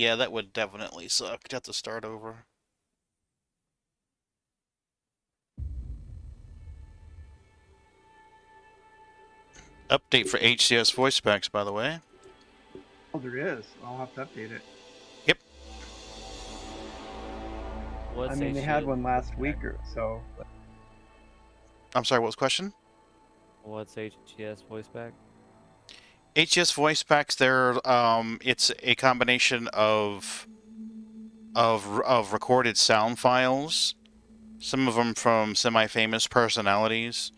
Yeah, that would definitely suck to have to start over. Update for HCS voice packs, by the way. Oh, there is. I'll have to update it. Yep. I mean, they had one last week or so. I'm sorry, what was the question? What's HGS voice pack? HCS voice packs, it's a combination of recorded sound files, some of them from semi-famous personalities,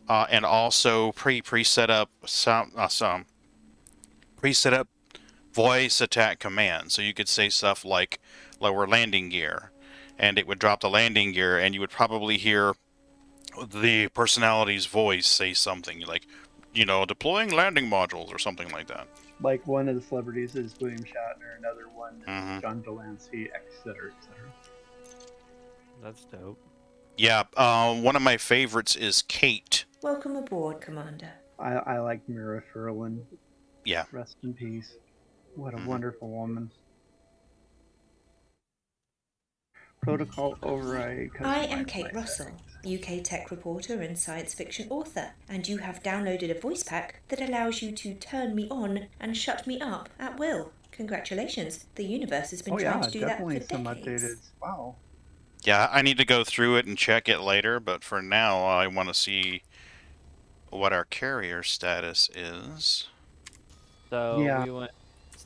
and also pre-set up some pre-set up voice attack commands. So you could say stuff like lower landing gear, and it would drop the landing gear, and you would probably hear the personality's voice say something like, deploying landing modules or something like that. Like one of the celebrities is William Shatner, another one is John Delancey, etc., etc. That's dope. Yeah, one of my favorites is Kate. Welcome aboard, Commander. I like Mira Furlan. Yeah. Rest in peace. What a wonderful woman. Protocol override. I am Kate Russell, UK tech reporter and science fiction author, and you have downloaded a voice pack that allows you to turn me on and shut me up at will. Congratulations, the universe has been trying to do that for decades. Some updated. Wow. Yeah, I need to go through it and check it later, but for now, I want to see what our carrier status is. So yeah.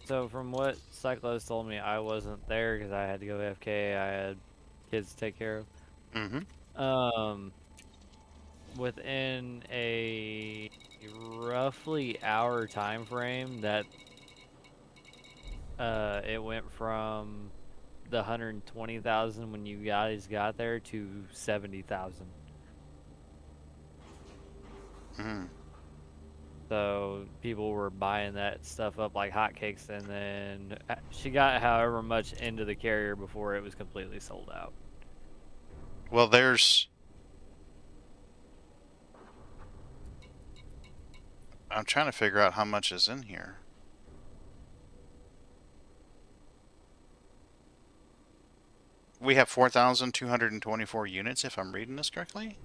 So from what Cyclops told me, I wasn't there because I had to go AFK. I had kids to take care of. Mm-hmm. Within a roughly hour time frame, that it went from the 120,000 when you guys got there to 70,000. So people were buying that stuff up like hotcakes, and then she got however much into the carrier before it was completely sold out. Well, I'm trying to figure out how much is in here. We have 4,224 units, if I'm reading this correctly.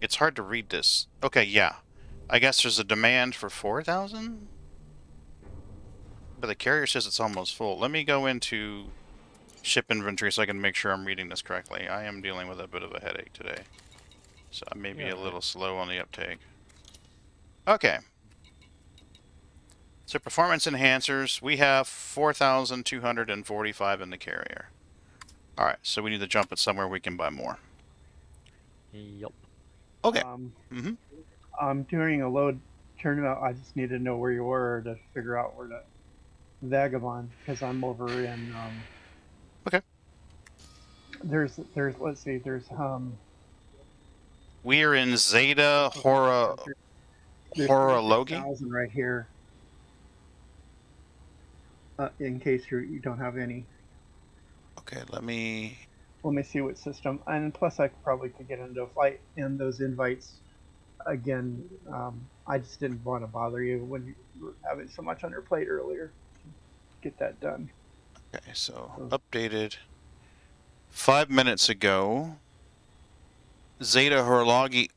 It's hard to read this. Okay, yeah. I guess there's a demand for 4,000? But the carrier says it's almost full. Let me go into ship inventory so I can make sure I'm reading this correctly. I am dealing with a bit of a headache today, so I may be a little slow on the uptake. Okay. So performance enhancers, we have 4,245 in the carrier. Alright, so we need to jump it somewhere we can buy more. Yep. Okay. I'm doing a load turnabout. I just need to know where you were to figure out where to vagabond, because I'm over in okay. There's let's see, there's we're in Zeta Horologi right here. In case you don't have any. Okay, let me see what system, and plus I probably could get into a flight in those invites again. I just didn't want to bother you when you were having so much on your plate earlier. Get that done. Okay, so updated 5 minutes ago. Zeta Horologi.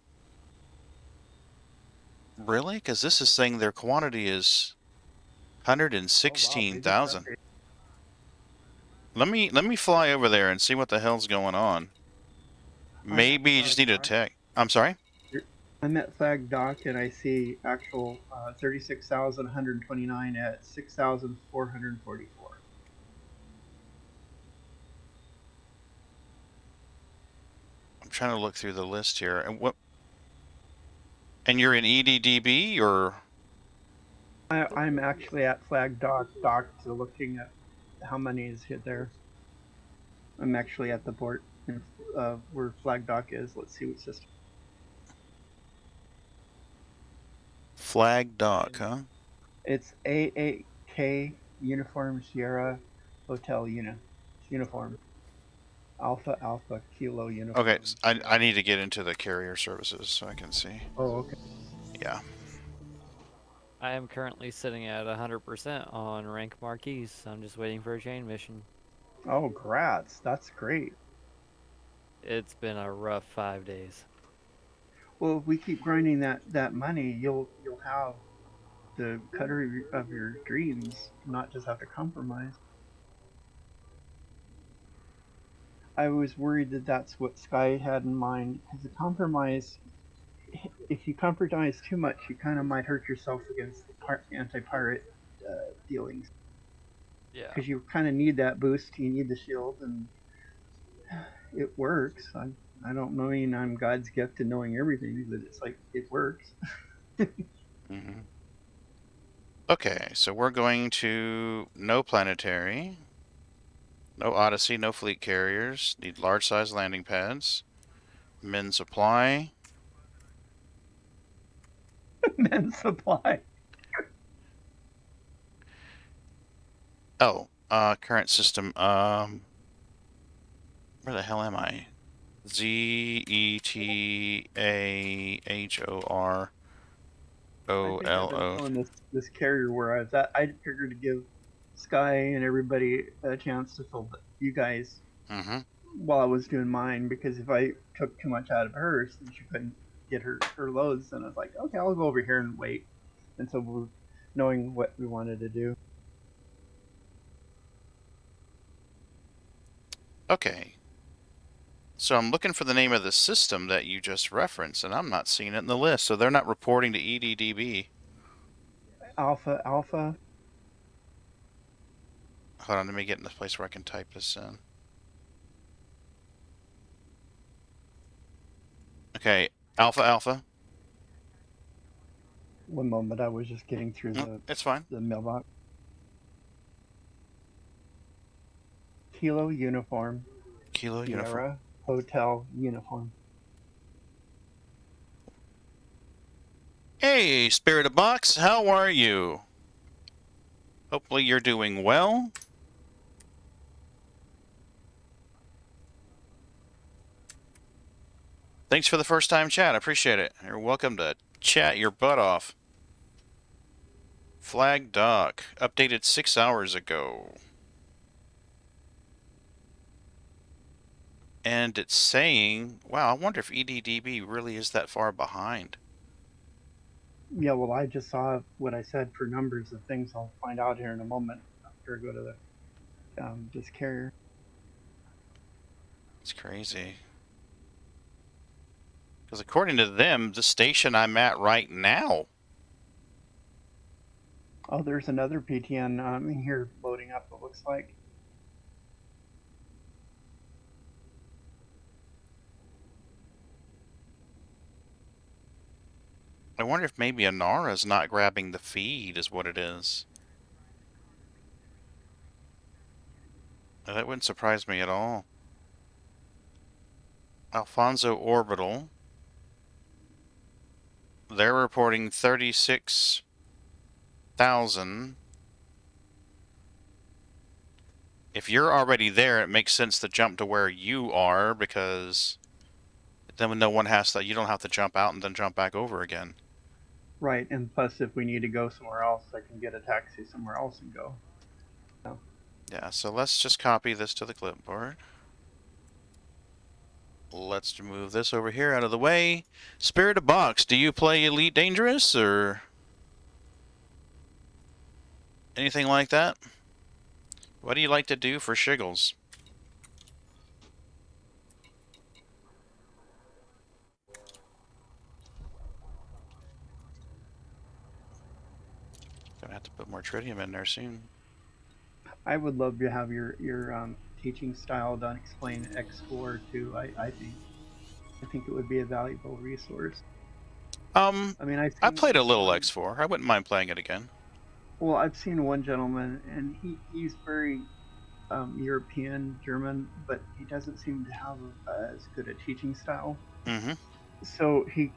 Really? Because this is saying their quantity is 116,000. Let me fly over there and see what the hell's going on. Maybe you just need a tech. I'm sorry? I'm at Flag Dock and I see actual 36,129 at 6,444. I'm trying to look through the list here. And you're in EDDB or? I'm actually at Flag Dock, looking at how many is hit there. I'm actually at the port where Flag Dock is. Let's see what system. Flag Dock, huh? It's A8K Uniform Sierra Hotel Uniform. Alpha Kilo Uniform. Okay, I need to get into the carrier services so I can see. Oh, okay. Yeah. I am currently sitting at 100% on rank marquees. I'm just waiting for a chain mission. Oh, grats! That's great. It's been a rough 5 days. Well, if we keep grinding that money, you'll have the cutter of your dreams, not just have to compromise. I was worried that that's what Sky had in mind, because the compromise, if you compromise too much, you kind of might hurt yourself against the anti-pirate dealings, Yeah. because you kind of need that boost. You need the shield, and it works. I don't know, I'm God's gift to knowing everything, but it's like it works. Mm-hmm. Okay, so we're going to no planetary, no Odyssey, no fleet carriers. Need large-size landing pads. Men supply. Men's supply. Oh, current system. Where the hell am I? I think I've been ZETAHROLO. throwing this carrier where I was at. I figured to give Sky and everybody a chance to fill you guys Mm-hmm. while I was doing mine, because if I took too much out of hers, then she couldn't get her loads. And I was like, okay, I'll go over here and wait until we're knowing what we wanted to do. Okay. So I'm looking for the name of the system that you just referenced, and I'm not seeing it in the list. So they're not reporting to EDDB. Alpha. Hold on, let me get in the place where I can type this in. Okay, Alpha. One moment, I was just getting through Oh, it's fine. the mailbox. Kilo uniform. Kilo uniform. Sierra Hotel uniform. Hey, Spirit of Box, how are you? Hopefully you're doing well. Thanks for the first time chat. I appreciate it. You're welcome to chat your butt off. Flag Dock, updated 6 hours ago. And it's saying, wow, I wonder if EDDB really is that far behind. Yeah, well, I just saw what I said for numbers of things. I'll find out here in a moment after I go to the this carrier. It's crazy. Because according to them, the station I'm at right now. Oh, there's another PTN in here loading up, it looks like. I wonder if maybe Anara's not grabbing the feed is what it is. That wouldn't surprise me at all. Alfonso Orbital. They're reporting 36,000. If you're already there, it makes sense to jump to where you are, because then no one has to, you don't have to jump out and then jump back over again. Right, and plus if we need to go somewhere else, I can get a taxi somewhere else and go. So. Yeah, so let's just copy this to the clipboard. Let's move this over here out of the way. Spirit of Box, do you play Elite Dangerous or anything like that? What do you like to do for shiggles? Gonna have to put more tritium in there soon. I would love to have your teaching style done, explain X4 too. I think it would be a valuable resource. I mean, I played a little X4. I wouldn't mind playing it again. Well, I've seen one gentleman, and he's very European, German, but he doesn't seem to have as good a teaching style. Mm-hmm. So he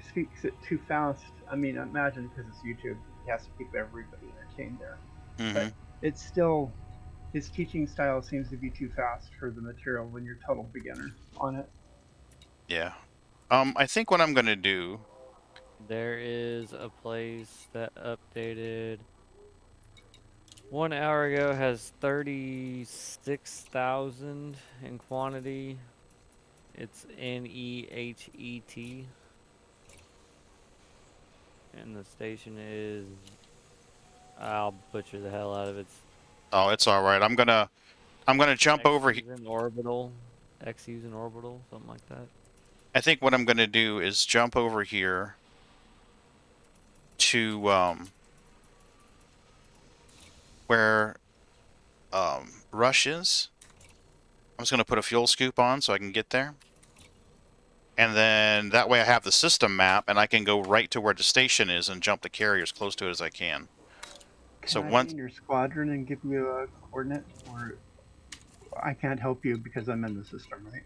speaks it too fast. I mean, imagine, because it's YouTube, he has to keep everybody entertained there. Mm-hmm. But it's still, his teaching style seems to be too fast for the material when you're total beginner on it. Yeah. I think what I'm gonna do, There is a place that updated 1 hour ago, has 36,000 in quantity. It's NEHET. And the station is, I'll butcher the hell out of it. Oh, it's all right. I'm gonna jump over. X-Using orbital. X-Using orbital, something like that. I think what I'm gonna do is jump over here to where Rush is. I'm just gonna put a fuel scoop on so I can get there, and then that way I have the system map and I can go right to where the station is and jump the carrier as close to it as I can. So Can I once be in your squadron and give you a coordinate, or I can't help you because I'm in the system, right?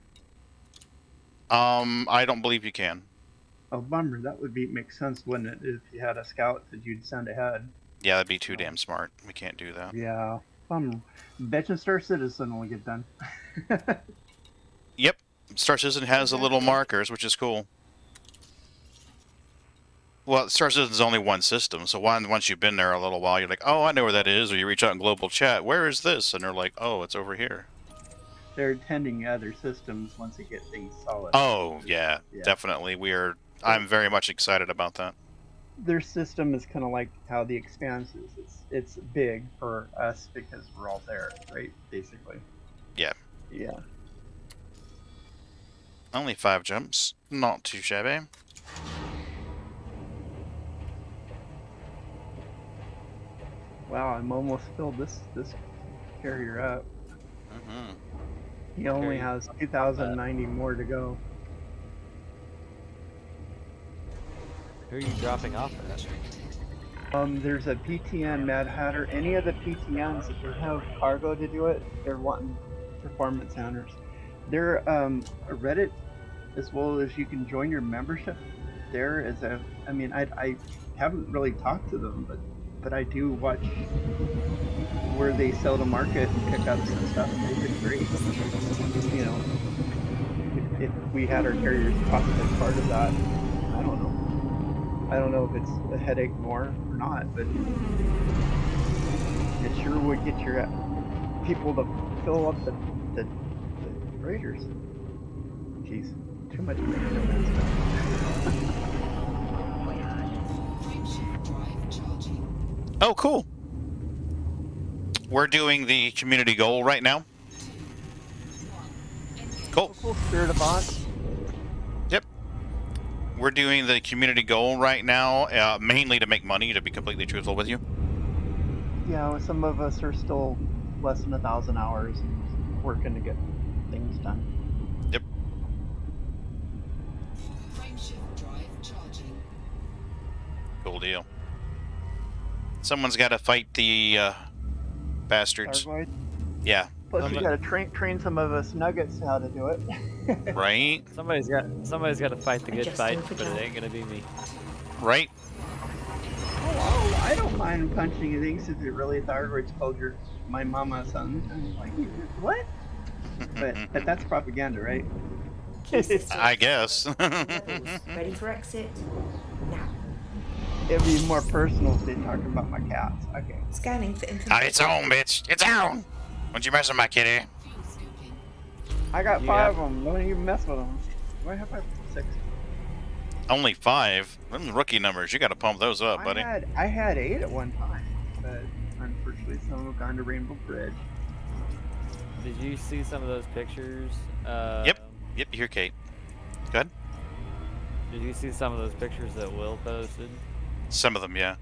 I don't believe you can. Oh, bummer. That would make sense, wouldn't it? If you had a scout that you'd send ahead. Yeah, that'd be too damn smart. We can't do that. Yeah, bummer. Bet you Star Citizen will get done. Yep, Star Citizen has the little markers, which is cool. Well, Star Citizen's only one system, so once you've been there a little while, you're like, oh, I know where that is, or you reach out in global chat, where is this? And they're like, oh, it's over here. They're attending other systems once they get things solid. Oh, yeah. Definitely. I'm very much excited about that. Their system is kind of like how the Expanse is. It's big for us because we're all there, right? Basically. Yeah. Yeah. Only 5 jumps. Not too shabby. Wow, I'm almost filled this carrier up. Mm-hmm. He only has 2,090 more to go. Who are you dropping off at? There's a PTN Mad Hatter. Any of the PTNs, if they have cargo to do it, they're wanting performance centers. They're a Reddit, as well as you can join your membership there as a. I mean, I haven't really talked to them, but I do watch where they sell to market and pickups and stuff. And they've been great. You know, if we had our carriers possibly part of that, I don't know. I don't know if it's a headache more or not, but it sure would get your people to fill up the freighters. Jeez, too much information on that stuff. Oh, cool. We're doing the community goal right now. Cool. Cool, Spirit of Boss. Yep. We're doing the community goal right now, mainly to make money, to be completely truthful with you. Yeah, well, some of us are still less than 1,000 hours and working to get things done. Yep. Cool deal. Someone's got to fight the bastards. Targoid. Yeah. Plus, you got to train some of us nuggets how to do it. Right? Somebody's got to fight the good Adjusting fight, for but it job. ain't gonna be me. Right? Oh, I don't mind punching things if it really Thargoid's called my mama son. I'm like, what? But that's propaganda, right? Key system. I guess. Levels. Ready for exit. Now. It'd be more personal if they talking about my cats. Okay. Scanning for information. It's on, bitch. It's on. Don't you mess with my kitty. I got You 5 of them. Don't even mess with them. Do I have 6? Only 5? Them rookie numbers. You got to pump those up, buddy. I had 8 at one time, but unfortunately some have gone to Rainbow Bridge. Did you see some of those pictures? Yep. Yep, you hear Kate. Go ahead. Did you see some of those pictures that Will posted? Some of them, yeah.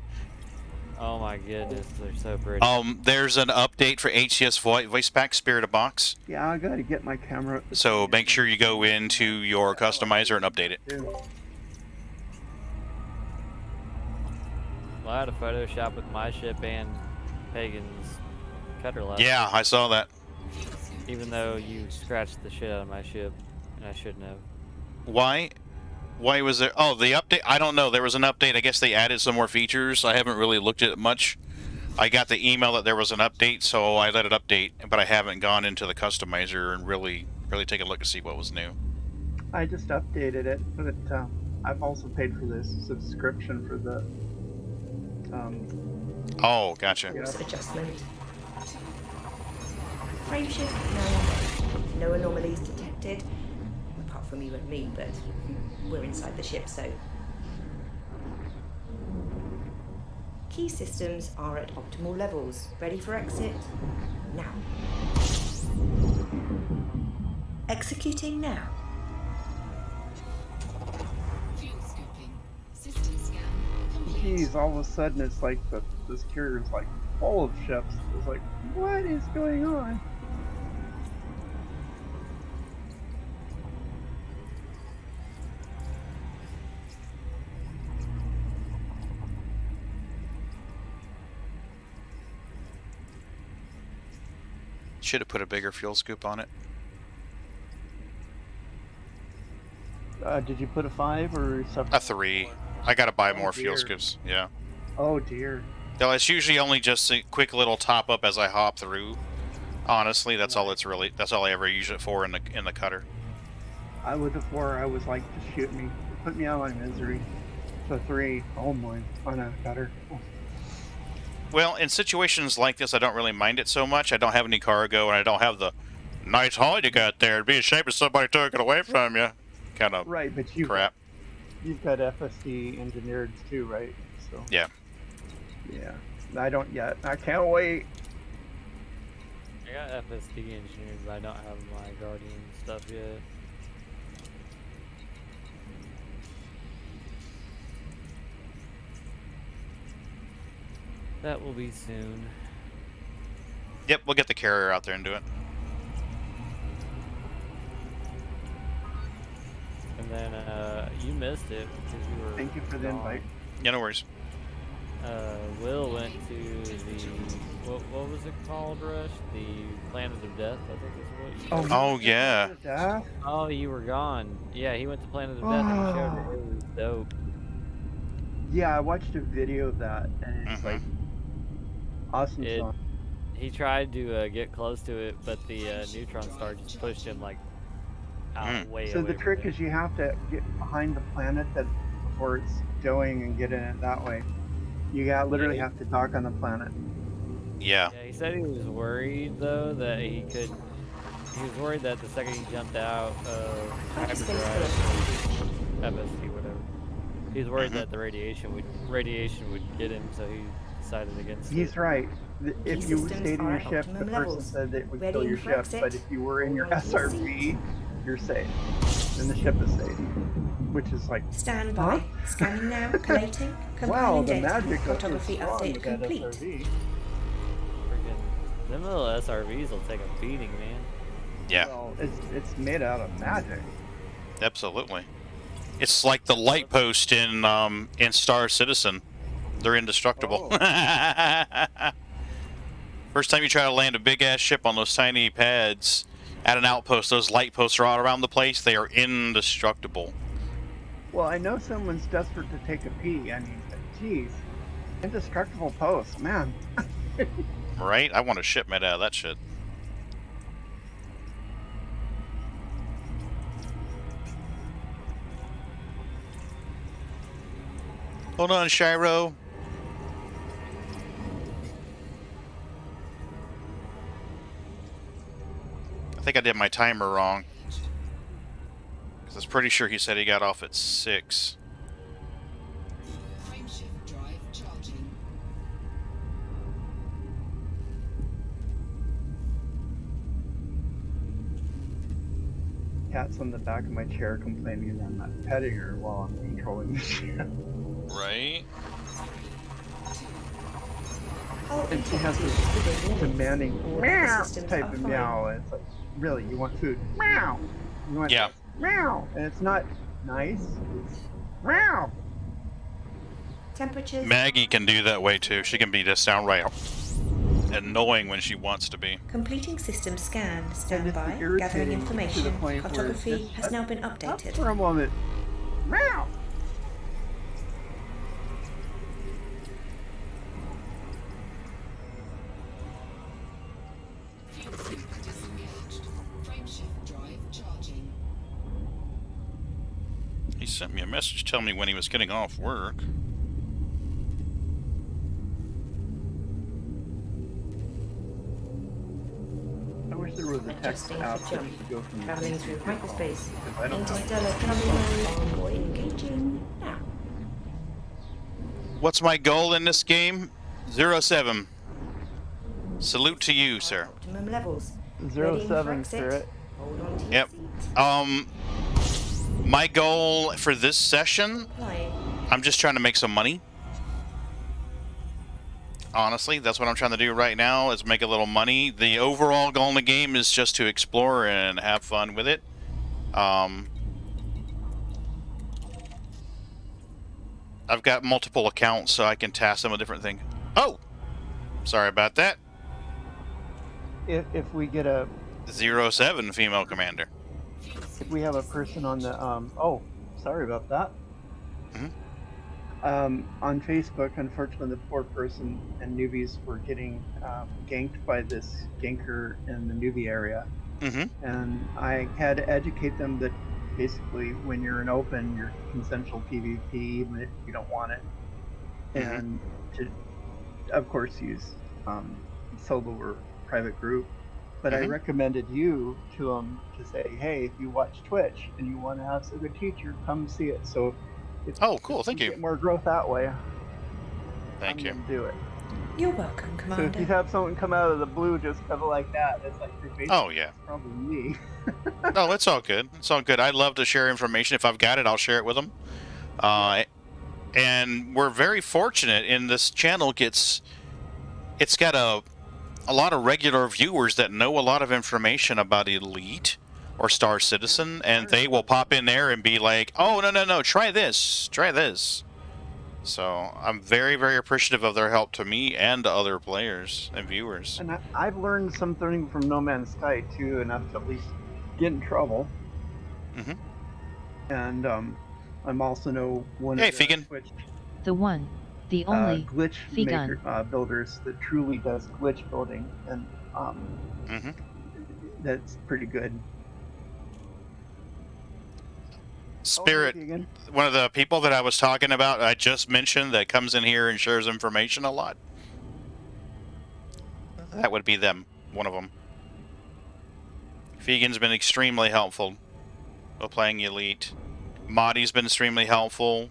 Oh my goodness, they're so pretty. There's an update for HCS Voice Pack Spirit of Box. Yeah, I gotta get my camera. So make sure you go into your customizer and update it. Well, I had a Photoshop with my ship and Pagan's cutter left. Yeah, I saw that. Even though you scratched the shit out of my ship, and I shouldn't have. Why? Why was there? Oh, the update. I don't know. There was an update. I guess they added some more features. I haven't really looked at it much. I got the email that there was an update, so I let it update. But I haven't gone into the customizer and really take a look to see what was new. I just updated it, but I've also paid for this subscription for the Oh, gotcha. Course adjustment. Frame shift now on. No anomalies detected. Apart from you and me, but we're inside the ship, so. Key systems are at optimal levels. Ready for exit? Now. Executing now. Fuel scooping. System scan complete. Geez, all of a sudden it's like this carrier is like full of ships. It's like, what is going on? Should have put a bigger fuel scoop on it. Did you put a 5 or something? A 3. I gotta buy Oh, more fuel dear. scoops. Yeah. Oh dear. Though it's usually only just a quick little top up as I hop through. Honestly, that's all it's really. That's all I ever use it for in the cutter. I with the 4, I was like, just shoot me, put me out of my misery. So 3, oh my, on a cutter. Well, in situations like this, I don't really mind it so much. I don't have any cargo, and I don't have the nice haul you got there. It'd be a shame if somebody took it away from you. Kind of Right, but you've crap. got FSD engineered too, right? So Yeah. yeah, I don't yet. I can't wait. I got FSD engineered, but I don't have my Guardian stuff yet. That will be soon. Yep, we'll get the carrier out there and do it. And then you missed it because you were. Thank you for the gone. invite. Yeah, no worries. Will went to the what was it called, Rush? The Planet of Death, I think is what you. Oh, yeah. Yeah. Oh, you were gone. Yeah, he went to Planet of Death and he showed it. It was dope. Yeah, I watched a video of that, and it's like awesome It- song. He tried to get close to it, but the neutron star just pushed him like out way So away the from trick it. is you have to get behind the planet that before it's going and get in it that way. You got literally have to dock on the planet. Yeah. Yeah, he said he was worried though that he could. He was worried that the second he jumped out of hyperdrive, FST, whatever, he was worried that the radiation would get him, so he decided against it. He's right. If Key you systems stayed in are your at ship, the optimum person levels. said that it would Ready kill your for ship. exit. But if you were in your Hold on to your SRV, you're safe. And the ship is safe. Which is like, Stand by. Scanning now. Collating. wow, Compiling the data. magic of Cartography strong update with that complete. SRV. Freaking, them little SRVs will take a beating, man. Yeah. Well, it's made out of magic. Absolutely. It's like the light post in Star Citizen. They're indestructible. First time you try to land a big ass ship on those tiny pads at an outpost, those light posts are all around the place. They are indestructible. Well, I know someone's desperate to take a pee. I mean, geez, indestructible post, man. Right? I want a shipment out of that shit. Hold on, Shiro. I think I did my timer wrong. Because I was pretty sure he said he got off at 6. Frameshift drive charging. Cat's on the back of my chair complaining that I'm not petting her while I'm controlling the ship. Right? And she has this demanding meow type of meow, and it's like, really, you want food? Meow! You want Yeah. this? Meow! And it's not nice, it's meow! Temperatures. Maggie can do that way too. She can be just downright annoying when she wants to be. Completing system scan. Stand it's by. Gathering irritating to the information. point where Cartography it's has now been Up updated. for a moment. Meow! Fuel scoop disengaged. Frameshift drive charging. He sent me a message telling me when he was getting off work. I wish there was a text Adjusting app for that jump. you could go from Traveling through your phone, hyperspace. because I don't have Interstellar travel mode. Engaging now. What's my goal in this game? 07. Salute to you, sir. Optimum levels. 07 Spirit. Hold on to your Yep. seat. My goal for this session, Flying. I'm just trying to make some money. Honestly, that's what I'm trying to do right now, is make a little money. The overall goal in the game is just to explore and have fun with it. I've got multiple accounts, so I can task them with different things. Oh! Sorry about that. If we get a 07 female commander. if we have a person on the oh, sorry about that. Mhm. On Facebook, unfortunately, the poor person and newbies were getting ganked by this ganker in the newbie area, Mm-hmm. and I had to educate them that basically, when you're in open, you're consensual PvP, even if you don't want it, Mhm. and to, of course, use solo or private group. But I Mhm. recommended you to them to say, hey, if you watch Twitch and you want to have a good teacher, come see it. So if Oh, cool. Thank we you. get more growth that way, Thank I'm you. gonna do it. You're welcome, So Commander. if you have someone come out of the blue just kind of like that, it's like you're basically, Oh, yeah. it's probably me. No, it's all good. It's all good. I love to share information. If I've got it, I'll share it with them. And we're very fortunate in this channel. It's got a lot of regular viewers that know a lot of information about Elite or Star Citizen, and they will pop in there and be like, oh, no, try this. So I'm very, very appreciative of their help to me and to other players and viewers. And I've learned something from No Man's Sky too, enough to at least get in trouble. Mhm. And I'm also know one Hey, of the Fegan. Twitch The one, the only, glitch Fegan. maker builders that truly does glitch building, and Mm-hmm. that's pretty good. Spirit, Oh, hey, Fegan. one of the people that I was talking about, I just mentioned, that comes in here and shares information a lot. That would be them, one of them. Fegan's been extremely helpful while playing Elite. Madi's been extremely helpful.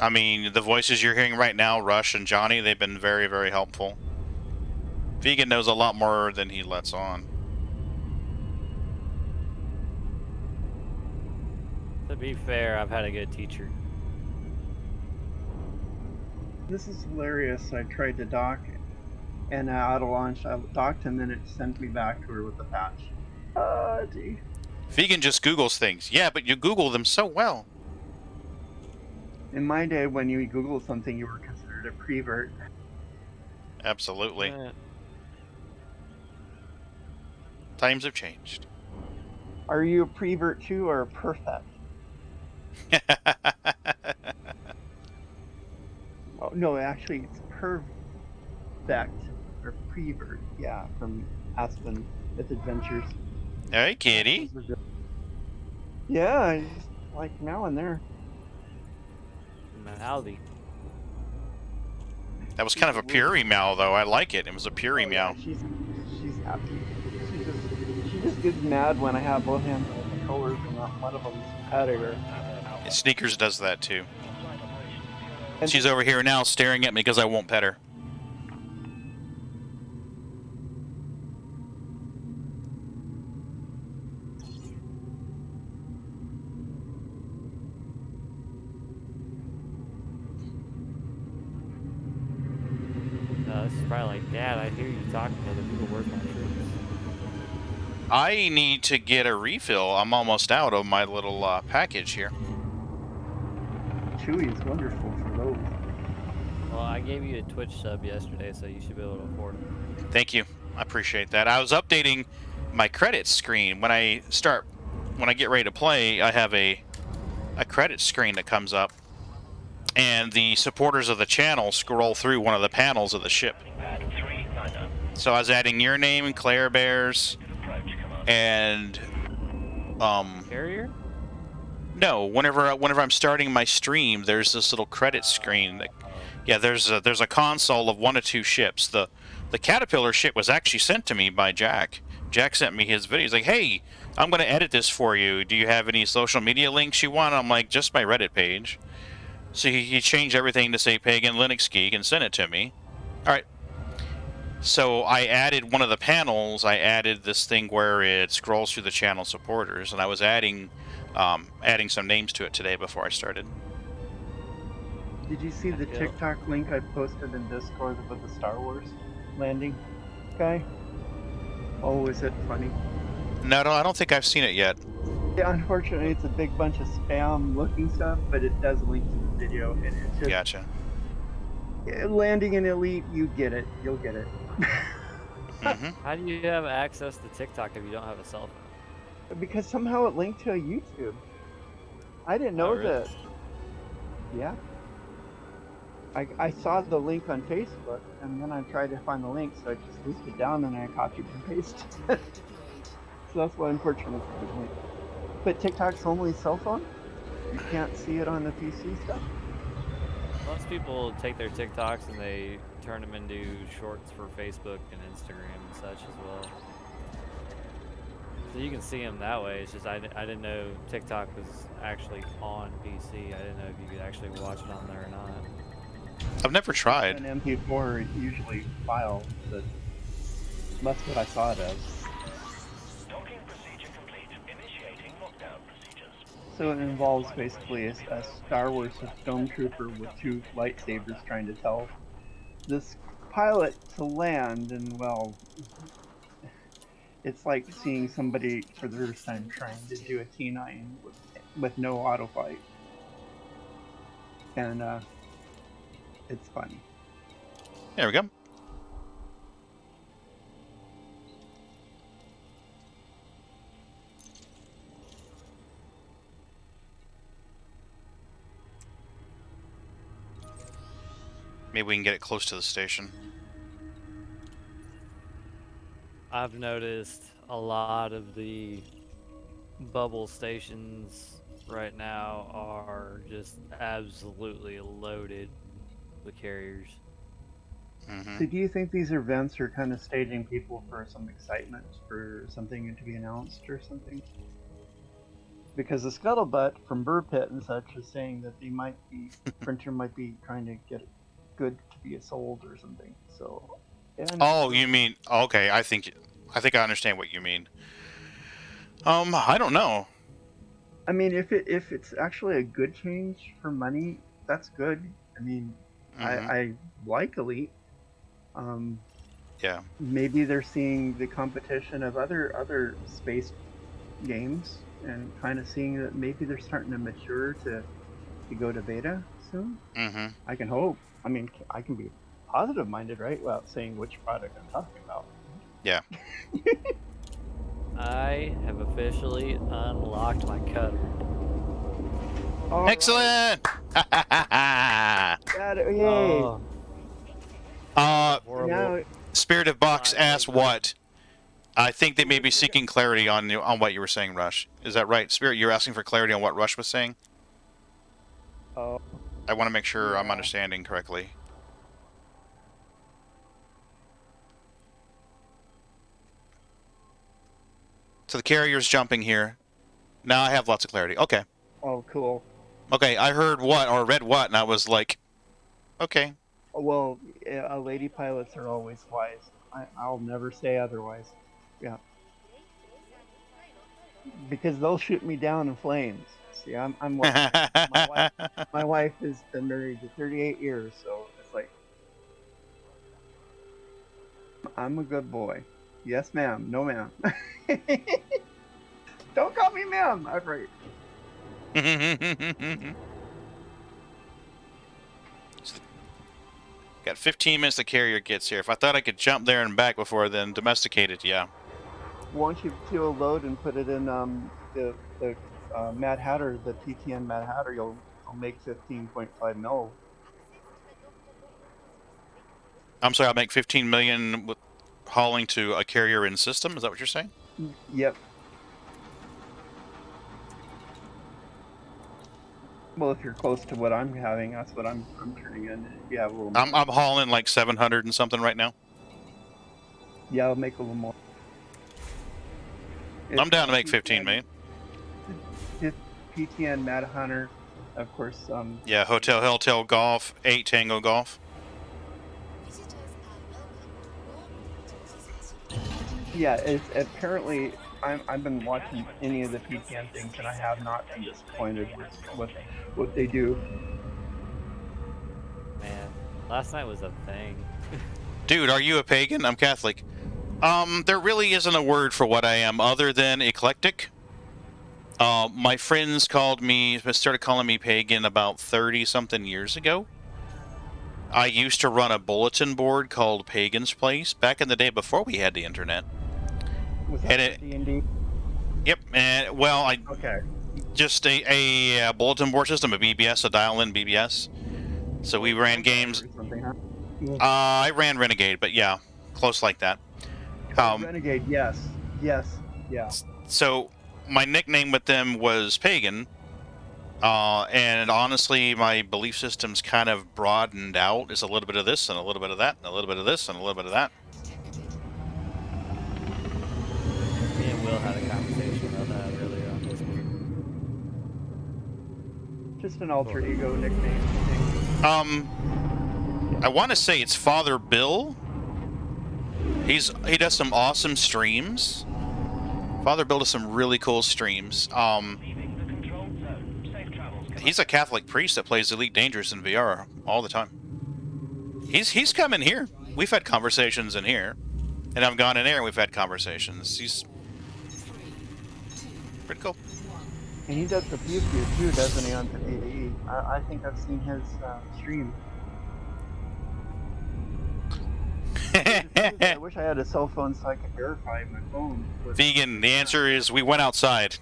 I mean, the voices you're hearing right now, Rush and Johnny, they've been very, very helpful. Fegan knows a lot more than he lets on. To be fair, I've had a good teacher. This is hilarious. I tried to dock, and out of launch, I docked, and then it sent me back to her with the patch. Gee. Fegan just Googles things. Yeah, but you Google them so well. In my day, when you Googled something, you were considered a prevert. Absolutely. Eh, Times have changed. Are you a prevert too, or a perfect? Oh no, actually, it's perfect or prevert. Yeah, from Aspen Adventures. Hey, kitty. Those are good. Yeah, I just like now and there. Mouthy. That was kind of a pure meow, though. I like it. It was a pure Oh, meow. yeah, she's happy. She just gets mad when I have both hands on the controllers and not one of them's patting her. Sneakers does that, too. And She's over here now staring at me because I won't pet her. This is probably like, Dad, I hear you talking to other people. Where's my treats? I need to get a refill. I'm almost out of my little package here. Chewy is wonderful for those. Well, I gave you a Twitch sub yesterday, so you should be able to afford it. Thank you. I appreciate that. I was updating my credits screen. When I get ready to play, I have a credit screen that comes up, and the supporters of the channel scroll through one of the panels of the ship. So I was adding your name and Claire Bears, and Carrier? No, whenever I'm starting my stream, there's this little credit screen. Yeah, there's a console of one of two ships. The Caterpillar ship was actually sent to me by Jack. Jack sent me his video. He's like, "Hey, I'm gonna edit this for you. Do you have any social media links you want?" I'm like, "Just my Reddit page." So he changed everything to say PaganLinuxGeek and sent it to me. All right. So I added one of the panels. I added this thing where it scrolls through the channel supporters, and I was adding some names to it today before I started. Did you see the Yeah. TikTok link I posted in Discord about the Star Wars landing guy? Oh, is it funny? No, I don't think I've seen it yet. Yeah, unfortunately, it's a big bunch of spam-looking stuff, but it does link to the video, and it's just Gotcha. landing in Elite. You get it. You'll get it. Mm-hmm. How do you have access to TikTok if you don't have a cell phone? Because somehow it linked to a YouTube. I didn't know Oh, really? that. Yeah. I saw the link on Facebook, and then I tried to find the link, so I just looped it down and I copied and pasted it. So that's why, unfortunately, it's a big link. But TikTok's only cell phone? You can't see it on the PC stuff? Most people take their TikToks and they turn them into shorts for Facebook and Instagram and such as well. So you can see them that way. It's just I didn't know TikTok was actually on PC. I didn't know if you could actually watch it on there or not. I've never tried. An MP4 usually file, but that's what I saw it as. Docking procedure complete. Initiating lockdown procedures. So it involves basically a Star Wars stormtrooper with two lightsabers trying to tell this pilot to land, and well, it's like seeing somebody for the first time trying to do a T9 with no autofight, and it's funny. There we go. Maybe we can get it close to the station. I've noticed a lot of the bubble stations right now are just absolutely loaded with carriers. Mm-hmm. So do you think these events are kind of staging people for some excitement for something to be announced or something? Because the scuttlebutt from Burr Pit and such is saying that they might be printer might be trying to get it good to be sold or something. So. And Oh, you mean okay? I think I understand what you mean. I don't know. I mean, if it's actually a good change for money, that's good. I mean, Mhm. I like Elite. Yeah. Maybe they're seeing the competition of other space games and kind of seeing that maybe they're starting to mature to go to beta soon. Mm-hmm. I can hope. I mean, I can be positive minded, right? Without saying which product I'm talking about. Yeah. I have officially unlocked my cutter. All right. Excellent. Got it. Yay. Oh, horrible. Now, Spirit of Bucks Fine, asked fine. what. I think they may be seeking clarity on what you were saying, Rush. Is that right, Spirit? You're asking for clarity on what Rush was saying. oh, I want to make sure I'm Yeah. understanding correctly. So the carrier's jumping here. Now I have lots of clarity. Okay. oh, cool. Okay, I heard what or read what, and I was like, okay. Well, lady pilots are always wise. I'll never say otherwise. Yeah. Because they'll shoot me down in flames. See, I'm my wife has been married to 38 years, so it's like I'm a good boy. Yes, ma'am. No, ma'am. Don't call me ma'am. I'm right. Got 15 minutes the carrier gets here. If I thought I could jump there and back before then domesticate it, yeah. Once you do a load and put it in the Mad Hatter, the TTN Mad Hatter, you'll make 15.5 mil. I'm sorry, I'll make 15 million with hauling to a carrier in system. Is that what you're saying? Yep. Well, if you're close to what I'm having, that's what I'm turning in. If you have a little more. I'm hauling like 700 and something right now. Yeah, I'll make a little more. I'm down to make PTN 15, man. PTN Mad Hunter, of course. Yeah, Hotel Golf, 8 Tango Golf. Yeah, it's apparently I've been watching any of the PTN things, and I have not been disappointed with what they do. Man, last night was a thing. Dude, are you a pagan? I'm Catholic. There really isn't a word for what I am other than eclectic. My friends started calling me pagan about 30-something years ago. I used to run a bulletin board called Pagan's Place back in the day before we had the internet. Was And that D&D? Yep, and well, Okay. just a bulletin board system, a BBS, a dial-in BBS. So we ran games. Or something, huh? I ran Renegade, but yeah, close like that. Renegade, yes, yeah. So my nickname with them was Pagan, and honestly, my belief system's kind of broadened out. It's a little bit of this and a little bit of that, and a little bit of this and a little bit of that. Me and Will had a conversation about that earlier on Discord. Just an alter ego nickname thing. I want to say it's Father Bill. He does some awesome streams. Father Bill does some really cool streams. Leaving the control zone. Safe travels. He's a Catholic priest that plays Elite Dangerous in VR all the time. He's come in here. We've had conversations in here, and I've gone in there and we've had conversations. He's pretty cool. And he does the Pew Pew too, doesn't he, on PvE? I think I've seen his stream. I wish I had a cell phone so I could verify my phone. Vegan, the answer is we went outside.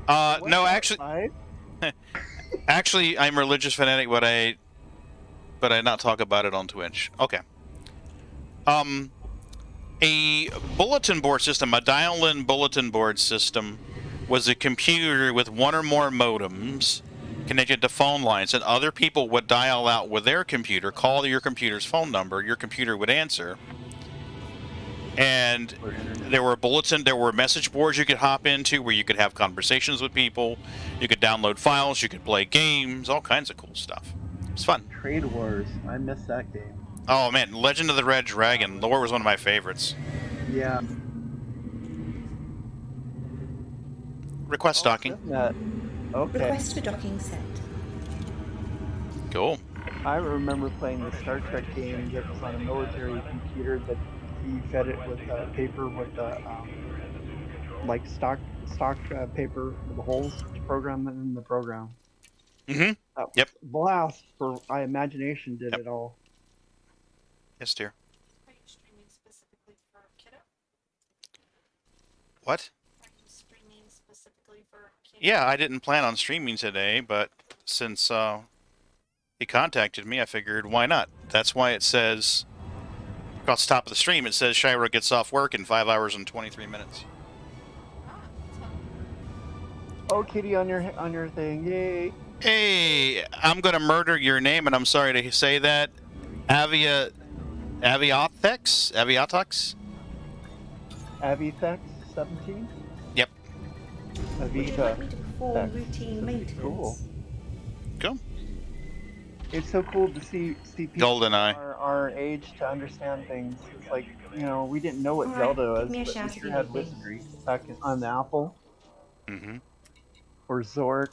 No, actually, actually, I'm a religious fanatic, but I not talk about it on Twitch. Okay. A bulletin board system, a dial-in bulletin board system, was a computer with one or more modems connected to phone lines, and other people would dial out with their computer, call your computer's phone number, your computer would answer. And there were message boards you could hop into where you could have conversations with people, you could download files, you could play games, all kinds of cool stuff. It's fun. Trade Wars, I missed that game. Oh man, Legend of the Red Dragon, lore was one of my favorites. Yeah. Request docking. Okay. Request for docking set. Cool. I remember playing the Star Trek game that was on a military computer that he fed it with paper with like stock paper with the holes to program it in the program. Mm-hmm. Yep. Blast for my imagination did it all. Yes, dear. Are you streaming specifically for kiddo? What? Are you streaming specifically for kiddo? Yeah, I didn't plan on streaming today, but since he contacted me, I figured why not? That's why it says across the top of the stream, it says Shiro gets off work in 5 hours and 23 minutes. Oh, Kitty on your thing, yay! Hey, I'm gonna murder your name, and I'm sorry to say that. Aviatox? Avitex 17. Yep. Would you Avita. like me to perform That's routine maintenance? Cool. Cool. It's so cool to see people GoldenEye. our age to understand things. It's like, we didn't know what Alright, Zelda give was, me a but shout we if sure you had need me. wizardry back on the Apple Mm-hmm. or Zork.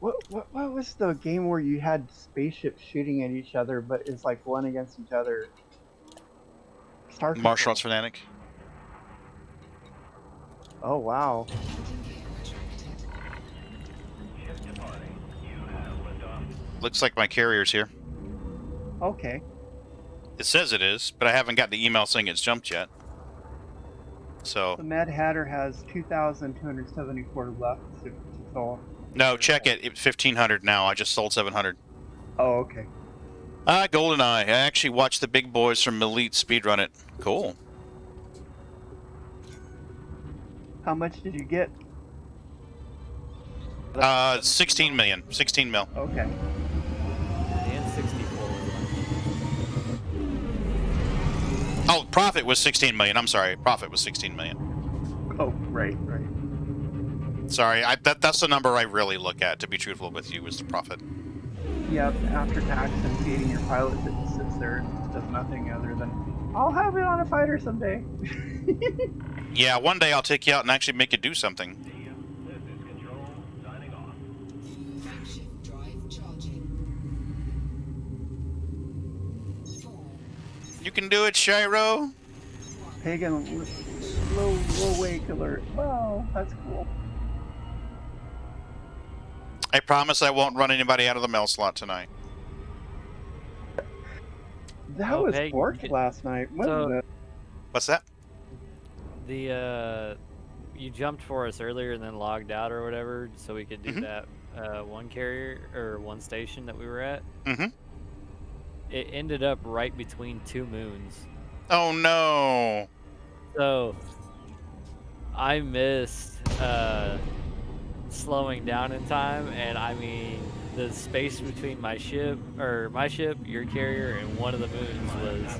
What was the game where you had spaceships shooting at each other, but it's like one against each other? Star Martial Control. arts fanatic. Oh wow. Looks like my carrier's here. Okay. It says it is, but I haven't got the email saying it's jumped yet. So The Mad Hatter has 2,274 left to fill. no, check it. It's 1,500 now. I just sold 700. Oh, okay. GoldenEye. I actually watched the big boys from Elite speedrun it. Cool. How much did you get? 16 million. 16 mil. Okay. The N64 was Oh, profit was 16 million. I'm sorry. Profit was 16 million. Oh, right. Sorry. That's the number I really look at, to be truthful with you, is the profit. Yep, after tax and feeding your pilot that just sits there and does nothing other than, I'll have it on a fighter someday. Yeah, one day I'll take you out and actually make you do something. This is Control, signing off. Action drive charging. 4, You can do it, Shiro. Pagan, low wake alert. Wow, that's cool. I promise I won't run anybody out of the mail slot tonight. That Oh, was Pagan, forked last night, wasn't so- it? What's that? you jumped for us earlier and then logged out or whatever, so we could do Mhm. that one carrier or one station that we were at. Mm-hmm. It ended up right between two moons. Oh, no. So I missed slowing down in time, and I mean the space between my ship, your carrier, and one of the moons was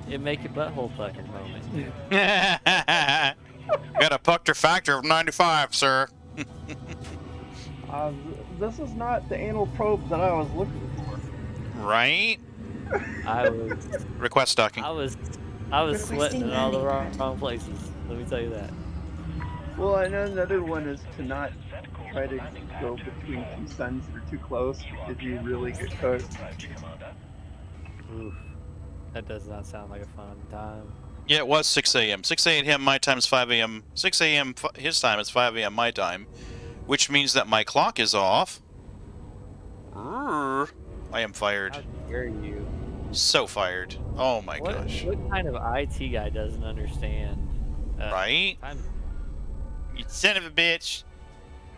it make your butthole fucking moment. Got a puncture factor of 95, sir. This is not the anal probe that I was looking for. Right? I was Request stocking. I was Requesting sweating in all the landing pad. wrong places. Let me tell you that. Well, I know another one is to not try to go between two suns that are too close because you really get cooked. Oof. That does not sound like a fun time. Yeah, it was 6 a.m. 6 a.m. my time is 5 a.m. 6 a.m. his time is 5 a.m. my time, which means that my clock is off. I am fired. How dare you? So fired. Oh my What gosh. kind of IT guy doesn't understand? Right? Time. You son of a bitch.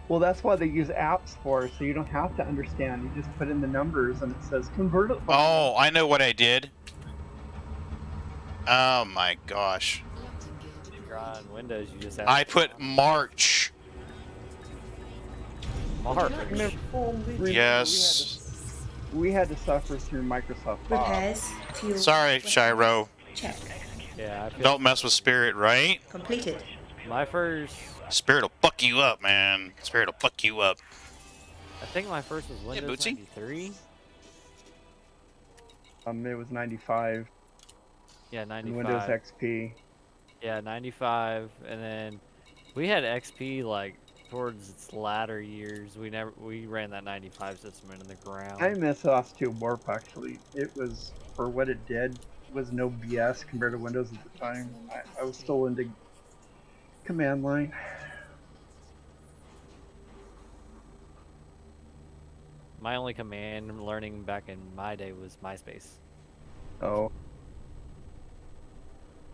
Well, that's why they use apps for, so you don't have to understand. You just put in the numbers and it says convert it. Oh, I know what I did. Oh my gosh. If you're on Windows, you just have I to put March. March. Yes. We had to suffer through Microsoft Bob. Repairs to your Sorry, weapons. Shiro. Check. Yeah, I feel Don't mess with Spirit, right? Completed. my first. Spirit will fuck you up, man. Spirit will fuck you up. I think my first was Windows Bootsy. 93. It was 95 Yeah, and 95. Windows XP. Yeah, 95, and then we had XP like towards its latter years. We ran that 95 system into the ground. I miss OS2 Warp actually. It was, for what it did, was no BS compared to Windows at the time. I was still into command line. My only command learning back in my day was MySpace. Oh.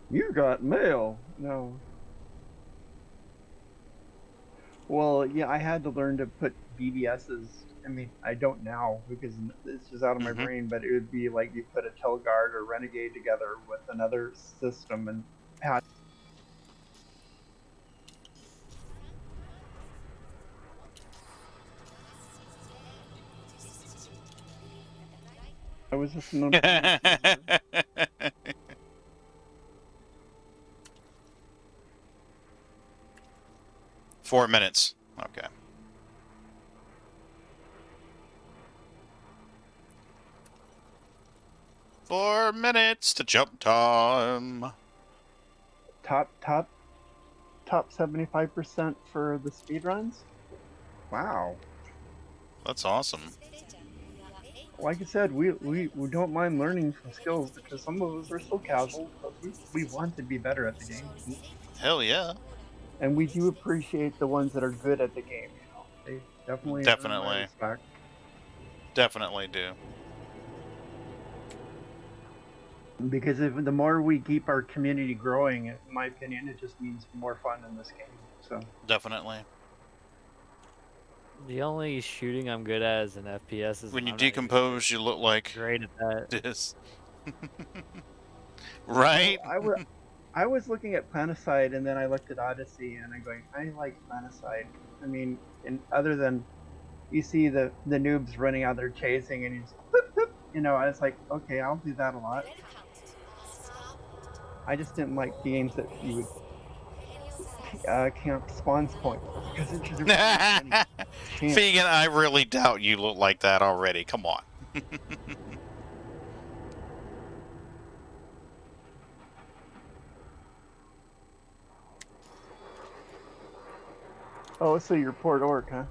You got mail. No. Well, yeah, I had to learn to put BBSs. I mean, I don't now because it's just out of my Mhm. brain, but it would be like you put a Telguard or Renegade together with another system and patch. I was just an 4 minutes. Okay. Four minutes to jump time. top 75% for the speed runs. Wow. That's awesome. Like I said, we don't mind learning from skills because some of us are still casual, but we want to be better at the game. Hell yeah. And we do appreciate the ones that are good at the game, you know. They definitely earn my Definitely. respect. Definitely do. Because if the more we keep our community growing, in my opinion, it just means more fun in this game. So Definitely. The only shooting I'm good at is an FPS. When you I'm not even decompose, you look like great at that. this. Right? I was looking at Planocide, and then I looked at Odyssey, and I'm going, I like Planocide. I mean, and other than you see the noobs running out there chasing, and you just, boop, boop, you know, I was like, okay, I'll do that a lot. I just didn't like games that you would camp spawns points because then there wouldn't be any chance. Vegan, I really doubt you look like that already. Come on. Oh, so you're Port Orc, huh?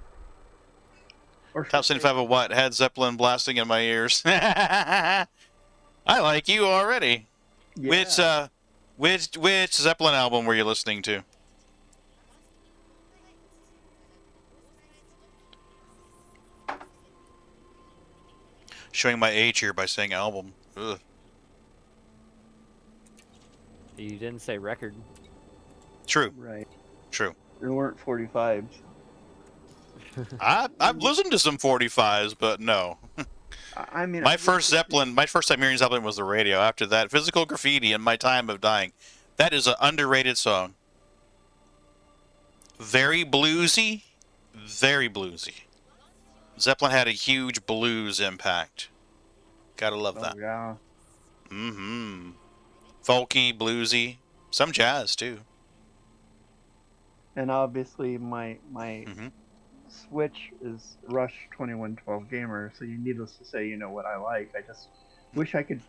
Or Top 75 of what? Had Zeppelin blasting in my ears. I like you already. yeah. Which Zeppelin album were you listening to? Showing my age here by saying album. Ugh. You didn't say record. True. Right. True. There weren't 45s. I've listened to some 45s, but no. I mean, My first time hearing Zeppelin was the radio. After that, Physical Graffiti and My Time of Dying. That is an underrated song. Very bluesy. Very bluesy. Zeppelin had a huge blues impact. Gotta love that. Oh, yeah. Mm-hmm. Folky, bluesy. Some jazz, too. And obviously, my Mm-hmm. Switch is Rush 2112 Gamer, so you needless to say, you know what I like. I just wish I could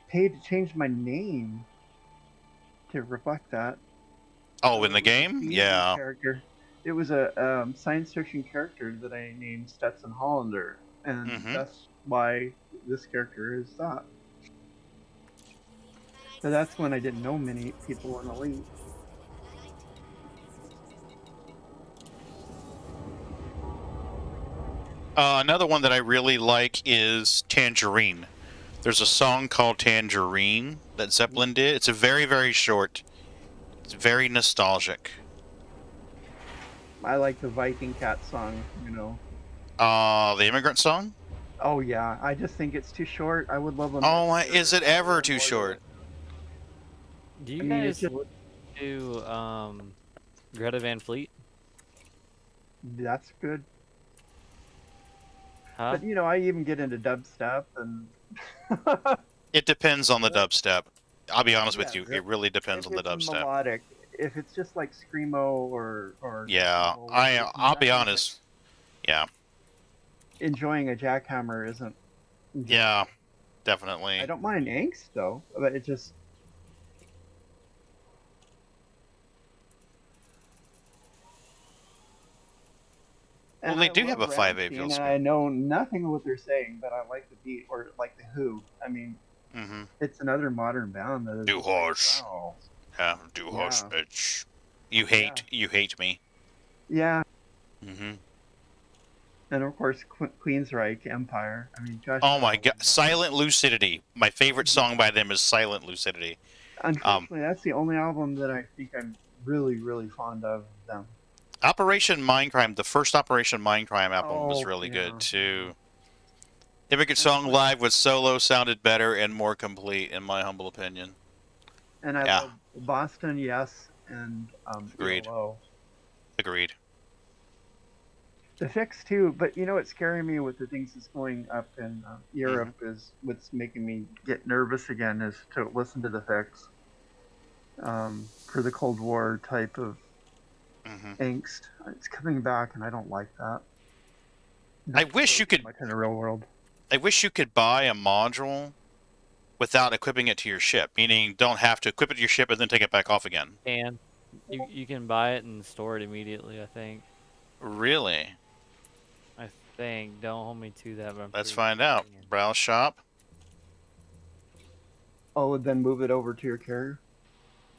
pay to change my name to reflect that. Oh, in the game? Yeah. Character. It was a science fiction character that I named Stetson Hollander, and that's why this character is that. So that's when I didn't know many people in Elite. Another one that I really like is Tangerine. There's a song called Tangerine that Zeppelin did. It's a very, very short. It's very nostalgic. I like the Viking Cat song, you know. The Immigrant Song? Oh yeah, I just think it's too short. I would love them. Oh, is it ever too short? Do you I mean, guys just, do Greta Van Fleet? that's good. Huh? But you know, I even get into dubstep and. It depends on the dubstep. I'll be honest with Yeah, you. It really depends on the dubstep. Melodic. If it's just like screamo or Yeah, or I'll be nothing, honest. Yeah. enjoying a jackhammer isn't. Yeah, definitely. I don't mind angst though, but it just. Well, And they I do love have a 5/8 Rammstein, feel and scale. I know nothing of what they're saying, but I like the beat, or like the Who. I mean, Mm-hmm. it's another modern band that is. Do horse. Wow. Yeah, do horse, bitch. You hate me. Yeah, Mm-hmm. and of course Queensryche Empire. I mean, gosh. Oh my god, Silent Lucidity. My favorite song by them is Silent Lucidity. Unfortunately, that's the only album that I think I'm really, really fond of them. Operation Mindcrime, the first Operation Mindcrime album was really yeah. good too. Immigrant Song live with solo sounded better and more complete, in my humble opinion. And I Yeah. love Boston, yes, and Agreed. ELO. Agreed. The Fix too, but you know what's scaring me with the things that's going up in Europe is what's making me get nervous again is to listen to the Fix for the Cold War type of angst. It's coming back, and I don't like that. I wish you could. Like in the real world. I wish you could buy a module without equipping it to your ship, meaning don't have to equip it to your ship and then take it back off again. And you can buy it and store it immediately, I think. Really? I think. Don't hold me to that. But I'm Let's pretty find out. sure. Browse shop. Oh, then move it over to your carrier.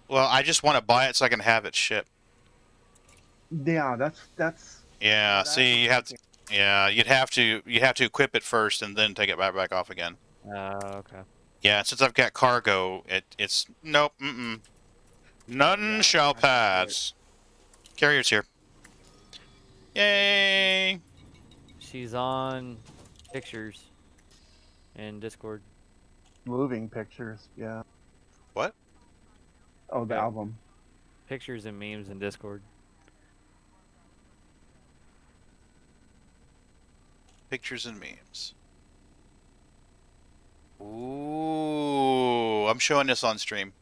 Well, I just want to buy it so I can have it shipped. Yeah, that's. Yeah. See, you have to. Yeah, you'd have to equip it first and then take it back off again. Okay. Yeah, since I've got cargo, it's nope. None shall pass. Carrier's here. Yay! She's on pictures in Discord. Moving pictures, yeah. What? Oh, the Yeah. album. Pictures and memes in Discord. Pictures and memes. Ooh, I'm showing this on stream.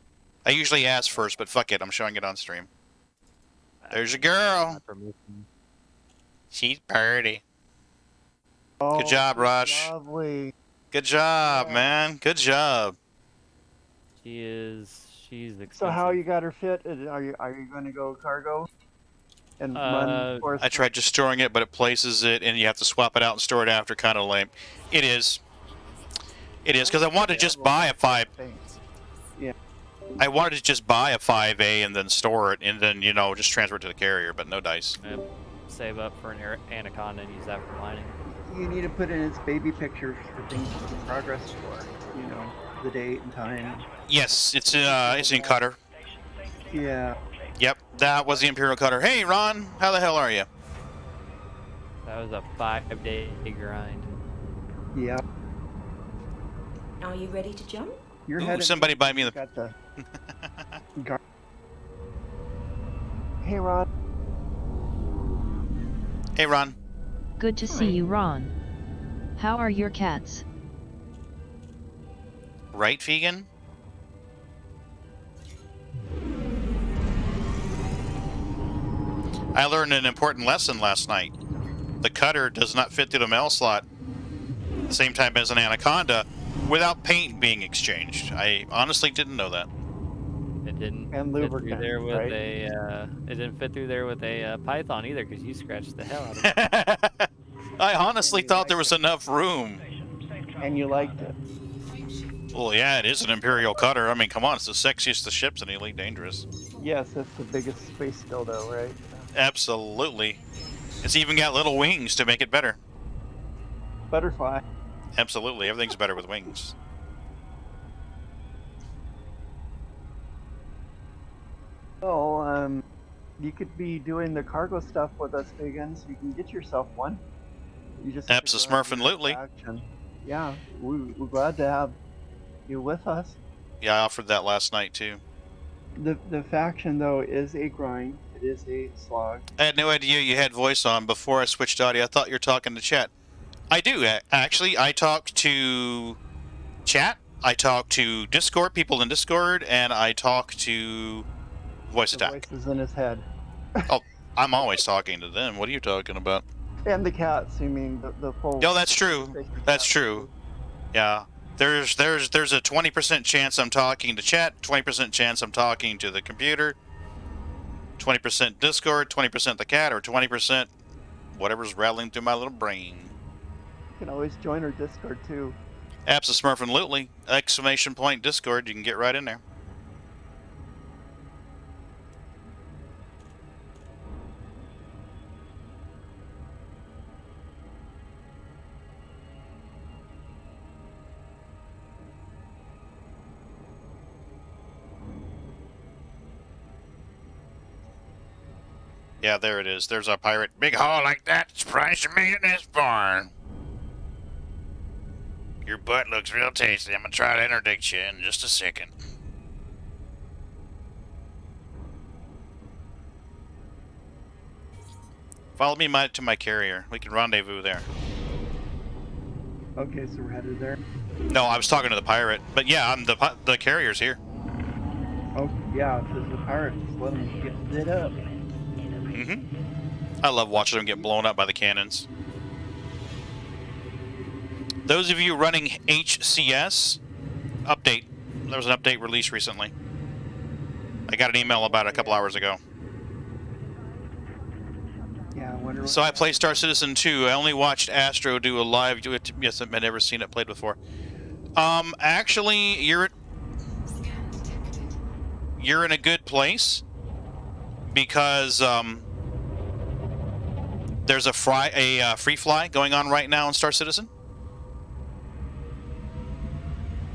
I usually ask first, but fuck it, I'm showing it on stream. There's your girl. My permission. She's pretty. Oh, Good job, she's Rush. Lovely. Good job, Yeah. man. Good job. She's expensive. So how you got her fit? Are you going to go cargo and run force? I tried just storing it, but it places it, and you have to swap it out and store it after. Kind of lame. It is. It is, because I wanted to just buy a 5. Yeah. I wanted to just buy a 5A and then store it, and then, you know, just transfer it to the carrier, but no dice. Yep. Save up for an anaconda and use that for mining. You need to put in its baby pictures for things to keep progress for. You know, the date and time. Yes, it's in Cutter. Yeah. Yep, that was the Imperial Cutter. Hey, Ron, how the hell are you? That was a 5-day grind. Yeah. Are you ready to jump? You're Ooh, headed. somebody buy me the... Got the. Hey, Rod. Hey, Ron. Good to see you, Ron. How are your cats? Right, vegan? I learned an important lesson last night. The cutter does not fit through the mail slot at the same time as an anaconda without paint being exchanged. I honestly didn't know that. It didn't And fit through lubricant, there with right? it didn't fit through there with a python either, because you scratched the hell out of it. I honestly you thought liked there was it. enough room. And you liked it. Well, yeah, it is an Imperial cutter. I mean, come on, it's the sexiest of ships in Elite Dangerous. Yes, that's the biggest space dildo, right? Absolutely. It's even got little wings to make it better. Butterfly. Absolutely, everything's better with wings. Well, you could be doing the cargo stuff with us, Pagan, so you can get yourself one. You just have to go ahead and Abso-Smurfin' action. Yeah, we're glad to have you with us. Yeah, I offered that last night, too. The faction, though, is a grind. It is a slog. I had no idea you had voice on before I switched audio. I thought you were talking to chat. I do, actually. I talk to chat, I talk to Discord, people in Discord, and I talk to Voice The Attack. voice is in his head. Oh, I'm always talking to them. What are you talking about? And the cats, you mean the full... No, that's true. That's true. Yeah. There's a 20% chance I'm talking to chat, 20% chance I'm talking to the computer, 20% Discord, 20% the cat, or 20% whatever's rattling through my little brain. You can always join our Discord, too. Abso-Smurfin' exclamation point Discord, you can get right in there. Yeah, there it is. There's our pirate. Big haul like that, surprising me in this barn. Your butt looks real tasty. I'm gonna try to interdict you in just a second. Follow me to my carrier. We can rendezvous there. Okay, so we're headed there. No, I was talking to the pirate. But yeah, the carrier's here. Oh, yeah, if there's a pirate, just let him get lit up. I love watching them get blown up by the cannons. Those of you running HCS, update. There was an update released recently. I got an email about it a couple hours ago. Yeah, I wonder what... So I play Star Citizen 2. I only watched Astro do a live do it. Yes, I've never seen it played before. Actually, you're in a good place because there's a free fly going on right now in Star Citizen.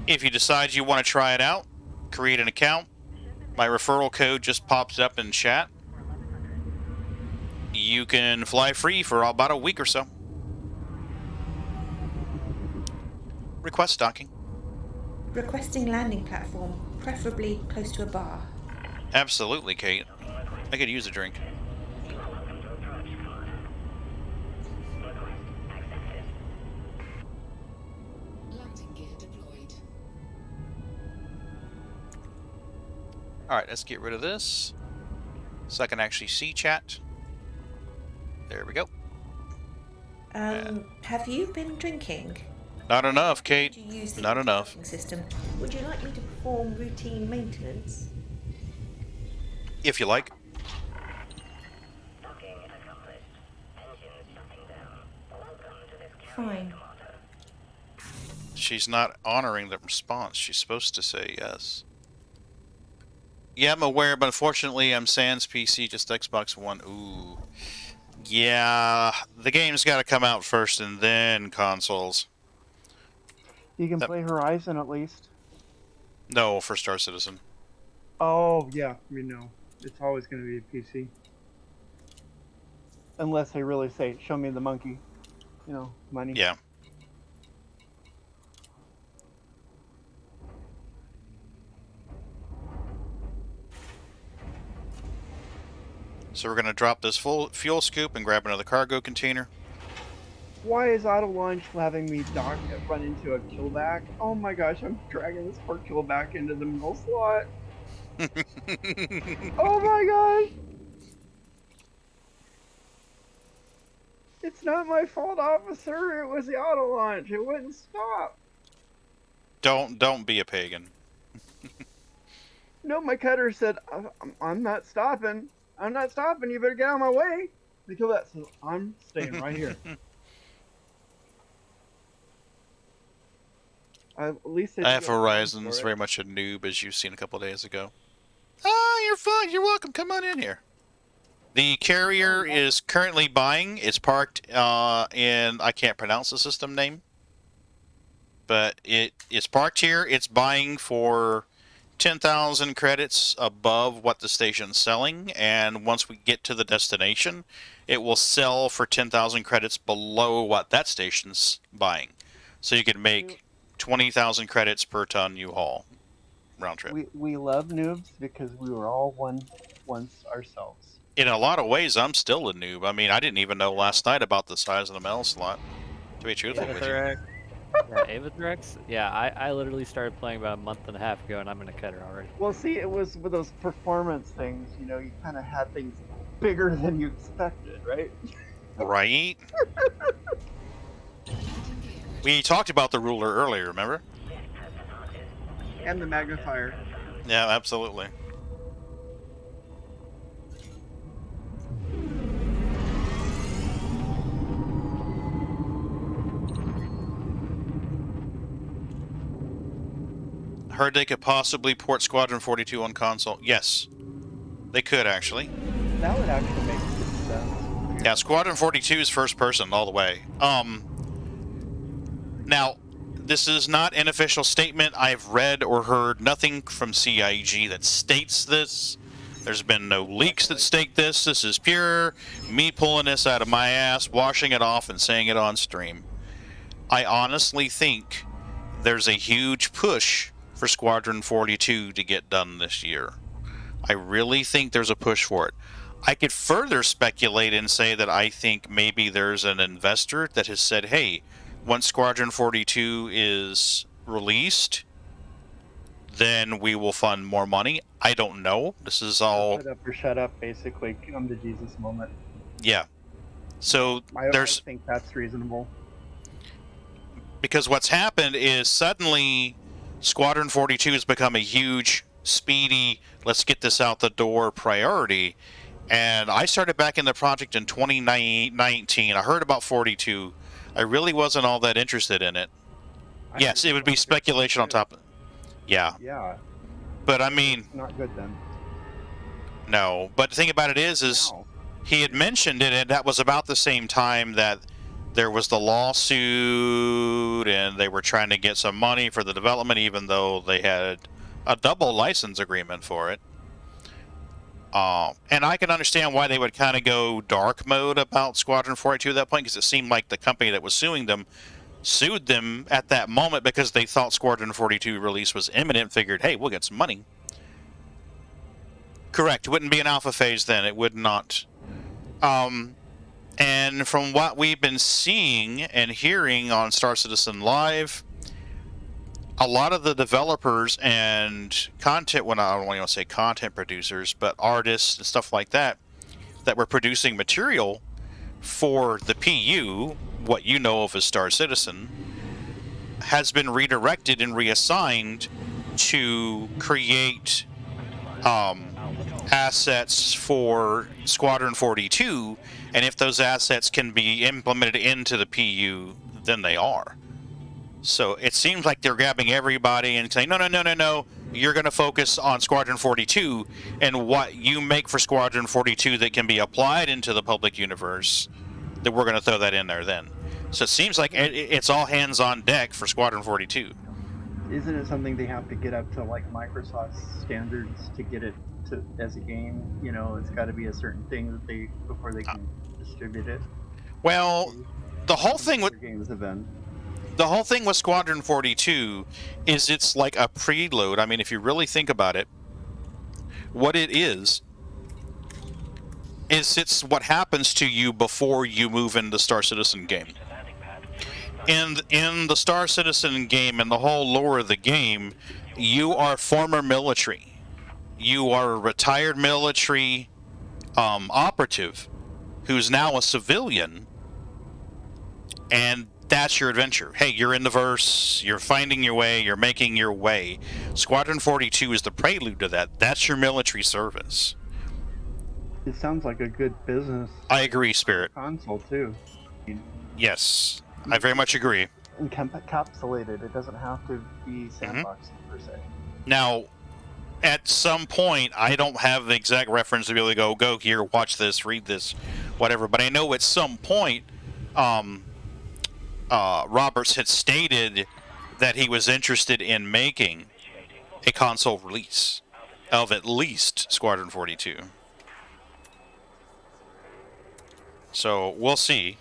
If you decide you want to try it out, create an account. My referral code just pops up in chat. You can fly free for about a week or so. Request docking. Requesting landing platform, preferably close to a bar. Absolutely, Kate. I could use a drink. Landing gear deployed. Alright, let's get rid of this. So I can actually see chat. There we go. Have you been drinking? Not enough, Kate. Could you use the Not enough. anti-locking system? Would you like me to perform routine maintenance? If you like. Fine. She's not honoring the response. She's supposed to say yes. Yeah, I'm aware, but unfortunately I'm sans PC, just Xbox One. Ooh. Yeah, the game's got to come out first and then consoles. You can That- play Horizon at least. No, for Star Citizen. Oh, yeah. It's always going to be a PC. Unless they really say, show me the monkey. Money. Yeah. So we're going to drop this full fuel scoop and grab another cargo container. Why is auto launch having me run into a killback? Oh my gosh, I'm dragging this poor killback into the middle slot. Oh my gosh! It's not my fault, officer. It was the auto launch. It wouldn't stop. Don't be a pagan. No, my cutter said, I'm not stopping. I'm not stopping. You better get out of my way. The killback says, I'm staying right here. At least I have Horizon's very much a noob, as you've seen a couple days ago. Ah, you're fine. You're welcome. Come on in here. The carrier is currently buying. It's parked in, I can't pronounce the system name, but it's parked here. It's buying for 10,000 credits above what the station's selling, and once we get to the destination, it will sell for 10,000 credits below what that station's buying. So you can make 20,000 credits per ton you haul round trip. We love noobs because we were all one once ourselves. In a lot of ways, I'm still a noob. I mean, I didn't even know last night about the size of the mail slot, to be truthful with you. Avatharex. Yeah, Avatharex. Yeah, I literally started playing about a month and a half ago, and I'm in a cutter already. Well, see, it was with those performance things, you kind of had things bigger than you expected, right? Right? We talked about the ruler earlier, remember? And the magnifier. Yeah, absolutely. Heard they could possibly port Squadron 42 on console. Yes, they could actually. That would actually make sense. Yeah, Squadron 42 is first person all the way. Now, this is not an official statement. I've read or heard nothing from CIG that states this. There's been no leaks that state this. This is pure me pulling this out of my ass, washing it off, and saying it on stream. I honestly think there's a huge push for Squadron 42 to get done this year. I really think there's a push for it. I could further speculate and say that I think maybe there's an investor that has said, hey, once Squadron 42 is released, then we will fund more money. I don't know. This is all... Shut up or shut up, basically. Come to Jesus moment. Yeah. So I there's... think that's reasonable. Because what's happened is suddenly Squadron 42 has become a huge, speedy, let's get this out the door priority. And I started back in the project in 2019. I heard about 42. I really wasn't all that interested in it. Yes, it would be speculation on top of it. Yeah. Yeah. But I mean... Not good then. No. But the thing about it is Wow. he had mentioned it, and that was about the same time that there was the lawsuit, and they were trying to get some money for the development, even though they had a double license agreement for it. And I can understand why they would kind of go dark mode about Squadron 42 at that point, because it seemed like the company that was suing them sued them at that moment because they thought Squadron 42 release was imminent, figured, hey, we'll get some money. Correct. It wouldn't be an alpha phase then. It would not. And from what we've been seeing and hearing on Star Citizen Live, a lot of the developers and content, well, I don't want to say content producers, but artists and stuff like that were producing material for the PU, what you know of as Star Citizen, has been redirected and reassigned to create assets for Squadron 42, and if those assets can be implemented into the PU, then they are. So it seems like they're grabbing everybody and saying, no, no, no, no, no, you're going to focus on Squadron 42, and what you make for Squadron 42 that can be applied into the public universe, that we're going to throw that in there then. So it seems like it's all hands on deck for Squadron 42. Isn't it something they have to get up to like Microsoft standards to get it to as a game? You know, it's got to be a certain thing that they before they can distribute it. Well, the whole thing with games have been. The whole thing with Squadron 42 is it's like a preload. I mean, if you really think about it, what it is it's what happens to you before you move into the Star Citizen game. And in the Star Citizen game and the whole lore of the game, you are former military. You are a retired military operative who's now a civilian, and that's your adventure. Hey, you're in the verse, you're finding your way, you're making your way. Squadron 42 is the prelude to that. That's your military service. It sounds like a good business. I agree, Spirit. Console too. Yes, I very much agree. Encapsulated. It doesn't have to be sandboxing per se. Now, at some point, I don't have the exact reference to be able to go here, watch this, read this, whatever. But I know at some point, Roberts had stated that he was interested in making a console release of at least Squadron 42. So we'll see.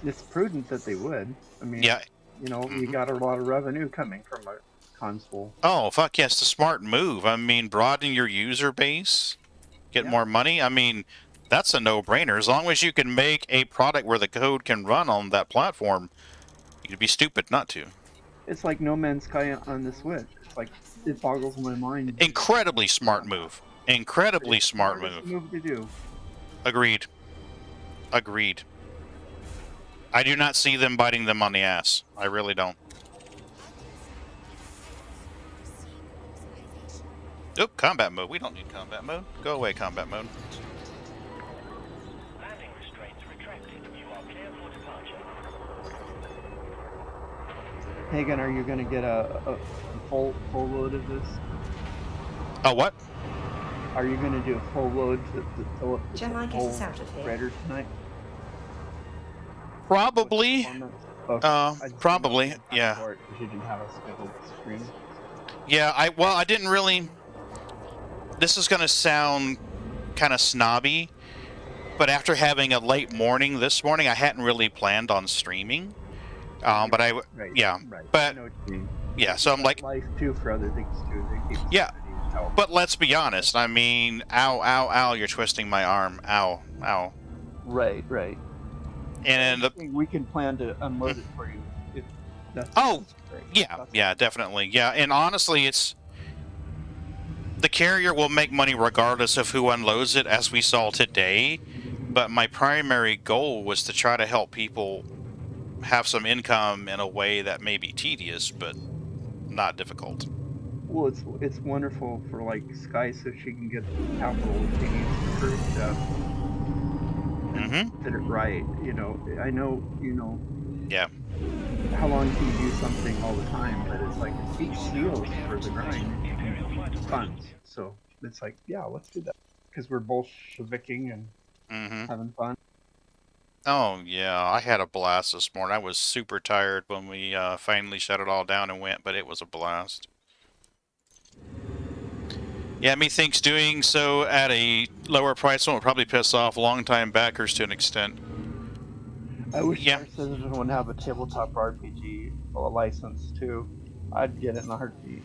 It's prudent that they would. I mean, yeah, you know, you got a lot of revenue coming from a console. Oh, fuck yes, it's a smart move. I mean, broaden your user base, get more money. I mean, that's a no-brainer. As long as you can make a product where the code can run on that platform, you'd be stupid not to. It's like No Man's Sky on the Switch. It's like, it boggles my mind. Incredibly smart move. Incredibly smart move. Move to do. Agreed. Agreed. I do not see them biting them on the ass. I really don't. Oop, combat mode. We don't need combat mode. Go away, combat mode. Landing restraints retracted. You are clear for departure. Pagan, are you going to get a full load of this? Oh, what? Are you going to do a full load to fill up Shall I get us out of here? Raider tonight? Probably. Probably, yeah. You didn't have a scheduled stream. Yeah, I didn't really... This is going to sound kind of snobby, but after having a late morning this morning, I hadn't really planned on streaming. But I... Right, yeah, right. but... I know what you mean. Yeah, so I'm like... Life, too, for other things, too. They keep but let's be honest. I mean, ow, ow, ow, you're twisting my arm. Ow, ow. Right, right. And we can plan to unload it for you. If that's great. Yeah, definitely. Yeah, and honestly, it's... The carrier will make money regardless of who unloads it, as we saw today. But my primary goal was to try to help people have some income in a way that may be tedious, but not difficult. Well, it's wonderful for like Sky, so she can get the capital if she needs to prove stuff. Did it right, you know. I know, you know. Yeah. How long can you do something all the time? But it's like it keeps seals for the grind funds. So it's like, yeah, let's do that because we're Bolsheviking and having fun. Oh yeah, I had a blast this morning. I was super tired when we finally shut it all down and went, but it was a blast. Yeah, methinks doing so at a lower price will probably piss off longtime backers to an extent. I wish Star Citizen would have a tabletop RPG license too. I'd get it in a heartbeat.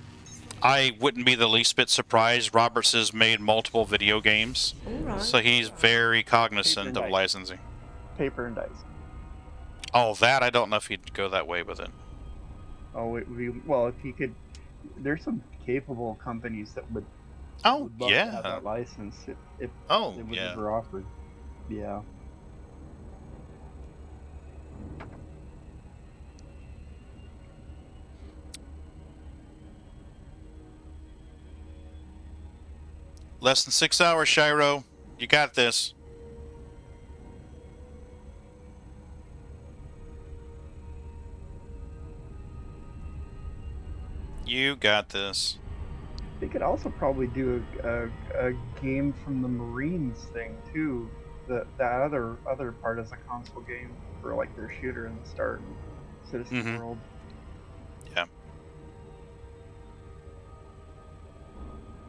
I wouldn't be the least bit surprised. Roberts has made multiple video games, All right. so he's very cognizant Paper of and dice. licensing. Paper and dice. Oh, that I don't know if he'd go that way with it. Oh, well, if he could, there's some capable companies that would Oh, love to have yeah. that license if Oh, it was yeah. ever offered. Yeah. Less than 6 hours, Shiro. You got this. You got this. They could also probably do a game from the Marines thing too. That other part is a console game for like their shooter in the start and Citizen Mhm. World. Yeah.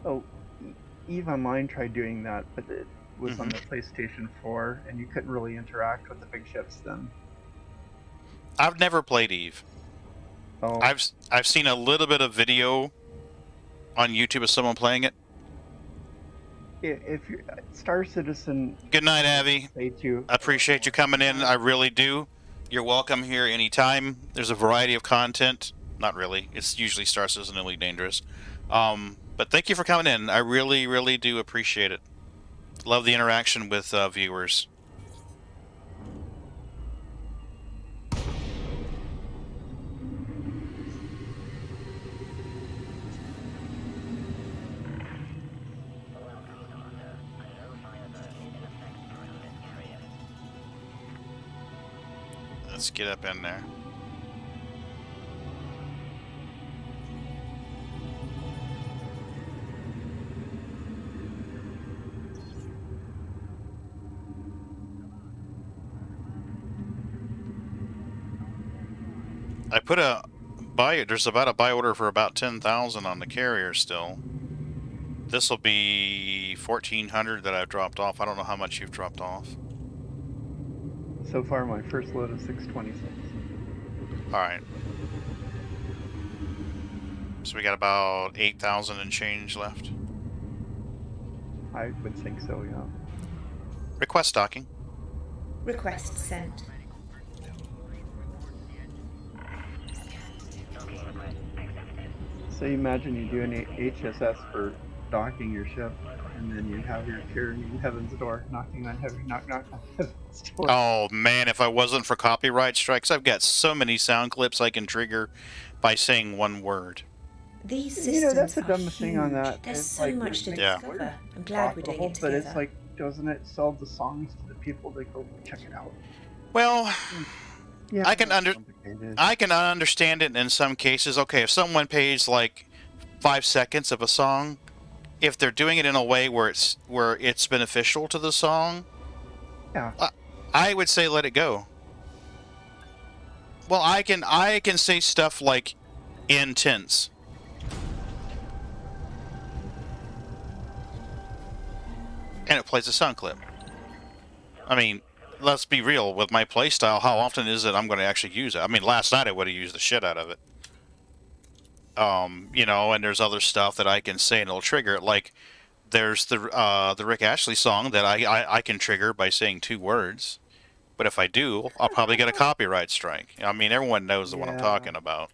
Oh, Eve Online tried doing that, but it was on Mhm. the PlayStation 4, and you couldn't really interact with the big ships then. I've never played Eve. Oh, I've seen a little bit of video on YouTube of someone playing it. if you're Star Citizen, Good night, Abby. I Appreciate you coming in. I really do. You're welcome here anytime. There's a variety of content. Not really. It's usually Star Citizen Elite Dangerous. But thank you for coming in. I really, really do appreciate it. Love the interaction with viewers. Let's get up in there. I put there's about a buy order for about 10,000 on the carrier still. This will be 1,400 that I've dropped off. I don't know how much you've dropped off. So far, my first load is 626. All right. So we got about 8,000 and change left. I would think so, yeah. Request stocking. Request sent. So you imagine you do an HSS for docking your ship, and then you have your carrying heaven's door, knocking on knock on heaven's door. Oh man, if I wasn't for copyright strikes, I've got so many sound clips I can trigger by saying one word. These You systems know, that's the are dumbest thing on huge. that. There's It's so like, much to it Yeah. discover. I'm glad we're doing it but together. it's like, doesn't it sell the songs to the people that go check it out? Well, Yeah, I can that's complicated. I can understand it in some cases. Okay, if someone pays like 5 seconds of a song, if they're doing it in a way where it's beneficial to the song, Yeah. I would say let it go. Well, I can say stuff like intense. And it plays a sound clip. I mean, let's be real, with my playstyle, how often is it I'm going to actually use it? I mean, last night I would have used the shit out of it. You know, and there's other stuff that I can say and it'll trigger it. Like, there's the Rick Ashley song that I can trigger by saying 2 words. But if I do, I'll probably get a copyright strike. I mean, everyone knows what I'm Yeah. talking about.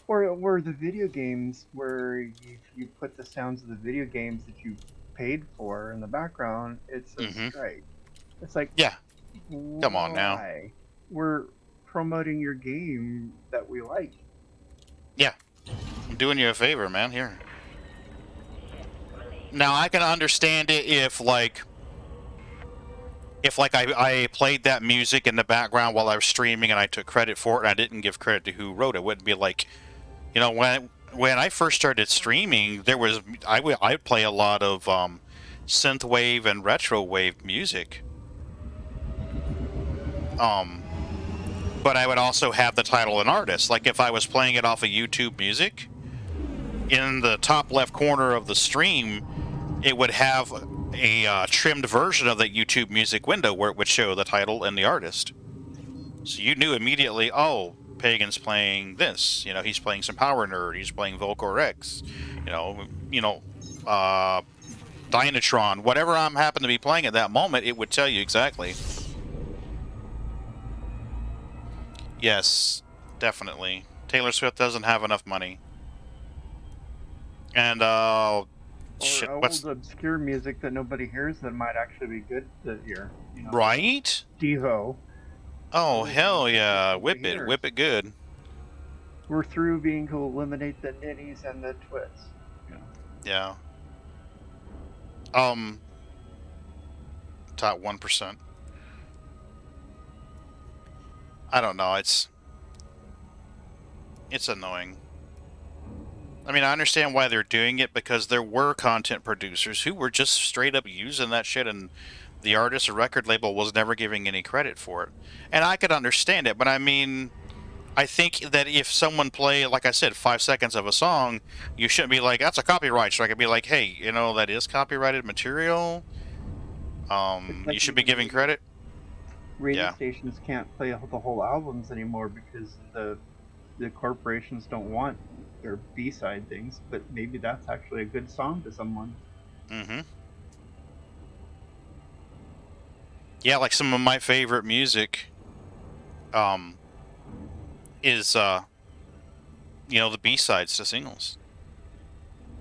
Or the video games where you put the sounds of the video games that you paid for in the background, it's a strike. It's like, Yeah. Come on now. why? We're promoting your game that we like. Yeah. I'm doing you a favor, man. Here. Now, I can understand it if I played that music in the background while I was streaming and I took credit for it and I didn't give credit to who wrote it. It wouldn't be like, you know, when I first started streaming, I would play a lot of synthwave and retro wave music. But I would also have the title and artist. Like if I was playing it off of YouTube Music, in the top left corner of the stream, it would have a trimmed version of the YouTube Music window where it would show the title and the artist. So you knew immediately, oh, Pagan's playing this. You know, he's playing some Power Nerd. He's playing Volcor X. Dynatron. Whatever I'm happen to be playing at that moment, it would tell you exactly. Yes, definitely. Taylor Swift doesn't have enough money. And shit, Or what's old obscure music that nobody hears that might actually be good this year. You know, right? Devo. Oh hell yeah! Nobody Whip it, hears. whip it good. We're through being to eliminate the nitties and the twits. Yeah. Top 1%. I don't know. It's annoying. I mean, I understand why they're doing it, because there were content producers who were just straight up using that shit, and the artist or record label was never giving any credit for it. And I could understand it, but I mean, I think that if someone play, like I said, 5 seconds of a song, you shouldn't be like, that's a copyright strike. I'd be like, hey, you know, that is copyrighted material. Like You should be giving credit. Radio Yeah. stations can't play the whole albums anymore because the corporations don't want their B-side things, but maybe that's actually a good song to someone. Mm-hmm. Yeah, like some of my favorite music is the B-sides to singles.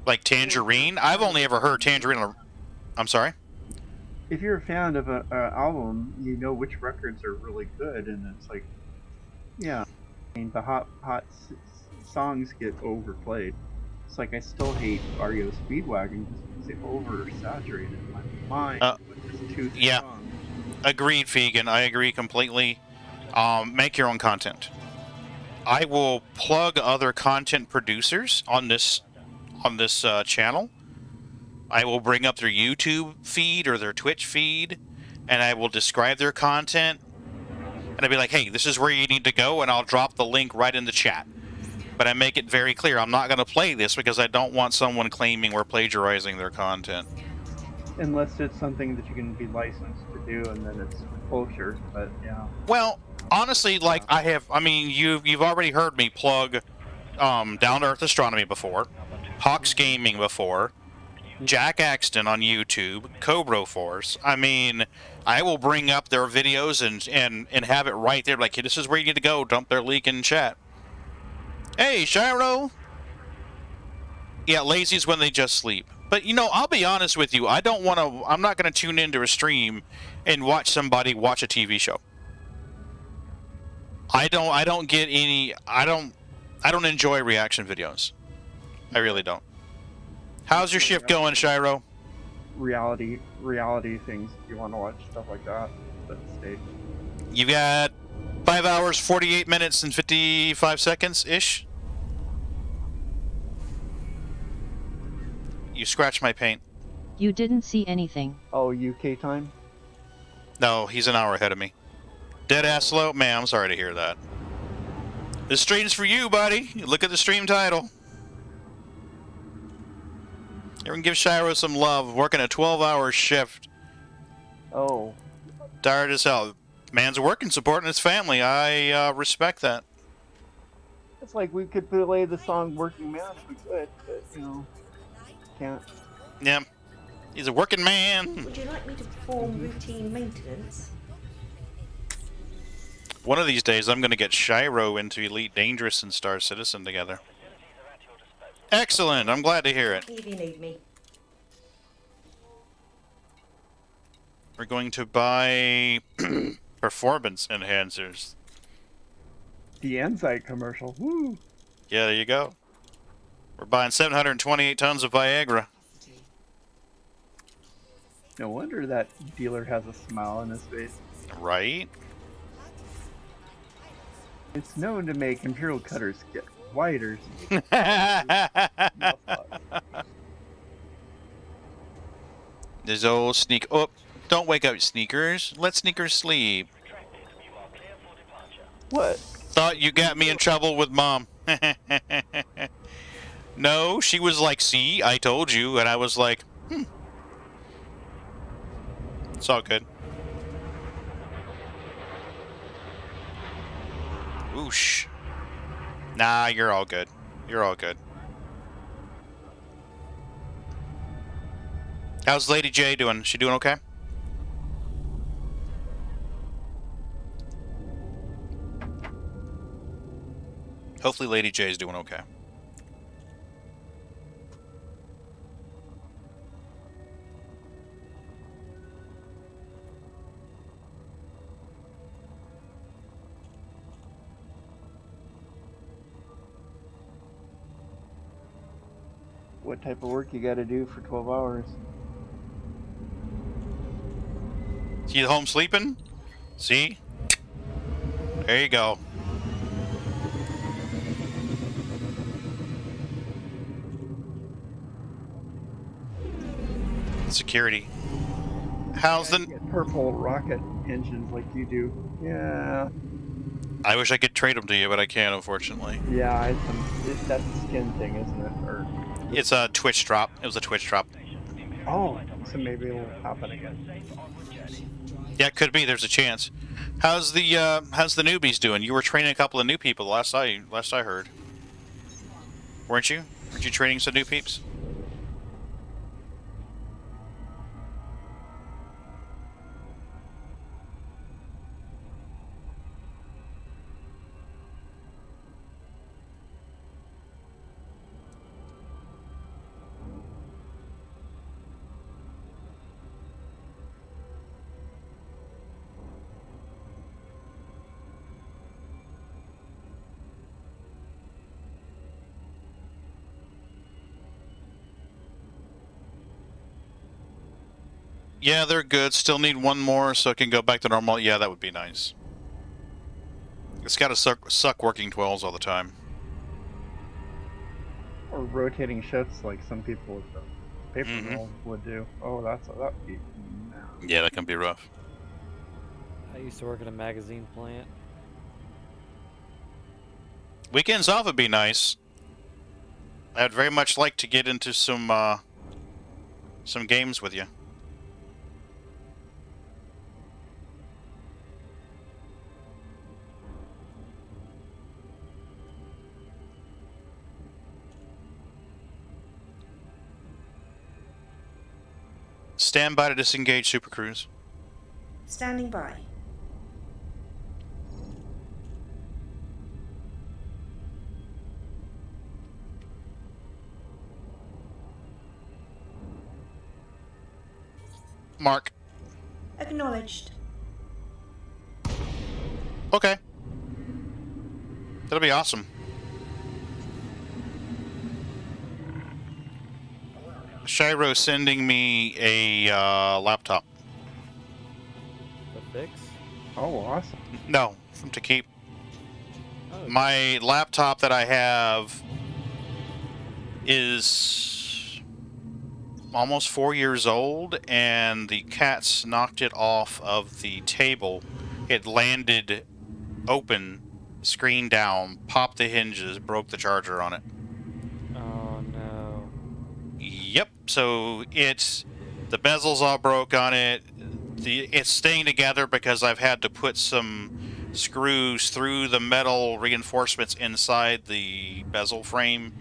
Like Tangerine. I've only ever heard Tangerine. I'm sorry? If you're a fan of an album, you know which records are really good, and it's like, yeah, I mean, the hot songs get overplayed. It's like I still hate REO Speedwagon just because they oversaturated my mind with just two songs. Agreed, Fegan. I agree completely. Make your own content. I will plug other content producers on this channel. I will bring up their YouTube feed or their Twitch feed, and I will describe their content. And I'll be like, hey, this is where you need to go, and I'll drop the link right in the chat. But I make it very clear, I'm not going to play this because I don't want someone claiming we're plagiarizing their content. Unless it's something that you can be licensed to do, and then it's closure, but yeah. Well, honestly, like, you've already heard me plug Down to Earth Astronomy before, Hawks Gaming before, Jack Axton on YouTube, Cobra Force. I mean, I will bring up their videos and have it right there. Like, hey, this is where you need to go. Dump their link in chat. Hey, Shiro. Yeah, lazy's when they just sleep. But, you know, I'll be honest with you. I'm not going to tune into a stream and watch somebody watch a TV show. I don't enjoy reaction videos. I really don't. How's your shift going, Shiro? Reality things. If you want to watch stuff like that, but stay. You got 5 hours, 48 minutes, and 55 seconds-ish? You scratched my paint. You didn't see anything. Oh, UK time? No, he's an hour ahead of me. Dead-ass slow? Man, I'm sorry to hear that. This stream's for you, buddy. Look at the stream title. Everyone give Shiro some love. Working a 12-hour shift. Oh. Tired as hell. Man's working, supporting his family. I respect that. It's like we could play the song Working Man if we could, but, you know, can't. Yeah. He's a working man. Would you like me to perform routine maintenance? One of these days, I'm going to get Shiro into Elite Dangerous and Star Citizen together. Excellent. I'm glad to hear it. If you need me. We're going to buy performance enhancers. The Enzyte commercial. Woo! Yeah, there you go. We're buying 728 tons of Viagra. No wonder that dealer has a smile on his face. Right? It's known to make imperial cutters get whiter. There's old sneak. Oh, don't wake up, Sneakers. Let Sneakers sleep. What? Thought you got me in trouble with Mom. No, she was like, see, I told you. And I was like, It's all good. Whoosh. Nah, you're all good. You're all good. How's Lady J doing? She doing okay? Hopefully Lady J is doing okay. What type of work you got to do for 12 hours? You home sleeping? See? There you go. Security. How's the... Get purple rocket engines like you do. Yeah. I wish I could trade them to you, but I can't, unfortunately. Yeah, that's a skin thing, isn't it? Or It's a Twitch drop. It was a Twitch drop. oh, so maybe it'll happen again. Yeah, it could be. There's a chance. How's the newbies doing? You were training a couple of new people last I heard. Weren't you? Weren't you training some new peeps? Yeah, they're good. Still need one more so it can go back to normal. Yeah, that would be nice. It's got to suck working 12s all the time. Or rotating shifts like some people with the paper Mhm. mill would do. Oh, that would be. Yeah, that can be rough. I used to work at a magazine plant. Weekends off would be nice. I'd very much like to get into some games with you. Stand by to disengage Super Cruise. Standing by. Mark. Acknowledged. Okay. That'll be awesome. Shiro sending me a laptop. The fix? Oh, awesome. No, to keep. Oh, My laptop that I have is almost 4 years old, and the cats knocked it off of the table. It landed open, screen down, popped the hinges, broke the charger on it. oh no. Yep. So the bezel's all broke on it. It's staying together because I've had to put some screws through the metal reinforcements inside the bezel frame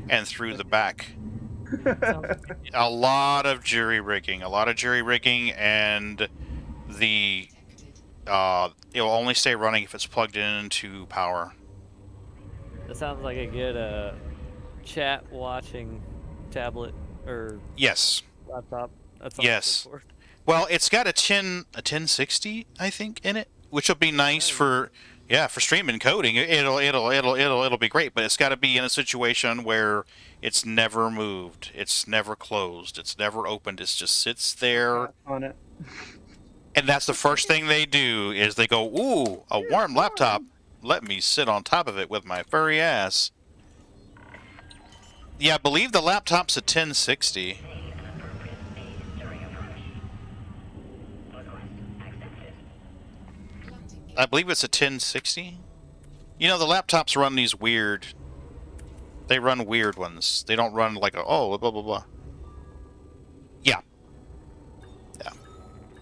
and through the back. A lot of jury rigging, and it'll only stay running if it's plugged into power. That sounds like a good chat watching tablet or Yes. laptop. That's all Yes. good for. Well, it's got a 1060, I think, in it, which will be nice for streaming coding. It'll be great, but it's got to be in a situation where it's never moved, it's never closed, it's never opened. It just sits there On it. And that's the first thing they do is they go, ooh, a warm laptop. Let me sit on top of it with my furry ass. Yeah, I believe the laptop's a 1060. I believe it's a 1060. You know, the laptops run these weird... They run weird ones. They don't run like a, oh, blah, blah, blah. Yeah. Yeah.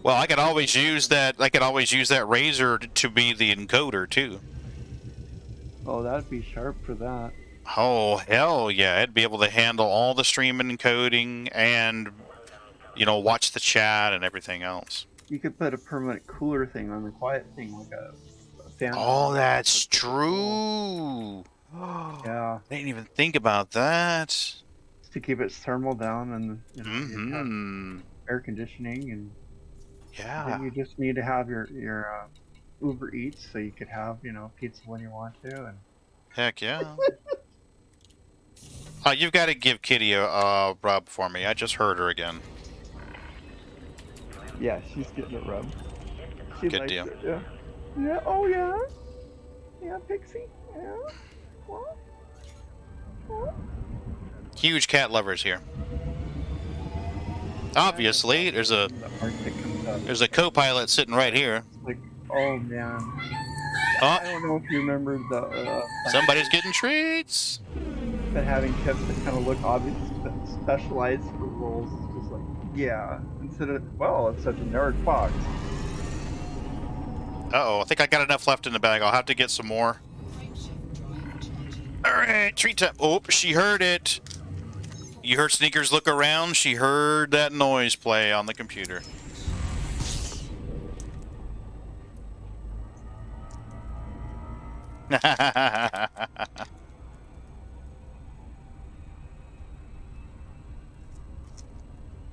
Well, I could always use that Razer to be the encoder, too. Oh, that'd be sharp for that. Oh, hell yeah. It'd be able to handle all the stream encoding and, you know, watch the chat and everything else. You could put a permanent cooler thing on the quiet thing, like a fan. Oh, that's That's super true. Yeah. I didn't even think about that. Just to keep its thermal down, and you know, you have Mm-hmm. air conditioning, and Yeah. then you just need to have your Uber Eats, so you could have, you know, pizza when you want to, and Heck yeah. You've got to give Kitty a rub for me. I just heard her again. yeah, she's getting it rubbed. She Good likes deal. it, yeah. Yeah. Oh yeah. Yeah, Pixie. Yeah. What? What? Huge cat lovers here. Obviously, there's a The Arctic comes up. there's a co-pilot sitting right here. Like, oh man. Oh, I don't know if you remember the somebody's getting treats. but having chips that kind of look obvious, specialized for roles. It's just like, yeah. Instead of, well, it's such a nerd box. Uh-oh, I think I got enough left in the bag. I'll have to get some more. All right, treat time. Oh, she heard it. You heard Sneakers look around. She heard that noise play on the computer.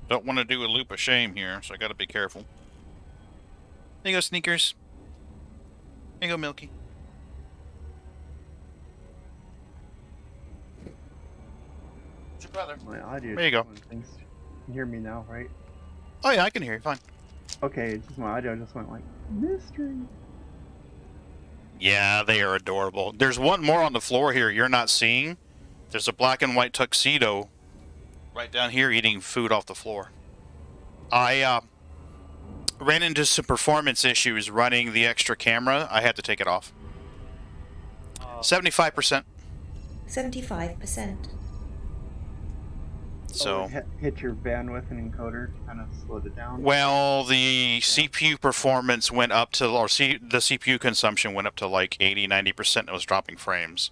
Don't want to do a loop of shame here, so I got to be careful. There you go, Sneakers. There you go, Milky. It's your brother. My audio. There you go. Things. You can hear me now, right? Oh yeah, I can hear you fine. Okay, it's just my audio just went like mystery. Yeah, they are adorable. There's one more on the floor here you're not seeing. There's a black and white tuxedo right down here eating food off the floor. I ran into some performance issues running the extra camera. I had to take it off. 75%. 75%. So, Hit your bandwidth and encoder to kind of slowed it down. well, the CPU performance went up to, or the CPU consumption went up to like 80-90%. And it was dropping frames.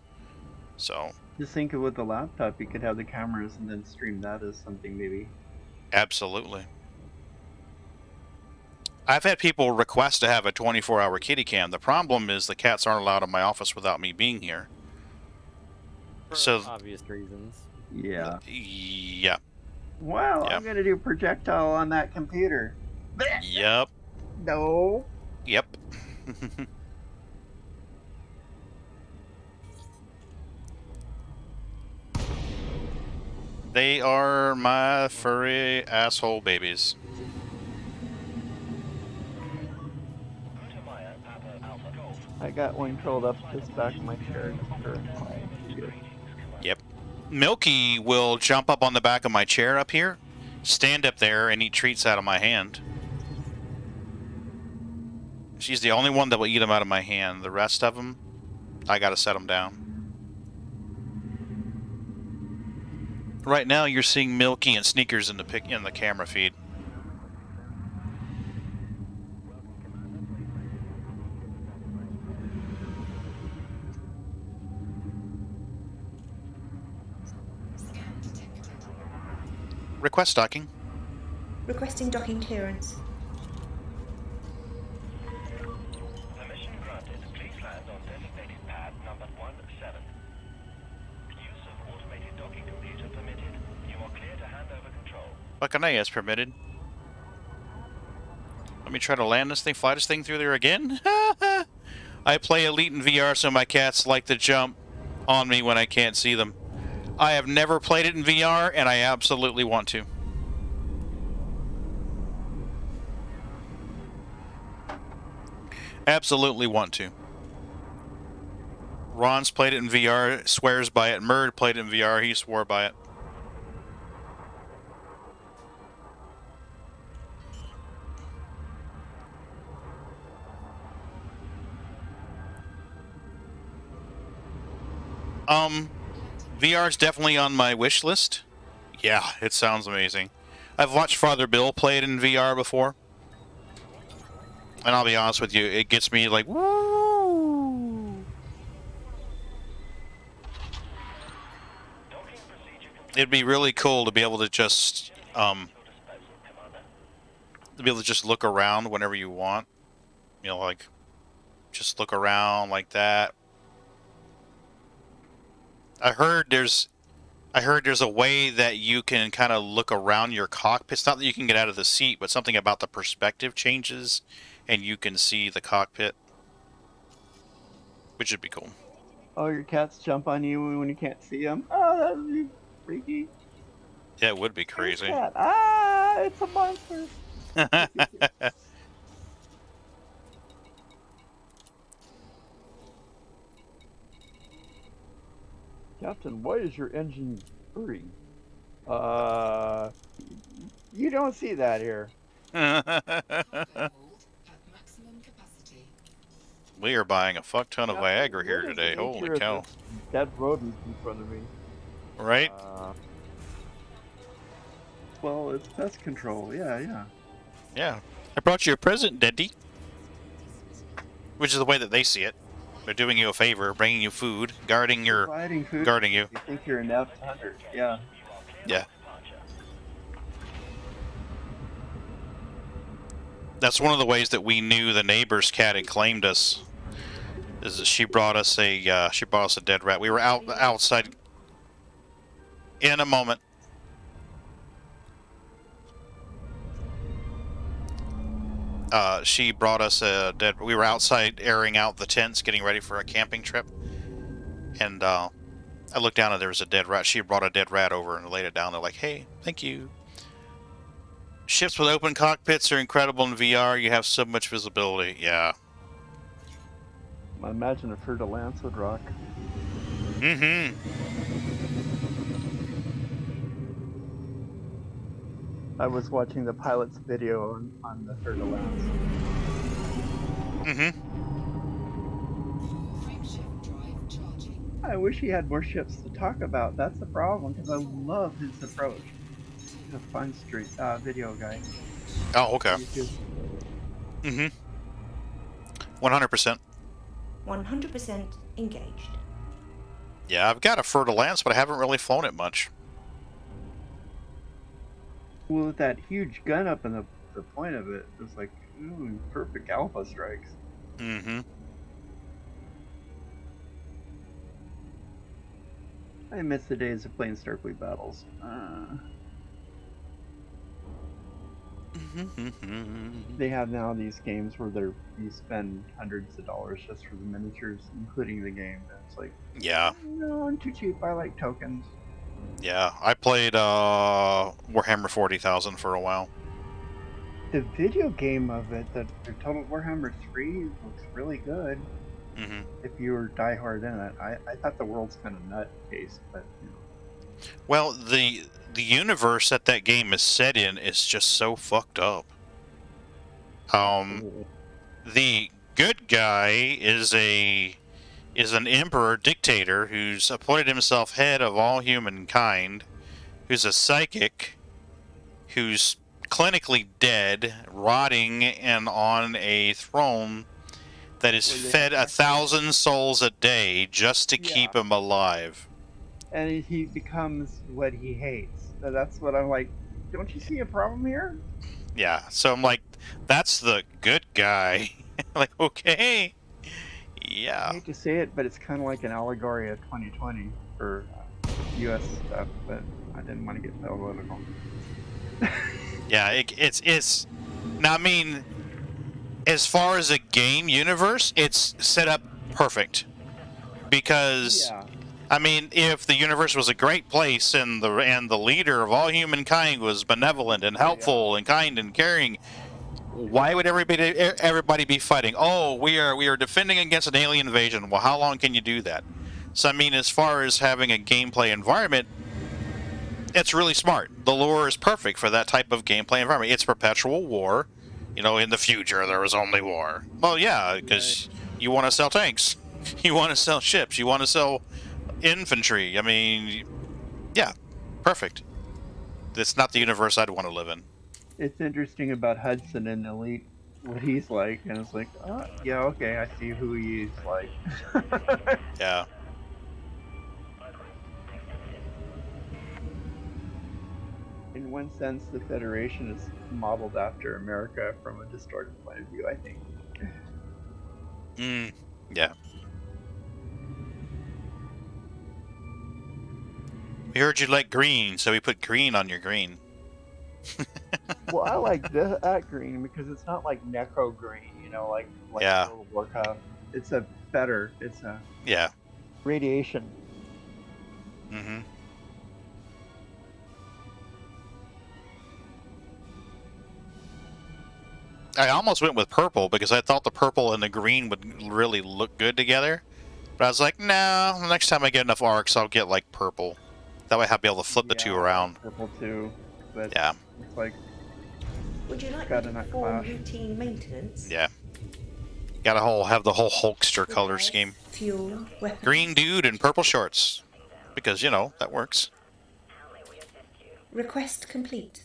So, Just think of with the laptop, you could have the cameras and then stream that as something maybe. absolutely. I've had people request to have a 24-hour kitty cam. The problem is the cats aren't allowed in my office without me being here. For So, obvious reasons. Yeah. yeah. Well, Yeah. I'm gonna do projectile on that computer. Yep. No. Yep. They are my furry asshole babies. I got one curled up just back of my chair just for Yep. Milky will jump up on the back of my chair up here, stand up there, and eat treats out of my hand. She's the only one that will eat them out of my hand. The rest of them, I gotta set them down. Right now, you're seeing Milky and Sneakers in the camera feed. Request docking. Requesting docking clearance. Permission granted. Please land on designated pad number 17. Use of automated docking computer permitted. You are clear to hand over control. Buckeye is permitted. Let me try to land this thing, fly this thing through there again. I play Elite in VR, so my cats like to jump on me when I can't see them. I have never played it in VR, and I absolutely want to. Absolutely want to. Ron's played it in VR, swears by it. Murd played it in VR, he swore by it. VR's definitely on my wish list. Yeah, it sounds amazing. I've watched Father Bill play it in VR before. And I'll be honest with you, it gets me like, woo! It'd be really cool to be able to just look around whenever you want. You know, like just look around like that. I heard there's a way that you can kind of look around your cockpit. It's not that you can get out of the seat, but something about the perspective changes, and you can see the cockpit, which would be cool. Oh, your cats jump on you when you can't see them. Oh, that would be freaky. Yeah, it would be Hey, crazy. cat. Ah, it's a monster. Captain, why is your engine purring? You don't see that here. Cargo hold at maximum capacity. We are buying a fuck ton of Captain, Viagra here what is the today. Holy nature of cow! this dead rodent in front of me? Right? Well, it's pest control. Yeah. Yeah. I brought you a present, Daddy. Which is the way that they see it. They're doing you a favor, bringing you food, guarding you. Providing food. You think you're an apt hunter? Yeah. Yeah. That's one of the ways that we knew the neighbor's cat had claimed us. Is that she brought us a dead rat. We were outside. In a moment. She brought us a dead. We were outside airing out the tents, getting ready for a camping trip, and I looked down and there was a dead rat. She brought a dead rat over and laid it down. They're like, "Hey, thank you." Ships with open cockpits are incredible in VR. You have so much visibility. Yeah. I imagine a Fer de Lance would rock. Mm-hmm. I was watching the pilot's video on the Fer de Lance. Mm-hmm. Frameshift drive charging. I wish he had more ships to talk about. That's the problem, because I love his approach. He's a fun street video guy. Oh, okay. YouTube. Mm-hmm. 100%. 100% engaged. Yeah, I've got a Fer de Lance, but I haven't really flown it much. Well, with that huge gun up in the point of it, it's like, ooh, perfect alpha strikes. Mm-hmm. I miss the days of playing Starfleet battles. They have now these games where you spend hundreds of dollars just for the miniatures, including the game. And it's like, Yeah. no, I'm too cheap. I like tokens. Yeah, I played Warhammer 40,000 for a while. The video game of it, the Total Warhammer 3, looks really good. Mm-hmm. If you were diehard in it, I thought the world's kind of nutcase, but you know. Well, the universe that game is set in is just so fucked up. The good guy is an emperor dictator who's appointed himself head of all humankind, who's a psychic, who's clinically dead, rotting, and on a throne that is fed 1,000 souls a day just to keep him alive. And he becomes what he hates. So that's what I'm like, don't you see a problem here? Yeah, so I'm like, that's the good guy. Like, okay. Yeah. I hate to say it, but it's kind of like an allegory of 2020 for U.S. stuff, but I didn't want to get political. Yeah, it's. Now, I mean, as far as a game universe, it's set up perfect. Because, I mean, if the universe was a great place and the leader of all humankind was benevolent and helpful and kind and caring, why would everybody be fighting? Oh, we are defending against an alien invasion. Well, how long can you do that? So, I mean, as far as having a gameplay environment, it's really smart. The lore is perfect for that type of gameplay environment. It's perpetual war. You know, in the future, there was only war. Well, yeah, because you want to sell tanks. You want to sell ships. You want to sell infantry. I mean, yeah, perfect. It's not the universe I'd want to live in. It's interesting about Hudson and Elite, what he's like, and it's like, oh, yeah, okay, I see who he's like. Yeah. one sense, the Federation is modeled after America from a distorted point of view, I think. Yeah. We heard you like green, so we put green on your green. Well, I like that green because it's not like Necro green, you know, like Yeah. World of Warcraft. It's a better. It's a Yeah. radiation. Mm-hmm. I almost went with purple because I thought the purple and the green would really look good together. But I was like, no, the next time I get enough arcs, I'll get like purple. That way I'll be able to flip the two I around. like purple too, but Yeah. it's like Would you like me got to in that perform clash. routine maintenance? Yeah. Gotta have the whole Hulkster color Repairs, scheme. fuel, weapons. Green dude and purple shorts. Because, you know, that works. Request complete.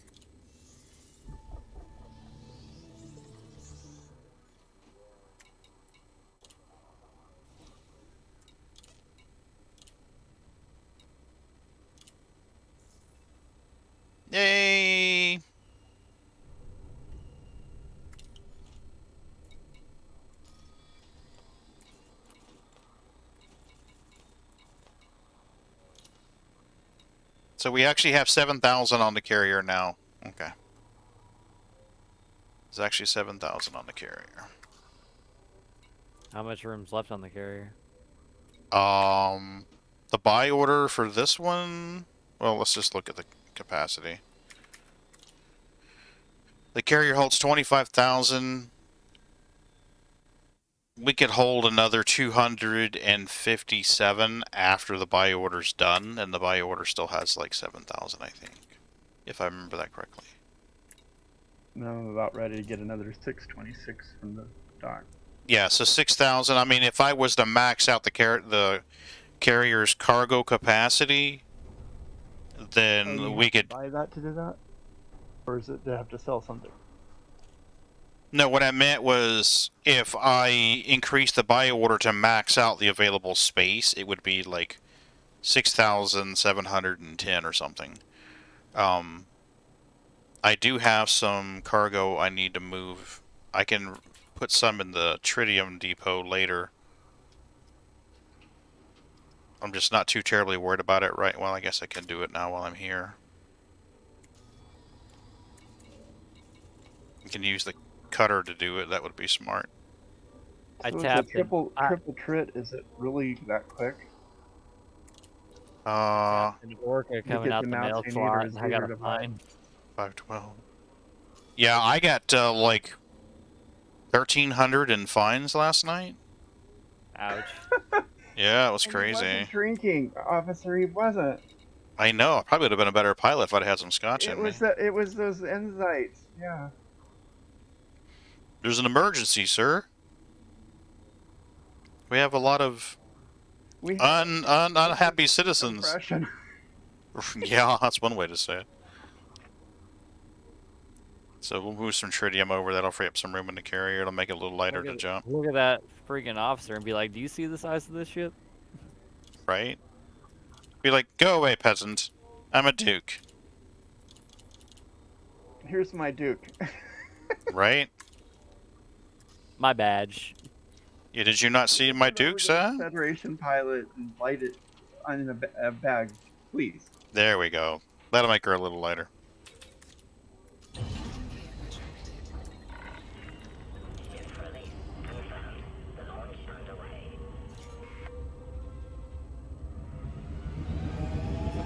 Yay! So we actually have 7,000 on the carrier now. Okay. There's actually 7,000 on the carrier. How much room's left on the carrier? The buy order for this one... Well, let's just look at the capacity. The carrier holds 25,000. We could hold another 257 after the buy order's done, and the buy order still has like 7,000, I think. If I remember that correctly. Now I'm about ready to get another 626 from the dock. Yeah, so 6,000. I mean, if I was to max out the carrier's cargo capacity, then you we have to could... buy that to do that? Or is it to have to sell something? No, what I meant was if I increase the buy order to max out the available space, it would be like 6,710 or something. I do have some cargo I need to move. I can put some in the tritium depot later. I'm just not too terribly worried about it right. Well, I guess I can do it now while I'm here. You can use the cutter to do it. That would be smart. I So is tapped the triple I trit, is it really that quick? tapped an orca coming get out the the mail mounts you need, slot, or and is I got bigger a to buy? fine. 512. Yeah, I got like 1,300 in fines last night. Ouch. Yeah, it was And he crazy. wasn't drinking, officer. He wasn't. I know. I probably would have been a better pilot if I'd had some scotch in me. It was those enzytes. Yeah. There's an emergency, sir. We have a lot of unhappy citizens. Compression. Yeah, that's one way to say it. So we'll move some tritium over. That'll free up some room in the carrier. It'll make it a little lighter to jump. Look at that freaking officer and be like, do you see the size of this ship? Right? Be like, go away, peasant. I'm a duke. Here's my Duke. Right? My badge. Yeah, did you not see my duke, sir? Federation pilot and light it on a bag, please. There we go. That'll make her a little lighter.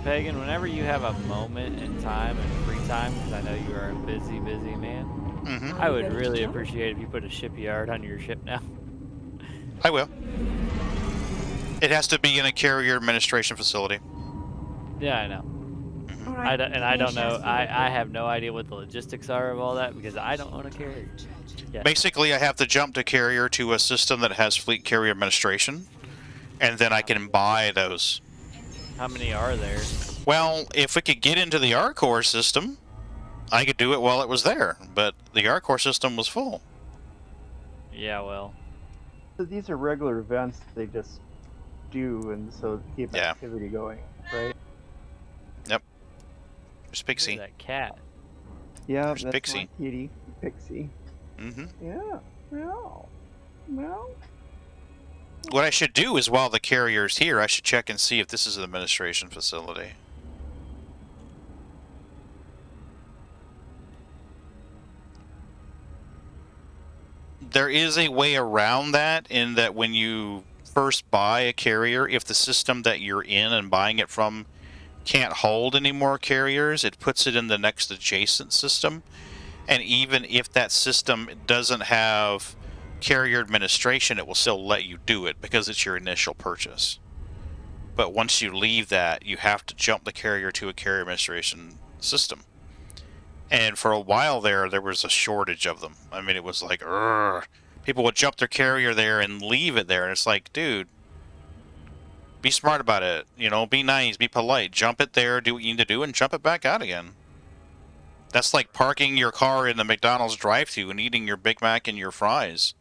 Pagan, whenever you have a moment in time and free time, because I know you are a busy, busy man, I would really appreciate if you put a shipyard on your ship now. I will. It has to be in a carrier administration facility. Yeah, I know. Alright, I don't know. I have no idea what the logistics are of all that because I don't own a carrier. Yeah. Basically, I have to jump to carrier to a system that has fleet carrier administration, and then I can buy those. How many are there? Well, if we could get into the R-Core system, I could do it while it was there, but the R-Core system was full. Yeah, well. So these are regular events that they just do, and so keep activity going, right? Yep. There's Look Pixie. at that cat. Yeah, There's that's Pixie. my kitty, Pixie. Mm-hmm. Yeah, meow, meow. What I should do is, while the carrier's here, I should check and see if this is an administration facility. There is a way around that, in that when you first buy a carrier, if the system that you're in and buying it from can't hold any more carriers, it puts it in the next adjacent system. And even if that system doesn't have carrier administration, it will still let you do it because it's your initial purchase. But once you leave that, you have to jump the carrier to a carrier administration system. And for a while there was a shortage of them. I mean, it was like, urgh. People would jump their carrier there and leave it there. And it's like, dude, be smart about it. You know, be nice, be polite. Jump it there, do what you need to do, and jump it back out again. That's like parking your car in the McDonald's drive-thru and eating your Big Mac and your fries.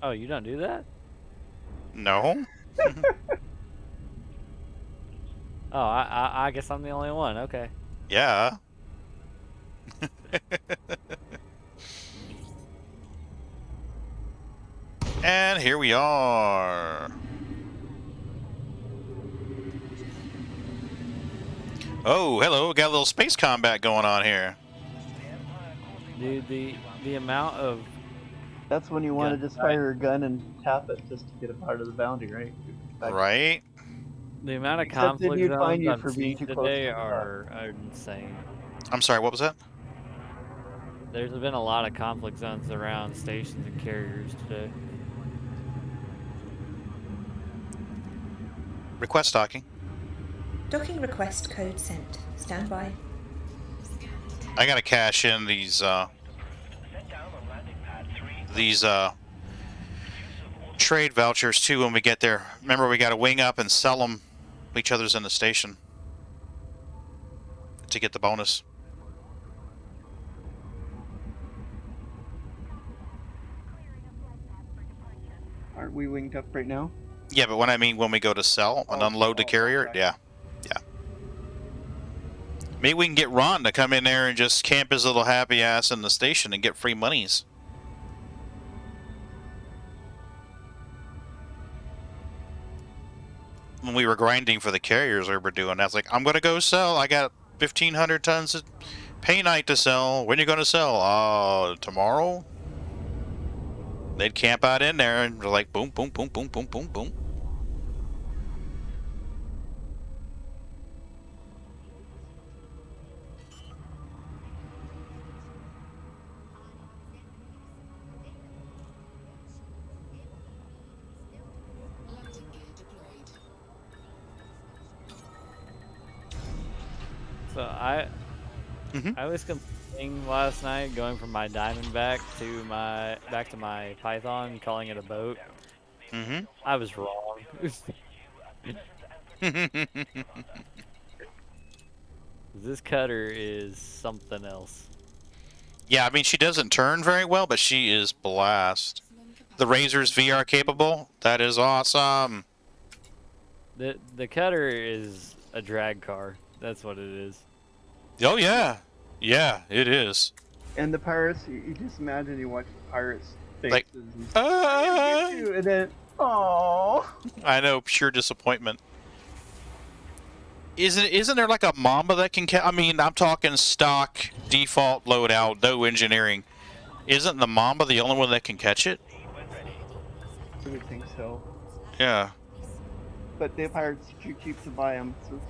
Oh, you don't do that? No? Oh, I guess I'm the only one. Okay. Yeah. And here we are. Oh, hello. Got a little space combat going on here. Dude, the amount of That's when you want to Gun just fire a gun and tap it just to get it out of the boundary, right? Back- Right? the amount of Except then conflict you'd find zones you I'm for being seeing too close today to the are insane. I'm sorry, what was that? There's been a lot of conflict zones around stations and carriers today. Request docking. Docking request code sent. Stand by. I gotta cash in these trade vouchers too when we get there. Remember, we gotta wing up and sell them each other's in the station to get the bonus. Aren't we winged up right now? Yeah, but when I mean when we go to sell and unload the carrier, yeah. Maybe we can get Ron to come in there and just camp his little happy ass in the station and get free monies. When we were grinding for the carriers, we were doing that. It's like, I'm gonna go sell. I got 1,500 tons of painite to sell. When you gonna sell? Tomorrow. They'd camp out in there and they're like, boom, boom, boom, boom, boom, boom, boom. Landing gear deployed. So Mhm. I was complaining last night going from my Diamondback to back to my Python, calling it a boat. Mm-hmm. I was wrong. This cutter is something else. Yeah, I mean, she doesn't turn very well, but she is blast. The Razor's VR capable? That is awesome. The cutter is a drag car. That's what it is. Oh, yeah. Yeah, it is. And the pirates, you just imagine you watch the pirates' faces Like, and, Ah! and then, oh. I know, pure disappointment. Isn't there like a Mamba that can I mean, I'm talking stock, default loadout, no engineering. Isn't the Mamba the only one that can catch it? I would think so. Yeah. But the pirates too cheap to buy them, so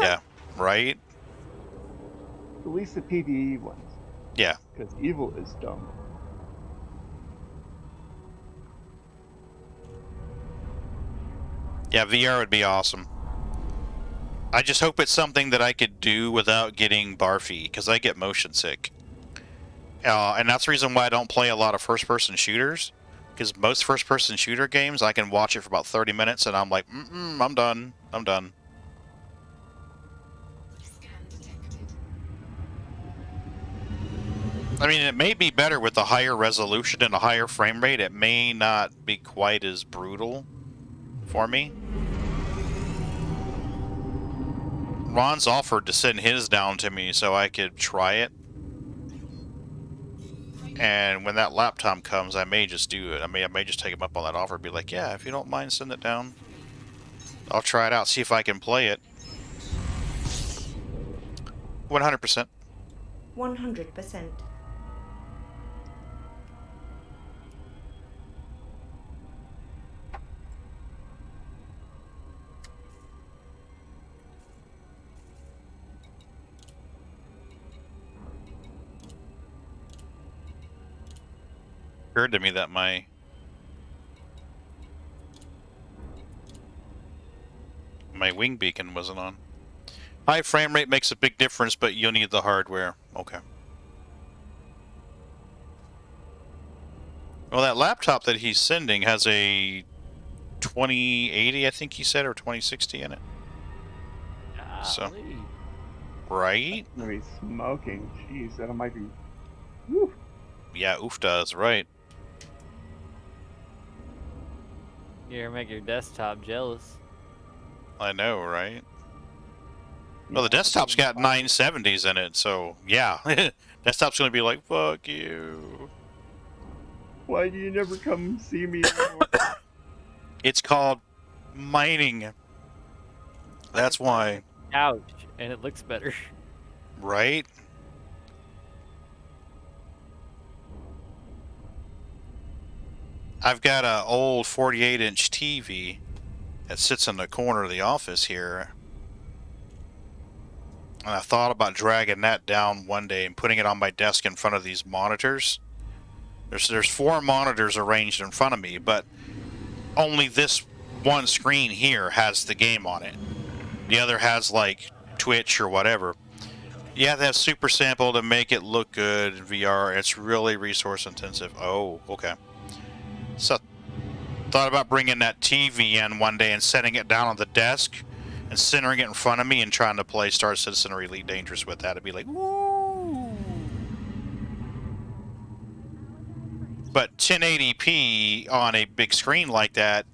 Yeah. Right? at least the PvE ones. Yeah. Because evil is dumb. Yeah, VR would be awesome. I just hope it's something that I could do without getting barfy, because I get motion sick. And that's the reason why I don't play a lot of first-person shooters, because most first-person shooter games, I can watch it for about 30 minutes, and I'm like, I'm done. I'm done. Scan detected. I mean, it may be better with a higher resolution and a higher frame rate. It may not be quite as brutal for me. Ron's offered to send his down to me so I could try it. And when that laptop comes, I may just do it. I may just take him up on that offer and be like, yeah, if you don't mind, send it down. I'll try it out, see if I can play it. 100%. 100%. Occurred to me that my wing beacon wasn't on. High frame rate makes a big difference, but you'll need the hardware. Okay. Well, that laptop that he's sending has a 2080, I think he said, or 2060 in it. So, Golly. right? Gonna be smoking. Jeez, that might be. Woo. Yeah, oof does, right. You're gonna make your desktop jealous. I know, right? Well, the desktop's got 970s in it, so yeah. Desktop's gonna be like, fuck you. Why do you never come see me anymore? It's called mining. That's why, Ouch. And it looks better. right? I've got an old 48-inch TV that sits in the corner of the office here. And I thought about dragging that down one day and putting it on my desk in front of these monitors. There's 4 monitors arranged in front of me, but only this one screen here has the game on it. The other has like Twitch or whatever. You have to have Super Sample to make it look good in VR. It's really resource intensive. Oh, okay. So, thought about bringing that TV in one day and setting it down on the desk and centering it in front of me and trying to play Star Citizen or Elite Dangerous with that. It'd be like, woo! But 1080p on a big screen like that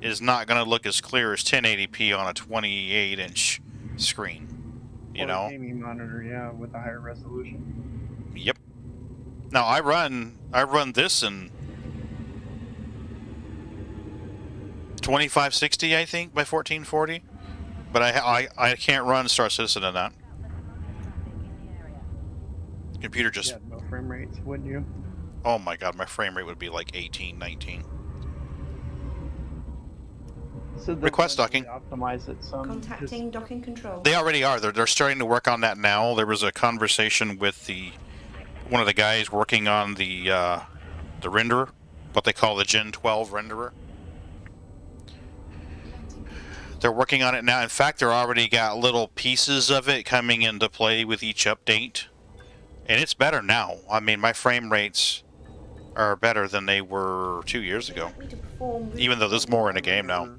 is not going to look as clear as 1080p on a 28-inch screen. You Or a know? gaming monitor, yeah, with a higher resolution. Yep. Now I run this in 2560, I think, by 1440. But I can't run Star Citizen in that. Computer just... Yeah, no frame rates, wouldn't you? Oh my god, my frame rate would be like 18, 19. So they'll Request gradually docking. Optimize it some. Contacting docking control. They already are. They're starting to work on that now. There was a conversation with one of the guys working on the renderer, what they call the Gen 12 renderer. They're working on it now. In fact, they're already got little pieces of it coming into play with each update. And it's better now. I mean, my frame rates are better than they were 2 years ago. Even though there's more in the game now.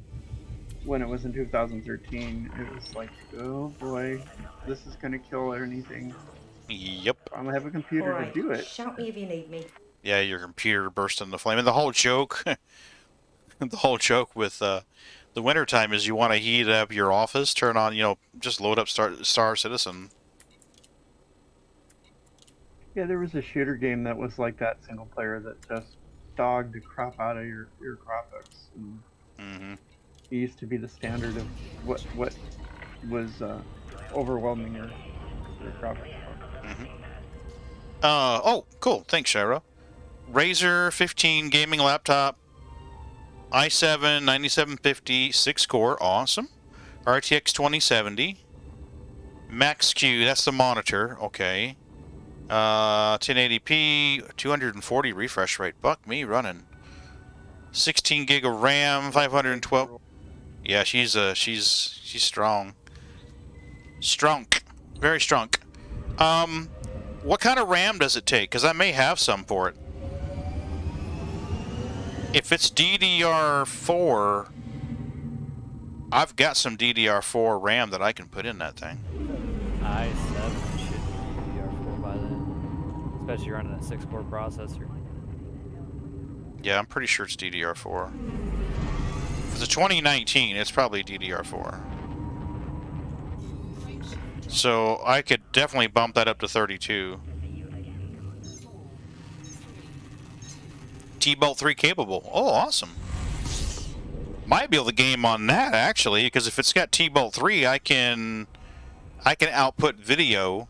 When it was in 2013, it was like, oh boy, this is gonna kill anything. Yep. I'm gonna have a computer Alright, to do it. shout me if you need me. Yeah, your computer burst into flame. And the whole joke, the whole joke with the wintertime is you want to heat up your office, turn on, just load up Star Citizen. Yeah, there was a shooter game that was like that, single player, that just dogged the crap out of your graphics. And Mm-hmm. it used to be the standard of what was overwhelming your graphics. Mm-hmm. Oh, cool. Thanks, Shiro. Razer 15 gaming laptop, i7 9750 6-core, awesome. RTX 2070. Max Q, that's the monitor, okay. 1080p, 240 refresh rate. Buck me running. 16 gig of RAM, 512. Yeah, she's strong. Strunk. Very strunk. What kind of RAM does it take? Because I may have some for it. If it's DDR4, I've got some DDR4 RAM that I can put in that thing. i7 should be DDR4 by then. Especially running a 6-core processor. Yeah, I'm pretty sure it's DDR4. If it's a 2019, it's probably DDR4. So I could definitely bump that up to 32. T-Bolt 3 capable. Oh, awesome. Might be able to game on that, actually, because if it's got T-Bolt 3, I can output video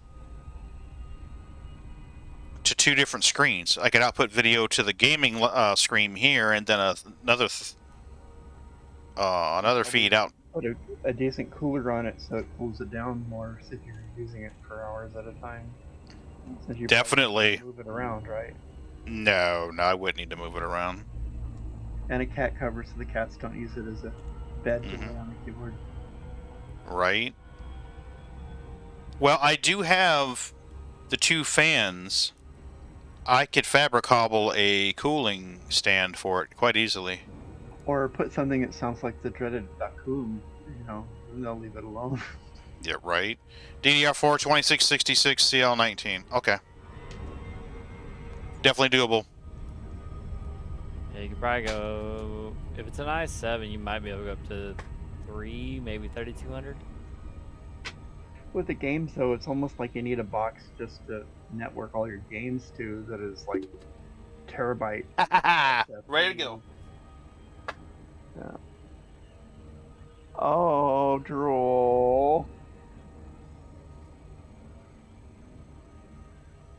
to 2 different screens. I could output video to the gaming screen here, and then another feed out. Put a decent cooler on it so it cools it down more if you're using it for hours at a time. Since you probably Definitely. move it around, right? No, I wouldn't need to move it around. And a cat cover so the cats don't use it as a bed to lay on the keyboard. Right. Well, I do have the 2 fans. I could fabric hobble a cooling stand for it quite easily. Or put something that sounds like the dreaded Dakum, you know, and they'll leave it alone. Yeah, right. DDR4 2666 CL19. Okay. Definitely doable. Yeah, you could probably go. If it's an i7, you might be able to go up to 3, maybe 3200. With the games, though, it's almost like you need a box just to network all your games to that is like terabyte. Ready to go. Yeah. Oh, drool.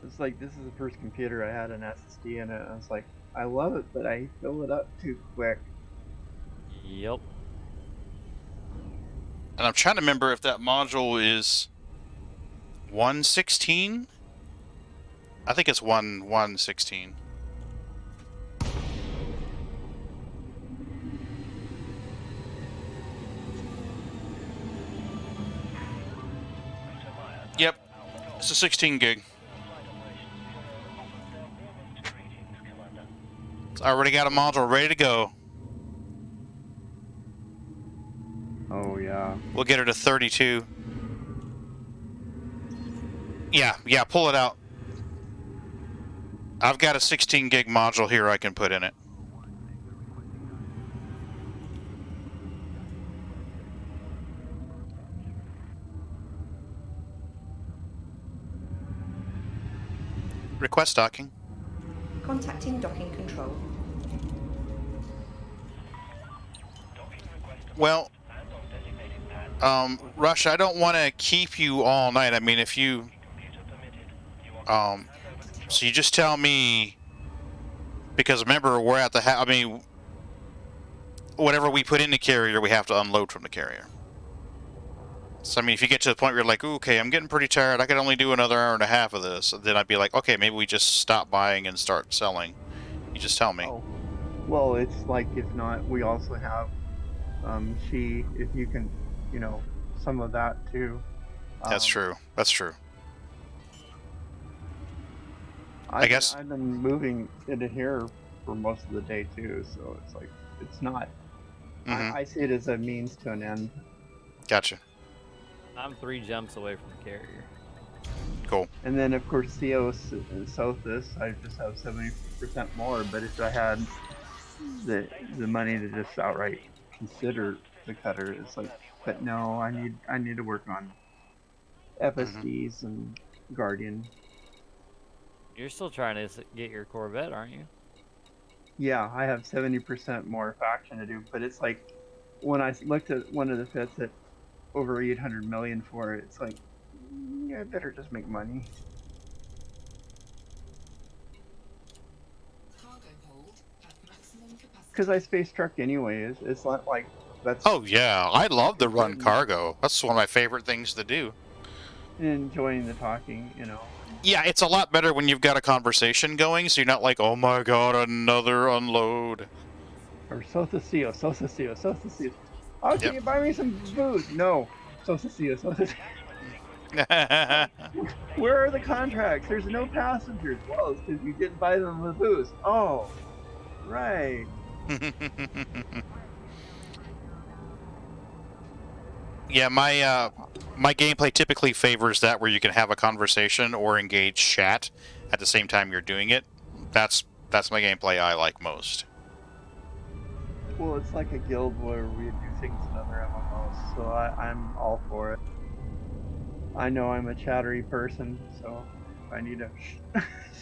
It's like this is the first computer I had an SSD in it. I was like, I love it, but I fill it up too quick. Yep. And I'm trying to remember if that module is 116. I think it's 116. Yep, it's a 16 gig. I already got a module ready to go. Oh yeah. We'll get her to 32. Yeah, pull it out. I've got a 16 gig module here I can put in it. Request docking. Contacting docking control. Well, Rush, I don't want to keep you all night. I mean, if you, so you just tell me, because remember, we're at the, I mean, whatever we put in the carrier, we have to unload from the carrier. So, I mean, if you get to the point where you're like, okay, I'm getting pretty tired, I could only do another hour and a half of this, then I'd be like, okay, maybe we just stop buying and start selling. You just tell me. Oh. Well, it's like, if not, we also have, if you can, you know, some of that too. That's true. That's true. I guess- I've been moving into here for most of the day too, so it's like, it's not, I see it as a means to an end. Gotcha. I'm 3 jumps away from the carrier. Cool. And then, of course, COS south this, I just have 70% more. But if I had the money to just outright consider the cutter, it's like, but no, I need to work on FSDs and Guardian. You're still trying to get your Corvette, aren't you? Yeah, I have 70% more faction to do, but it's like, when I looked at one of the fits at over 800 million for it, it's like, yeah, I better just make money. Cargo hold at maximum capacity. Because I space truck anyway. It's not like that's Oh, yeah. I love to run cargo. That's one of my favorite things to do. enjoying the talking, you know. Yeah, it's a lot better when you've got a conversation going, so you're not like, oh my god, another unload. Or Sosasio. Oh, can Yep. you buy me some booze? No. Sosasio. Where are the contracts? There's no passengers. Well, it's because you didn't buy them with booze. Oh, right. Yeah, my gameplay typically favors that where you can have a conversation or engage chat at the same time you're doing it. That's my gameplay I like most. Well, it's like a guild where we do things in other MMOs, so I'm all for it. I know I'm a chattery person, so I need to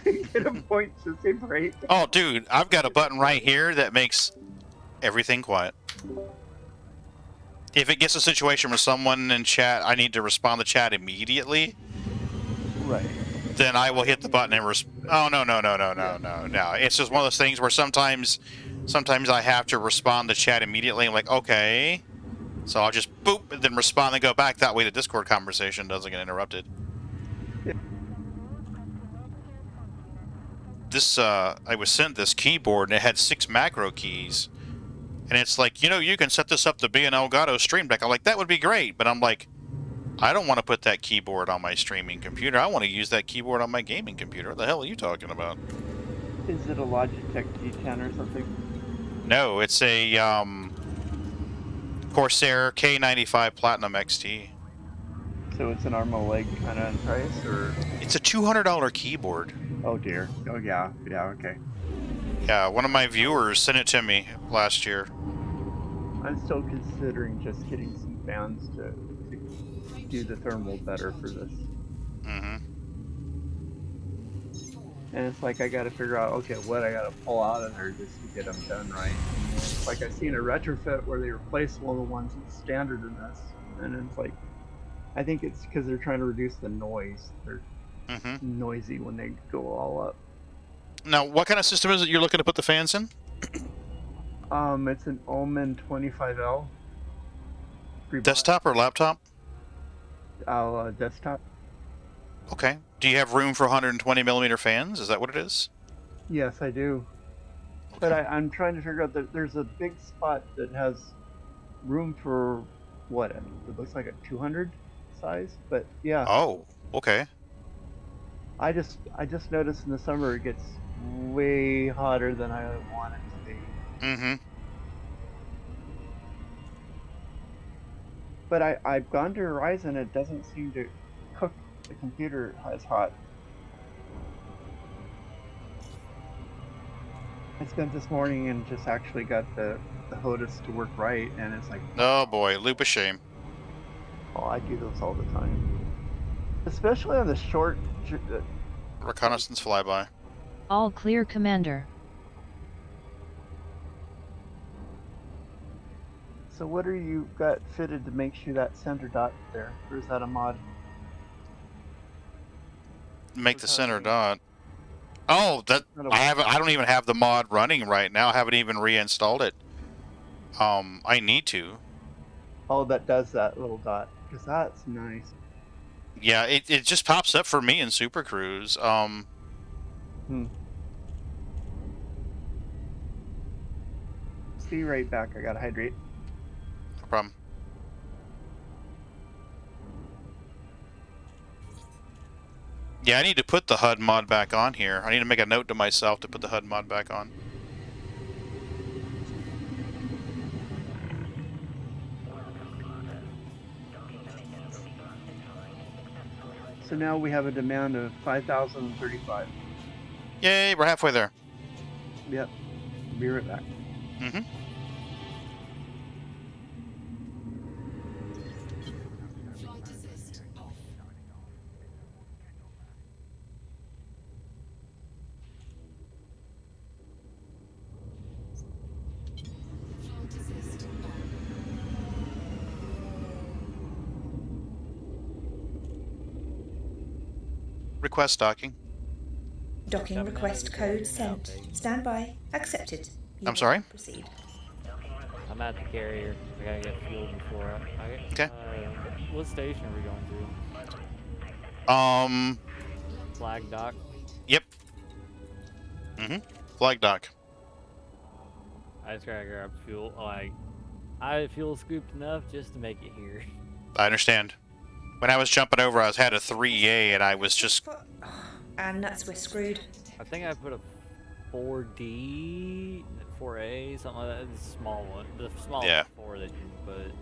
get a point to separate. Oh, dude, I've got a button right here that makes everything quiet. If it gets a situation where someone in chat, I need to respond to chat immediately, Right. then I will hit the button and oh, no. It's just one of those things where sometimes I have to respond to chat immediately. I'm like, okay. So I'll just boop and then respond and go back. That way the Discord conversation doesn't get interrupted. This, I was sent this keyboard and it had 6 macro keys. And it's like, you can set this up to be an Elgato Stream Deck. I'm like, that would be great. But I'm like, I don't want to put that keyboard on my streaming computer. I want to use that keyboard on my gaming computer. What the hell are you talking about? Is it a Logitech G10 or something? No, it's a Corsair K95 Platinum XT. So it's an arm and leg kind of price, or? It's a $200 keyboard. Oh dear. Oh yeah. Yeah. Okay. Yeah, one of my viewers sent it to me last year. I'm still considering just getting some fans to do the thermal better for this. Mm-hmm. And it's like I got to figure out, okay, what I got to pull out of there just to get them done right. And it's like I've seen a retrofit where they replace one of the ones that's standard in this, and it's like, I think it's because they're trying to reduce the noise. They're noisy when they go all up. Now, what kind of system is it you're looking to put the fans in? It's an Omen 25L. Desktop or laptop? Desktop. Okay. Do you have room for 120 millimeter fans? Is that what it is? Yes, I do. Okay. But I'm trying to figure out that there's a big spot that has room for what? It looks like a 200 size, but yeah. Oh, okay. I just noticed in the summer it gets way hotter than I want it to be. Mm-hmm. But I've gone to Horizon, it doesn't seem to cook the computer as hot. I spent this morning and just actually got the HOTAS to work right, and it's like, Oh boy, loop of shame. oh, I do those all the time. Especially on the short... Reconnaissance flyby. All clear, Commander. So what are you got fitted to make sure that center dot there? Or is that a mod? Make the center dot. Oh, that I don't even have the mod running right now. I haven't even reinstalled it. I need to. Oh, that does that little dot. Because that's nice. Yeah, it just pops up for me in Super Cruise. Be right back. I gotta hydrate. No problem. Yeah, I need to put the HUD mod back on here. I need to make a note to myself to put the HUD mod back on. So now we have a demand of 5,035. Yay, we're halfway there. Yep. Be right back. Mm-hmm. Flight assist off. Flight assist on. Request docking. Docking request code sent. Stand by. Accepted. You I'm may sorry? Proceed. I'm at the carrier. I gotta get fuel before Okay. What station are we going to? Flag dock. Yep. Mm-hmm. Flag dock. I just gotta grab fuel. Like, I fuel scooped enough just to make it here. I understand. When I was jumping over, I had a 3A, and I was just... And that's we're screwed. I think I put a 4D, 4A, something like that. It's a small one. The small Yeah. 4 that you can put.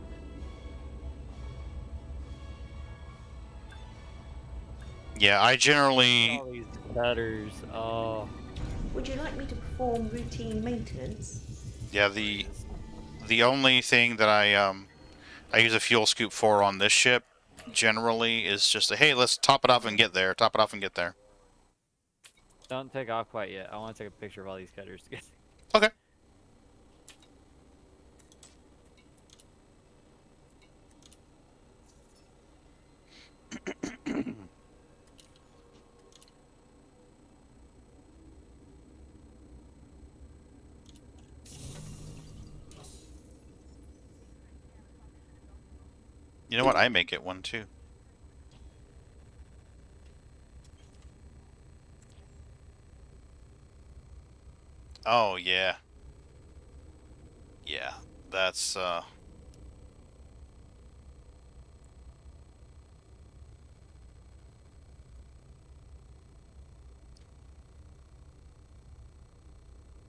Yeah, I generally... All these gutters. Oh. Would you like me to perform routine maintenance? Yeah, the only thing that I use a fuel scoop for on this ship generally is just a, hey, let's top it off and get there. Top it off and get there. Don't take off quite yet. I want to take a picture of all these cutters. Okay. You know what? I may get one too. Oh, yeah. Yeah, that's,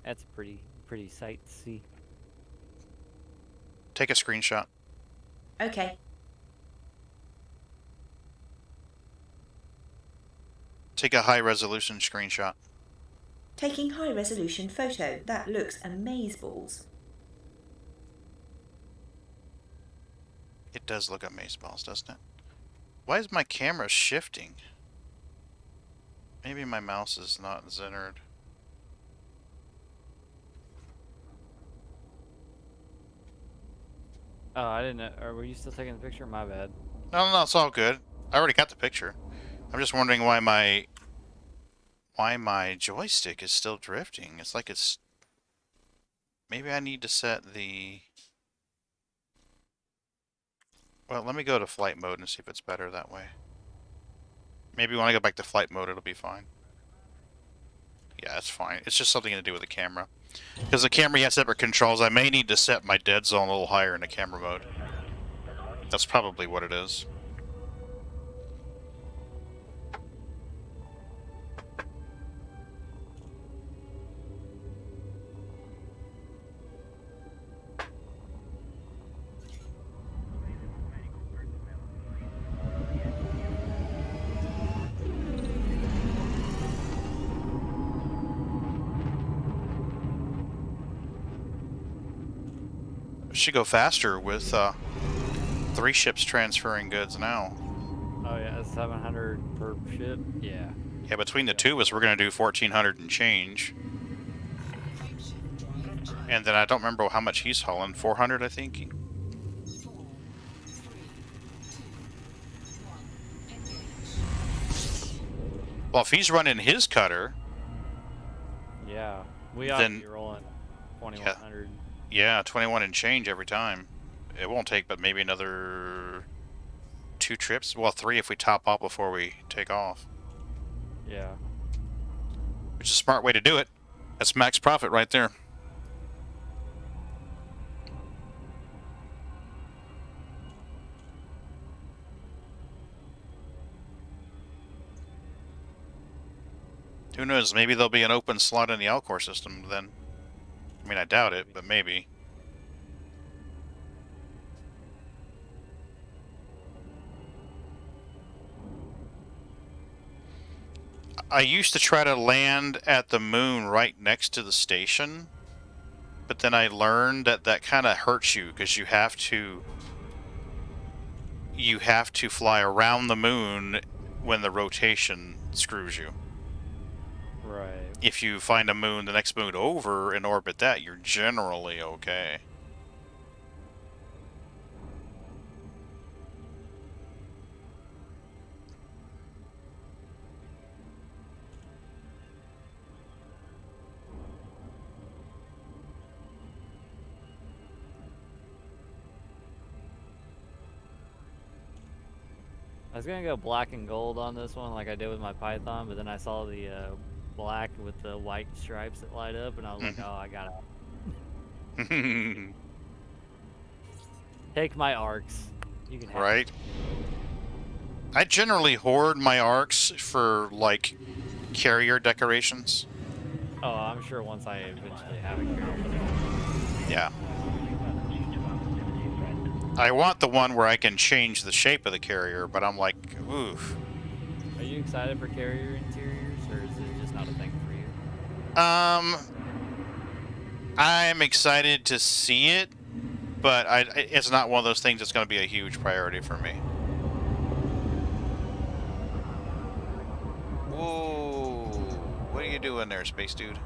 That's a pretty sight to see. take a screenshot. Okay. Take a high-resolution screenshot. Taking high resolution photo. That looks amazeballs. It does look amazeballs, doesn't it? Why is my camera shifting? Maybe my mouse is not centered. Oh, I didn't know. Were you still taking the picture? My bad. No, it's all good. I already got the picture. I'm just wondering why my joystick is still drifting. It's like it's... Maybe I need to set the... Well, let me go to flight mode and see if it's better that way. Maybe when I go back to flight mode, it'll be fine. Yeah, it's fine. It's just something to do with the camera. Because the camera has separate controls, I may need to set my dead zone a little higher in the camera mode. That's probably what it is. Should go faster with 3 ships transferring goods now. Oh yeah, 700 per ship. Yeah. Yeah, between the two of us, we're going to do 1,400 and change. And then I don't remember how much he's hauling. 400, I think. Well, if he's running his cutter... Yeah. We ought to be rolling 2,100. Yeah, 21 and change every time. It won't take but maybe another 2 trips. Well, 3 if we top off before we take off. Yeah. Which is a smart way to do it. That's max profit right there. Who knows? Maybe there'll be an open slot in the Alcor system then. I mean, I doubt it, but maybe. I used to try to land at the moon right next to the station, but then I learned that that kind of hurts you because you have to fly around the moon when the rotation screws you. Right. If you find a moon, the next moon over, and orbit that, you're generally okay. I was gonna go black and gold on this one like I did with my Python, but then I saw the black with the white stripes that light up, and I was like, oh, I gotta take my arcs. You can have Right? I generally hoard my arcs for, like, carrier decorations. Oh, I'm sure once I eventually have a carrier. Yeah. I want the one where I can change the shape of the carrier, but I'm like, oof. Are you excited for carrier interiors, or is it just not a thing for you? I'm excited to see it, but it's not one of those things that's going to be a huge priority for me. doing there, Space Dude?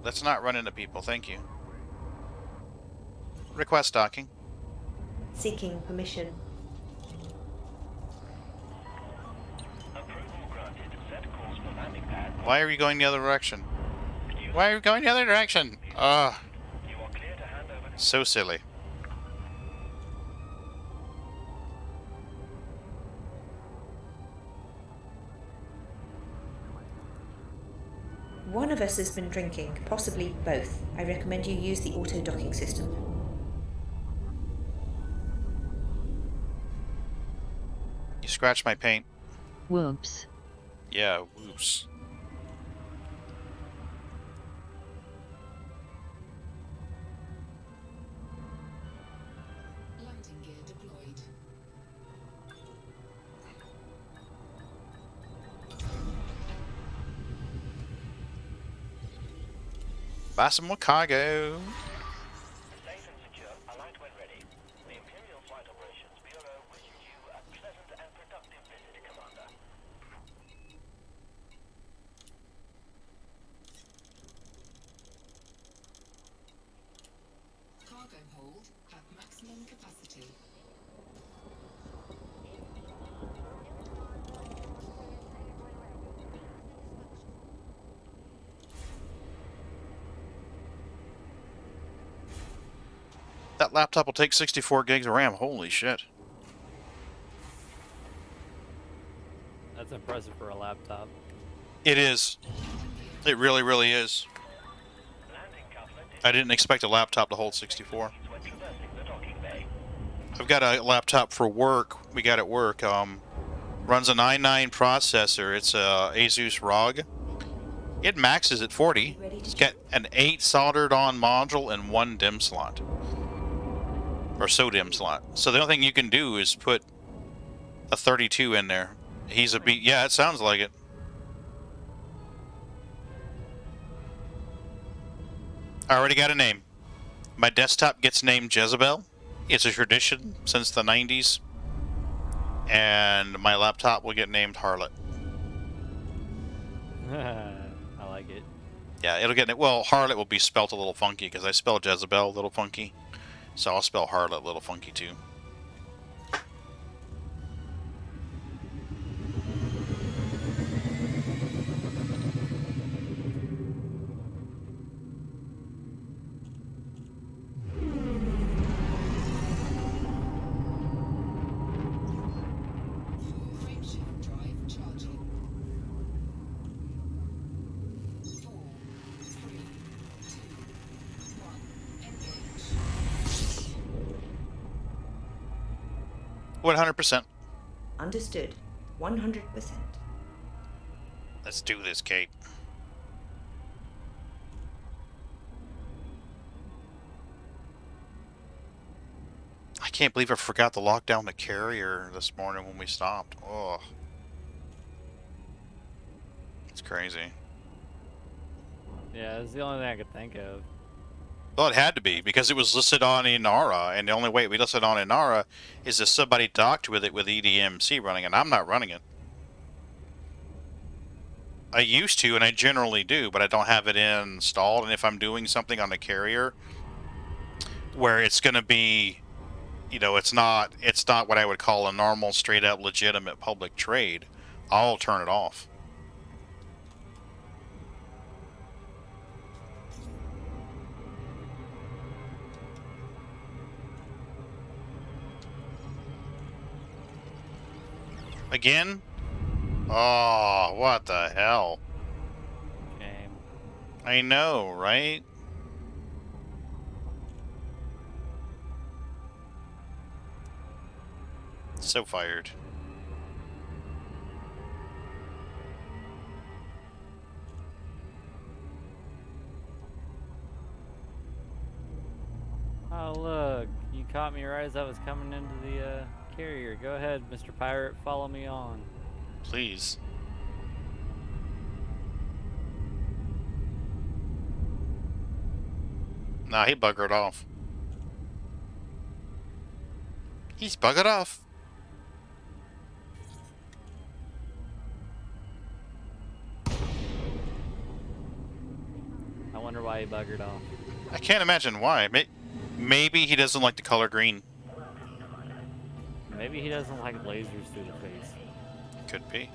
Let's not run into people, thank you. Request docking. Seeking permission. Approval granted. Set course for landing pad. Why are you going the other direction? Why are you going the other direction? Ugh. You are clear to hand over. So silly. One of us has been drinking, possibly both. I recommend you use the auto-docking system. You scratched my paint. Whoops. Yeah, whoops. Landing gear deployed. Buy some more cargo. Safe and secure. Alight when ready. The Imperial Flight Operations Bureau wishes you a pleasant and productive visit, Commander. Cargo hold at maximum capacity. That laptop will take 64 gigs of RAM. Holy shit. That's impressive for a laptop. It is. It really, really is. Landing couplet is I didn't expect a laptop to hold 64. when traversing the docking bay. I've got a laptop for work. We got at work. Runs an i9 processor. It's a Asus ROG. It maxes at 40. It's got an 8 soldered on module and 1 DIMM slot. Or SODIMM slot. So the only thing you can do is put a 32 in there. He's a beat. Yeah, it sounds like it. I already got a name. My desktop gets named Jezebel. It's a tradition since the 90s. And my laptop will get named Harlot. I like it. Yeah, it'll get... Well, Harlot will be spelt a little funky because I spell Jezebel a little funky. So I'll spell Harlot a little funky too. Frameshift drive charging. 4, 3, 2, 1. Engage. 100%. Understood. 100%. Let's do this, Kate. I can't believe I forgot to lock down the carrier this morning when we stopped. Oh. It's crazy. Yeah, it's the only thing I could think of. Well, it had to be, because it was listed on Inara, and the only way we listed on Inara is if somebody docked with it with EDMC running, and I'm not running it. I used to, and I generally do, but I don't have it installed, and if I'm doing something on the carrier where it's going to be, you know, it's not what I would call a normal, straight-up, legitimate public trade, I'll turn it off. Again? Oh, what the hell? Shame. I know, right? So fired. Oh, look. You caught me right as I was coming into the carrier. Go ahead, Mr. Pirate. Follow me on. Please. Nah, he buggered off. He's buggered off. wonder why he buggered off. I can't imagine why. Maybe he doesn't like the color green. Maybe he doesn't like lasers through the face. Could be.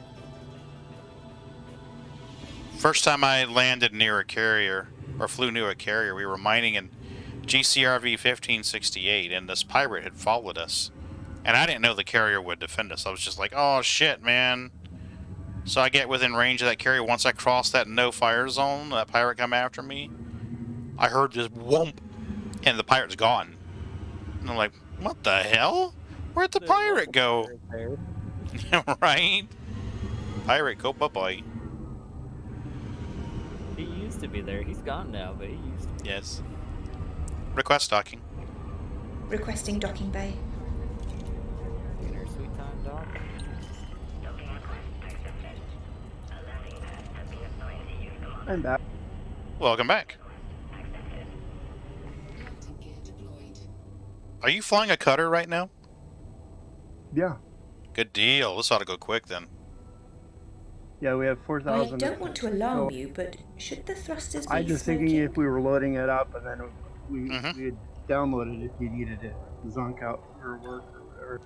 First time I landed near a carrier, or flew near a carrier, we were mining in GCRV 1568, and this pirate had followed us. And I didn't know the carrier would defend us. I was just like, oh shit, man. So I get within range of that carrier. Once I crossed that no-fire zone, that pirate come after me, I heard this whoomp, and the pirate's gone. And I'm like, what the hell? Where'd the pirate go? Right? Pirate, go bye-bye. He used to be there. He's gone now, but he used to be. Yes. Request docking. Requesting docking bay. Inner sweet time, dog. I'm back. Welcome back. Landing gear deployed. Are you flying a cutter right now? Yeah. Good deal. This ought to go quick then. Yeah, we have I 4,000. don't want to alarm you, but should the thrusters be I'm just thinking smoking? if we were loading it up and then we'd Mhm. download it if you needed it. Zonk out for work or whatever.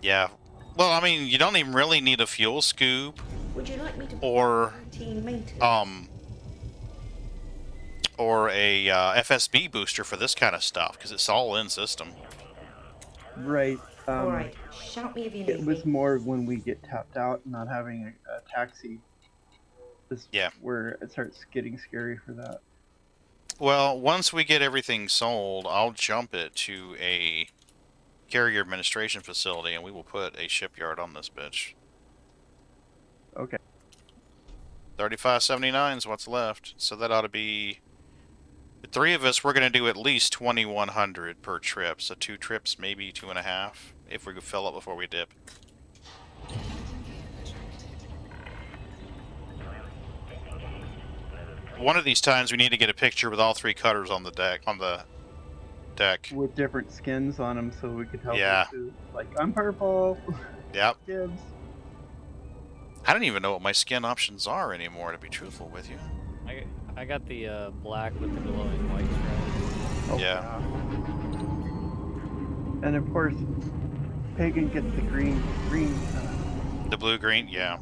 Yeah. Well, I mean, you don't even really need a fuel scoop Would you like me to or routine maintenance? or a FSB booster for this kind of stuff because it's all in system. Right. All right, shout me if you It need was me. more when we get tapped out, not having a taxi. Is Yeah. where it starts getting scary for that. Well, once we get everything sold, I'll jump it to a carrier administration facility and we will put a shipyard on this bitch. Okay. 3579 is what's left, so that ought to be... The three of us, we're going to do at least 2,100 per trip, so 2 trips, maybe 2.5, if we could fill up before we dip. One of these times we need to get a picture with all 3 cutters on the deck, With different skins on them, so we could tell. Yeah. Like I'm purple. Yep. Gibbs. I don't even know what my skin options are anymore, to be truthful with you. I got the black with the glowing white stripe. Oh, Yeah. And of course, Pagan gets the green, The blue-green, yeah.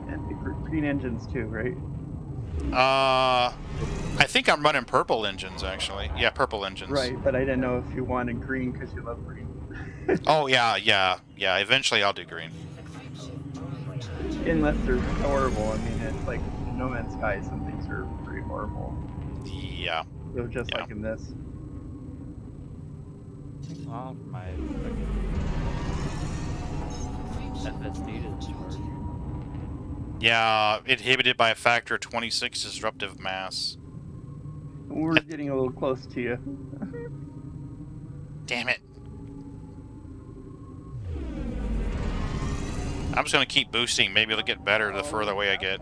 and the green engines too, right? I think I'm running purple engines, actually. Yeah, purple engines. Right, but I didn't know if you wanted green because you love green. Oh, yeah. Eventually I'll do green. Unless they're horrible. I mean, it's like No Man's Sky. Some things are pretty horrible. Yeah. So just Yeah. like in this. Oh, my FSD doesn't charge. Yeah, inhibited by a factor of 26 disruptive mass. We're getting a little close to you. Damn it. I'm just going to keep boosting. Maybe it'll get better the further away I get.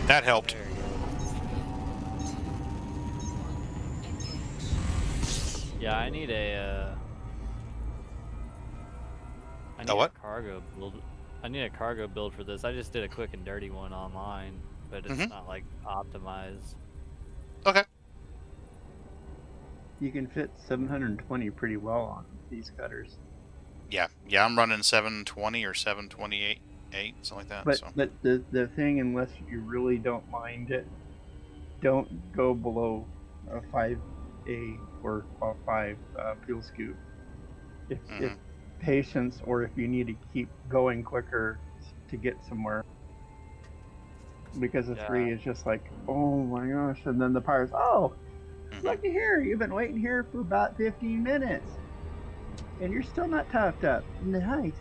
That helped. There you go. Yeah, I need a what? cargo build. I need a cargo build for this. I just did a quick and dirty one online, but it's not like optimized. Okay. You can fit 720 pretty well on these cutters. Yeah, I'm running 720 or 728, something like that. But So. but the thing, unless you really don't mind it, don't go below a 5A or a 5 fuel scoop. If patience, or if you need to keep going quicker to get somewhere. Because a 3 is just like, oh my gosh, and then the pirates, looky here, you've been waiting here for about 15 minutes. And you're still not toughed up. Nice.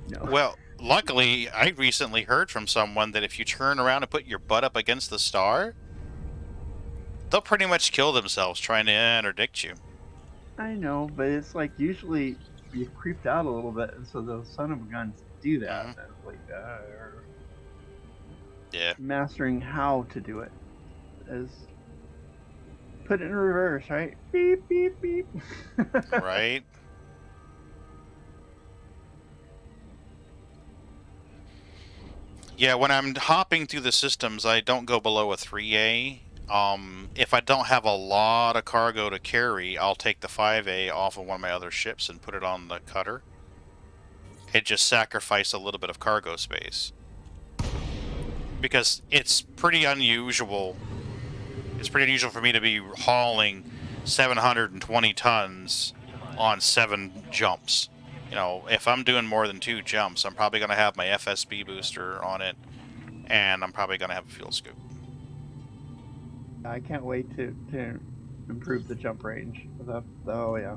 No. Well, luckily, I recently heard from someone that if you turn around and put your butt up against the star, they'll pretty much kill themselves trying to interdict you. I know, but it's like usually you've creeped out a little bit, and so those son of a guns do that. And it's like, yeah. mastering how to do it is put it in reverse, right? Beep, beep, beep. Right? Yeah, when I'm hopping through the systems, I don't go below a 3A. If I don't have a lot of cargo to carry, I'll take the 5A off of one of my other ships and put it on the cutter. It just sacrificed a little bit of cargo space. Because it's pretty unusual. It's pretty unusual for me to be hauling 720 tons on 7 jumps. You know, if I'm doing more than 2 jumps, I'm probably going to have my FSB booster on it, and I'm probably going to have a fuel scoop. I can't wait to improve the jump range. Oh yeah.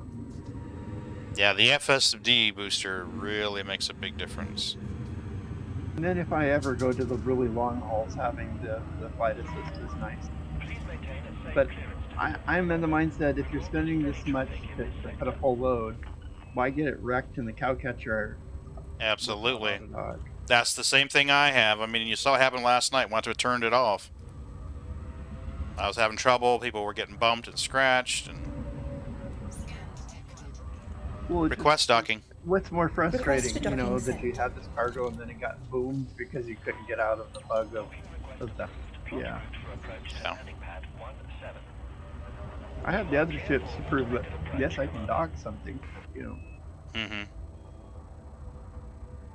Yeah, the FSD booster really makes a big difference. And then if I ever go to the really long hauls, having the flight assist is nice. But I'm in the mindset, if you're spending this much to put a full load, why get it wrecked in the cow catcher? Absolutely. Without auto-dock? That's the same thing I have. I mean, you saw it happen last night once we turned it off. I was having trouble. People were getting bumped and scratched. And Well, request docking. What's more Request frustrating, for docking that you sent. had this cargo and then it got boomed because you couldn't get out of the bug of the. Yeah. Yeah. I have the other ships to prove that, yes, I can dock something, Mm-hmm.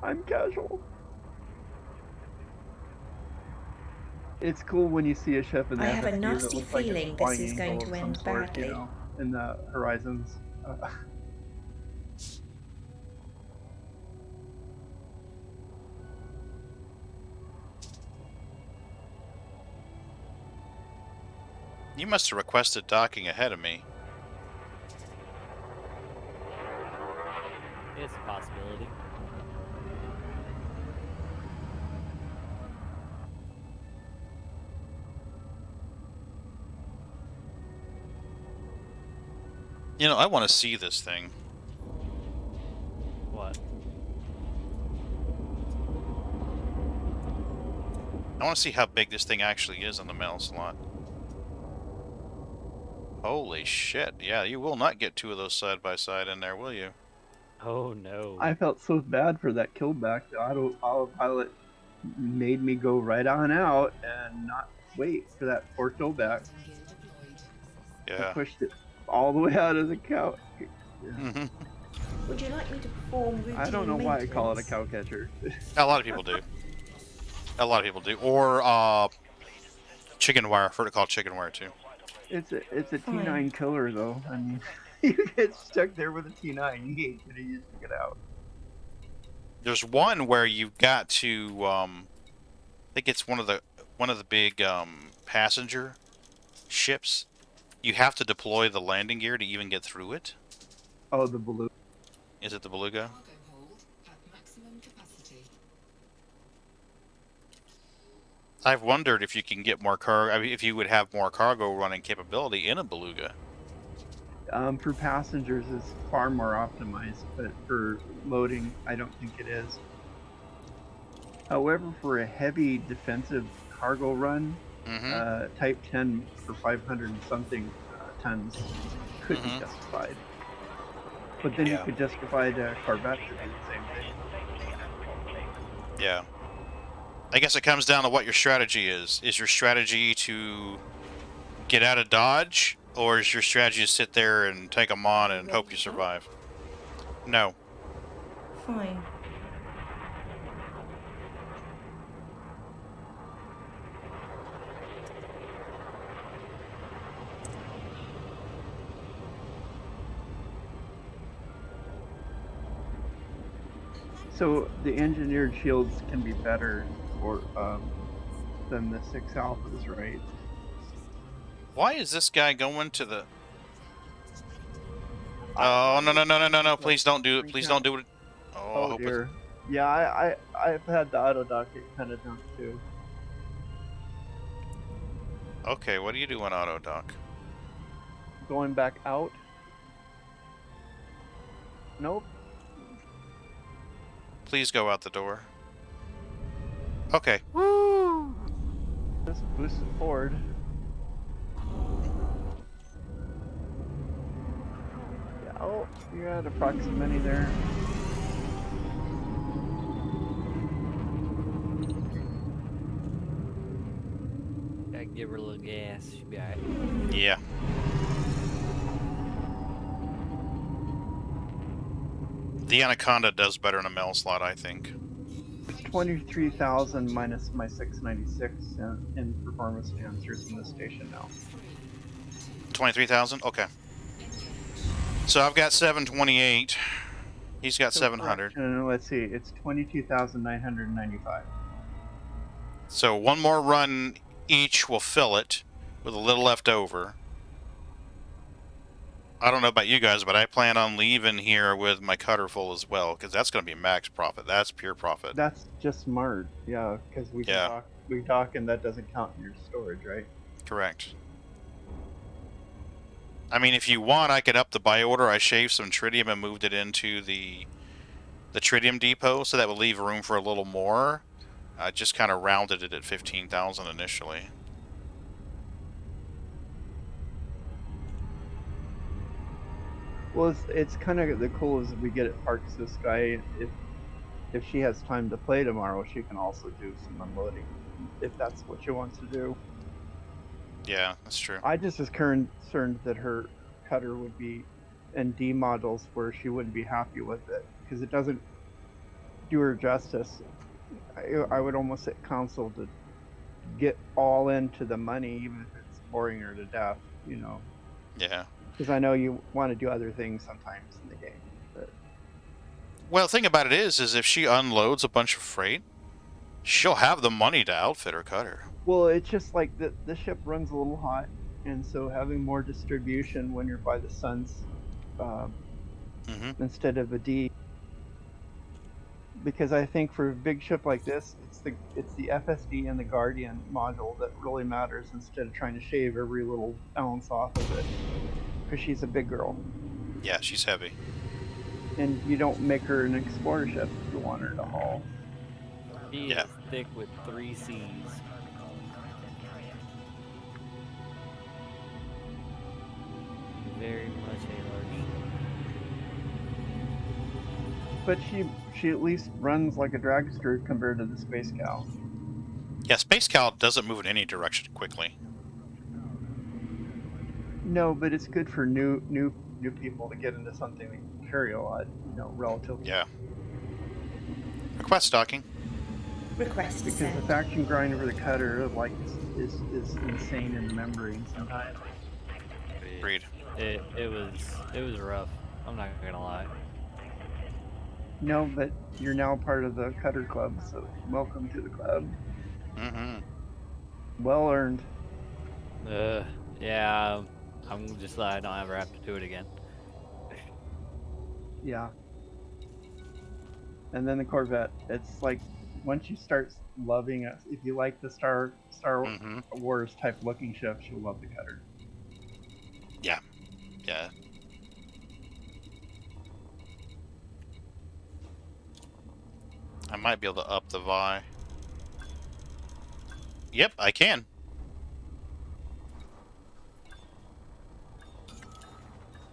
I'm casual. It's cool when you see a ship in the I have a FSU that nasty looks like it's feeling flying this is going angel to of some end sort, badly. in the horizons. You must have requested docking ahead of me. It's a possibility. You know, I want to see this thing. What? I want to see how big this thing actually is on the mail slot. Holy shit. Yeah, you will not get 2 of those side by side in there, will you? Oh no. I felt so bad for that killback. The autopilot made me go right on out and not wait for that poor killback. I Yeah. pushed it all the way out of the cow. Mm-hmm. Would you like me to perform routine I don't know why I call it a maintenance? cow catcher. A lot of people do. A lot of people do. Or, chicken wire. I've heard it called chicken wire, too. It's a Fine. T9 killer, though. I mean, you get stuck there with a T9, you ain't gonna use to get out. There's one where you've got to, I think it's one of the big, passenger ships. You have to deploy the landing gear to even get through it. Oh, the balloon. Is it the Beluga? Cargo hold at maximum capacity. I've wondered if you can get more cargo. I mean, if you would have more cargo running capability in a Beluga. For passengers, it's far more optimized, but for loading, I don't think it is. However, for a heavy defensive cargo run, Mm-hmm. Type 10 for 500 and something tons could be Mhm. justified. But then you Yeah. could justify the Corvette to do the same thing. Yeah. I guess it comes down to what your strategy is. Is your strategy to get out of Dodge, or is your strategy to sit there and take them on and hope you survive? No. Fine. So the engineered shields can be better for than the 6 alphas, right? Why is this guy going to the... Oh, no. Please don't do it. Please don't do it. Oh, I Oh hope dear. Yeah, I've had the auto dock get kind of dumped too. Okay, what are you doing, auto dock? Going back out. Nope. Please go out the door. Okay. Just boosted forward. Well, you're at approximately there. Gotta give her a little gas. She'll be alright. Yeah. The Anaconda does better in a mail slot, I think. 23,000 minus my 696 in performance enhancers in the station now. 23,000? Okay. So I've got 728. He's got 700. correction, let's see, it's 22,995. So one more run each will fill it with a little left over. I don't know about you guys, but I plan on leaving here with my cutter full as well, because that's going to be max profit. That's pure profit. That's just smart, yeah, because we can Yeah. dock and that doesn't count in your storage, right? Correct. I mean, if you want, I could up the buy order. I shaved some tritium and moved it into the tritium depot, so that would leave room for a little more. I just kind of rounded it at 15,000 initially. Well, it's kind of the cool is we get it parked this guy. If she has time to play tomorrow, she can also do some unloading, if that's what she wants to do. Yeah, that's true. I just was concerned that her cutter would be in D models where she wouldn't be happy with it, because it doesn't do her justice. I would almost say counsel to get all into the money, even if it's boring her to death, you know. Yeah. Because I know you want to do other things sometimes in the game. But Well, the thing about it is if she unloads a bunch of freight, she'll have the money to outfit her cutter. well, it's just like the ship runs a little hot, and so having more distribution when you're by the suns instead of a D. Because I think for a big ship like this, it's the FSD and the Guardian module that really matters instead of trying to shave every little ounce off of it. Because she's a big girl. Yeah, she's heavy. And you don't make her an explorer ship if you want her to haul. He is thick with 3 C's. Very much a large. But she at least runs like a dragster compared to the Space Cow. Yeah, Space Cow doesn't move in any direction quickly. No, but it's good for new people to get into something that can carry a lot, you know, relatively. Yeah. Request docking. Request Because sent. the faction grind over the cutter like is insane in memory sometimes. Agreed. It was rough. I'm not gonna lie. No, but you're now part of the Cutter Club, so welcome to the club. Mm-hmm. Well earned. Yeah. I'm just glad I don't ever have to do it again. Yeah. And then the Corvette. It's like once you start loving it, if you like the Star Wars type looking ships, you'll love the Cutter. Yeah. Yeah. I might be able to up the Vi. Yep, I can.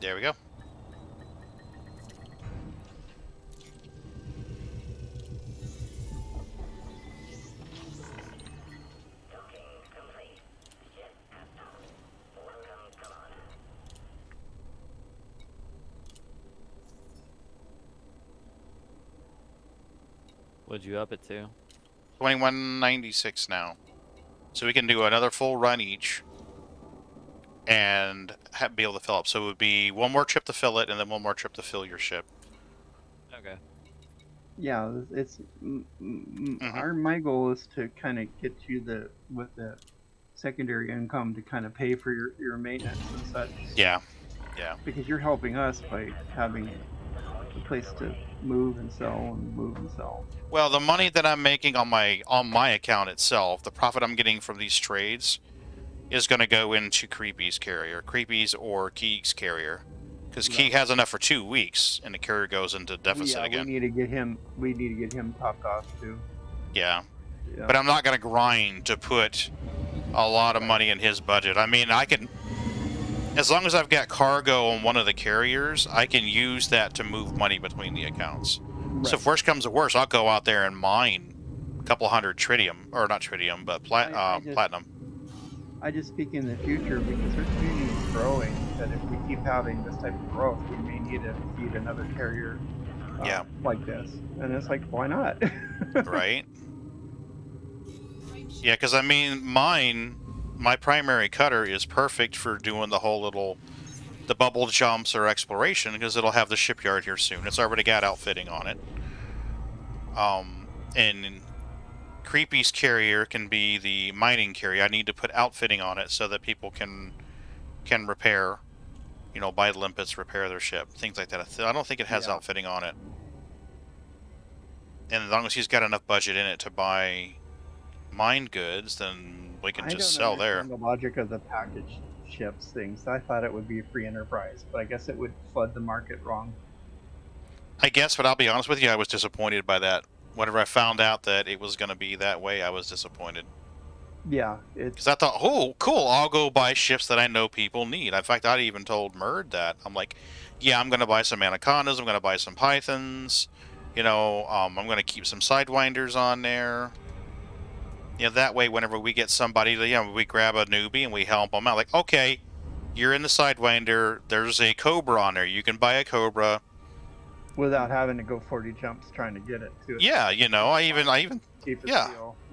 There we go. What'd you up it to? 2196 now. So we can do another full run each and be able to fill up. So it would be one more trip to fill it and then one more trip to fill your ship. Okay. Yeah, it's my goal is to kind of get you with the secondary income to kind of pay for your maintenance and such. Yeah. Yeah. Because you're helping us by having a place to move and sell and move and sell. Well, the money that I'm making on my account itself, the profit I'm getting from these trades, is going to go into Creepy's carrier, Creepy's or Keeg's carrier, because Keeg has enough for 2 weeks, and the carrier goes into deficit again. We need to get him topped off too. Yeah, but I'm not going to grind to put a lot of money in his budget. I mean, I can As long as I've got cargo on one of the carriers, I can use that to move money between the accounts. So if worse comes to worse, I'll go out there and mine a couple hundred tritium, or not tritium, but platinum. I just speak in the future because our community is growing. That if we keep having this type of growth, we may need to feed another carrier Yeah. like this. And it's like, why not? Right? Yeah, because I mean, my primary cutter is perfect for doing the whole the bubble jumps or exploration because it'll have the shipyard here soon. It's already got outfitting on it. And Creepy's carrier can be the mining carrier. I need to put outfitting on it so that people can repair, buy limpets, repair their ship, things like that. I don't think it has outfitting on it. And as long as he's got enough budget in it to buy mine goods, then we can just sell there. I don't understand the logic of the package ships things. I thought it would be a free enterprise, but I guess it would flood the market wrong. I guess, but I'll be honest with you, I was disappointed by that. Whenever I found out that it was going to be that way, I was disappointed. Yeah, because I thought, oh, cool, I'll go buy ships that I know people need. In fact, I even told Murd that. I'm like, yeah, I'm going to buy some anacondas, I'm going to buy some pythons, I'm going to keep some sidewinders on there. That way, whenever we get somebody, we grab a newbie and we help them out. Like, okay, you're in the sidewinder, there's a cobra on there, you can buy a cobra. Without having to go 40 jumps trying to get it to it. Yeah, I even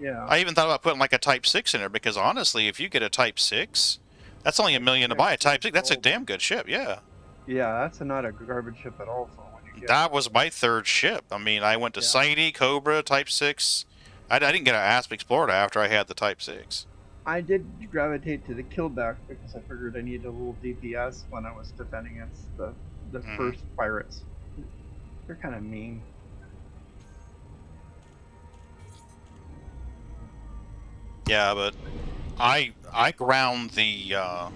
yeah. I even thought about putting like a Type 6 in there because honestly, if you get a Type 6, that's only $1 million to buy a Type 6. That's a damn good ship, yeah. Yeah, that's not a garbage ship at all for when you get that was my third ship. I mean, I went to Sighty, Cobra, Type 6. I didn't get an Asp Explorer after I had the Type 6. I did gravitate to the Killback because I figured I needed a little DPS when I was defending against the first pirates. They're kind of mean. Yeah, but I ground the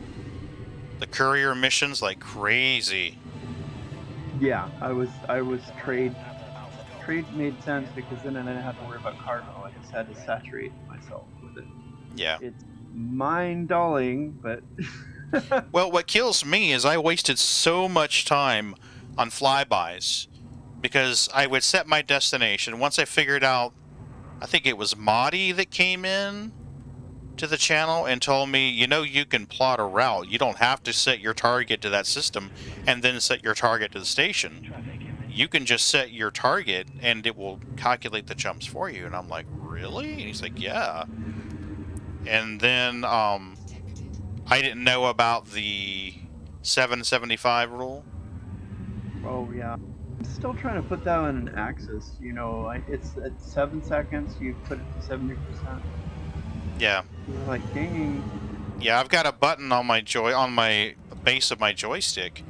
courier missions like crazy. Yeah, I was trade made sense because then I didn't have to worry about cargo. I just had to saturate myself with it. Yeah. It's mind-dulling, but well, what kills me is I wasted so much time on flybys because I would set my destination. Once I figured out, I think it was Mahdi that came in to the channel and told me, you can plot a route. You don't have to set your target to that system and then set your target to the station. You can just set your target and it will calculate the jumps for you. And I'm like, really? And he's like, yeah. And then I didn't know about the 775 rule. Oh yeah, I'm still trying to put that on an axis. It's at 7 seconds. You put it to 70%. Yeah. You're like, dang. Yeah, I've got a button on my base of my joystick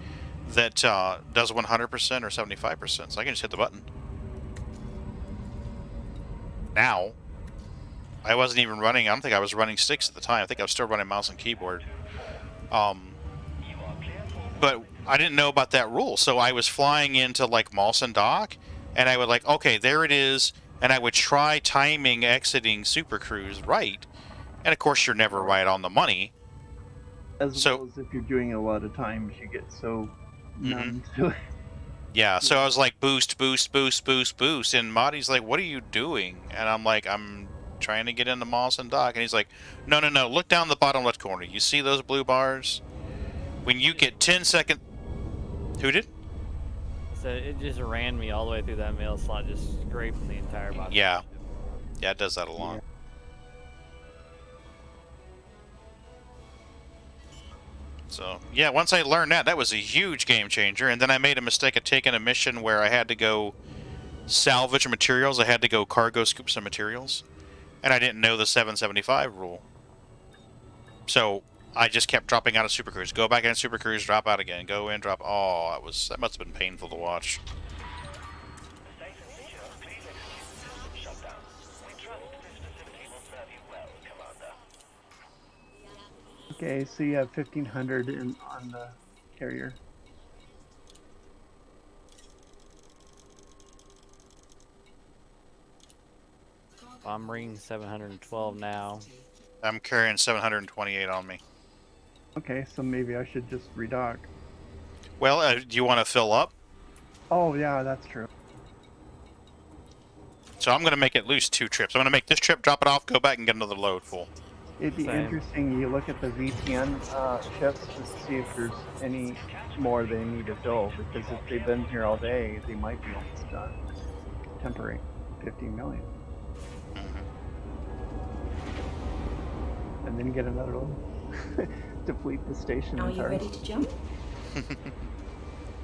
that does 100% or 75%, so I can just hit the button. Now, I wasn't even running. I don't think I was running sticks at the time. I think I was still running mouse and keyboard. But I didn't know about that rule, so I was flying into like Mawson Dock, and I would like, okay, there it is, and I would try timing exiting Super Cruise right, and of course you're never right on the money. Well as if you're doing a lot of times, you get so numb to it. Yeah, so I was like, boost, boost, boost, boost, boost, and Mahdi's like, what are you doing? And I'm like, I'm trying to get into Mawson Dock, and he's like, no, look down the bottom left corner. You see those blue bars? When you get 10 seconds... Who did? So it just ran me all the way through that mail slot, just scraping the entire bottom. Yeah. Yeah, it does that a lot. Yeah. So, yeah, once I learned that was a huge game changer. And then I made a mistake of taking a mission where I had to go salvage materials. I had to go cargo scoop some materials. And I didn't know the 775 rule. So I just kept dropping out of Super Cruise. Go back in Super Cruise, drop out again. Go in, drop... Oh, that must have been painful to watch. Okay, so you have 1,500 on the carrier. I'm ringing 712 now. I'm carrying 728 on me. Okay, so maybe I should just redock. Well, do you want to fill up? Oh yeah, that's true. So I'm going to make at least 2 trips. I'm going to make this trip, drop it off, go back and get another load full. It'd be Same. interesting. You look at the VTN ships to see if there's any more they need to fill, because if they've been here all day, they might be almost done. Temporary, 15 million, and then get another one. Deplete the station Are you entirely. ready to jump?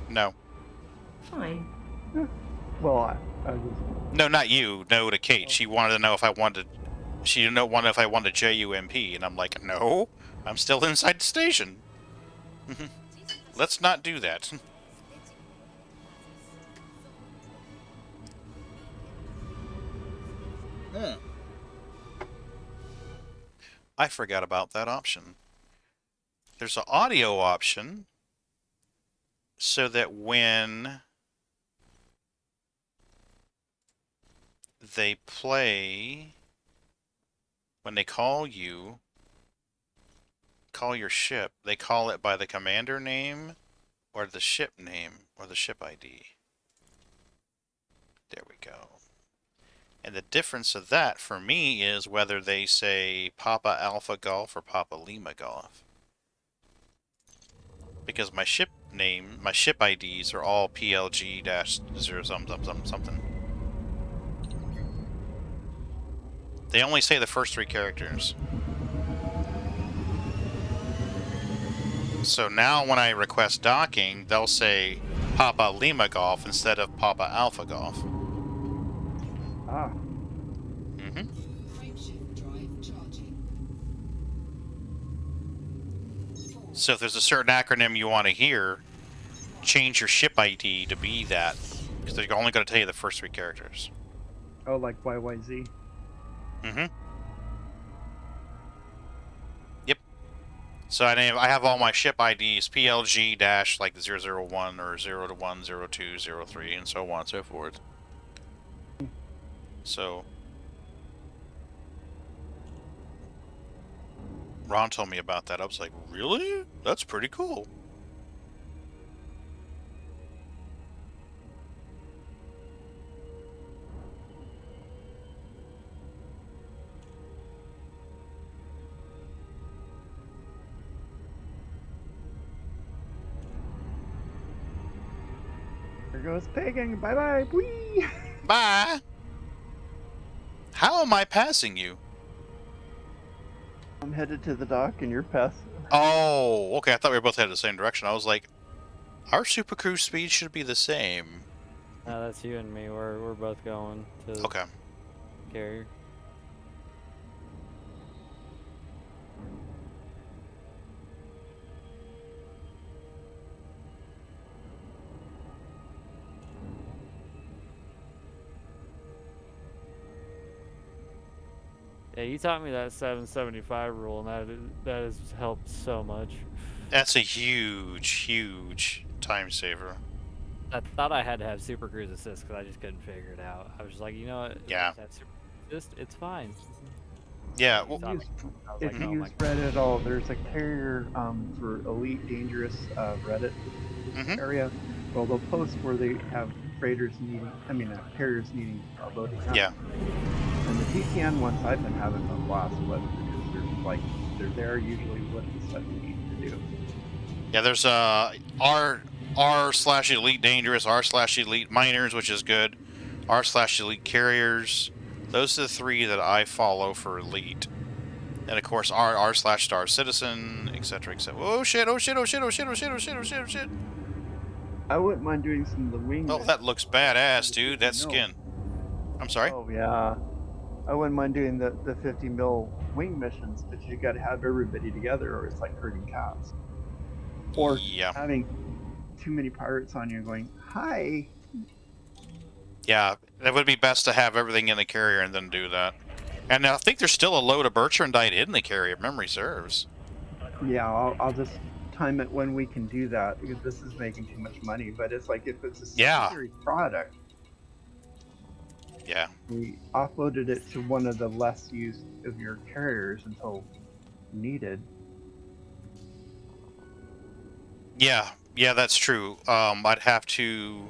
No. Fine. Well, I was No, not you. No to Kate. She wanted to know if I wanted... She didn't know if I wanted JUMP, and I'm like, no, I'm still inside the station. Let's not do that. I forgot about that option. There's an audio option so that when they play, when they call you, call your ship, they call it by the commander name or the ship name or the ship ID. There we go. And the difference of that for me is whether they say Papa Alpha Golf or Papa Lima Golf. Because my ship name, my ship IDs are all PLG-0 something. They only say the first 3 characters. So now when I request docking, they'll say Papa Lima Golf instead of Papa Alpha Golf. ah. Frameshift drive charging. So if there's a certain acronym you want to hear, change your ship ID to be that. Because they're only going to tell you the first 3 characters. Oh, like YYZ. Yep. So I have all my ship IDs, PLG dash like 001 or 0 to 1, 02, 03, and so on and so forth. So Ron told me about that. I was like, really? That's pretty cool. There goes Pagan. Bye bye. Whee! Bye! How am I passing you? I'm headed to the dock, and you're past. Oh, okay. I thought we were both headed the same direction. I was like, our super cruise speed should be the same. No, that's you and me. We're both going to Okay. carrier. Yeah, you taught me that 775 rule, and that has helped so much. That's a huge time saver. I thought I had to have Super Cruise Assist because I just couldn't figure it out. I was just like, you know what? Yeah. That Super Cruise Assist, it's fine. Yeah. You taught me. I was If like, you oh use my Reddit at all, there's a carrier for Elite Dangerous Reddit area. Well, they'll post where they have freighters needing, carriers needing loading up. Yeah. And the PTN ones I've been having a blast with, because they're there usually with the stuff you need to do. Yeah, there's r/elite dangerous, r/elite miners, which is good, r/elite carriers. Those are the 3 that I follow for elite. And of course r/star citizen, etc. Oh shit, oh shit, oh shit, oh shit, oh shit, oh shit, oh shit, oh shit. I wouldn't mind doing some of the wing. Oh, that looks badass, dude. That skin. I'm sorry? Oh yeah. I wouldn't mind doing the 50 mil wing missions, but you gotta have everybody together or it's like herding cats. Or Yeah. having too many pirates on you going, hi. Yeah, it would be best to have everything in the carrier and then do that. And I think there's still a load of Bertrandite in the carrier, if memory serves. Yeah, I'll just time it when we can do that, because this is making too much money. But it's like, if it's a secondary product, Yeah. we offloaded it to one of the less used of your carriers until needed. Yeah, that's true. I'd have to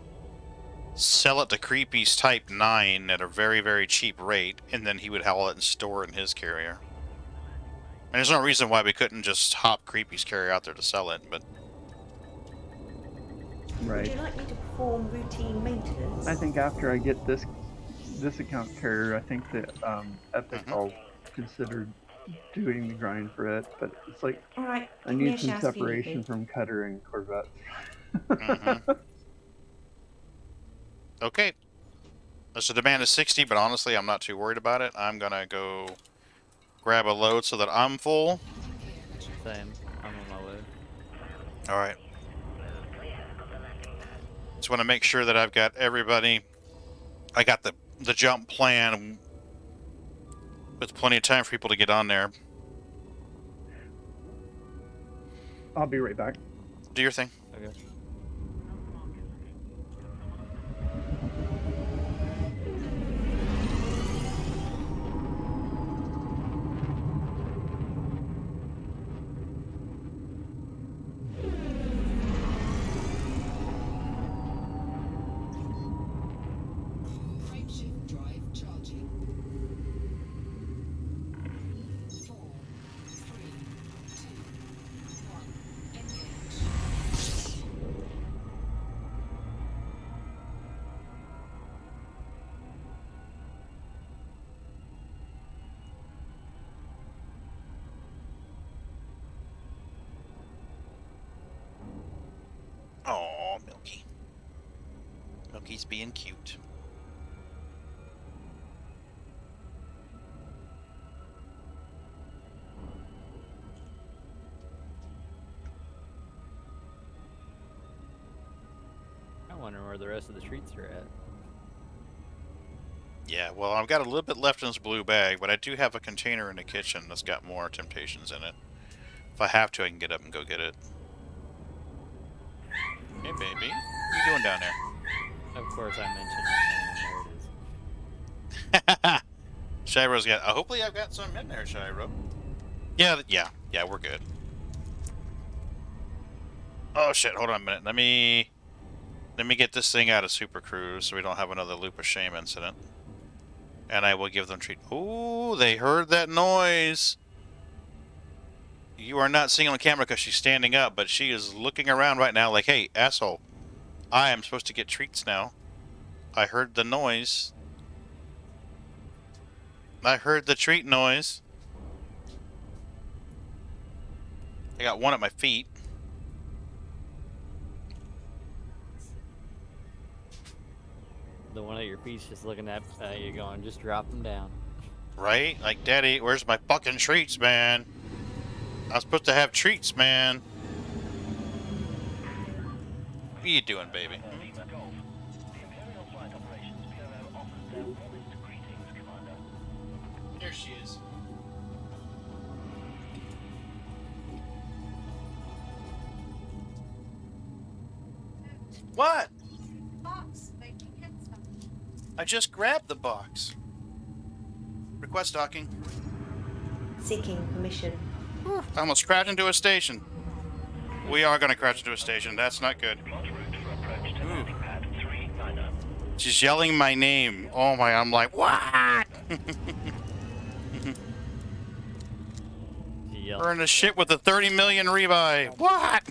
sell it to Creepy's Type 9 at a very, very cheap rate, and then he would haul it and store it in his carrier. And there's no reason why we couldn't just hop Creepy's carrier out there to sell it, but... Would Right. you like me to perform routine maintenance? I think after I get this account carrier, I think that Epic Mhm. I'll consider doing the grind for it. But it's like All right, I give me a need some shout if you need separation me. from Cutter and Corvette. Okay. So the demand is 60, but honestly, I'm not too worried about it. I'm gonna go grab a load so that I'm full. Same. I'm on my way. Alright. Just want to make sure that I've got everybody... I got the jump plan with plenty of time for people to get on there. I'll be right back. Do your thing. Okay. Frameshift drive charging. 4, 3, 2, 1. Engage. Oh, Milky. Milky's being cute. I wonder where the rest of the treats are at. Yeah, well, I've got a little bit left in this blue bag, but I do have a container in the kitchen that's got more Temptations in it. If I have to, I can get up and go get it. Hey, baby. What are you doing down Of course, I mentioned it. And there it is. there? Shiro's got... hopefully I've got some in there, Shiro. Yeah, we're good. Oh, shit, hold on a minute. Let me get this thing out of Super Cruise so we don't have another Loop of Shame incident. And I will give them treat. Ooh, they heard that noise. You are not seeing on camera because she's standing up, but she is looking around right now like, hey, asshole, I am supposed to get treats now. I heard the noise. I heard the treat noise. I got one at my feet. The one at your feet's just looking at you going, just drop them down. Right? Like, Daddy, where's my fucking treats, man? I'm supposed to have treats, man. What are you doing, baby? Lima Golf. The Imperial Flight Operations Bureau offers their warmest greetings, Commander. There she is. What? Box making hit stuff. I just grabbed the box. Request docking. Seeking permission. I almost crashed into a station. We are going to crash into a station. That's not good. En route for approach to landing pad 39. She's yelling my name. Oh my, I'm like, what? She yelled. We're in a shit with a 30 million rebuy. What?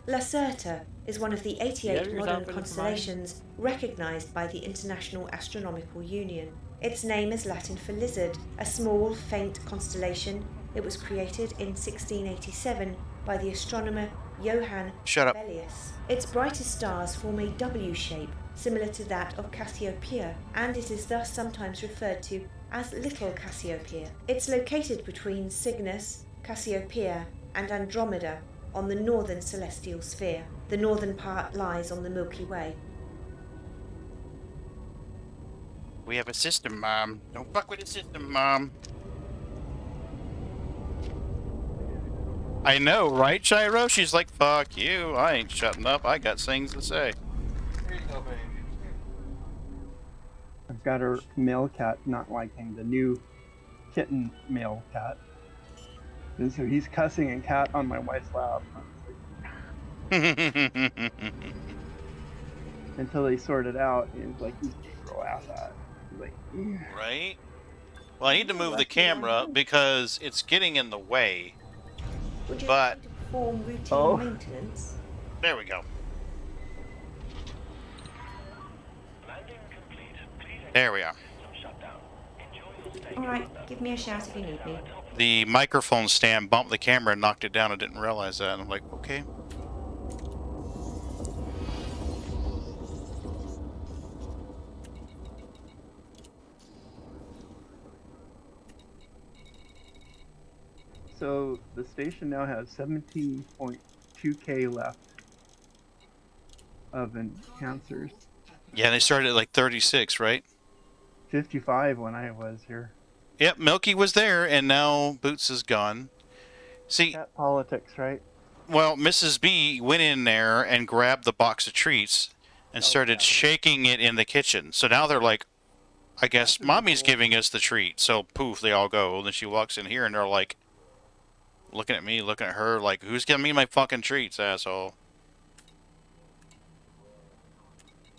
Lacerta is one of the You have 88 yours modern outfitted for mine? constellations recognized by the International Astronomical Union. Its name is Latin for lizard, a small, faint constellation. It was created in 1687 by the astronomer Johann Shut up. Hevelius. Its brightest stars form a W shape, similar to that of Cassiopeia, and it is thus sometimes referred to as Little Cassiopeia. It's located between Cygnus, Cassiopeia, and Andromeda on the northern celestial sphere. The northern part lies on the Milky Way. We have a system, Mom. Don't fuck with the system, Mom. I know, right, Shiro? She's like, fuck you. I ain't shutting up. I got things to say. Here you go, baby. I've got a male cat not liking the new kitten male cat. And so he's cussing and cat on my wife's lap. Until they sort it out, and it's like he's being real ass at. He's like, Right? Well, I need to "You move the left me camera alone." because it's getting in the way. Would you But- like me to perform routine Oh. maintenance? There we go. Landing complete. Please There we are. exit shutdown. Enjoy your stay. Alright, give me a shout if you need me. The microphone stand bumped the camera and knocked it down. I didn't realize that. And I'm like, okay. So the station now has 17.2k left of enhancers. Yeah, they started at like 36, right? 55 when I was here. Yep, Milky was there, and now Boots is gone. See, Cat politics, right? well, Mrs. B went in there and grabbed the box of treats and started shaking it in the kitchen. So now they're like, I guess Mommy's giving us the treat. So poof, they all go. And then she walks in here and they're like, looking at me, looking at her, like, who's giving me my fucking treats, asshole?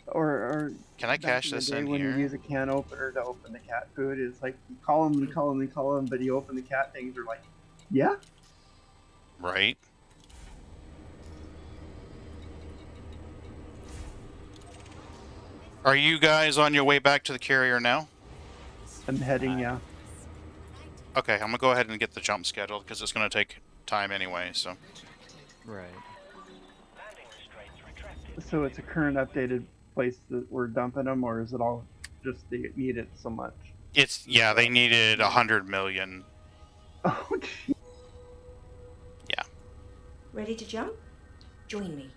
Or Can I back cash in the this day in when here? you use a can opener to open the cat food, it's like you call them, but you open the cat things, they're like, yeah? Right. Are you guys on your way back to the carrier now? I'm heading, yeah. Okay, I'm gonna go ahead and get the jump scheduled because it's gonna take time anyway. So Right. Landing restraints retracted. So it's a current updated place that we're dumping them, or is it all just they need it so much? it's yeah, they needed 100 million. Oh, gee. Ready to jump? Join me,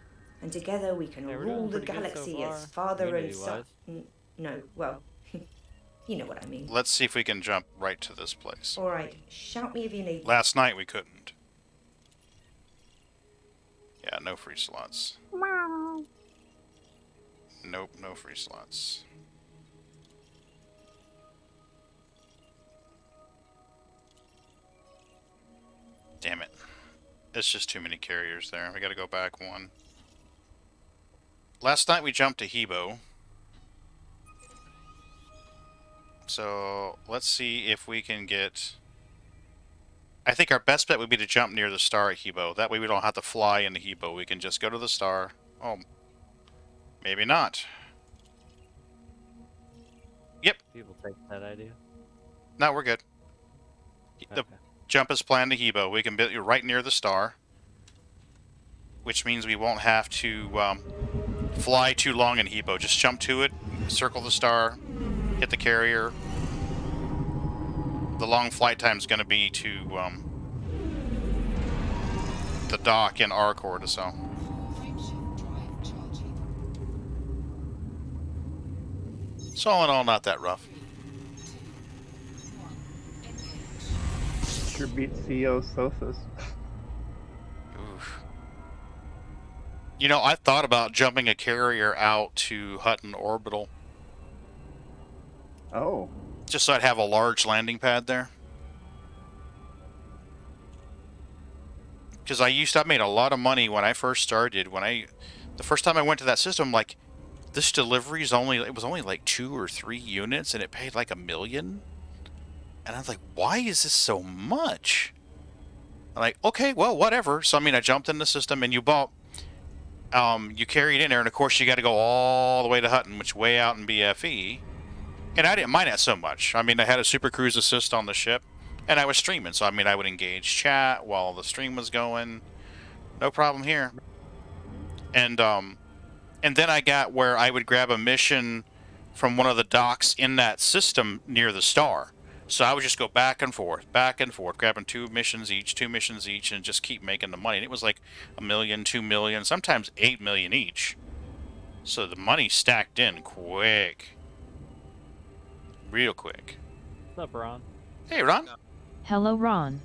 and together we can Yeah, we're rule doing the pretty good so galaxy far, as father and son. community-wise. No, well, you know what I mean. Let's see if we can jump right to this place. Alright, shout me if you need. Last night we couldn't. Yeah, no free slots. Nope, no free slots. Damn it. It's just too many carriers there. We gotta go back one. Last night we jumped to Hebo. So let's see if we can get... I think our best bet would be to jump near the star at Hebo. That way we don't have to fly into Hebo. We can just go to the star. Oh, maybe not. Yep. People take that idea. No, we're good. The Okay. jump is planned to Hebo. We can build you right near the star, which means we won't have to fly too long in Hebo. Just jump to it, circle the star, hit the carrier. The long flight time is going to be to the dock in Arcord, so. Frameshift drive charging. So all in all, not that rough. 3, 2, 1. Engage. Sure beats CEO Sophus. Oof. You know, I thought about jumping a carrier out to Hutton Orbital, Oh, just so I'd have a large landing pad there. Because I made a lot of money when I first started. The first time I went to that system, like, this delivery is it was only like 2 or 3 units, and it paid like $1 million. And I was like, why is this so much? I'm like, okay, well, whatever. So I mean, I jumped in the system, and you carry it in there, and of course you got to go all the way to Hutton, which is way out in BFE. And I didn't mind that so much. I mean, I had a Super Cruise Assist on the ship, and I was streaming. So, I mean, I would engage chat while the stream was going. No problem here. And then I got where I would grab a mission from one of the docks in that system near the star. So I would just go back and forth, grabbing 2 missions each, and just keep making the money. And it was like $1 million, $2 million, sometimes $8 million each. So the money stacked in quick. Real quick. What's up, Ron? Hey, Ron. Hello, Ron.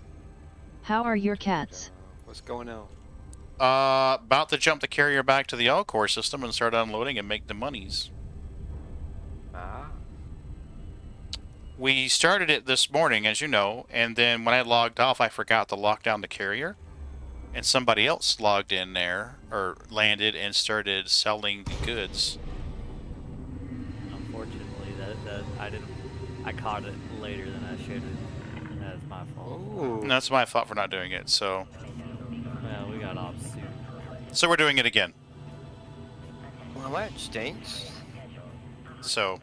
How are your cats? What's going on? About to jump the carrier back to the Alcor system and start unloading and make the monies. Ah. We started it this morning, as you know, and then when I logged off, I forgot to lock down the carrier. And somebody else logged in there, or landed, and started selling the goods. Unfortunately, that I caught it later than I should have. That's my fault. Ooh. And that's my fault for not doing it, so... Well, we got off soon. So we're doing it again. Well, that stinks. So...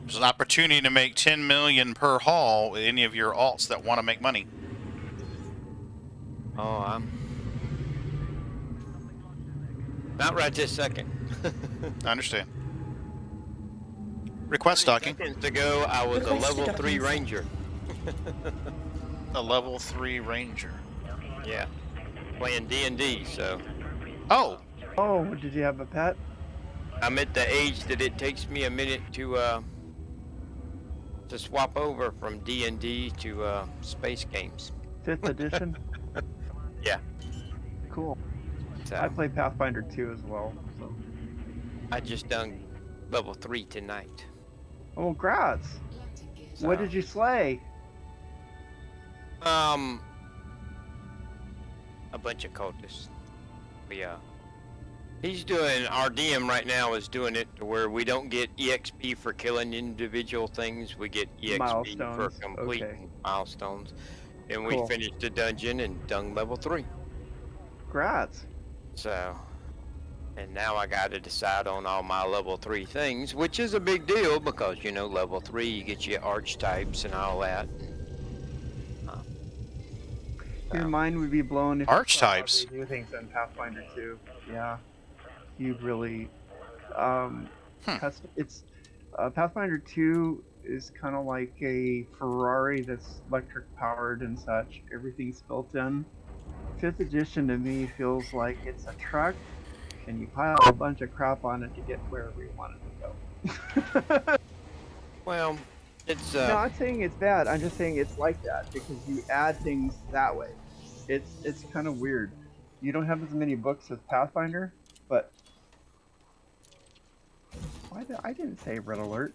There's an opportunity to make 10 million per haul with any of your alts that want to make money. Oh, I'm not right this second. I understand. Request docking. Seconds ago, I was a Request level 3 docking. ranger. A level 3 ranger. Yeah, playing D&D. So Oh! Oh, did you have a pet? I'm at the age that it takes me a minute to swap over from D&D to space games. 5th edition? Yeah. Cool. So I play Pathfinder 2 as well. So. I just done level 3 tonight. Oh, grats. Landing gear. So, What did you slay? A bunch of cultists. Yeah. He's doing, our DM right now is doing it to where we don't get EXP for killing individual things, we get EXP for Milestones, completing okay. milestones. And Cool. we finished the dungeon and done level 3. Grats. So, and now I got to decide on all my level 3 things, which is a big deal because, you know, level 3, you get your archetypes and all that. Your mind would be blown if Archetypes? you saw how they do things in Pathfinder 2. Yeah. You'd really... It's... Pathfinder 2 is kind of like a Ferrari that's electric powered and such. Everything's built in. 5th edition to me feels like it's a truck and you pile a bunch of crap on it to get wherever you want it to go. Well, it's No, I'm not saying it's bad. I'm just saying it's like that because you add things that way. It's kind of weird. You don't have as many books as Pathfinder, but I didn't say red alert.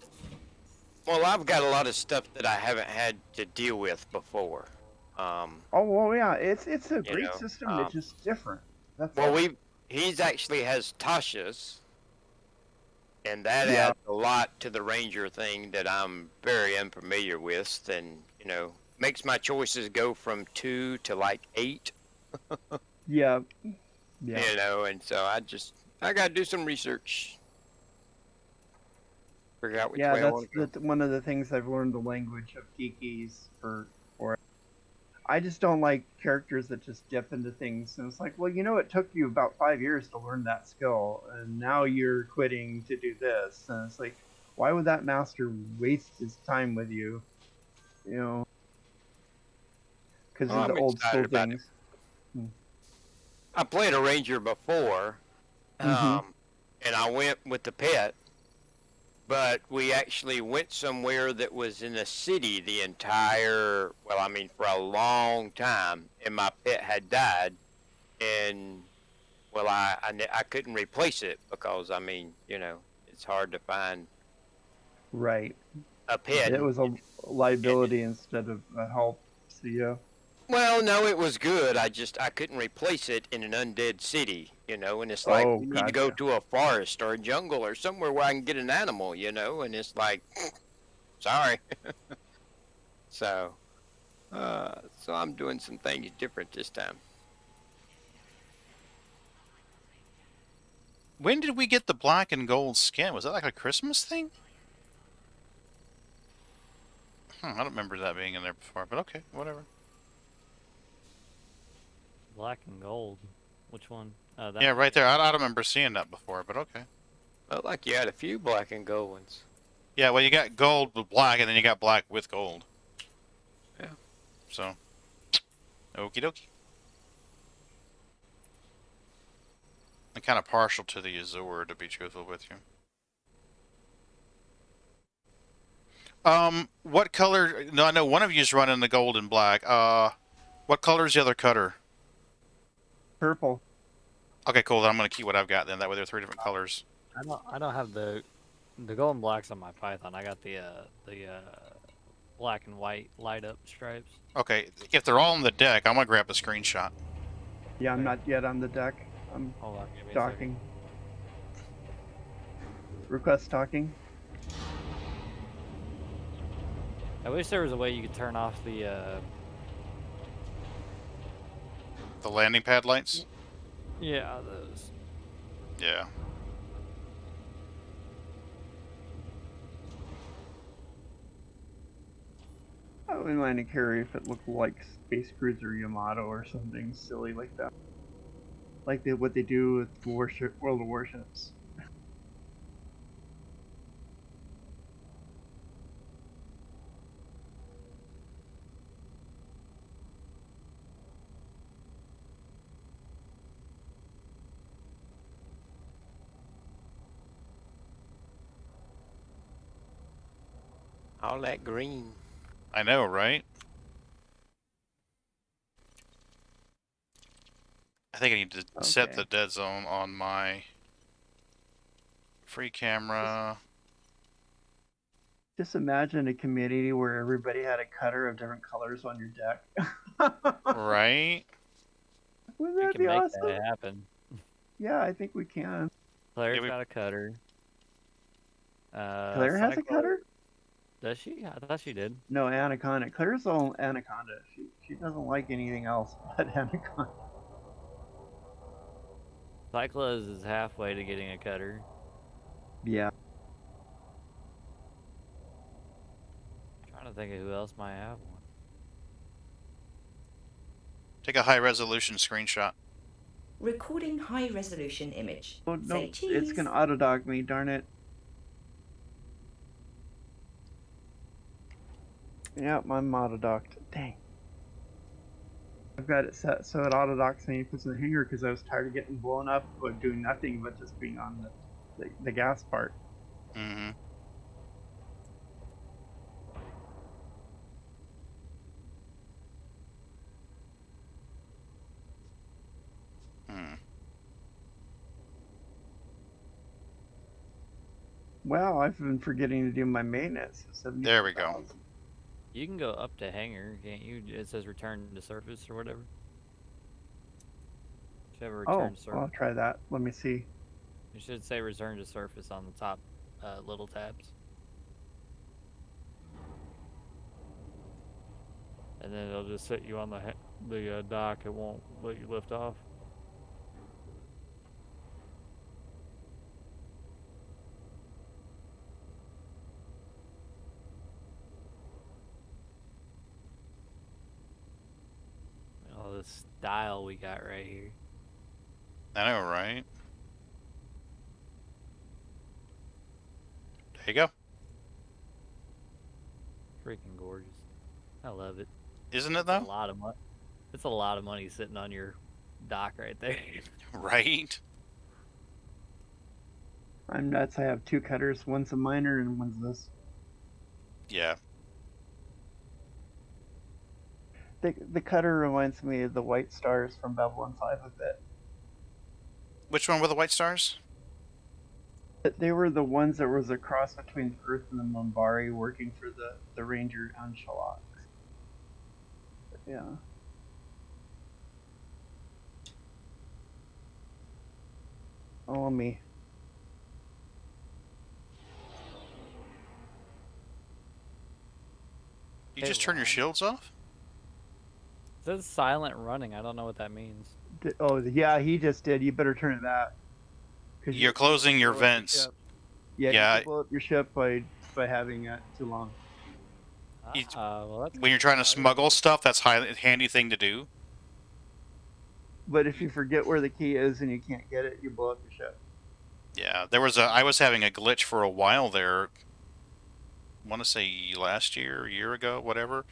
well, I've got a lot of stuff that I haven't had to deal with before. Oh well, yeah, it's a You great know, system. It's just different. That's Well, all. he's actually has Tasha's, and that Yeah. adds a lot to the Ranger thing that I'm very unfamiliar with, and you know, makes my choices go from 2 to like 8. Yeah. Yeah. You know, and so I got to do some research, figure out which way I want to go. That's one of the things I've learned the language of geekies for. I just don't like characters that just dip into things, and it's like, well, you know, it took you about 5 years to learn that skill, and now you're quitting to do this, and it's like, why would that master waste his time with you? You know, because Well, of the I'm old school excited about things. I played a Ranger before, Mhm. and I went with the pet, but we actually went somewhere that was in a city the entire, well, I mean, for a long time, and my pet had died, and, well, I couldn't replace it because, I mean, you know, it's hard to find Right. a pet. It was a liability instead of a help. So yeah. Well, no, it was good. I couldn't replace it in an undead city, you know, and it's like, Oh, we need to go gotcha. to a forest or a jungle or somewhere where I can get an animal, you know, and it's like, sorry. So I'm doing some things different this time. When did we get the black and gold skin? Was that like a Christmas thing? I don't remember that being in there before, but okay, whatever. Black and gold. Which one? That Yeah, one. right there. I don't remember seeing that before, but okay. Felt like you had a few black and gold ones. Yeah, well, you got gold with black, and then you got black with gold. Yeah. So, okie dokie. I'm kind of partial to the Azure, to be truthful with you. What color? No, I know one of you's running the gold and black. What color is the other cutter? Purple. Okay, cool. Then I'm gonna keep what I've got then. That way, there are 3 different colors. I don't have the The golden black's on my Python. I got the black and white light up stripes. Okay, if they're all on the deck, I'm gonna grab a screenshot. Yeah, I'm not yet on the deck. I'm Hold on, give me a docking. Request docking. I wish there was a way you could turn off the The landing pad lights? yeah, those. Yeah. I wouldn't mind a carrier if it looked like Space Cruiser Yamato or something silly like that. Like what they do with World of Warships. All that green. I know, right? I think I need to set Okay. the dead zone on my free camera. Just imagine a community where everybody had a cutter of different colors on your deck. Right? Wouldn't We that can be make awesome? that happen. Yeah, I think we can. Claire's we- got a cutter. Claire has a Cyclo- cutter? Does she? I thought she did. No, Anaconda. Claire's all Anaconda. She doesn't like anything else but Anaconda. Cyclo's is halfway to getting a cutter. Yeah. Trying to think of who else might have one. Take a high resolution screenshot. Recording high resolution image. Oh no, Say it's cheese. gonna auto dog me, darn it. Yep, I'm auto docked. Dang. I've got it set so it auto docks me and puts in the hanger because I was tired of getting blown up or doing nothing but just being on the gas part. Mm-hmm. Hmm. Wow, I've been forgetting to do my maintenance. There we go. You can go up to hangar, can't you? It says return to surface or whatever. Should have a return Oh, to surface. I'll try that. Let me see. It should say return to surface on the top little tabs. And then it'll just set you on the dock. It won't let you lift off. All this style we got right here. I know, right? There you go. Freaking gorgeous. I love it. Isn't it A though? lot of money. It's a lot of money sitting on your dock right there. Right? I'm nuts. I have two cutters. One's a miner and one's this. Yeah. The cutter reminds me of the White Stars from Babylon 5 a bit. Which one were the white stars? They were the ones that was a cross between the Earth and the Mumbari working for the Ranger Anchalak. Yeah. Oh, me. You Hey, just turn your Ron. shields off? It says silent running. I don't know what that means. Oh, yeah, he just did. You better turn that. You're closing your blow up your vents. ship. Yeah, Yeah. you can blow up your ship by having it too long. You- Well, that's When you're trying to smuggle stuff, that's a handy thing to do. But if you forget where the key is and you can't get it, you blow up your ship. Yeah, I was having a glitch for a while there. I want to say last year, a year ago, whatever,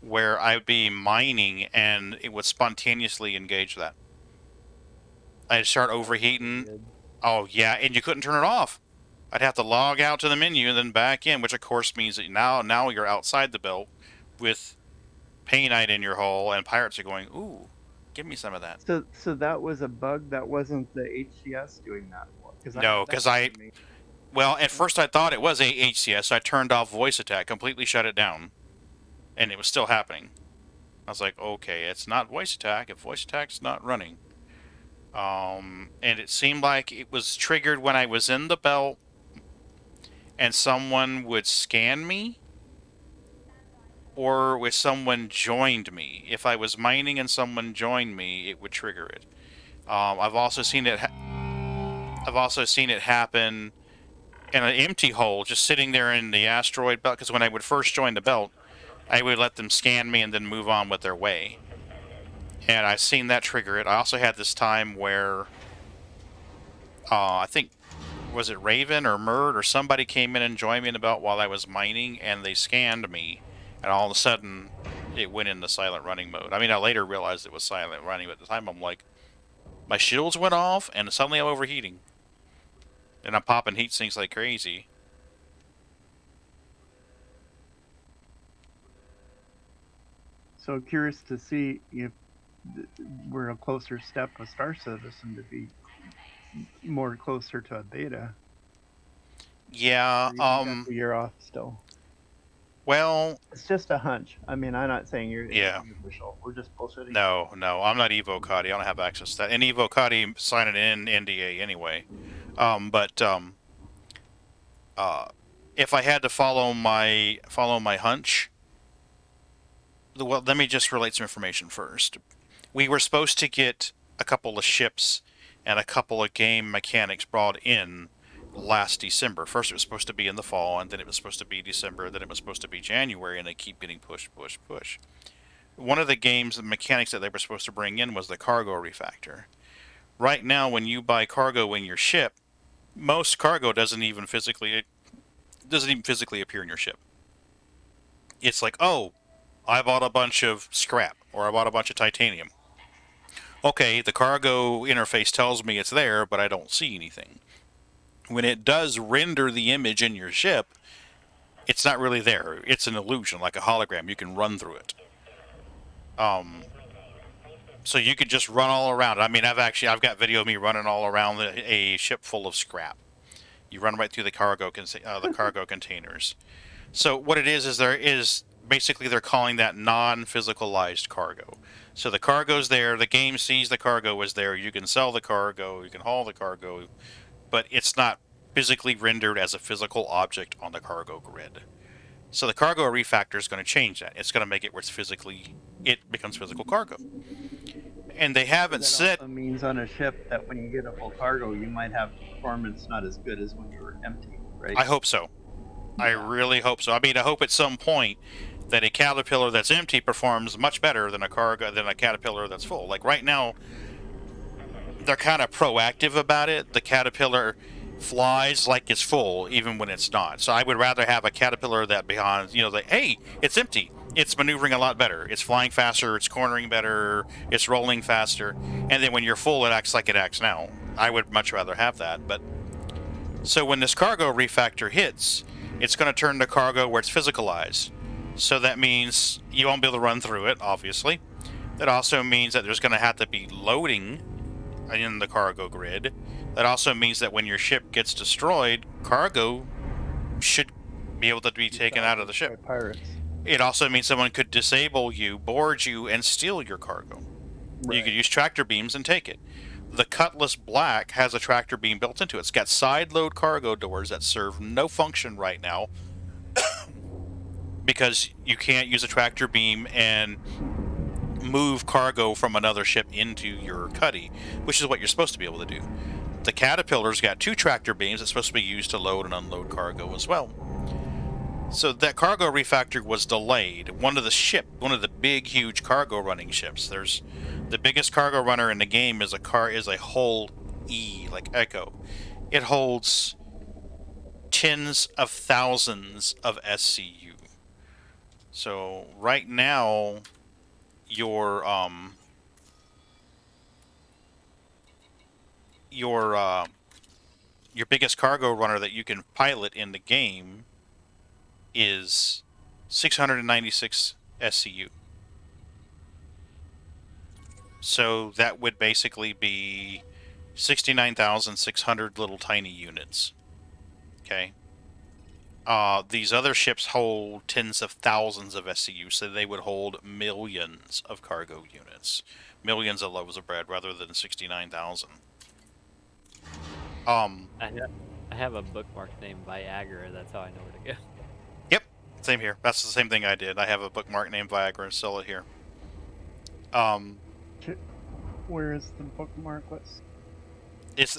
where I'd be mining and it would spontaneously engage that. I'd start overheating. good. Oh yeah, and you couldn't turn it off. I'd have to log out to the menu and then back in, which of course means that now you're outside the belt with painite in your hull, and pirates are going, ooh, give me some of that. So that was a bug. That wasn't the HCS doing that. No, 'cause I- Well, at first I thought it was HCS, so I turned off voice attack, completely shut it down, and it was still happening. I was like, okay, it's not voice attack if voice attack's not running. And it seemed like it was triggered when I was in the belt and someone would scan me, or if someone joined me. If I was mining and someone joined me, it would trigger it. I've also seen it. I've also seen it happen in an empty hole, just sitting there in the asteroid belt. Because when I would first join the belt, I would let them scan me and then move on with their way. And I've seen that trigger it. I also had this time where I think, was it Raven or Murd or somebody came in and joined me in the belt while I was mining, and they scanned me, and all of a sudden it went into silent running mode. I mean, I later realized it was silent running, but at the time I'm like, my shields went off, and suddenly I'm overheating. And I'm popping heat sinks like crazy. So curious to see if we're a closer step of Star Citizen to be more closer to a beta. Yeah, Or you think that's a year off still. well, It's just a hunch. I mean, I'm not saying you're Yeah. official. We're just bullshitting. no, I'm not Evo Cuddy. I don't have access to that. And Evo Cuddy signed an NDA anyway. If I had to follow my hunch, well, let me just relate some information first. We were supposed to get a couple of ships and a couple of game mechanics brought in last December. First it was supposed to be in the fall, and then it was supposed to be December, then it was supposed to be January, and they keep getting pushed. One of the games, the mechanics that they were supposed to bring in was the cargo refactor. Right now, when you buy cargo in your ship, most cargo doesn't even physically appear in your ship. It's like, oh, I bought a bunch of scrap, or I bought a bunch of titanium. Okay, the cargo interface tells me it's there, but I don't see anything. When it does render the image in your ship, it's not really there. It's an illusion, like a hologram. You can run through it. So you could just run all around. I mean, I've got video of me running all around a ship full of scrap. You run right through the cargo containers. So what it is there is basically they're calling that non-physicalized cargo. So the cargo's there, the game sees the cargo is there, you can sell the cargo, you can haul the cargo, but it's not physically rendered as a physical object on the cargo grid. So the cargo refactor is going to change that. It's going to make it where it becomes physical cargo. And they haven't said... That also means on a ship that when you get a full cargo, you might have performance not as good as when you were empty, right? I hope so. Yeah. I really hope so. I mean, I hope at some point that a caterpillar that's empty performs much better than a caterpillar that's full. Like right now, they're kind of proactive about it. The caterpillar flies like it's full, even when it's not. So I would rather have a caterpillar that behind, hey, it's empty. It's maneuvering a lot better. It's flying faster. It's cornering better. It's rolling faster. And then when you're full, it acts like it acts now. I would much rather have that. But so when this cargo refactor hits, it's going to turn the cargo where it's physicalized. So that means you won't be able to run through it, obviously. That also means that there's going to have to be loading in the cargo grid. That also means that when your ship gets destroyed, cargo should be able to be taken out of the ship. Pirates. It also means someone could disable you, board you, and steal your cargo. Right. You could use tractor beams and take it. The Cutlass Black has a tractor beam built into it. It's got side load cargo doors that serve no function right now because you can't use a tractor beam and move cargo from another ship into your cuddy, which is what you're supposed to be able to do. The Caterpillar's got two tractor beams that's supposed to be used to load and unload cargo as well. So that cargo refactor was delayed. One of the big, huge cargo running ships. There's the biggest cargo runner in the game is a Hull E, like Echo. It holds tens of thousands of SCU. So right now, your biggest cargo runner that you can pilot in the game is 696 SCU. So that would basically be 69,600 little tiny units. Okay. These other ships hold tens of thousands of SCU, so they would hold millions of cargo units, millions of loaves of bread, rather than 69,000. I have a bookmark named Viagra. That's how I know where to go. Yep, same here. That's the same thing I did. I have a bookmark named Viagra and sell it here. Where is the bookmark? Let's.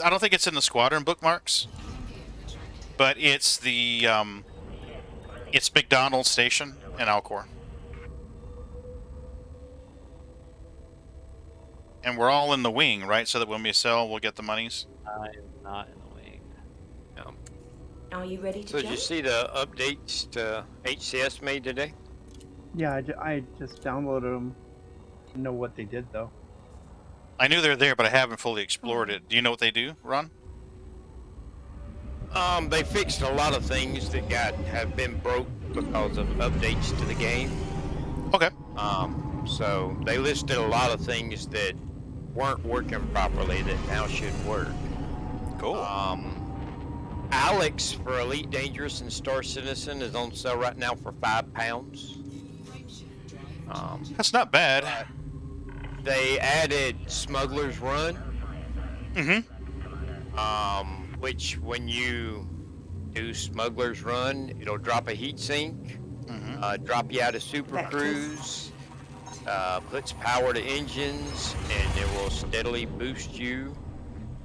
I don't think it's in the squadron bookmarks, but it's the it's McDonald's Station in Alcor. And we're all in the wing, right? So that when we sell, we'll get the monies. I am not in the wing. No. Are you ready to So did jump? you see the updates to HCS made today? Yeah, I just downloaded them. Know what they did though. I knew they're there, but I haven't fully explored it. Do you know what they do, Ron? They fixed a lot of things that have been broke because of updates to the game. Okay. So they listed a lot of things that weren't working properly that now should work. Cool. Alex for Elite Dangerous and Star Citizen is on sale right now for £5. That's not bad. They added Smuggler's Run. Mm-hmm. Which when you do Smuggler's Run, it'll drop a heat sink, drop you out of Super Vectors. Cruise, puts power to engines, and it will steadily boost you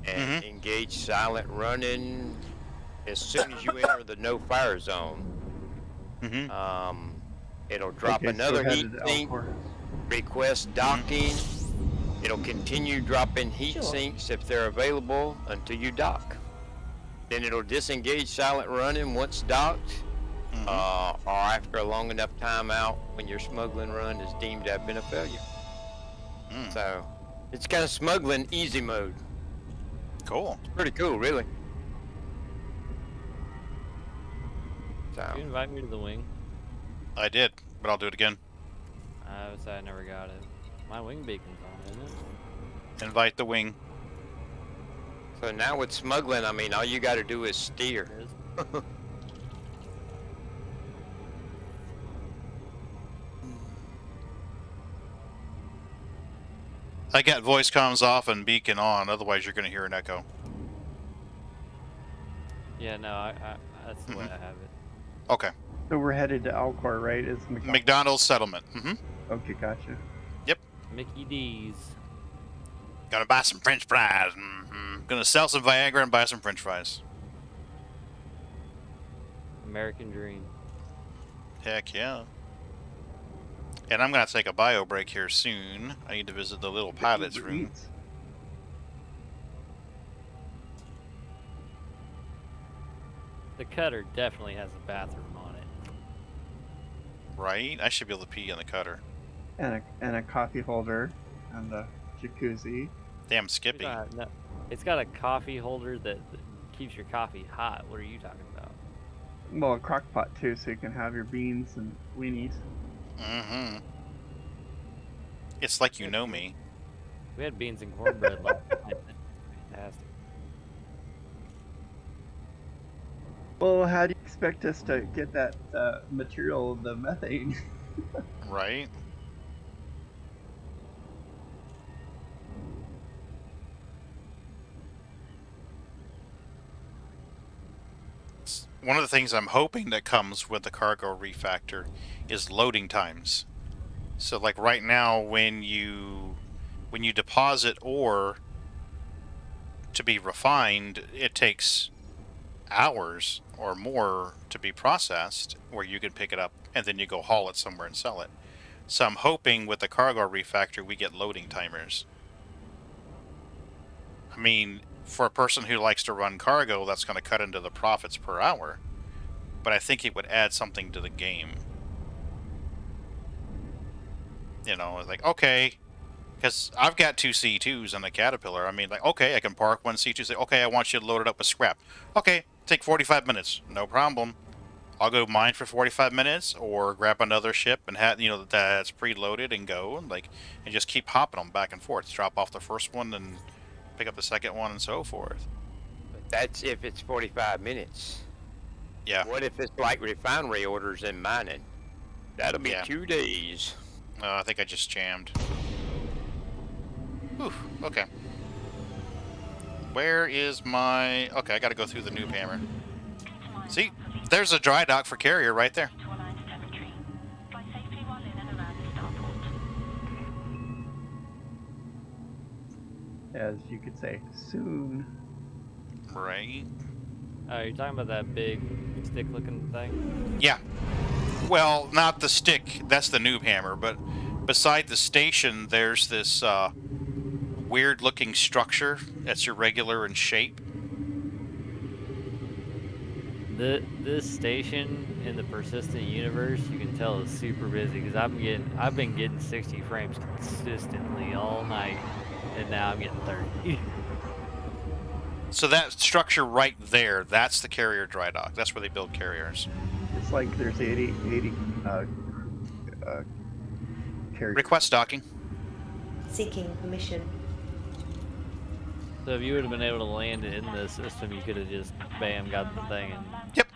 and engage silent running as soon as you enter the no fire zone. It'll drop another heat sink, request docking. It'll continue dropping heat sinks if they're available until you dock. Then it'll disengage silent running once docked, or after a long enough time out when your smuggling run is deemed to have been a failure. So it's kind of smuggling easy mode. Cool. It's pretty cool, really. Did you invite me to the wing? I did, but I'll do it again. I never got it. My wing beacon's on, isn't it? Invite the wing. So now with smuggling, I mean, all you got to do is steer. I got voice comms off and beacon on, otherwise you're going to hear an echo. Yeah, no, that's the way I have it. Okay. So we're headed to Alcor, right? It's McDonald's settlement. Okay, gotcha. Yep. Mickey D's. Gonna buy some French fries. Gonna sell some Viagra and buy some French fries. American Dream. Heck yeah. And I'm gonna take a bio break here soon. I need to visit the little pilot's room. The cutter definitely has a bathroom on it. Right? I should be able to pee in the cutter. And a coffee holder and a jacuzzi. Damn Skippy. It's got a coffee holder that keeps your coffee hot. What are you talking about? Well, a crock pot too, so you can have your beans and weenies. It's like you know me. We had beans and cornbread last night. Fantastic. Well, how do you expect us to get that material, the methane? Right? One of the things I'm hoping that comes with the cargo refactor is loading times. So like right now when you deposit ore to be refined, it takes hours or more to be processed, where you can pick it up and then you go haul it somewhere and sell it. So I'm hoping with the cargo refactor we get loading timers. I mean, for a person who likes to run cargo, that's going to cut into the profits per hour. But I think it would add something to the game. You know, like, okay, because I've got 2 C2s and a Caterpillar. I mean, like, okay, I can park one C2, say, okay, I want you to load it up with scrap. Okay, take 45 minutes, no problem. I'll go mine for 45 minutes, or grab another ship and have, you know, that's preloaded and go, and like, and just keep hopping them back and forth. Drop off the first one and pick up the second one and so forth. But that's if it's 45 minutes. Yeah. What if it's like refinery orders in mining? That'll be Yeah. 2 days. I think I just jammed. Whew, okay. Where is my... Okay, I gotta go through the noob hammer. See? There's a dry dock for carrier right there. As you could say, soon. Right. You're talking about that big stick-looking thing? Yeah. Well, not the stick. That's the noob hammer. But beside the station, there's this weird-looking structure that's irregular in shape. This station in the persistent universe, you can tell is super busy because I've been getting 60 frames consistently all night, and now I'm getting 30. So that structure right there, that's the carrier dry dock. That's where they build carriers. It's like there's 80 carriers. Request docking. Seeking permission. So if you would have been able to land it in the system, you could have just bam got the thing and Yep.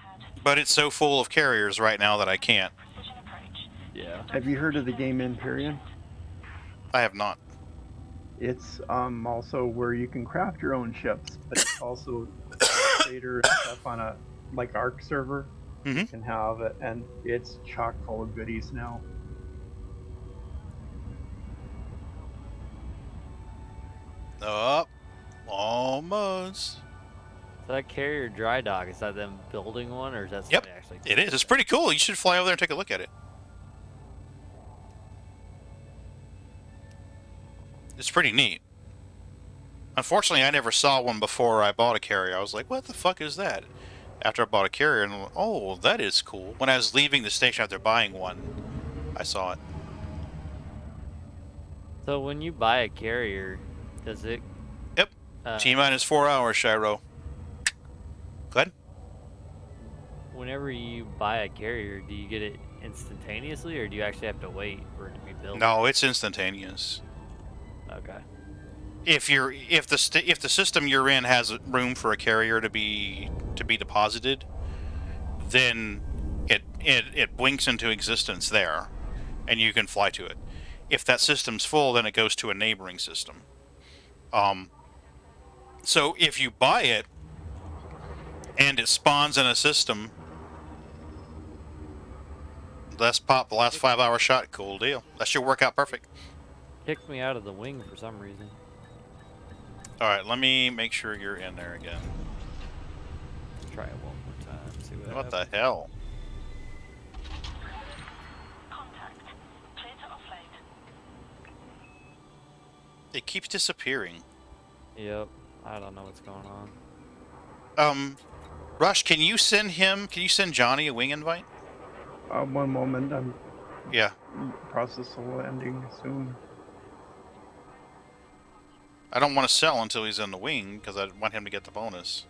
But it's so full of carriers right now that I can't. yeah. Have you heard of the game Empyrean? I have not. It's also where you can craft your own ships, but it's also trader and stuff on a like Arc server. Mm-hmm. You can have it, and it's chock full of goodies now. Up. Almost. So that carrier dry dock, is that them building one or is that Yep. somebody actually? It is. It's pretty cool. You should fly over there and take a look at it. It's pretty neat. Unfortunately, I never saw one before I bought a carrier. I was like, what the fuck is that? After I bought a carrier, and oh, that is cool. When I was leaving the station after buying one, I saw it. So when you buy a carrier, does it? Yep. T-minus 4 hours, Shiro. Go ahead. Whenever you buy a carrier, do you get it instantaneously, or do you actually have to wait for it to be built? No, it's instantaneous. Okay. If the system you're in has room for a carrier to be deposited, then it blinks into existence there, and you can fly to it. If that system's full, then it goes to a neighboring system. So if you buy it and it spawns in a system, let's pop the last 5 hour shot. Cool deal. That should work out perfect. Kicked me out of the wing for some reason. All right, let me make sure you're in there again. Let's try it one more time. See what What happens. the hell? It keeps disappearing. Yep. I don't know what's going on. Rush, can you send Johnny a wing invite? One moment, I'm Yeah. process of landing soon. I don't want to sell until he's in the wing, because I want him to get the bonus.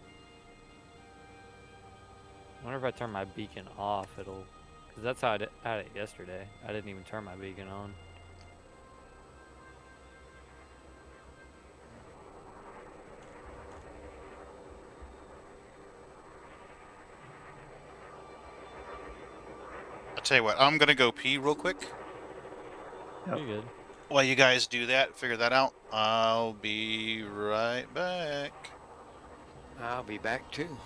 I wonder if I turn my beacon off, it'll... Because that's how I had it yesterday. I didn't even turn my beacon on. I'll tell you what, I'm going to go pee real quick. Yep. You're good. While you guys do that, figure that out, I'll be right back. I'll be back too.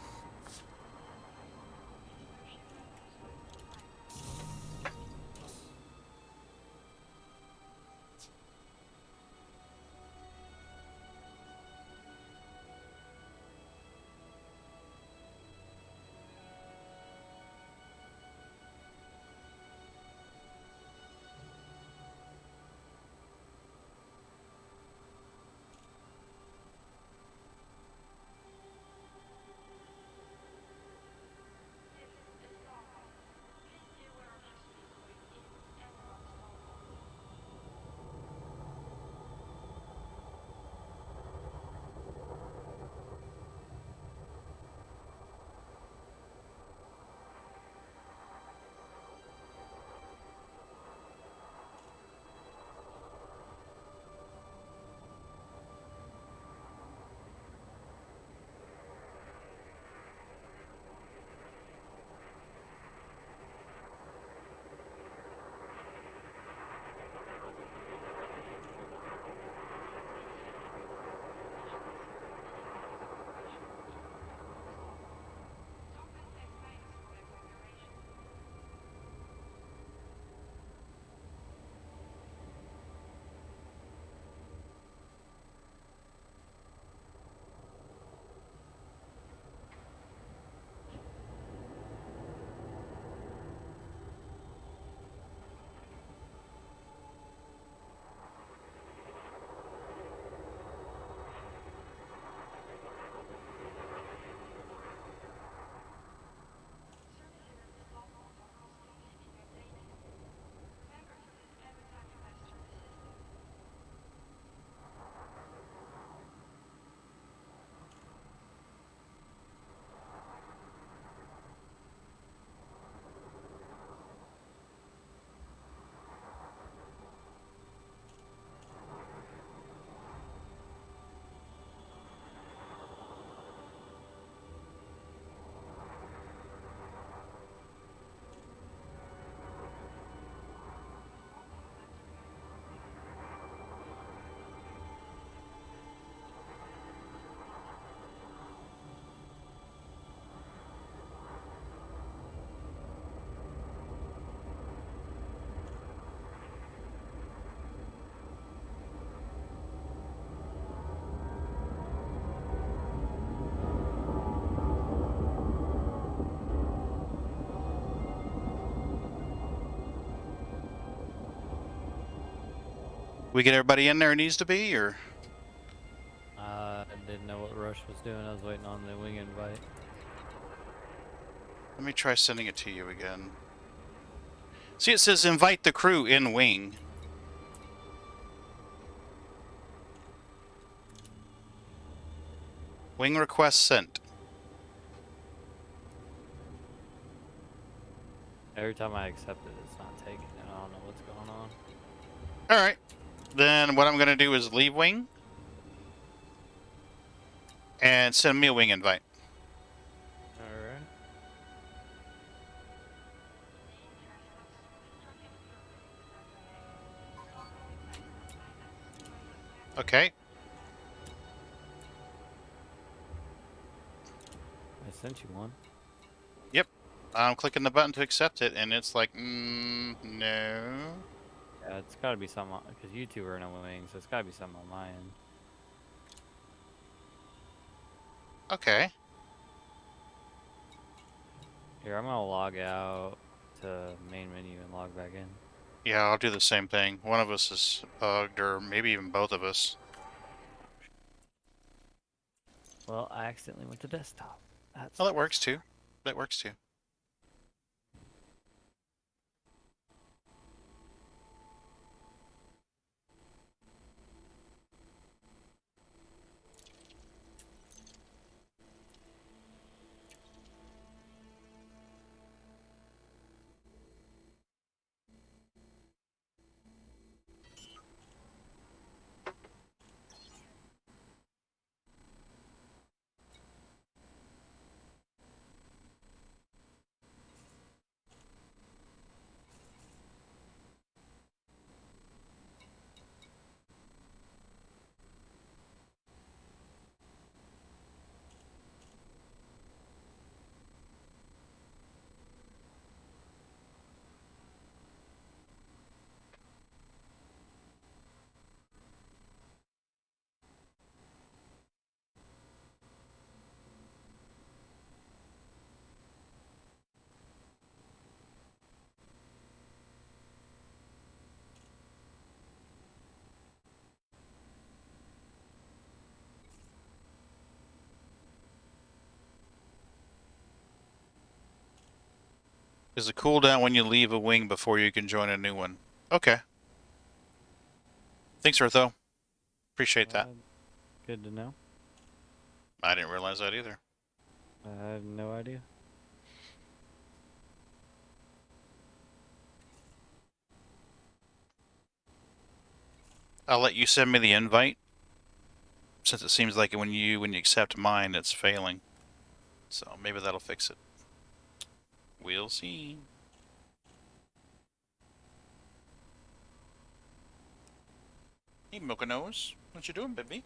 We get everybody in there it needs to be, or? I didn't know what Rush was doing. I was waiting on the wing invite. Let me try sending it to you again. See, it says invite the crew in wing. Wing request sent. Every time I accept it, it's not taking it. I don't know what's going on. Alright. Then what I'm going to do is leave wing. And send me a wing invite. Alright. Okay. I sent you one. Yep. I'm clicking the button to accept it, and it's like, no. Yeah, it's gotta be something, because you two are in a wing, so it's gotta be something on my end. Okay. Here, I'm gonna log out to main menu and log back in. Yeah, I'll do the same thing. One of us is bugged, or maybe even both of us. Well, I accidentally went to desktop. That's Oh, that works too. That works too. There's a cooldown when you leave a wing before you can join a new one. Okay. Thanks, Eartho. Appreciate that. good to know. I didn't realize that either. I had no idea. I'll let you send me the invite, since it seems like when you accept mine, it's failing. So maybe that'll fix it. We'll see. Hey, Milka Nose. What you doing, baby? You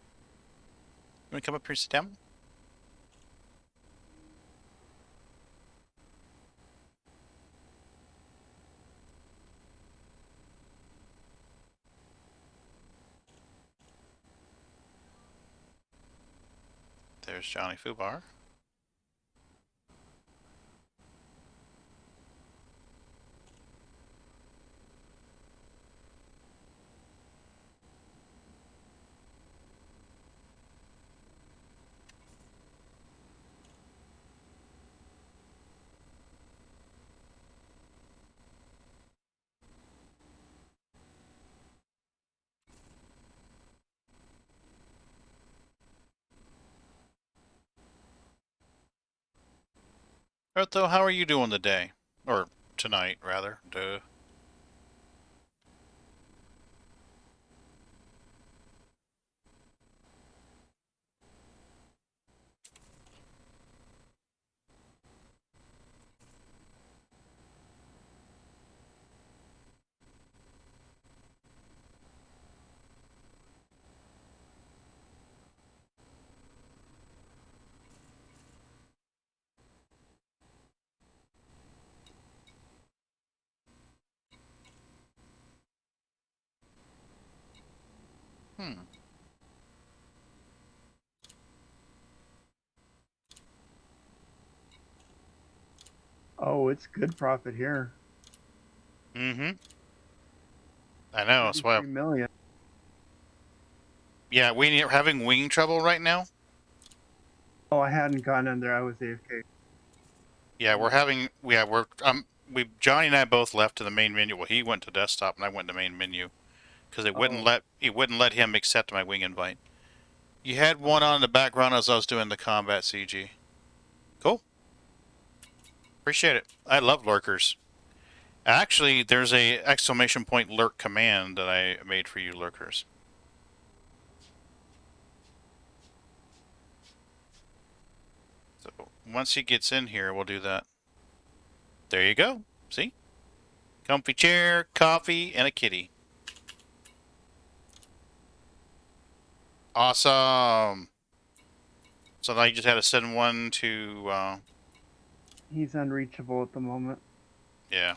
wanna come up here and sit down? There's Johnny Fubar. Eartho, how are you doing today? Or tonight, rather. Duh. Hmm. Oh, it's good profit here. Mm-hmm. I know, that's why 33 million. Yeah, we're having wing trouble right now. Oh, I hadn't gone in there. I was AFK. Yeah, Johnny and I both left to the main menu. Well, he went to desktop and I went to main menu because it wouldn't let him accept my wing invite. You had one on in the background as I was doing the combat CG. Cool. Appreciate it. I love lurkers. Actually, there's a exclamation point lurk command that I made for you lurkers. So once he gets in here, we'll do that. There you go. See? Comfy chair, coffee, and a kitty. Awesome. So now you just had to send one to, He's unreachable at the moment. yeah.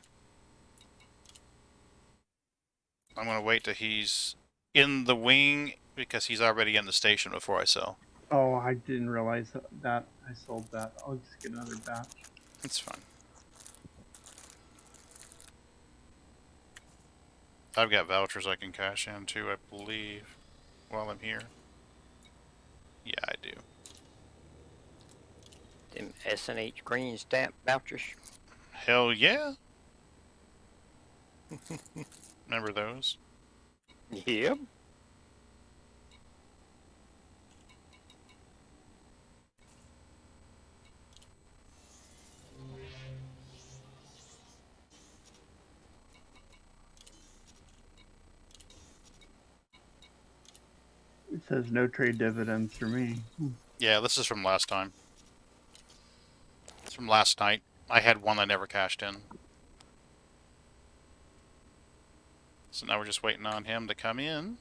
I'm going to wait till he's in the wing because he's already in the station before I sell. Oh, I didn't realize that I sold that. I'll just get another batch. It's fine. I've got vouchers I can cash in too, I believe, while I'm here. Yeah, I do. Them S&H green stamp vouchers. Hell yeah. Remember those? Yep. It says no trade dividends for me. Yeah, this is from last time. It's from last night. I had one I never cashed in. So now we're just waiting on him to come in.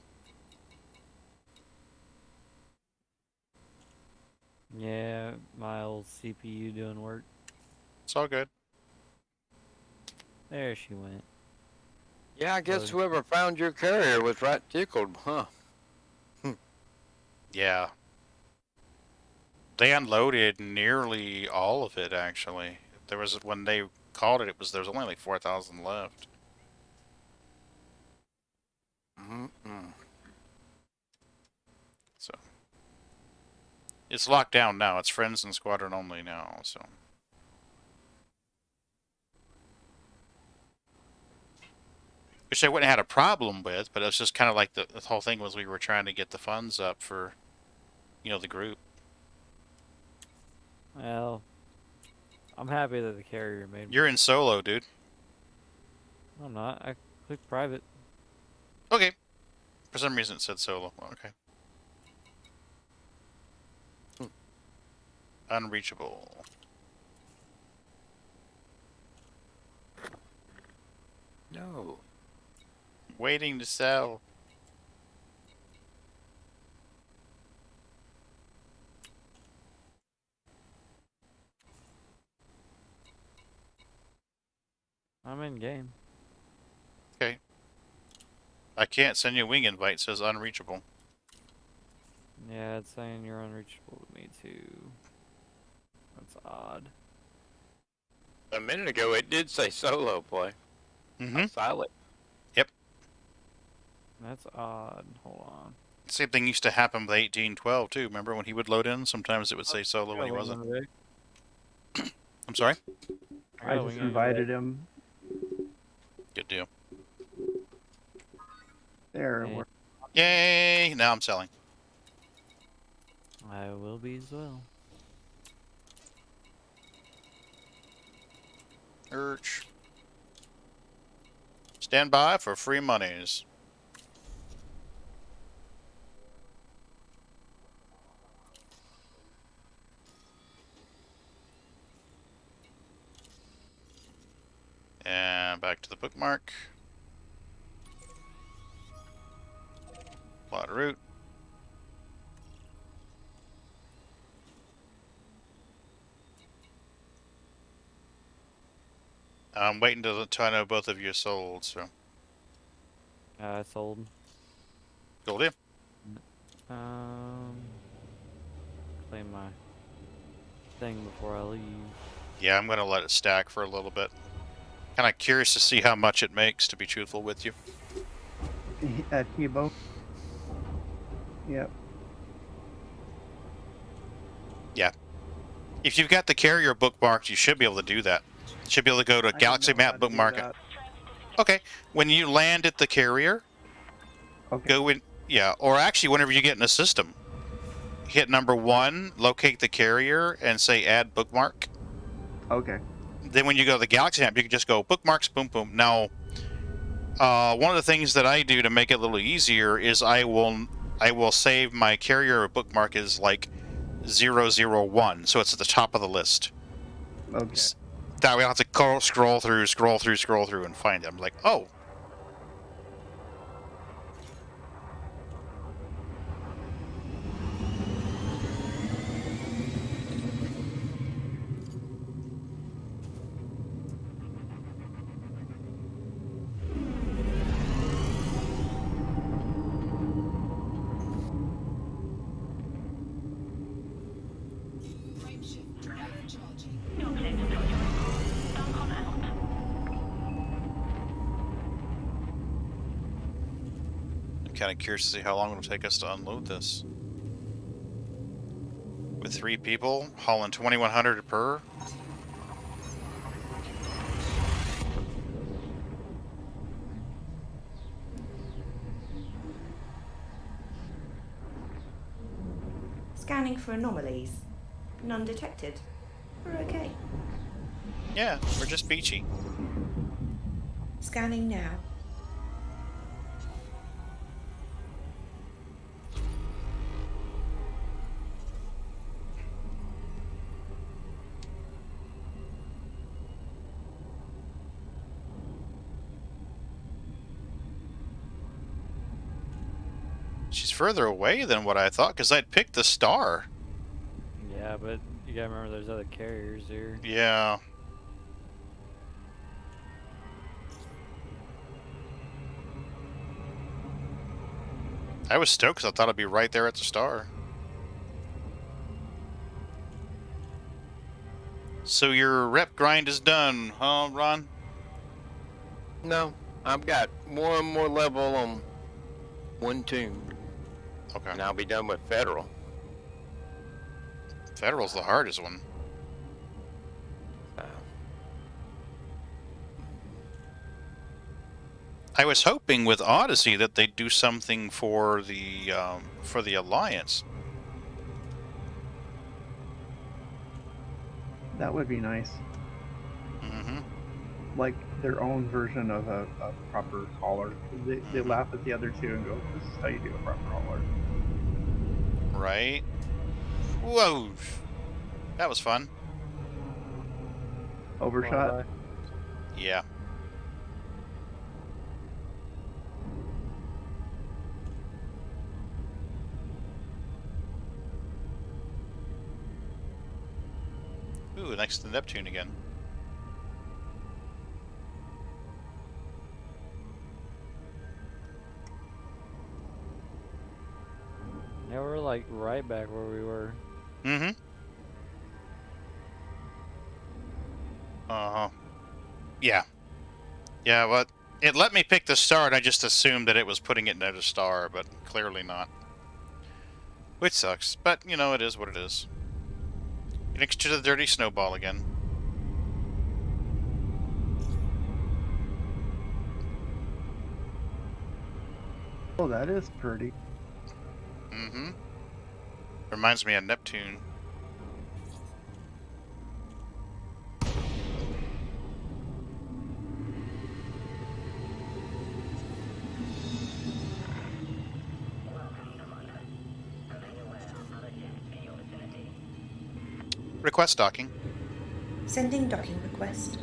Yeah, my old CPU doing work. It's all good. There she went. Yeah, I guess Loaded. whoever found your carrier was right tickled, huh? Yeah. They unloaded nearly all of it, actually. There was, when they called it, there was only like 4,000 left. So. It's locked down now. It's friends and squadron only now, so. Which I wouldn't have had a problem with, but it's just kind of like the whole thing was we were trying to get the funds up for, you know, the group. Well, I'm happy that the carrier made me. You're in solo, dude. I'm not. I clicked private. Okay. For some reason it said solo. Okay. Unreachable. No. Waiting to sell. I'm in game. Okay. I can't send you a wing invite. It says unreachable. Yeah, it's saying you're unreachable to me too. That's odd. A minute ago, it did say solo play. Mm-hmm. Silent. That's odd. Hold on. Same thing used to happen with 1812 too. Remember when he would load in? Sometimes it would say solo when he wasn't. I'm sorry? I just invited him. Good deal. There. Hey. Yay! Now I'm selling. I will be as well. Urch. Stand by for free monies. And back to the bookmark. Plot route. I'm waiting till I know both of you are sold, so. I sold. Gold in. Claim my thing before I leave. Yeah, I'm gonna let it stack for a little bit. Kind of curious to see how much it makes, to be truthful with you. At Kibo. Yep. Yeah. If you've got the carrier bookmarked, you should be able to do that. You should be able to go to I didn't Galaxy know how Map to do bookmark it. that. Okay. When you land at the carrier, Okay. go in. Yeah. Or actually, whenever you get in a system, hit number 1, locate the carrier, and say add bookmark. Okay. Then when you go to the Galaxy Map, you can just go bookmarks, boom, boom. Now, one of the things that I do to make it a little easier is I will save my carrier bookmark as like 001, so it's at the top of the list. Okay. That way I don't have to scroll through, and find it. I'm like, oh. Frameshift drive charging. I'm kind of curious to see how long it'll take us to unload this. With 3 people, hauling 2,100 per. Scanning for anomalies. None detected. We're okay. Yeah, we're just beachy. Scanning now. She's further away than what I thought, because I'd picked the star. Yeah, but you gotta remember there's other carriers here. Yeah. I was stoked because I thought I'd be right there at the star. So your rep grind is done, huh, Ron? No, I've got one more level on one tomb, Okay. and I'll be done with Federal. Federal's the hardest one. I was hoping with Odyssey that they'd do something for the Alliance. That would be nice. Mm-hmm. Like their own version of a proper hauler. They laugh at the other two and go, "This is how you do a proper hauler." Right? Whoa! That was fun. Overshot. Yeah. Ooh, next to Neptune again. Yeah, we're like right back where we were. Mm-hmm. Uh-huh. Yeah. Yeah, well, it let me pick the star, and I just assumed that it was putting it near the star, but clearly not. Which sucks, but, you know, it is what it is. Next to the dirty snowball again. Oh, that is pretty. Mm-hmm. Reminds me of Neptune. Request docking. Sending docking request.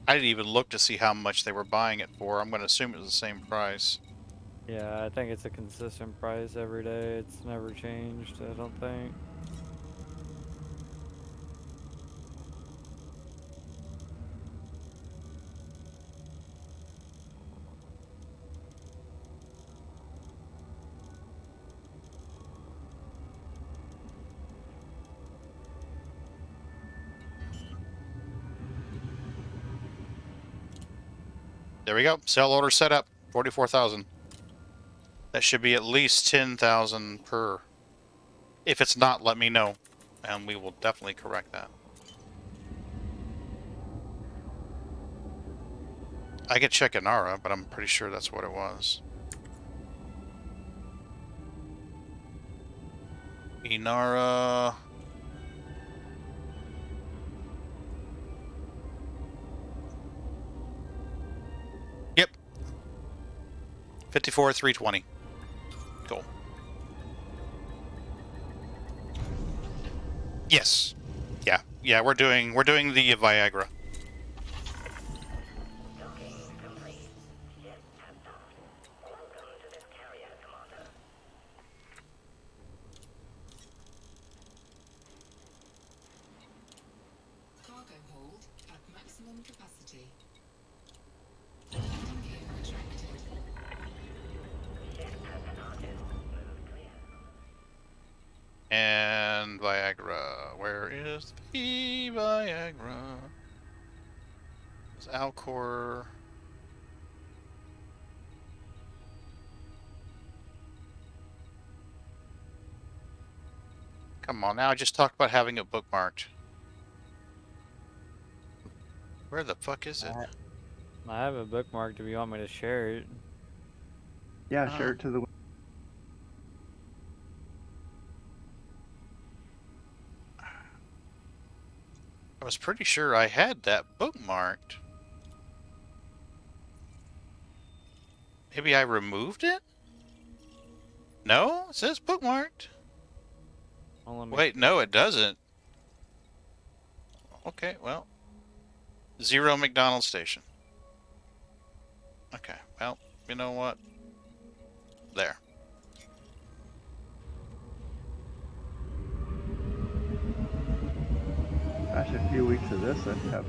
I didn't even look to see how much they were buying it for. I'm going to assume it was the same price. Yeah, I think it's a consistent price every day. It's never changed, I don't think. There we go. Sell order set up. 44,000. That should be at least 10,000 per. If it's not, let me know, and we will definitely correct that. I could check Inara, but I'm pretty sure that's what it was. Inara. Yep. 54,320. Cool. Yes. Yeah, we're doing the Viagra. Cargo hold at maximum capacity. Landing gear retracted. And Viagra. Where is the Viagra? It's Alcor. Come on now, I just talked about having it bookmarked. Where the fuck is it? I have a bookmarked if you want me to share it. Yeah, share it to the. I was pretty sure I had that bookmarked. Maybe I removed it? No, it says bookmarked. Oh, let me Wait, no, it doesn't. Okay, well. 0 McDonald's Station. Okay, well, you know what? There. Gosh, a few weeks of this, I'd have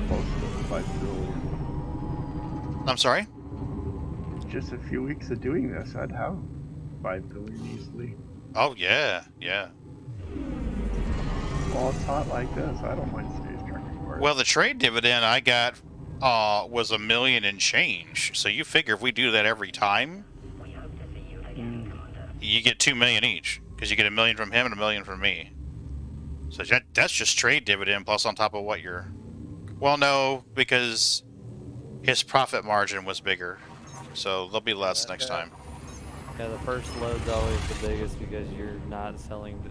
close to 5 billion. I'm sorry? Just a few weeks of doing this, I'd have 5 billion easily. Oh, yeah, yeah. While it's hot like this, I don't mind stage trucking for it. Well, the trade dividend I got was $1 million and change. So you figure if we do that every time, you get $2 million each. Because you get $1 million from him and $1 million from me. So that's just trade dividend plus on top of what you're... Well, no, because his profit margin was bigger. So there'll be less next time. Yeah, the first load's always the biggest because you're not selling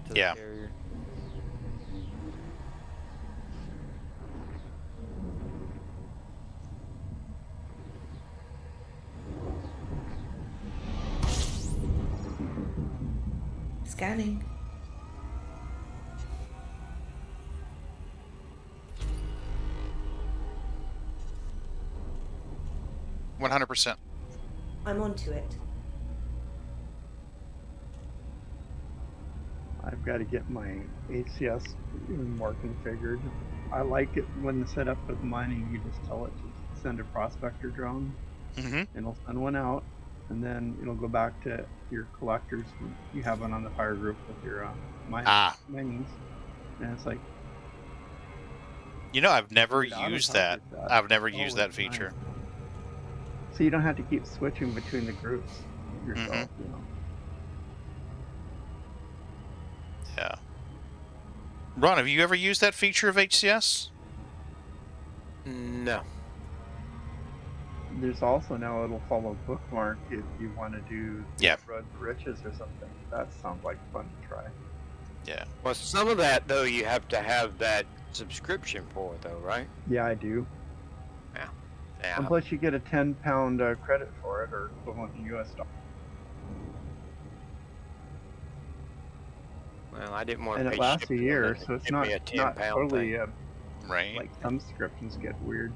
to the Yeah. carrier. Scanning. %100%. I'm onto it. I've got to get my HCS even more configured. I like it when the setup with mining, you just tell it to send a prospector drone, Mm-hmm. and it'll send one out, and then it'll go back to your collectors. You have one on the fire group with your minings, and it's like, You know, I've never Dude, I don't used talk that. like that I've never all used the that feature. time. So you don't have to keep switching between the groups yourself, you know. Yeah. Ron, have you ever used that feature of HCS? No. There's also now it'll follow bookmark if you want to do Yeah. Road to Riches or something. That sounds like fun to try. Yeah. Well, some of that, though, you have to have that subscription for, though, right? Yeah, I do. Yeah. And plus you get a 10-pound credit for it, or equivalent in US dollars. Well, I didn't want to And pay it lasts a shipping year, and so it's give not me a 10 not pound totally thing. Right. like some subscriptions get weird.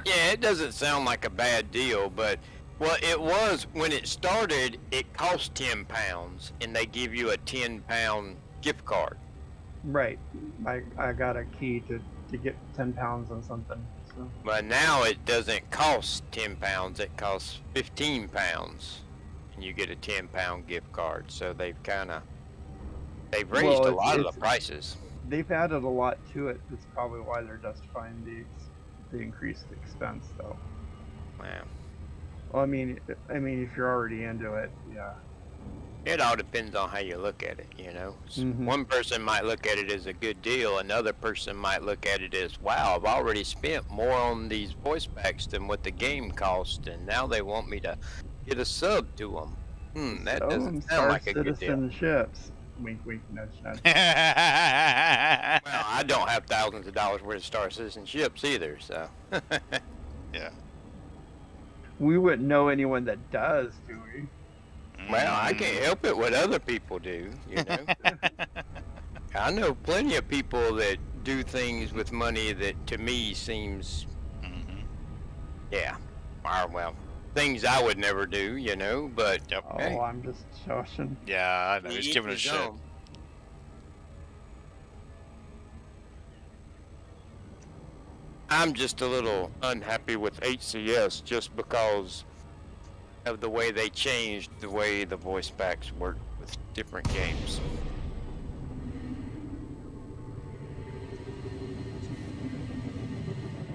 Yeah, it doesn't sound like a bad deal, but well, it was when it started. It cost £10, and they give you a 10-pound gift card. Right. I got a key to get 10 pounds on something. So But now it doesn't cost £10; it costs £15, and you get a 10-pound gift card. So they've raised a lot of the prices. they've added a lot to it. That's probably why they're justifying these the increased expense, though. Wow. Well, I mean, if you're already into it, yeah. It all depends on how you look at it, you know. Mhm. One person might look at it as a good deal. Another person might look at it as, wow, I've already spent more on these voice packs than what the game cost, and now they want me to get a sub to them. That Some doesn't sound Star like a good deal. Citizenships. Wink, wink, nudge, nudge. Well, I don't have thousands of dollars worth of Star Citizenships either, so. Yeah. We wouldn't know anyone that does, do we? Well, I can't help it what other people do, you know. I know plenty of people that do things with money that to me seems, yeah, well, things I would never do, you know, but Yep. Oh, hey, I'm just joshing. Yeah, I know. He's each giving a his shit. own. I'm just a little unhappy with HCS just because of the way they changed the way the voice packs work with different games.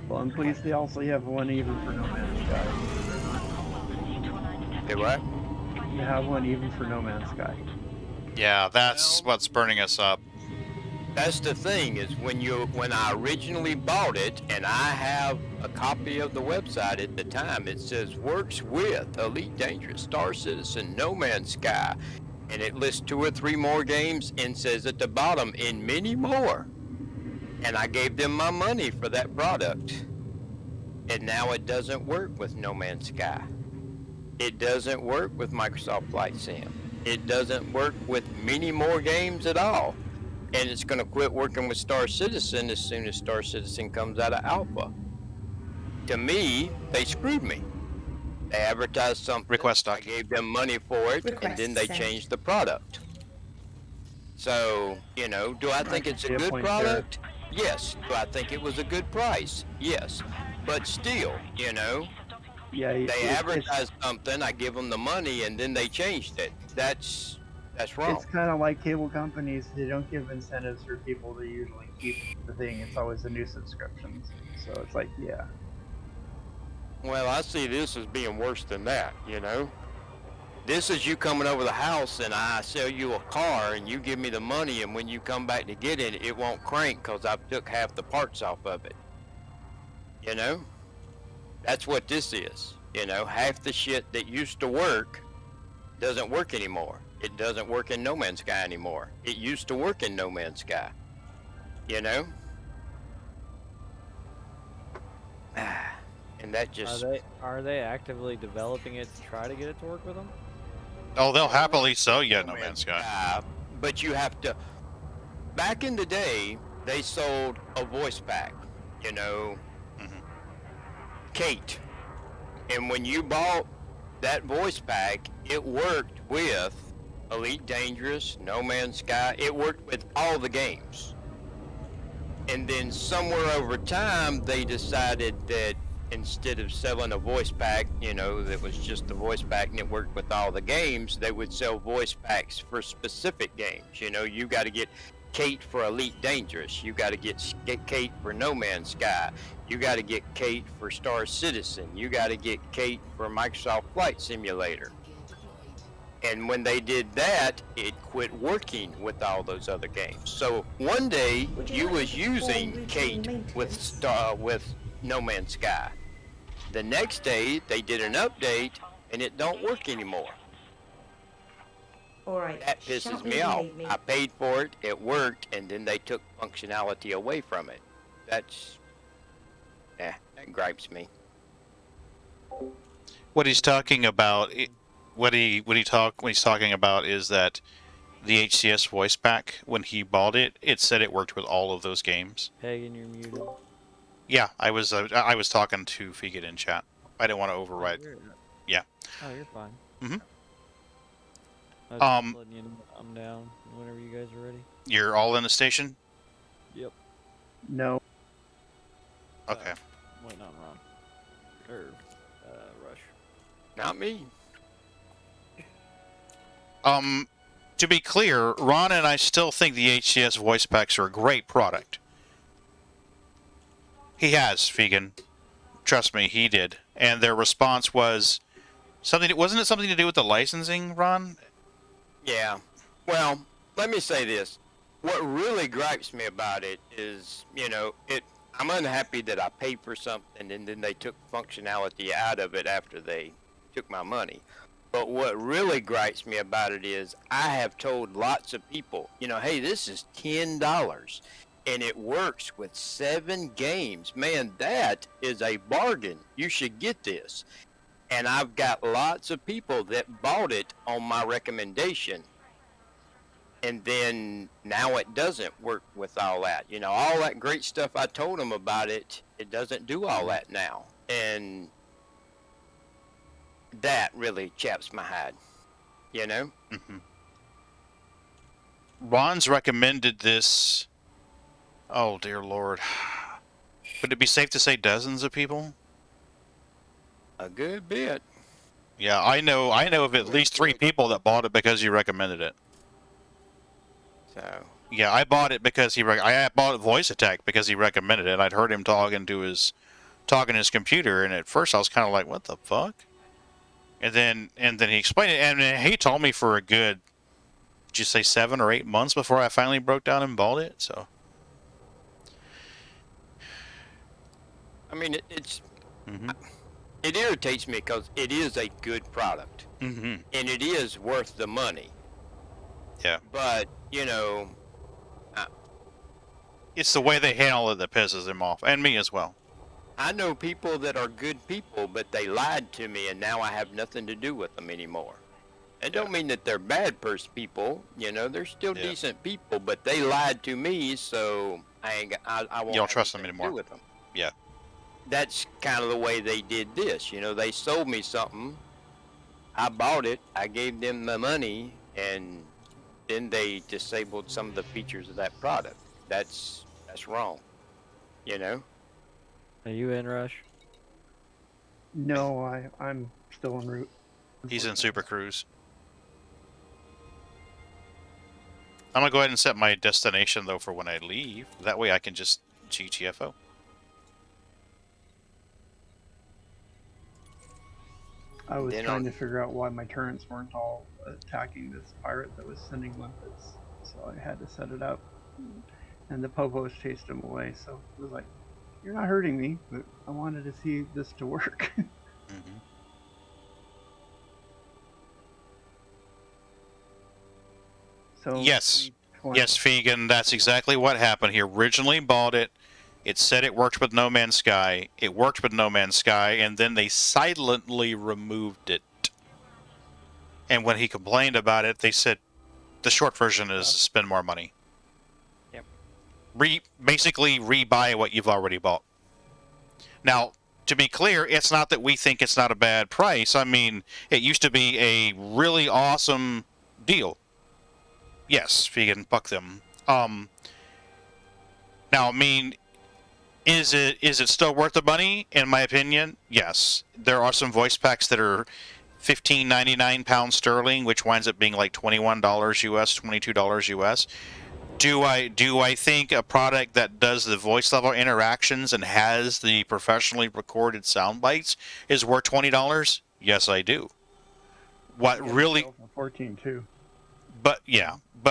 Well, I'm pleased they also have one even for No Man's Sky. Hey, what? You have one even for No Man's Sky. Yeah, that's what's burning us up. That's the thing is when I originally bought it, and I have a copy of the website at the time, it says works with Elite Dangerous, Star Citizen, No Man's Sky, and it lists 2 or 3 more games and says at the bottom, and many more. And I gave them my money for that product. And now it doesn't work with No Man's Sky. It doesn't work with Microsoft Flight Sim. It doesn't work with many more games at all. And it's going to quit working with Star Citizen as soon as Star Citizen comes out of alpha. To me, they screwed me. They advertised something, Request I doc. gave them money for it, and Request then they sent. changed the product. So, you know, do I think it's a see a good point there. product? Yes. Do I think it was a good price? Yes. But still, you know, Yeah, they advertised something, I give them the money, and then they changed it. That's wrong. It's kind of like cable companies. They don't give incentives for people to usually keep the thing. It's always the new subscriptions. So it's like, yeah. Well, I see this as being worse than that, you know? This is you coming over the house and I sell you a car and you give me the money, and when you come back to get it, it won't crank because I've took half the parts off of it. You know? That's what this is. You know, half the shit that used to work doesn't work anymore. It doesn't work in No Man's Sky anymore. It used to work in No Man's Sky. You know? And that just... Are they actively developing it to try to get it to work with them? Oh, they'll happily sell you No Man's Sky. But you have to... Back in the day, they sold a voice pack, you know, Kate. And when you bought that voice pack, it worked with Elite Dangerous, No Man's Sky. It worked with all the games. And then somewhere over time, they decided that instead of selling a voice pack, you know, that was just the voice pack and it worked with all the games, they would sell voice packs for specific games. You know, you got to get Kate for Elite Dangerous. You got to get Kate for No Man's Sky. You got to get Kate for Star Citizen. You got to get Kate for Microsoft Flight Simulator. And when they did that, it quit working with all those other games. So one day you was using Kate with No Man's Sky. The next day they did an update and it don't work anymore. All right. That pisses shout me if you off. need me. I paid for it, it worked, and then they took functionality away from it. That gripes me. What he's talking about, when he's talking about is that the HCS voice pack, when he bought it, it said it worked with all of those games. Pagan, you're muted. Yeah, I was talking to Fegan in chat. I didn't want to override. Yeah. Oh, you're fine. Mhm. I was just letting you know I'm down whenever you guys are ready. You're all in the station? Yep. No. Okay. Waiting on Ron. Or, Rush. Not me. To be clear, Ron and I still think the HCS voice packs are a great product. He has, Fegan. Trust me, he did. And their response was something. Wasn't it something to do with the licensing, Ron? Yeah. Well, let me say this. What really gripes me about it is, I'm unhappy that I paid for something and then they took functionality out of it after they took my money. But what really gripes me about it is I have told lots of people, hey, this is $10 and it works with 7 games. Man, that is a bargain. You should get this. And I've got lots of people that bought it on my recommendation. And then now it doesn't work with all that. All that great stuff I told them about it, it doesn't do all that now. And that really chaps my hide, Mm-hmm. Ron's recommended this. Oh, dear Lord. Would it be safe to say dozens of people? A good bit. Yeah, I know of at least 3 people that bought it because you recommended it. So. Yeah, I bought it because I bought Voice Attack because he recommended it. I'd heard him talking his computer, and at first I was kind of like, "What the fuck?" And then he explained it, and he told me for a good, did you say 7 or 8 months before I finally broke down and bought it? So. I mean, it's. Mm-hmm. It irritates me because it is a good product. Mm-hmm. And it is worth the money. Yeah. But, it's the way they handle it that pisses him off, and me as well. I know people that are good people, but they lied to me, and now I have nothing to do with them anymore. It don't mean that they're bad people. They're still decent people, but they lied to me, so I won't. You don't trust them anymore. Do with them. Yeah. That's kind of the way they did this. They sold me something. I bought it. I gave them the money, and then they disabled some of the features of that product. That's wrong. Are you in, Rush? No, I'm still en route. He's in Super Cruise. I'm gonna go ahead and set my destination though for when I leave. That way I can just GTFO. I was trying to figure out why my turrets weren't all attacking this pirate that was sending limpets, so I had to set it up. And the Popos chased him away, so it was like, "You're not hurting me, but I wanted to see this to work." Mm-hmm. So yes, Fegan, that's exactly what happened. He originally bought it. It said it worked with No Man's Sky. It worked with No Man's Sky, and then they silently removed it. And when he complained about it, they said the short version is spend more money. Yep. Basically rebuy what you've already bought. Now, to be clear, it's not that we think it's not a bad price. I mean, it used to be a really awesome deal. Yes, Fegan, fuck them. Now, I mean, is it still worth the money? In my opinion, yes. There are some voice packs that are £15.99 sterling, which winds up being like $21 US, $22 US. Do I think a product that does the voice level interactions and has the professionally recorded sound bites is worth $20? Yes, I do. What really? 14 too. But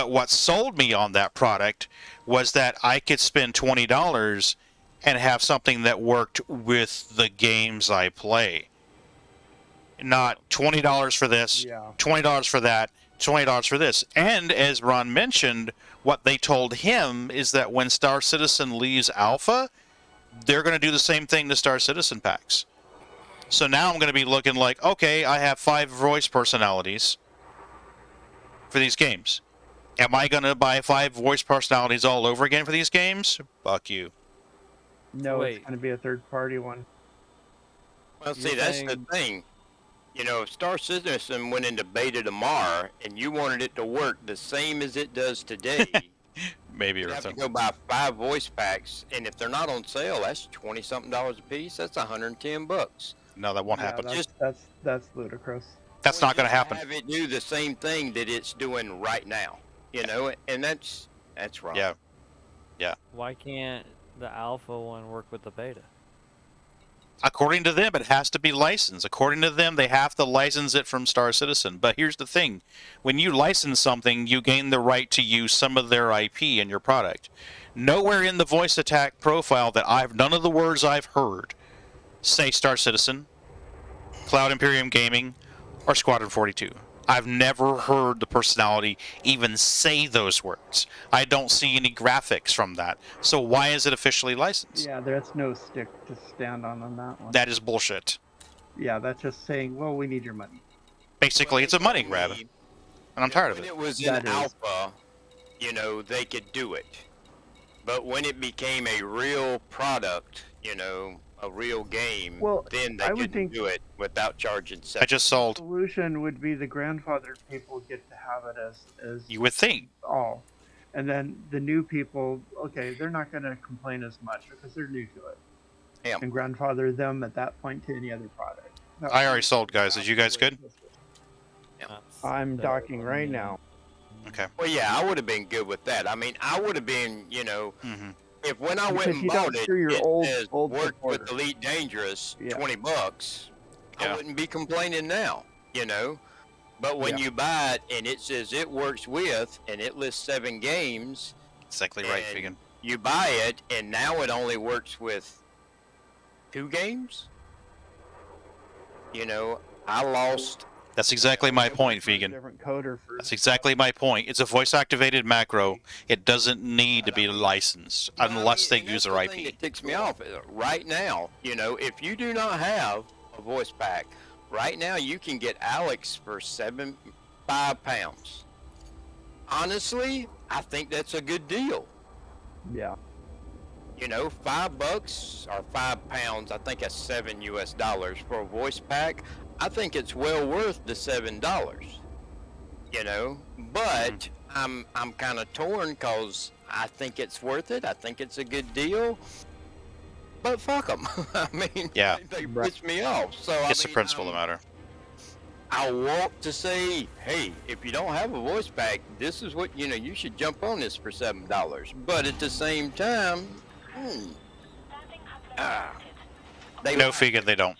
what sold me on that product was that I could spend $20 and have something that worked with the games I play. Not $20 for this, $20 for that, $20 for this. And as Ron mentioned, what they told him is that when Star Citizen leaves Alpha, they're going to do the same thing to Star Citizen packs. So now I'm going to be looking like, okay, I have 5 voice personalities for these games. Am I going to buy 5 voice personalities all over again for these games? Fuck you. No, it's going to be a third-party one. Well, see, that's the thing. If Star Citizen went into beta tomorrow and you wanted it to work the same as it does today, maybe you have to go buy 5 voice packs, and if they're not on sale, that's $20-something a piece. That's $110. No, that won't happen. That's ludicrous. That's not going to happen. Have it do the same thing that it's doing right now, and that's wrong. Yeah. Why can't the alpha one work with the beta? According to them, it has to be licensed. According to them, they have to license it from Star Citizen. But here's the thing. When you license something, you gain the right to use some of their IP in your product. Nowhere in the voice attack profile none of the words I've heard say Star Citizen, Cloud Imperium Gaming, or Squadron 42. I've never heard the personality even say those words. I don't see any graphics from that. So why is it officially licensed? Yeah, there's no stick to stand on that one. That is bullshit. Yeah, that's just saying, well, we need your money. Basically, it's a money grab. And I'm tired of When it. it was That in is. alpha, you know, they could do it. But when it became a real product, you know, a real game, Well, then they I would couldn't think- do it without charging I separate. just sold. Solution would be the grandfathered people get to have it as You would think. all. And then the new people, okay, they're not going to complain as much because they're new to it. Yeah. And grandfather them at that point to any other product. That I would already be sold, guys. Is you guys good? I'm docking right now. Okay. Well, yeah, I would have been good with that. I mean, I would have been, you know, Mm-hmm. if when I went Because and you don't bought it, screw your it old- says old worked with supporter. Elite Dangerous, Yeah. $20, Yeah. I wouldn't be complaining now, you know. But when Yeah. you buy it and it says it works with, and it lists 7 games, Exactly right, And- Vegan. you buy it, and now it only works with 2 games. You know, I lost. That's exactly my point, Vegan. Different coder for. That's exactly my point. It's a voice-activated macro. It doesn't need to be licensed unless they and use that's their the thing IP. that ticks me off right now. You know, if you do not have a voice pack, right now you can get Alex for £5. Honestly, I think that's a good deal. Yeah. You know, $5 or £5. I think that's $7 for a voice pack. I think it's well worth the $7. You know, but I'm kind of torn because I think it's worth it. I think it's a good deal. But fuck them. I mean, Yeah. they Right. piss me off. So It's I the mean, principle of the matter. I want to say, hey, if you don't have a voice pack, this is what, you know, you should jump on this for $7. But at the same time, No, Vegan, they don't.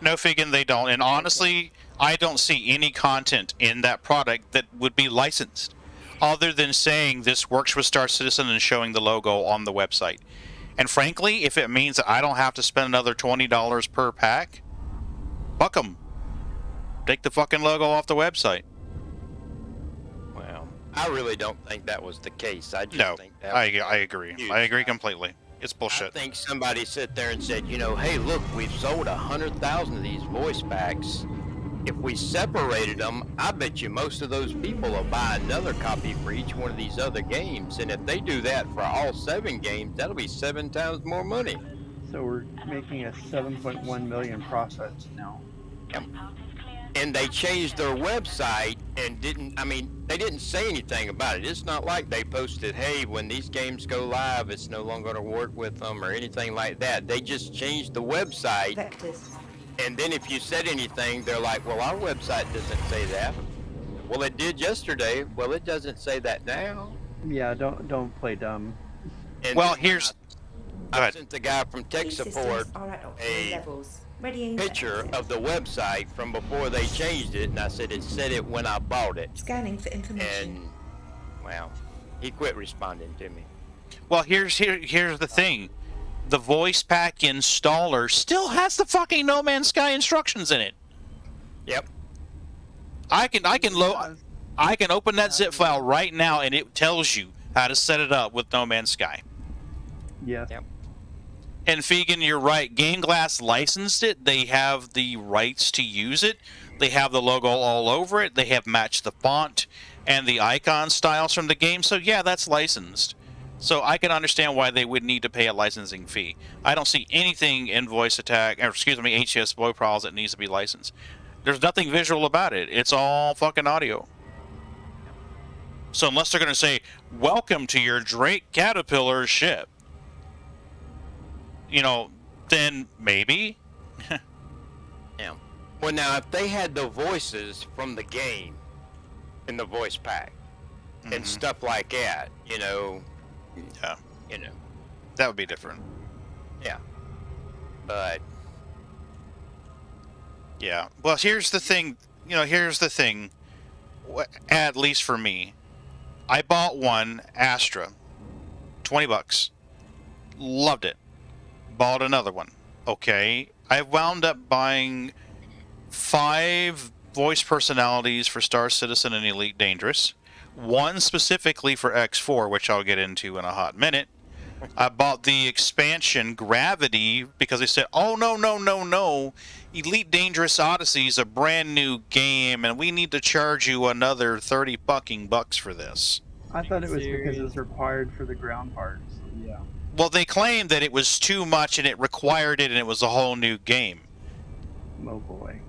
No, Vegan, they don't. And honestly, I don't see any content in that product that would be licensed, other than saying this works with Star Citizen and showing the logo on the website. And frankly, if it means that I don't have to spend another $20 per pack, fuck 'em. Take the fucking logo off the website. well, I really don't think that was the case. I just No, think that I was agree. huge. I agree completely. It's I bullshit. think somebody sat there and said, you know, hey, look, we've sold 100,000 of these voice packs. If we separated them, I bet you most of those people will buy another copy for each one of these other games. And if they do that for all 7 games, that'll be 7 times more money. So we're making a 7.1 million profit now. And they changed their website and they didn't say anything about it. It's not like they posted, hey, when these games go live, it's no longer going to work with them or anything like that. They just changed the website. Vectors. And then if you said anything, they're like, well, our website doesn't say that. Well, it did yesterday. Well, it doesn't say that now. Yeah, don't play dumb. And Well, then here's... Go I ahead. sent the guy from tech These support systems are at optimal a levels. Readying picture vectors. of the website from before they changed it, and I said it said it when I bought it. Scanning for information. And, well, he quit responding to me. Well, here's the thing. The voice pack installer still has the fucking No Man's Sky instructions in it. Yep. I can open that zip file right now and it tells you how to set it up with No Man's Sky. Yes. Yep. And Fegan, you're right. Game Glass licensed it. They have the rights to use it. They have the logo all over it. They have matched the font and the icon styles from the game. So yeah, that's licensed. So I can understand why they would need to pay a licensing fee. I don't see anything in HCS Boy Prowls that needs to be licensed. There's nothing visual about it. It's all fucking audio. So unless they're going to say, welcome to your Drake Caterpillar ship, you know, then maybe. Yeah. Well, now, if they had the voices from the game in the voice pack and stuff like that, you know, Yeah. you know, That would be different. yeah. But Yeah. Well, here's the thing. Here's the thing. At least for me, I bought one Astra, $20. Loved it. Bought another one. Okay. I wound up buying 5 voice personalities for Star Citizen and Elite Dangerous. One specifically for X4, which I'll get into in a hot minute. I bought the expansion Gravity because they said, "Oh no, no, no, no! Elite Dangerous Odyssey is a brand new game, and we need to charge you another 30 fucking bucks for this." I thought it was because it Serious? was required for the ground part. So yeah. Well, they claimed that it was too much and it required it, and it was a whole new game. Oh boy.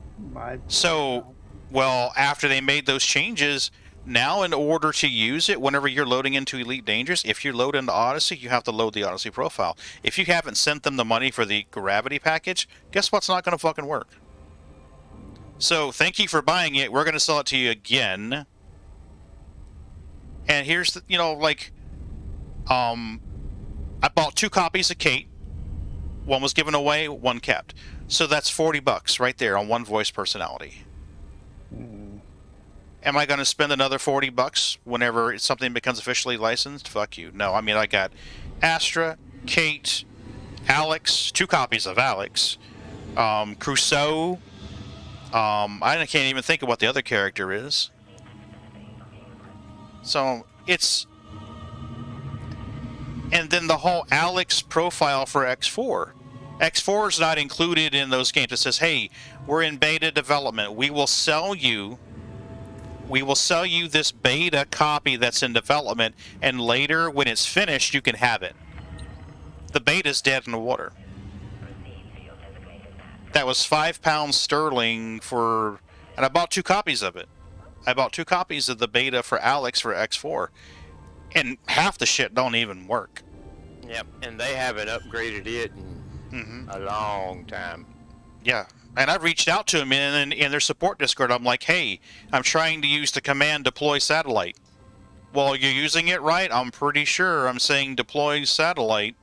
So, well, after they made those changes, now in order to use it, whenever you're loading into Elite Dangerous, if you load into Odyssey, you have to load the Odyssey profile. If you haven't sent them the money for the Gravity package, guess what's not going to fucking work? So, thank you for buying it. We're going to sell it to you again. And here's the, I bought 2 copies of Kate. One was given away, one kept. So that's $40 right there on one voice personality. Am I going to spend another $40 whenever something becomes officially licensed? Fuck you. No, I mean, I got Astra, Kate, Alex, 2 copies of Alex, Crusoe. I can't even think of what the other character is. So it's... And then the whole Alex profile for X4. X4 is not included in those games. It says, hey, we're in beta development. We will sell you this beta copy that's in development, and later, when it's finished, you can have it. The beta's dead in the water. That was £5 sterling for... And I bought 2 copies of it. I bought 2 copies of the beta for Alex for X4. And half the shit don't even work. yep, and they haven't upgraded it in a long time. Yeah. And I reached out to them in their support Discord. I'm like, hey, I'm trying to use the command deploy satellite. Well, you're using it right? I'm pretty sure I'm saying deploy satellite.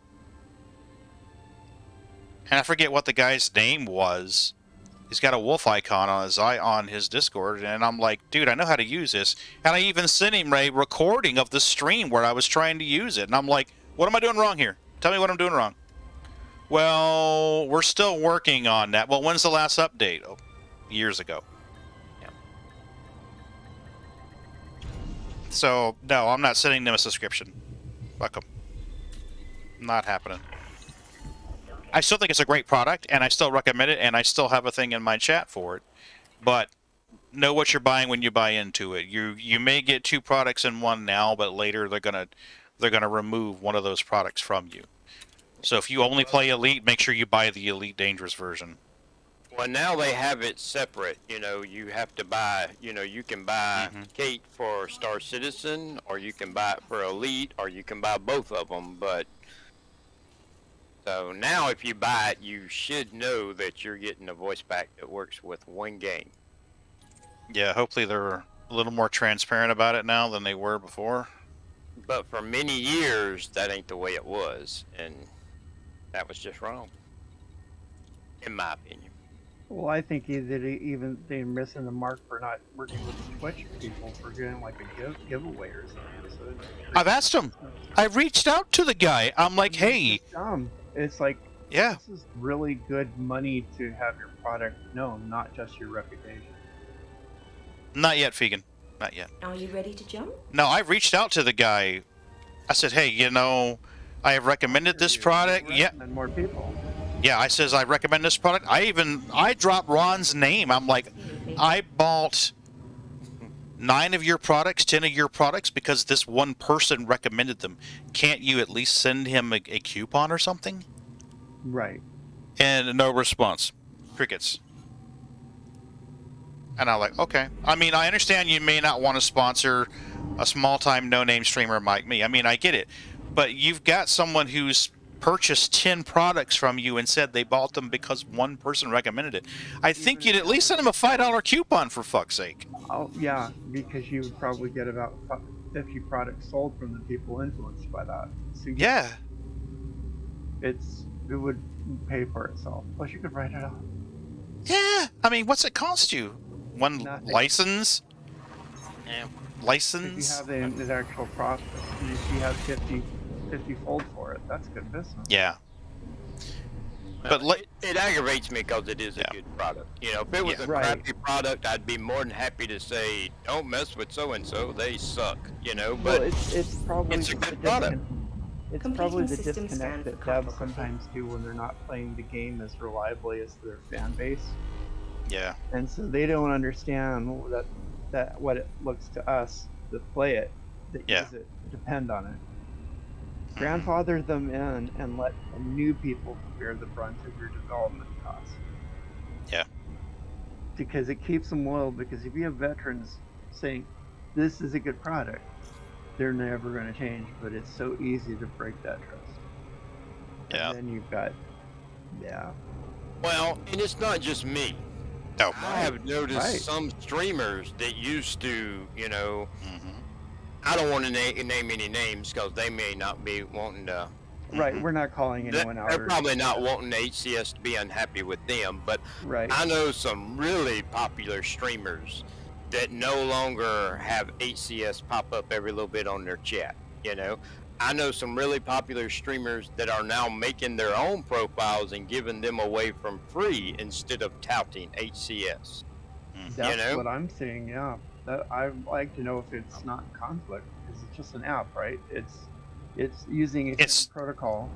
And I forget what the guy's name was. He's got a wolf icon on his Discord, and I'm like, dude, I know how to use this. And I even sent him a recording of the stream where I was trying to use it. And I'm like, what am I doing wrong here? Tell me what I'm doing wrong. Well, we're still working on that. Well, when's the last update? Oh, years ago. Yeah. So, no, I'm not sending them a subscription. Fuck them. Not happening. I still think it's a great product, and I still recommend it, and I still have a thing in my chat for it. But know what you're buying when you buy into it. You may get 2 products in one now, but later they're gonna remove one of those products from you. So if you only play Elite, make sure you buy the Elite Dangerous version. Well, now they have it separate. You have to buy, you can buy Kate for Star Citizen, or you can buy it for Elite, or you can buy both of them. But so now if you buy it, you should know that you're getting a voice pack that works with one game. Yeah, hopefully they're a little more transparent about it now than they were before. But for many years, that ain't the way it was, and that was just wrong, in my opinion. Well, I think even they're missing the mark for not working with the Twitch people for doing like a giveaway or something. So I've asked him. I reached out to the guy. I'm like, hey. It's like, yeah, this is really good money to have your product known, not just your reputation. Not yet, Fegan. Not yet. Are you ready to jump? No, I reached out to the guy. I said, hey, I have recommended this product. Yeah. And more people. Yeah, I says I recommend this product. I dropped Ron's name. I'm like, I bought 9 of your products, 10 of your products because this one person recommended them. Can't you at least send him a coupon or something? Right. And no response. Crickets. And I'm like, okay. I mean, I understand you may not want to sponsor a small-time, no-name streamer like me. I mean, I get it. But you've got someone who's purchased 10 products from you and said they bought them because one person recommended it. I think you'd at least send them a $5 coupon, for fuck's sake. Oh, yeah, because you would probably get about 50 products sold from the people influenced by that. So yeah. it would pay for itself. Plus, you could write it off. Yeah, I mean, what's it cost you? One Nothing. license? Yeah. If you License? have the actual profit, if you have 50 fold for it, that's good business. Yeah. But But it aggravates me because it is a Yeah. good product. You know, if it was Yeah. a Right. crappy product, I'd be more than happy to say, don't mess with so and so, they suck. You know, Well, but it's probably it's a the good product. It's Completing probably the system disconnect scan that for devs cartography. sometimes do when they're not playing the game as reliably as their fan base, yeah. and so they don't understand that what it looks to us that play it, that Yeah. use it, depend on it. Mhm. Grandfather them in and let the new people bear the brunt of your development costs. Yeah. Because it keeps them loyal. Because if you have veterans saying this is a good product, they're never going to change. But it's so easy to break that trust. Yeah. And then you've got, yeah. Well, and it's not just me. No. I have noticed Right. some streamers that used to, you know, Mm-hmm. I don't want to name any names because they may not be wanting to. Right, Mhm. we're not calling anyone out. They're Or, probably not wanting HCS to be unhappy with them, but right. I know some really popular streamers that no longer have HCS pop up every little bit on their chat. You know, I know some really popular streamers that are now making their own profiles and giving them away from free instead of touting HCS. That's you know? what I'm seeing. Yeah, that I'd like to know if it's not in conflict because it's just an app, right? It's using a It's- certain protocol.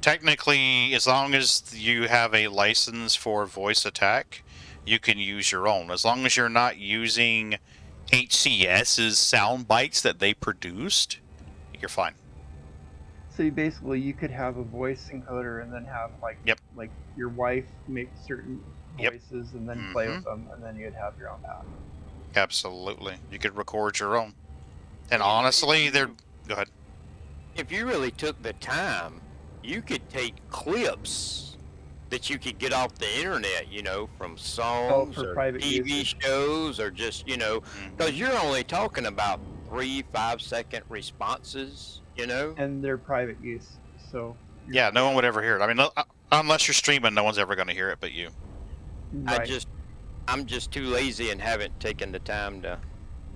Technically, as long as you have a license for voice attack, you can use your own. As long as you're not using HCS's sound bites that they produced, you're fine. So you could have a voice encoder and then have Yep. like your wife make certain Yep. voices and then play Mhm. with them, and then you'd have your own app. Absolutely. You could record your own. And You know, honestly, if they're... you- Go ahead. If you really took the time, you could take clips that you could get off the internet, you know, from songs for or private TV usage. shows or just, you know, Mhm. because you're only talking about 3-5 second responses, you know? And they're private use, so Yeah, no one would ever hear it. I mean, unless you're streaming, no one's ever going to hear it but you. right. I'm just too lazy and haven't taken the time to.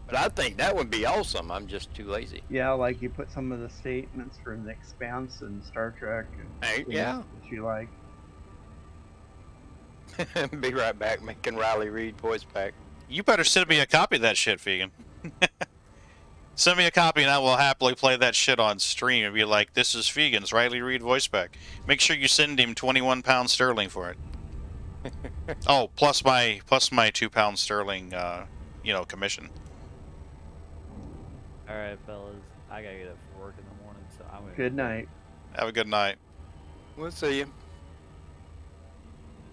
But I think that would be awesome. I'm just too lazy. Yeah, like you put some of the statements from The Expanse and Star Trek and Hey, things yeah. that you like. Be right back, making Riley Reid voice pack. You better send me a copy of that shit, Vegan. Send me a copy and I will happily play that shit on stream and be like, this is Vegan's Riley Reid voice pack. Make sure you send him 21 pounds sterling for it. Oh, plus my 2 pounds sterling, commission. All right, fellas, I gotta get up for work in the morning, so I'm gonna. Good night. Have a good night. We'll see you.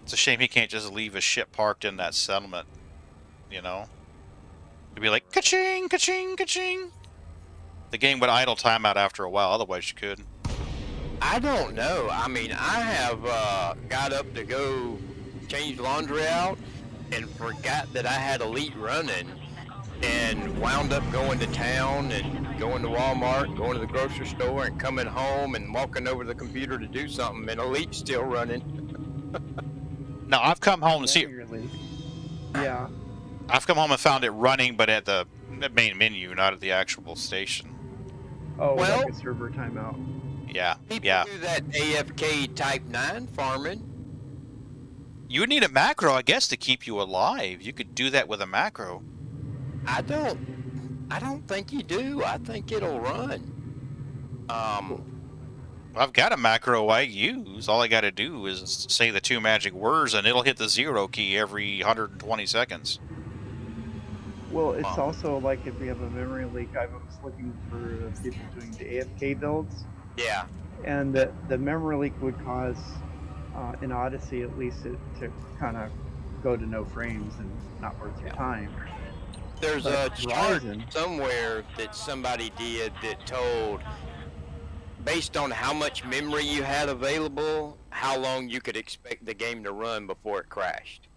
It's a shame he can't just leave his shit parked in that settlement, you know? It'd be like, ka-ching, ka-ching, ka-ching. The game would idle timeout after a while, otherwise you could. I don't know. I mean, I have got up to go change laundry out and forgot that I had Elite running and wound up going to town and going to Walmart, going to the grocery store and coming home and walking over to the computer to do something and Elite's still running. Now, I've come home and see... Yeah. I've come home and found it running, but at the main menu, not at the actual station. Oh, Well- like a server timeout. Yeah, People yeah. do that AFK Type 9 farming. You would need a macro, I guess, to keep you alive. You could do that with a macro. I don't think you do. I think it'll run. I've got a macro I use. All I got to do is say the 2 magic words, and it'll hit the 0 key every 120 seconds. Well, it's also like if you have a memory leak. I was looking for people doing the AFK builds, Yeah. and the memory leak would cause, in Odyssey at least, it to kind of go to no frames and not worth your time. There's But a chart Ryzen- somewhere that somebody did that told, based on how much memory you had available, how long you could expect the game to run before it crashed.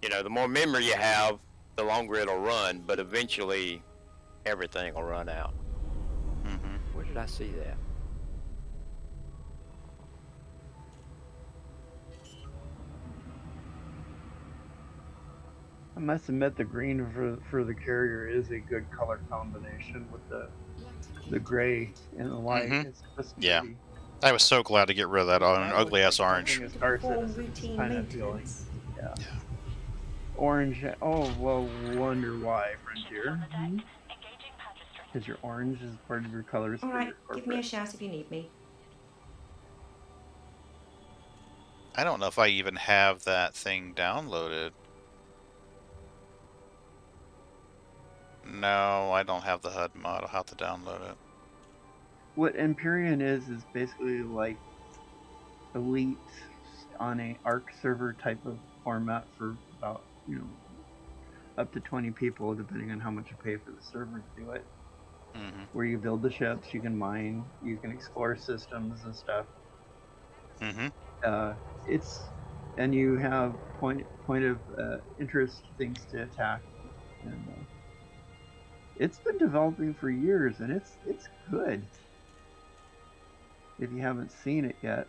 You know, the more memory you have, the longer it'll run, but eventually everything will run out. Mm-hmm. Where did I see that? must admit the green for the carrier is a good color combination with the gray and the white. Mm-hmm. It's just Yeah. pretty. I was so glad to get rid of that That looks ugly like ass orange. something a To Star perform Citizen's routine kind of feeling. maintenance. Yeah. Orange. Oh, well, wonder why, Frontier. Because your orange is part of your colors All for right, your give me a corporate. shout if you need me. I don't know if I even have that thing downloaded. No, I don't have the HUD mod. I'll have to download it. What Empyrean is basically like Elite on a Arc server type of format for about, up to 20 people, depending on how much you pay for the server to do it. Mm-hmm. Where you build the ships, you can mine, you can explore systems and stuff. Mm-hmm. It's and you have point of interest things to attack, and it's been developing for years, and it's good. If you haven't seen it yet,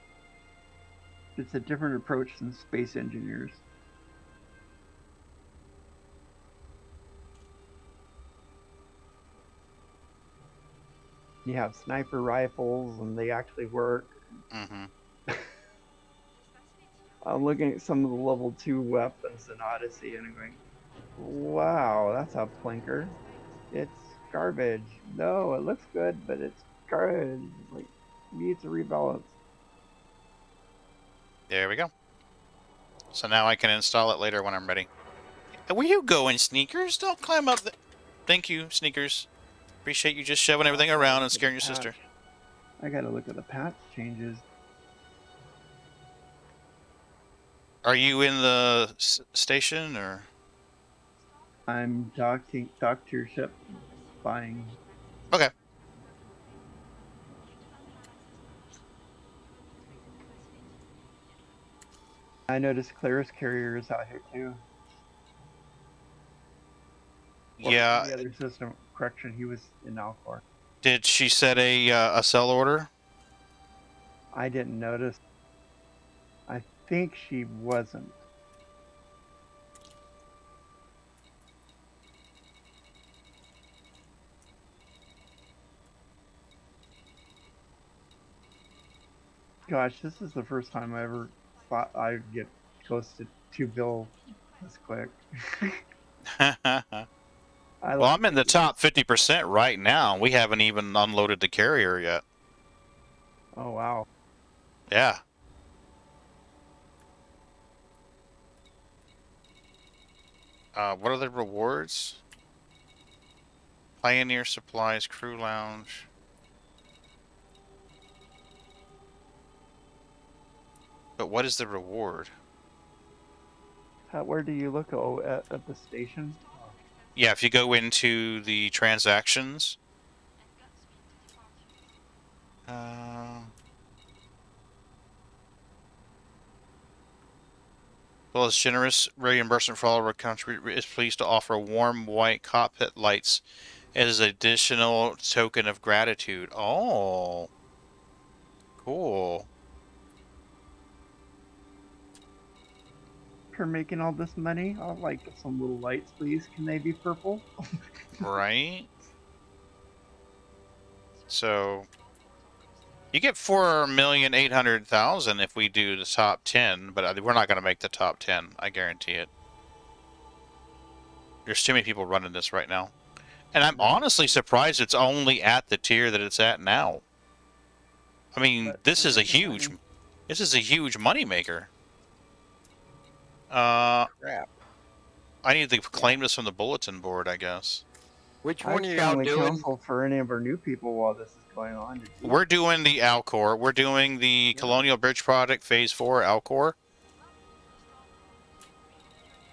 it's a different approach than Space Engineers. You have sniper rifles, and they actually work. Mm-hmm. I'm looking at some of the level 2 weapons in Odyssey, and I'm going, wow, that's a plinker. It's garbage. No, it looks good, but it's garbage. Like, needs a rebalance. There we go. So now I can install it later when I'm ready. Where you going, Sneakers? Don't climb up the... Thank you, Sneakers. Appreciate you just shoving everything around and scaring your sister. I gotta look at the patch changes. Are you in the station, or...? I'm docked to your ship, buying. Okay. I noticed Claris Carrier is out here too. Yeah. The other system, correction, he was in Alcor. Did she set a sell order? I didn't notice. I think she wasn't. Gosh, this is the first time I ever thought I'd get close to 2 bill this quick. Well, I'm in the top 50% right now. We haven't even unloaded the carrier yet. Oh, wow. Yeah. What are the rewards? Pioneer Supplies, Crew Lounge. But what is the reward? Where do you look? Oh, at the station? Yeah, if you go into the transactions. Well, as generous reimbursement for all of our country is pleased to offer warm white cockpit lights as an additional token of gratitude. Oh, cool. For making all this money, I'd like some little lights, please. Can they be purple? Right? So, you get 4,800,000 if we do the top 10, but we're not going to make the top 10. I guarantee it. There's too many people running this right now. And I'm honestly surprised it's only at the tier that it's at now. I mean, this is a huge money maker. Crap. I need to claim this from the bulletin board, I guess. Which one are y'all strongly doing? counsel for any of our new people while this is going on. We're doing the Alcor. We're doing the Colonial Bridge Project Phase 4 Alcor.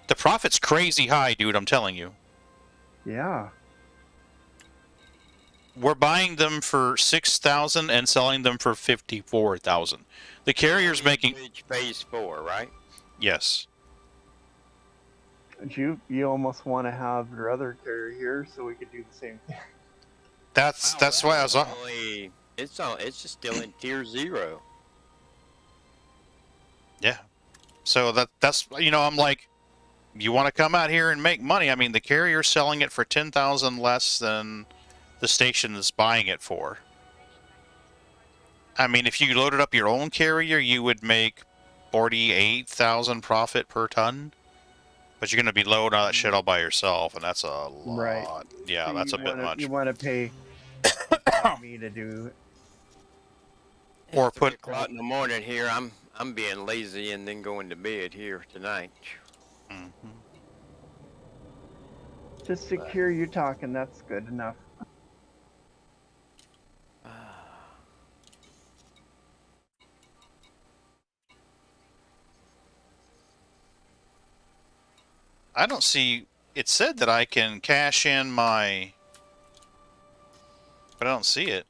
The profit's crazy high, dude, I'm telling you. Yeah. We're buying them for 6,000 and selling them for 54,000. The carrier's making Phase 4, right? Yes. You almost want to have your other carrier here so we could do the same thing. That's why I was on. It's just still in tier 0. Yeah. So that's I'm like, you want to come out here and make money. I mean, the carrier's selling it for 10,000 less than the station is buying it for. I mean, if you loaded up your own carrier, you would make 48,000 profit per ton. But you're going to be loading all that shit all by yourself, and that's a lot. Right. Yeah, So that's a bit much. You want to pay me to do. Or It's 3 put o'clock in the morning here. I'm being lazy and then going to bed here tonight. Mhm. Just secure you talking. That's good enough. I don't see. It said that I can cash in my, but I don't see it.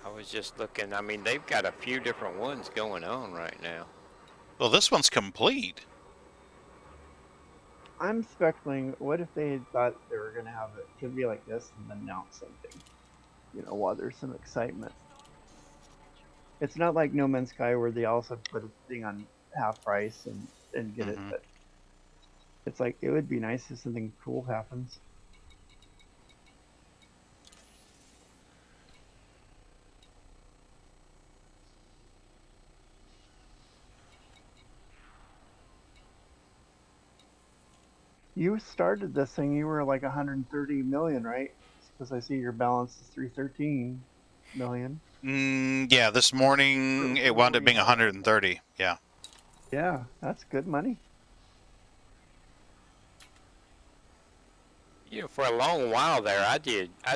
I was just looking. I mean, they've got a few different ones going on right now. Well, this one's complete. I'm speculating. What if they thought they were gonna have it to be like this and then announce something? You know, while there's some excitement. It's not like No Man's Sky where they also put a thing on half price and get it, but it's like it would be nice if something cool happens. You started this thing, you were like 130 million, right? Because I see your balance is 313 million. Yeah, this morning it wound up being 130. Yeah. Yeah, that's good money. You know, for a long while there, I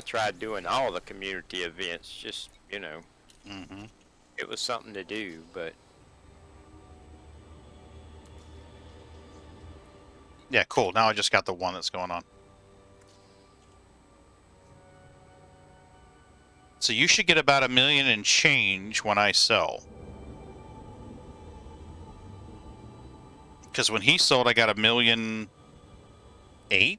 tried doing all the community events. Just, you know, it was something to do, but Yeah, cool. Now I just got the one that's going on. So you should get about $1 million and change when I sell. Because when he sold, I got $1.8 million. I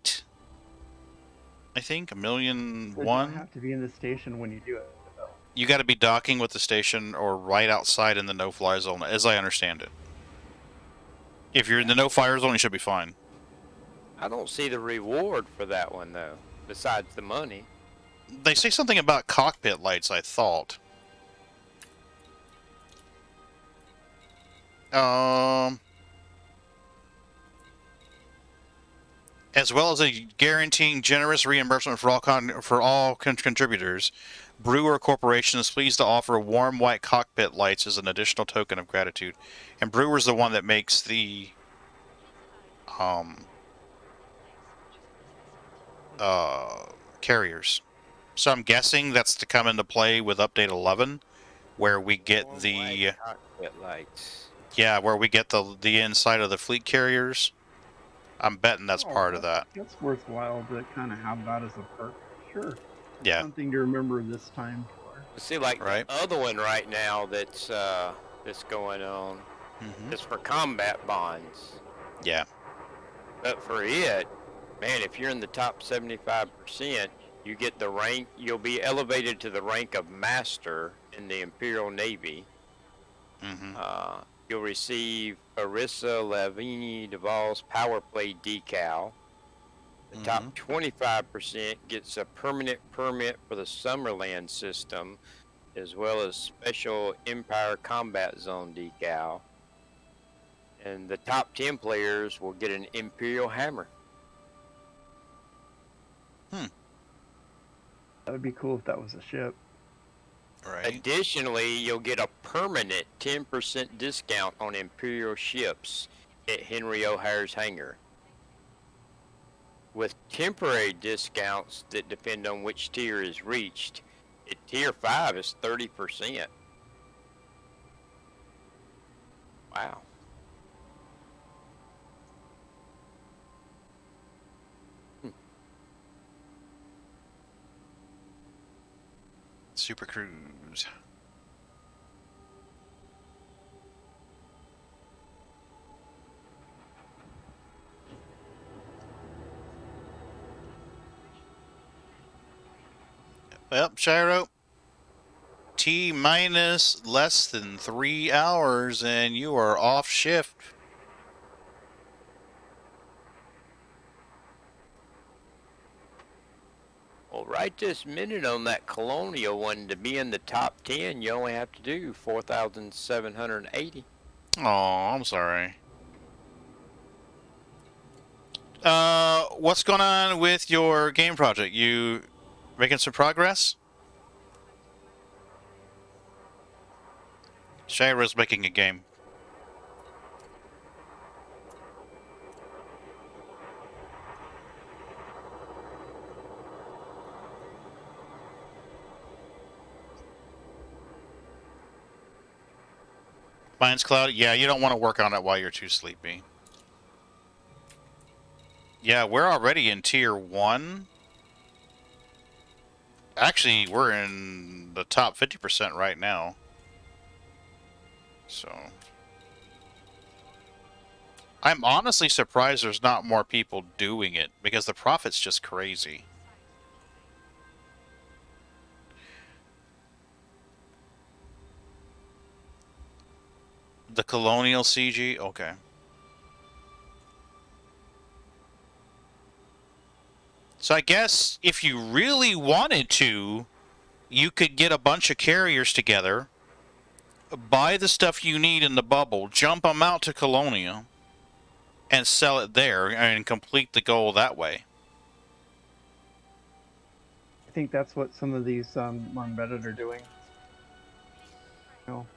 think $1.1 million. You don't have to be in the station when you do it, though. You got to be docking with the station or right outside in the no-fly zone, as I understand it. If you're in the no-fire zone, you should be fine. I don't see the reward for that one though, besides the money. They say something about cockpit lights, I thought. As well as guaranteeing generous reimbursement for all contributors. Brewer Corporation is pleased to offer warm white cockpit lights as an additional token of gratitude. And Brewer's the one that makes the carriers. So I'm guessing that's to come into play with update 11, where we get Warm the white cockpit lights. yeah, where we get the inside of the fleet carriers. I'm betting that's part of that. That's worthwhile to kind of have that as a perk. Sure. Yeah. Something to remember this time. See, like right. the other one right now that's going on is for combat bonds. Yeah. But for it, man, if you're in the top 75%, you get the rank. You'll be elevated to the rank of master in the Imperial Navy. You'll receive Arissa Lavini Duval's power play decal. The top 25% gets a permanent permit for the Summerland system, as well as special Empire Combat Zone decal. And the top 10 players will get an Imperial Hammer. That would be cool if that was a ship. Right. Additionally, you'll get a permanent 10% discount on Imperial ships at Henry O'Hare's hangar, with temporary discounts that depend on which tier is reached. At tier 5 is 30%. Wow. Super Cruise. Well, Shiro, T minus less than 3 hours and you are off shift. Well, right this minute on that Colonial one, to be in the top 10, you only have to do 4,780. Oh, I'm sorry. What's going on with your game project? You making some progress? Shiro's making a game. Mine's Cloud? Yeah, you don't want to work on it while you're too sleepy. Yeah, we're already in Tier 1. Actually, we're in the top 50% right now. So... I'm honestly surprised there's not more people doing it, because the profit's just crazy. The Colonial CG? Okay. So I guess if you really wanted to, you could get a bunch of carriers together, buy the stuff you need in the bubble, jump them out to Colonial, and sell it there, and complete the goal that way. I think that's what some of these on Reddit are doing. No.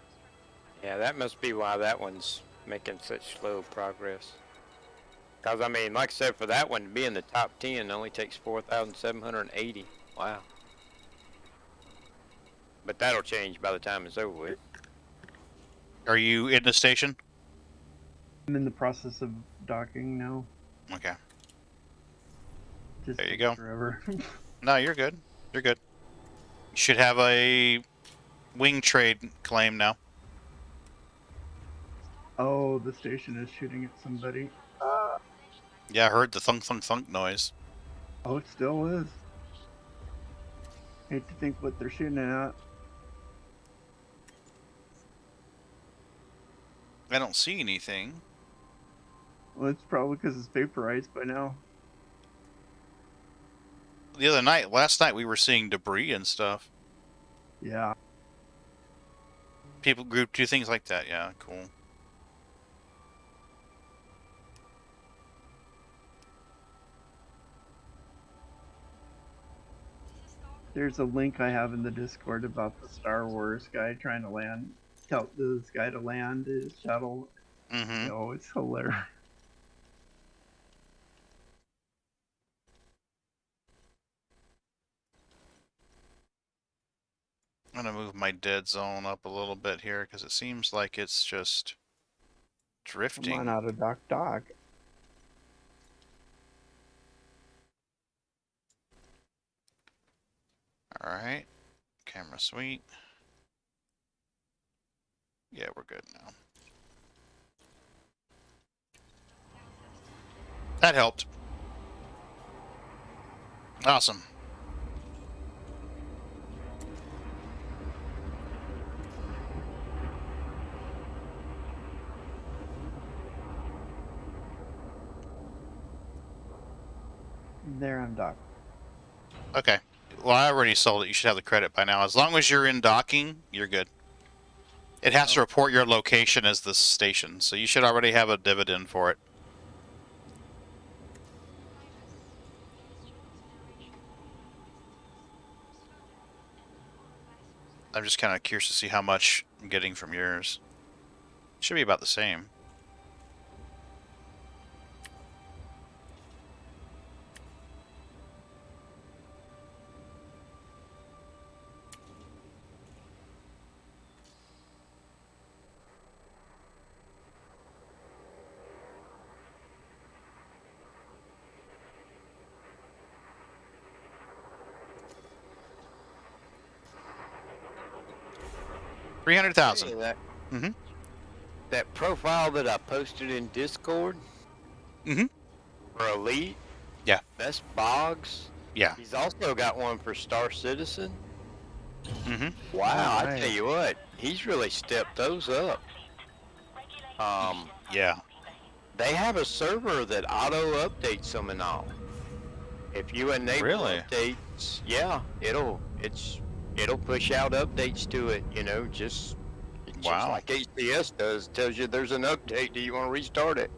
Yeah, that must be why that one's making such slow progress. Because, I mean, like I said, for that one to be in the top 10 only takes 4,780. Wow. But that'll change by the time it's over with. Are you in the station? I'm in the process of docking now. Okay. Just There you go. Forever. No, you're good. You're good. You should have a wing trade claim now. Oh, the station is shooting at somebody. Yeah, I heard the thunk thunk thunk noise. Oh, it still is. Hate to think what they're shooting at. I don't see anything. Well, it's probably because it's vaporized by now. The other night, last night, we were seeing debris and stuff. Yeah. People group do things like that. Yeah, cool. There's a link I have in the Discord about the Star Wars guy trying to land. Tell this guy to land his shuttle. Mm-hmm. Oh, it's hilarious. I'm gonna move my dead zone up a little bit here because it seems like it's just drifting. Come on out of dock. Alright. Camera sweet. Yeah, we're good now. That helped. Awesome. There, I'm docked. Okay. Well, I already sold it. You should have the credit by now. As long as you're in docking, you're good. It has to report your location as the station, so you should already have a dividend for it. I'm just kind of curious to see how much I'm getting from yours. Should be about the same. $300,000. Hey, that, Mm-hmm. that profile that I posted in Discord Mm-hmm. for Elite, Yeah. that's Boggs. Yeah. He's also got one for Star Citizen. Mm-hmm. Wow, I Nice. tell you what, he's really stepped those up. Yeah. They have a server that auto updates them and all. If you enable Really? updates, yeah, it'll push out updates to it. You know, just Wow. like HCS does. Tells you there's an update. Do you want to restart it?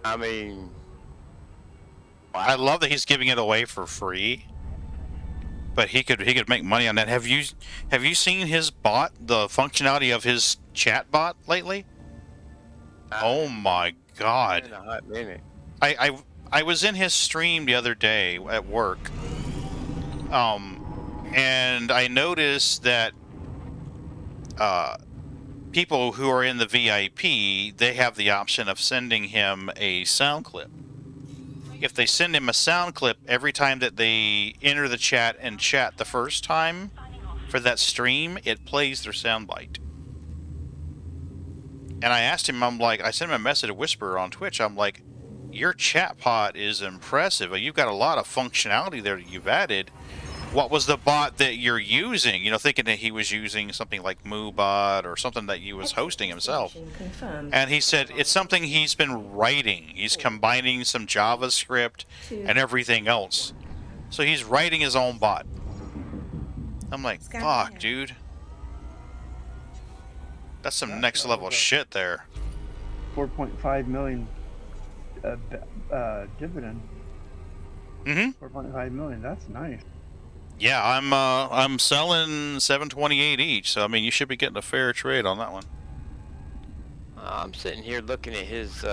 I mean, I wow. love that he's giving it away for free. But he could make money on that. Have you seen his bot, the functionality of his chat bot lately? Oh my god. In a hot minute. I was in his stream the other day at work. And I noticed that people who are in the VIP, they have the option of sending him a sound clip. If they send him a sound clip every time that they enter the chat and chat the first time for that stream, it plays their soundbite. And I asked him, I sent him a message, a whisper on Twitch. I'm like, your chatbot is impressive. You've got a lot of functionality there that you've added. What was the bot that you're using? You know, thinking that he was using something like MooBot or something that he was hosting himself. And he said it's something he's been writing. He's combining some JavaScript and everything else. So he's writing his own bot. I'm like, fuck, dude. That's some next level shit there. 4.5 million dividend. Mm-hmm. 4.5 million. That's nice. Yeah, I'm selling 728 each, so I mean you should be getting a fair trade on that one. I'm sitting here looking at his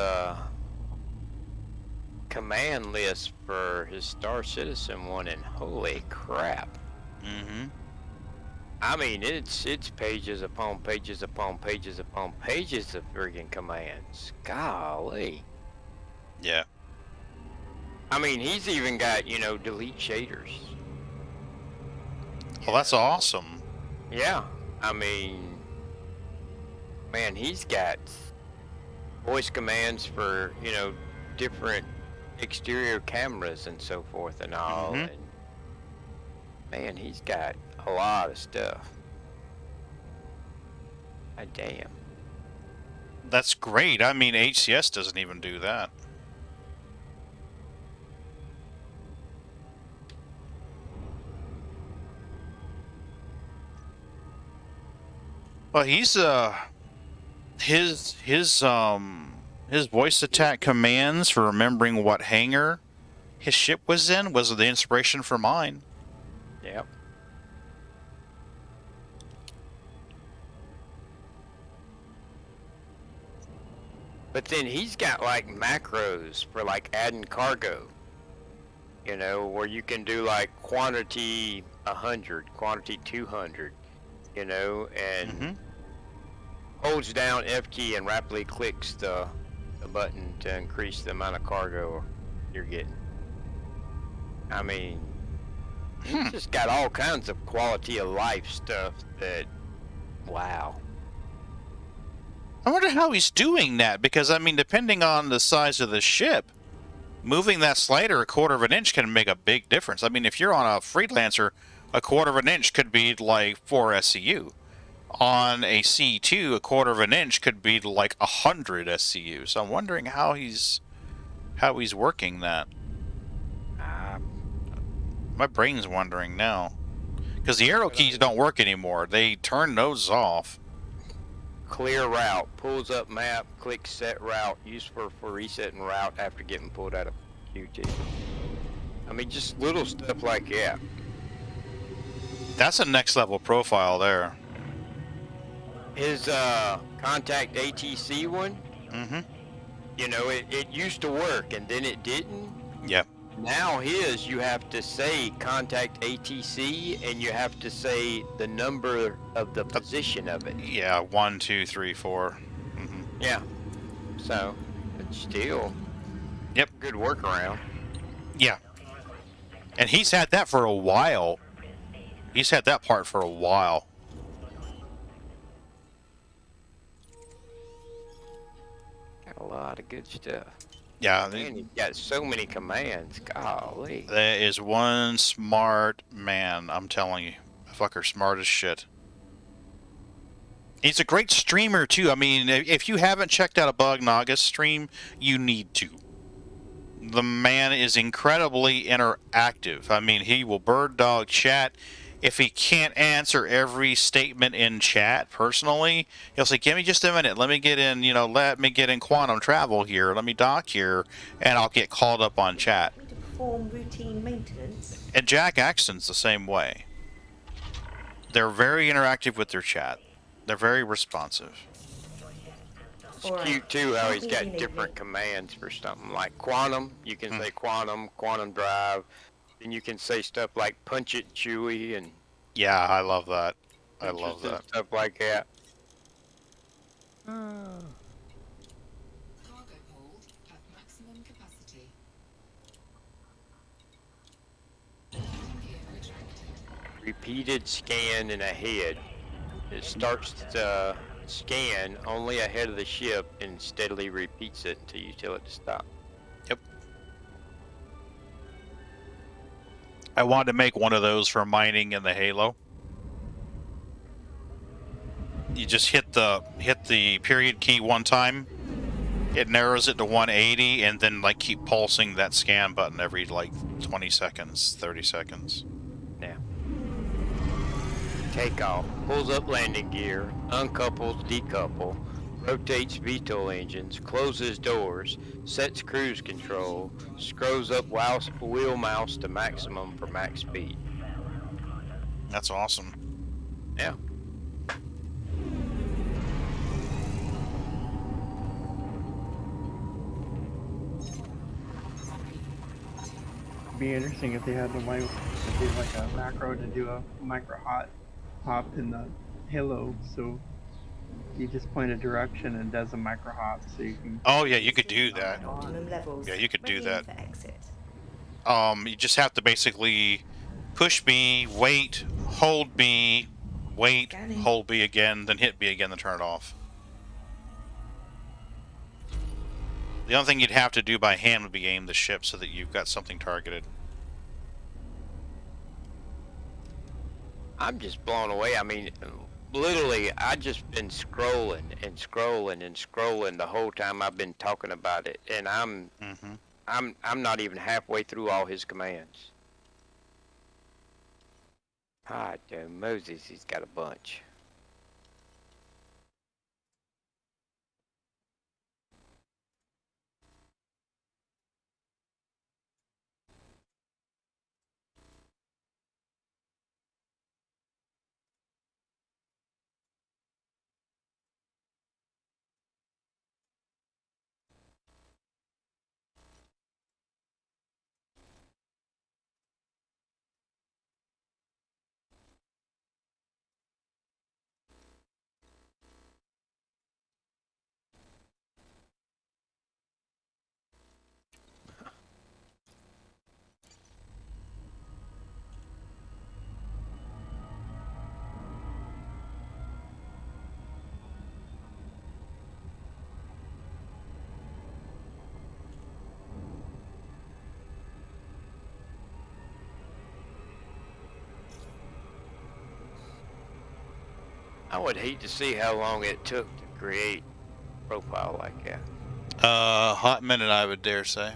command list for his Star Citizen one, and holy crap! Mm-hmm. I mean, it's pages upon pages upon pages upon pages of friggin' commands. Golly. Yeah. I mean, he's even got, you know, delete shaders. Well, that's awesome. Yeah. I mean, man, he's got voice commands for, you know, different exterior cameras and so forth and all. Mhm. And man, he's got a lot of stuff. God damn. That's great. I mean, HCS doesn't even do that. Well, he's his voice attack commands for remembering what hangar his ship was in was the inspiration for mine. Yep. But then he's got like macros for like adding cargo. You know, where you can do like quantity 100, quantity 200, you know, and Mhm. holds down F key and rapidly clicks the button to increase the amount of cargo you're getting. I mean, he's just got all kinds of quality of life stuff that, wow. I wonder how he's doing that, because I mean, depending on the size of the ship, moving that slider a quarter of an inch can make a big difference. I mean, if you're on a Freelancer, a quarter of an inch could be like 4 SCU. On a C2, a quarter of an inch could be like 100 SCU. So I'm wondering how he's working that. My brain's wondering now, because the arrow keys don't work anymore. They turn those off. Clear route, pulls up map, clicks set route, used for resetting route after getting pulled out of QT. I mean, just little stuff like that. That's a next level profile there. His contact ATC one, Mm-hmm. you know, it used to work and then it didn't. Yep. Now his, you have to say contact ATC and you have to say the number of the position of it. Yeah, 1, 2, 3, 4. Mm-hmm. Yeah. So, but still. Yep. Good workaround. Yeah. And he's had that for a while. He's had that part for a while. Got a lot of good stuff. Yeah. Man, you've got so many commands. Golly. There is one smart man, I'm telling you. motherfucker smart as shit. He's a great streamer too. I mean, if you haven't checked out a Bugnaga stream, you need to. The man is incredibly interactive. I mean, he will bird dog chat. If he can't answer every statement in chat personally, he'll say, "Give me just a minute. Let me get in. Let me get in quantum travel here. Let me dock here, and I'll get called up on chat." Me to perform routine maintenance. And Jack Axton's the same way. They're very interactive with their chat. They're very responsive. It's cute too how he's got different commands for something like quantum. You can say quantum drive. Then you can say stuff like punch it, Chewie, and yeah, I love that. I love that. Stuff like that. Cargo hold at maximum capacity. Gear retracted. Repeated scan and ahead. It starts to scan only ahead of the ship and steadily repeats it until you tell it to stop. Yep. I wanted to make one of those for mining in the Halo. You just hit the period key one time. It narrows it to 180, and then keep pulsing that scan button every 20 seconds, 30 seconds. Yeah. Takeoff. Pulls up landing gear. Uncouples, decouple. Rotates VTOL engines. Closes doors. Sets cruise control. Scrolls up wheel mouse to maximum for max speed. That's awesome. Yeah. Be interesting if they had the way to do a macro to do a micro hop in the Halo, so you just point a direction and does a micro hop, so you can. Oh yeah, you could do that. Optimum levels. Yeah, you could do Ready that. for exit. You just have to basically push B, wait, hold B, wait, Scanning. hold B again, then hit B again, then turn it off. The only thing you'd have to do by hand would be aim the ship so that you've got something targeted. I'm just blown away. I mean, literally, I just been scrolling and scrolling and scrolling the whole time I've been talking about it, and I'm not even halfway through all his commands. Hot damn, Moses, he's got a bunch. I would hate to see how long it took to create a profile like that. Hot minute, I would dare say.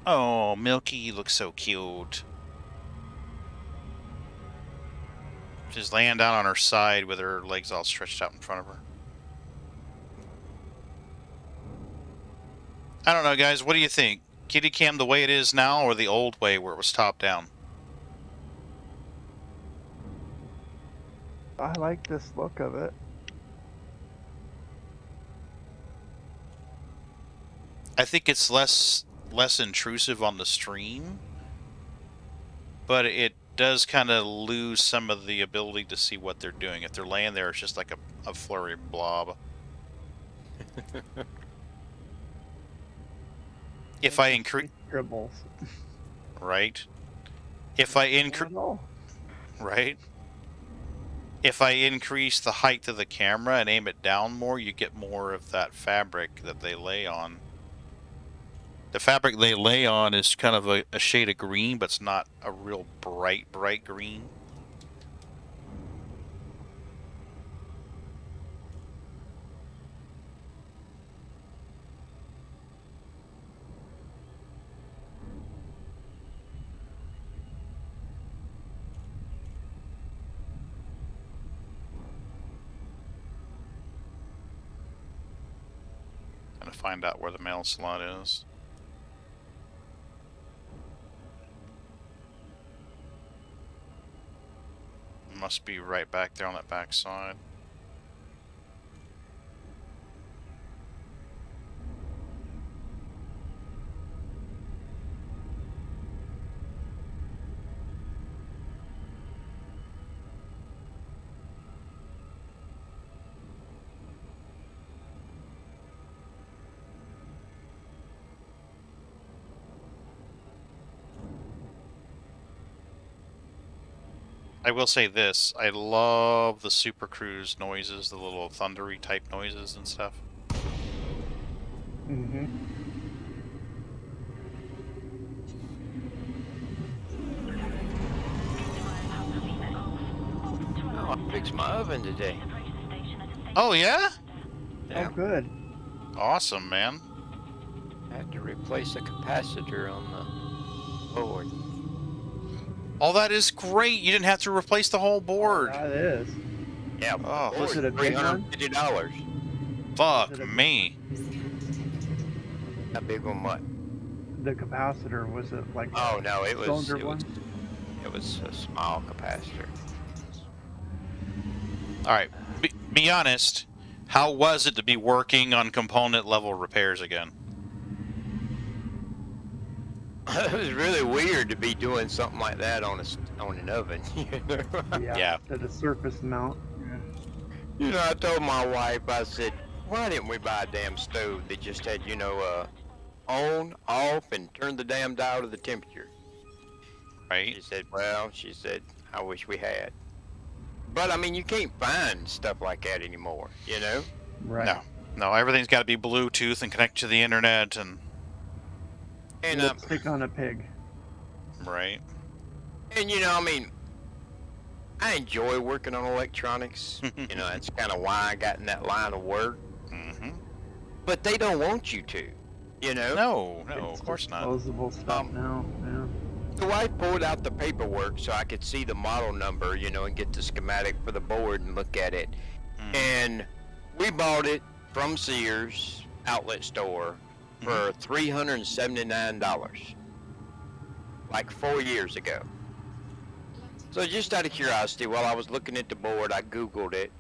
Oh, Milky, you look so cute. She's laying down on her side with her legs all stretched out in front of her. I don't know, guys. What do you think? Kitty cam the way it is now, or the old way where it was top down? I like this look of it. I think it's less intrusive on the stream, but it does kind of lose some of the ability to see what they're doing. If they're laying there, it's just like a flurry blob. If I increase Dribbles. right, if I increase right, if I increase the height of the camera and aim it down more, you get more of that fabric that they lay on. The fabric they lay on is kind of a shade of green, but it's not a real bright green. Trying to find out where the mail slot is. Must be right back there on that back side. I will say this, I love the Super Cruise noises, the little thundery type noises and stuff. Mm-hmm. Oh, I fixed my oven today. Oh yeah? Yeah. Oh, good. Awesome, man. I had to replace a capacitor on the board. Oh, that is great. You didn't have to replace the whole board. That is. Yeah, Oh. the Was board, it a big one? $350. Fuck me. A big one, what? The capacitor, was it like Oh no, it was cylinder one? it was a small capacitor. All right, be honest. How was it to be working on component level repairs again? It was really weird to be doing something like that on an oven. You know? Yeah. At a surface mount. You know, I told my wife, I said, why didn't we buy a damn stove that just had, you know, on, off, and turn the damn dial to the temperature? Right. She said, well, I wish we had. But, I mean, you can't find stuff like that anymore, you know? Right. No, everything's got to be Bluetooth and connect to the internet and... And, Lipstick on a pig. Right. and, you know, I mean, I enjoy working on electronics. You know, that's kind of why I got in that line of work. Mm-hmm. But they don't want you to, you know? No, It's of course not. disposable stuff now. Yeah. So I pulled out the paperwork so I could see the model number, you know, and get the schematic for the board and look at it. Mm. And we bought it from Sears outlet store for $379, like 4 years ago. So just out of curiosity, while I was looking at the board, I Googled it.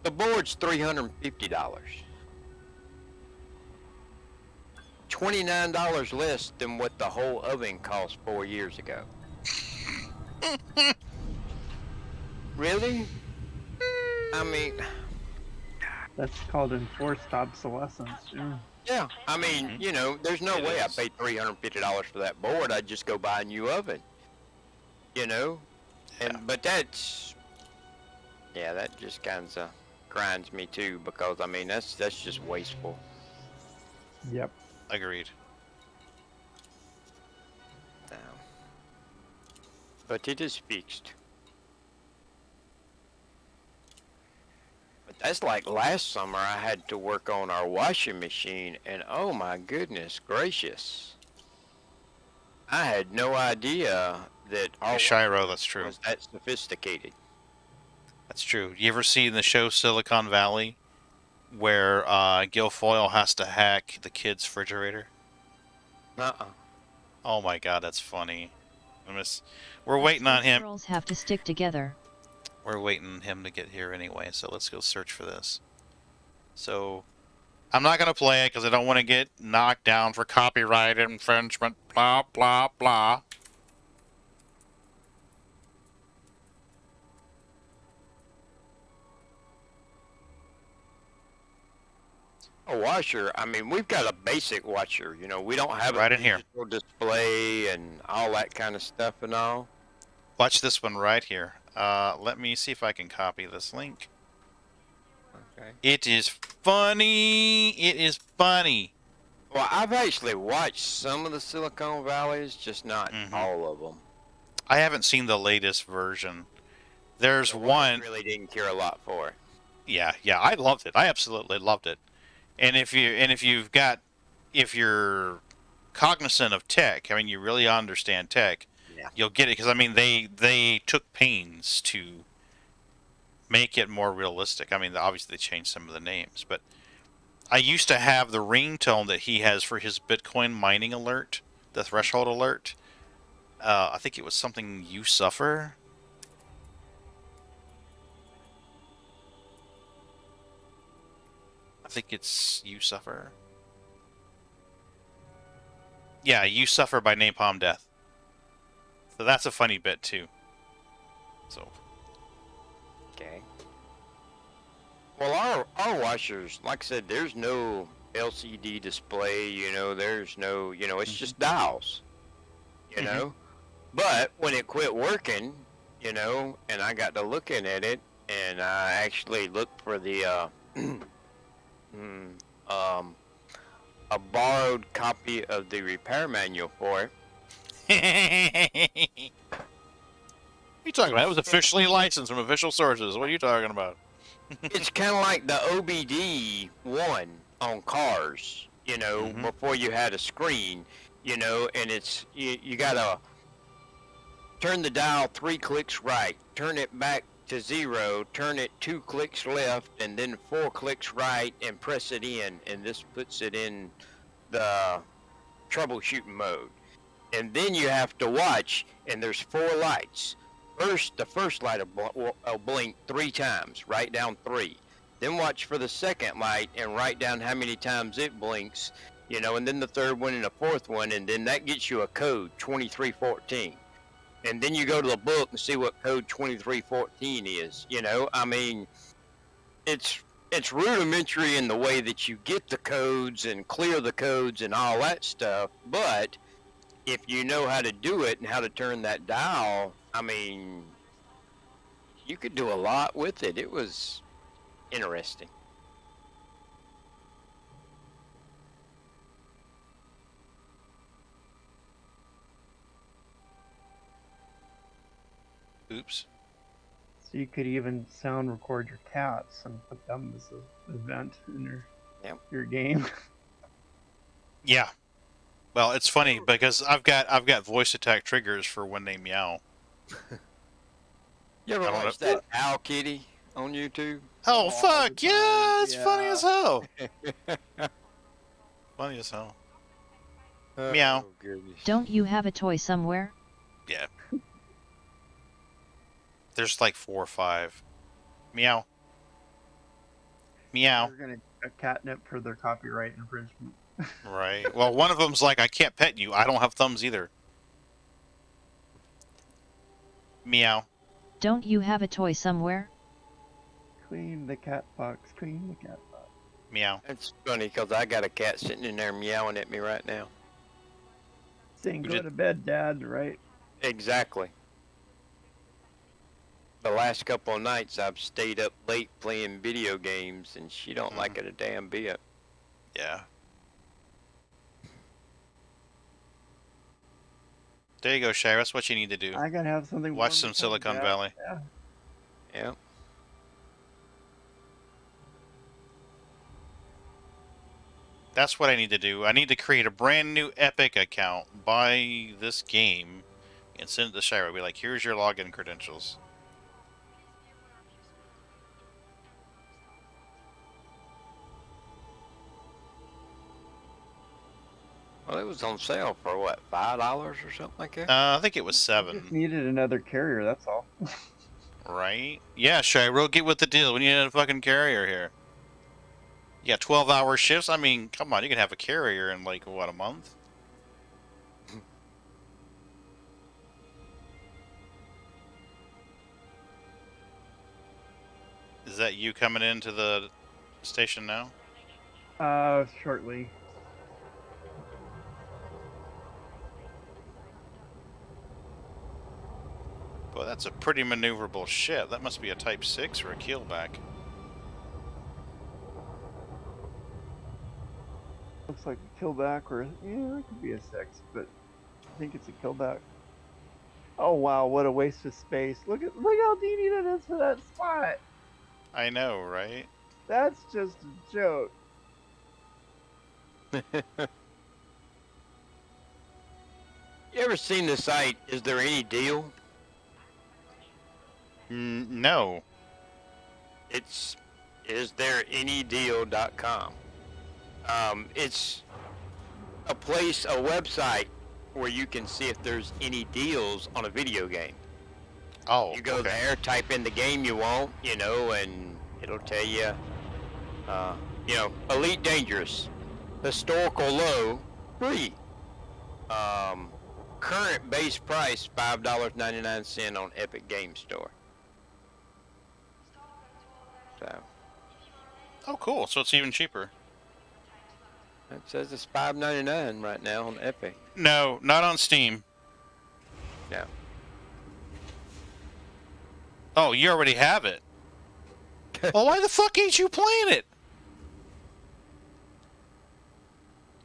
The board's $350. $29 less than what the whole oven cost 4 years ago. Really? I mean, That's called enforced obsolescence. Yeah. yeah. I mean, you know, there's no It way I is. paid $350 for that board. I'd just go buy a new oven. You know? And but that's, yeah, that just kind of grinds me too, because I mean that's just wasteful. Yep. Agreed. But it is fixed. But that's like last summer I had to work on our washing machine, and oh my goodness gracious, I had no idea that our Shiro, that's true. was that sophisticated. That's true. You ever seen the show Silicon Valley, where Guilfoyle has to hack the kid's refrigerator? Oh my god, that's funny. We're waiting on him. Girls have to stick together. We're waiting on him to get here anyway, so let's go search for this. So, I'm not going to play it because I don't want to get knocked down for copyright infringement, blah, blah, blah. A washer, I mean, we've got a basic washer, you know, we don't have Right a in here. digital display and all that kind of stuff and all. Watch this one right here. Let me see if I can copy this link. Okay. It is funny. It is funny. Well, I've actually watched some of the Silicon Valleys, just not Mhm. all of them. I haven't seen the latest version. There's The one. wife really didn't care a lot for it. Yeah, I loved it. I absolutely loved it. And if you're cognizant of tech, I mean, you really understand tech, Yeah. you'll get it. Because I mean, they took pains to make it more realistic. I mean, obviously they changed some of the names, but I used to have the ringtone that he has for his Bitcoin mining alert, the threshold alert. I think it was something "You Suffer." I think it's "You Suffer." Yeah, "You Suffer" by Napalm Death. So that's a funny bit too. So Okay. Well, our washers, like I said, there's no LCD display. There's no, it's just dials. You Mhm. know. But when it quit working, and I got to looking at it, and I actually looked for the a borrowed copy of the repair manual for it. What are you talking about? It was officially licensed from official sources. What are you talking about? It's kind of like the OBD one on cars, Mhm. before you had a screen, and it's you gotta turn the dial 3 clicks right, turn it back to 0, turn it 2 clicks left, and then 4 clicks right, and press it in, and this puts it in the troubleshooting mode. And then you have to watch, and there's 4 lights. The first light will blink 3 times, write down 3. Then watch for the second light and write down how many times it blinks, and then the third one and the fourth one, and then that gets you a code, 2314. And then you go to the book and see what code 2314 is. I mean, it's rudimentary in the way that you get the codes and clear the codes and all that stuff, but if you know how to do it and how to turn that dial, I mean, you could do a lot with it. It was interesting. Oops. So you could even sound record your cats and put them as an event in your game. Yeah. Well, it's funny because I've got voice attack triggers for when they meow. You ever I don't watch know. that Owl Kitty on YouTube? Oh, all fuck! the Yeah, time, it's funny yeah. as hell. Funny as hell. Meow. Oh, goodness. Don't you have a toy somewhere? Yeah. There's like 4 or 5. Meow. Meow. They're gonna get catnip for their copyright infringement. Right. Well, one of them's like, I can't pet you. I don't have thumbs either. Meow. Don't you have a toy somewhere? Clean the cat box. Clean the cat box. Meow. It's funny because I got a cat sitting in there meowing at me right now. Saying, We go did- to bed, Dad. Right? Exactly. The last couple of nights I've stayed up late playing video games, and she don't like it a damn bit. Yeah. There you go, Shira. That's what you need to do. I gotta have something. Watch warm some to tell Silicon Dad. Valley. Yeah. Yeah. That's what I need to do. I need to create a brand new Epic account, buy this game, and send it to Shira. Be like, here's your login credentials. Well, it was on sale for what, $5 or something like that? I think it was Just 7. needed another carrier. That's all. Right? Yeah, Shira, get with the deal. We need a fucking carrier here. You got 12-hour shifts? I mean, come on. You can have a carrier in, like, what, a month? Is that you coming into the station now? Shortly. Boy, That's a pretty maneuverable ship. That must be a Type 6 or a keelback. Looks like a killback, or yeah, it could be a 6, but I think it's a killback. Oh wow, what a waste of space! Look how teeny that is for that spot. I know, right? That's just a joke. You ever seen the site, Is There Any Deal? No. It's isthereanydeal.com. It's a website where you can see if there's any deals on a video game. Oh, You go okay. there, type in the game you want, and it'll tell you, Elite Dangerous, historical low, free. Current base price $5.99 on Epic Game Store. So Oh, cool. So it's even cheaper. it says it's $5.99 right now on Epic. No, not on Steam. Yeah. Oh, you already have it. Well, why the fuck ain't you playing it?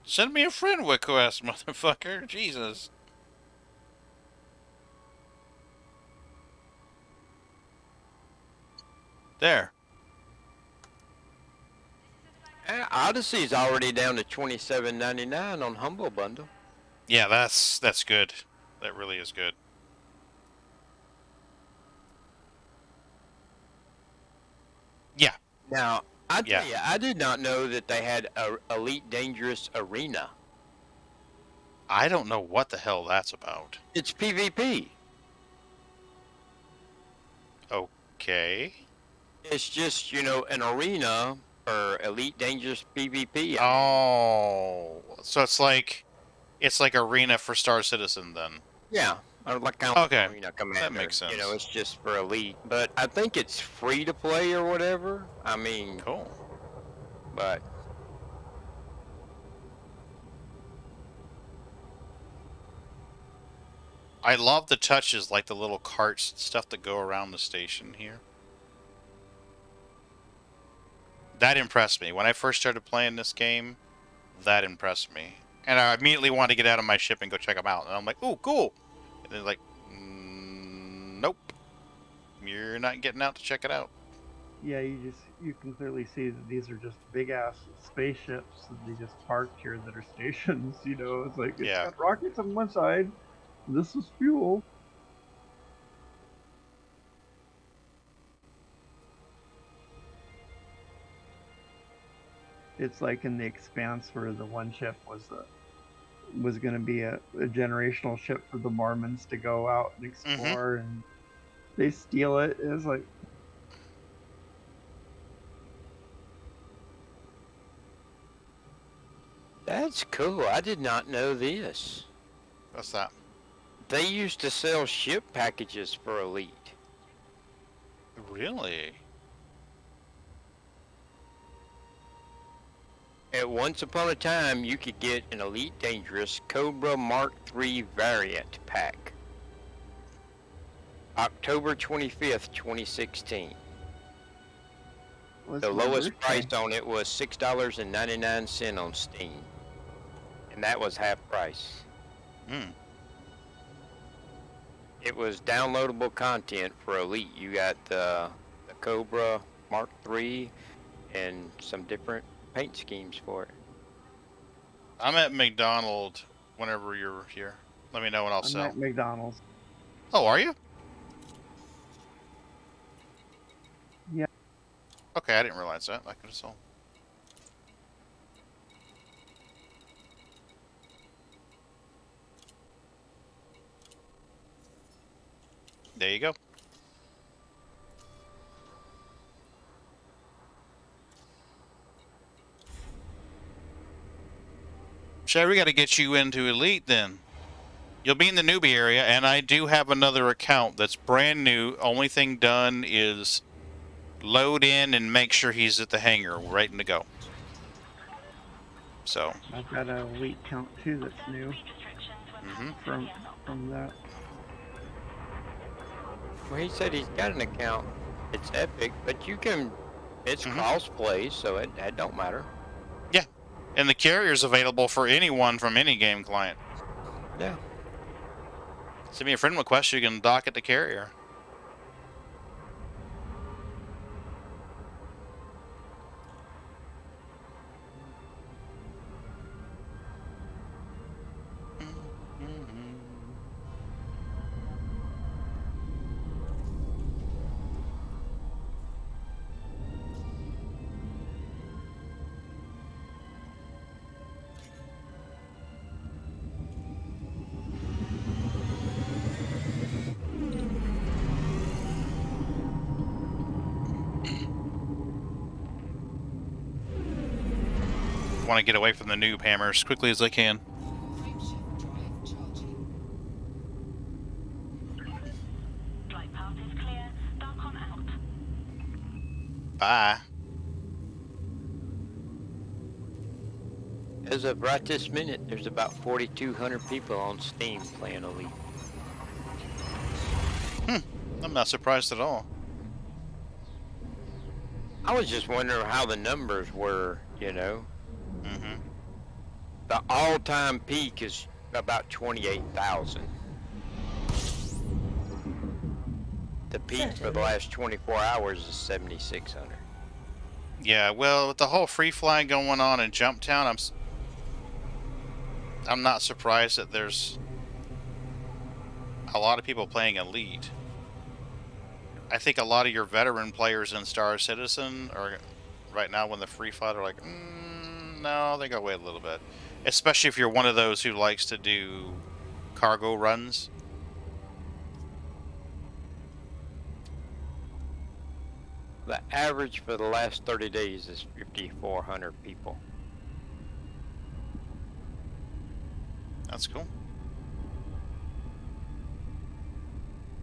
Send me a friend request, motherfucker. Jesus. There. Odyssey's already down to $27.99 on Humble Bundle. Yeah, that's good. That really is good. Yeah. Now, I tell you, I did not know that they had a Elite Dangerous Arena. I don't know what the hell that's about. It's PvP. Okay. It's just, an arena for Elite Dangerous PvP. Oh, so it's like Arena for Star Citizen then. Yeah, or like kind of Okay, Arena Commander. that makes sense. It's just for Elite, but I think it's free to play or whatever. I mean, Cool. but I love the touches, like the little carts and stuff that go around the station here. That impressed me. When I first started playing this game, that impressed me. And I immediately wanted to get out of my ship and go check them out. And I'm like, ooh, cool. And they're like, nope. You're not getting out to check it out. Yeah, you can clearly see that these are just big ass spaceships that they just parked here that are stations. It's like it's got rockets on one side. This is fuel. It's like in The Expanse where the one ship was going to be a generational ship for the Mormons to go out and explore, and they steal it. It's like, that's cool. I did not know this. What's that? They used to sell ship packages for Elite. Really? At once upon a time, you could get an Elite Dangerous Cobra Mark III variant pack. October 25th, 2016. The lowest price on it was $6.99 on Steam. And that was half price. It was downloadable content for Elite. You got the Cobra Mark III and some different paint schemes for it. I'm at McDonald's whenever you're here. Let me know when I'll sell. I'm at McDonald's. Oh, are you? Yeah. Okay, I didn't realize that. I could have sold. There you go. Shay, we got to get you into Elite then. You'll be in the newbie area, and I do have another account that's brand new. Only thing done is load in and make sure he's at the hangar, ready to go. So I've got a Elite count too that's new from that. Well, he said he's got an account. It's Epic, but you can. It's cross-play, so it don't matter. Yeah, and the carrier's available for anyone from any game client. Yeah. Send me a friend request, you can dock at the carrier. Want to get away from the noob hammer as quickly as I can. Frameshift drive charging. Flight path is clear. Darkon out. Bye. As of right this minute, there's about 4,200 people on Steam playing Elite. I'm not surprised at all. I was just wondering how the numbers were, you know. Mm-hmm. The all-time peak is about 28,000. The peak for the last 24 hours is 7,600. Yeah, well, with the whole free fly going on in Jumptown, I'm not surprised that there's a lot of people playing Elite. I think a lot of your veteran players in Star Citizen are right now when the free fly are like, no, they gotta wait a little bit. Especially if you're one of those who likes to do cargo runs. The average for the last 30 days is 5,400 people. That's cool.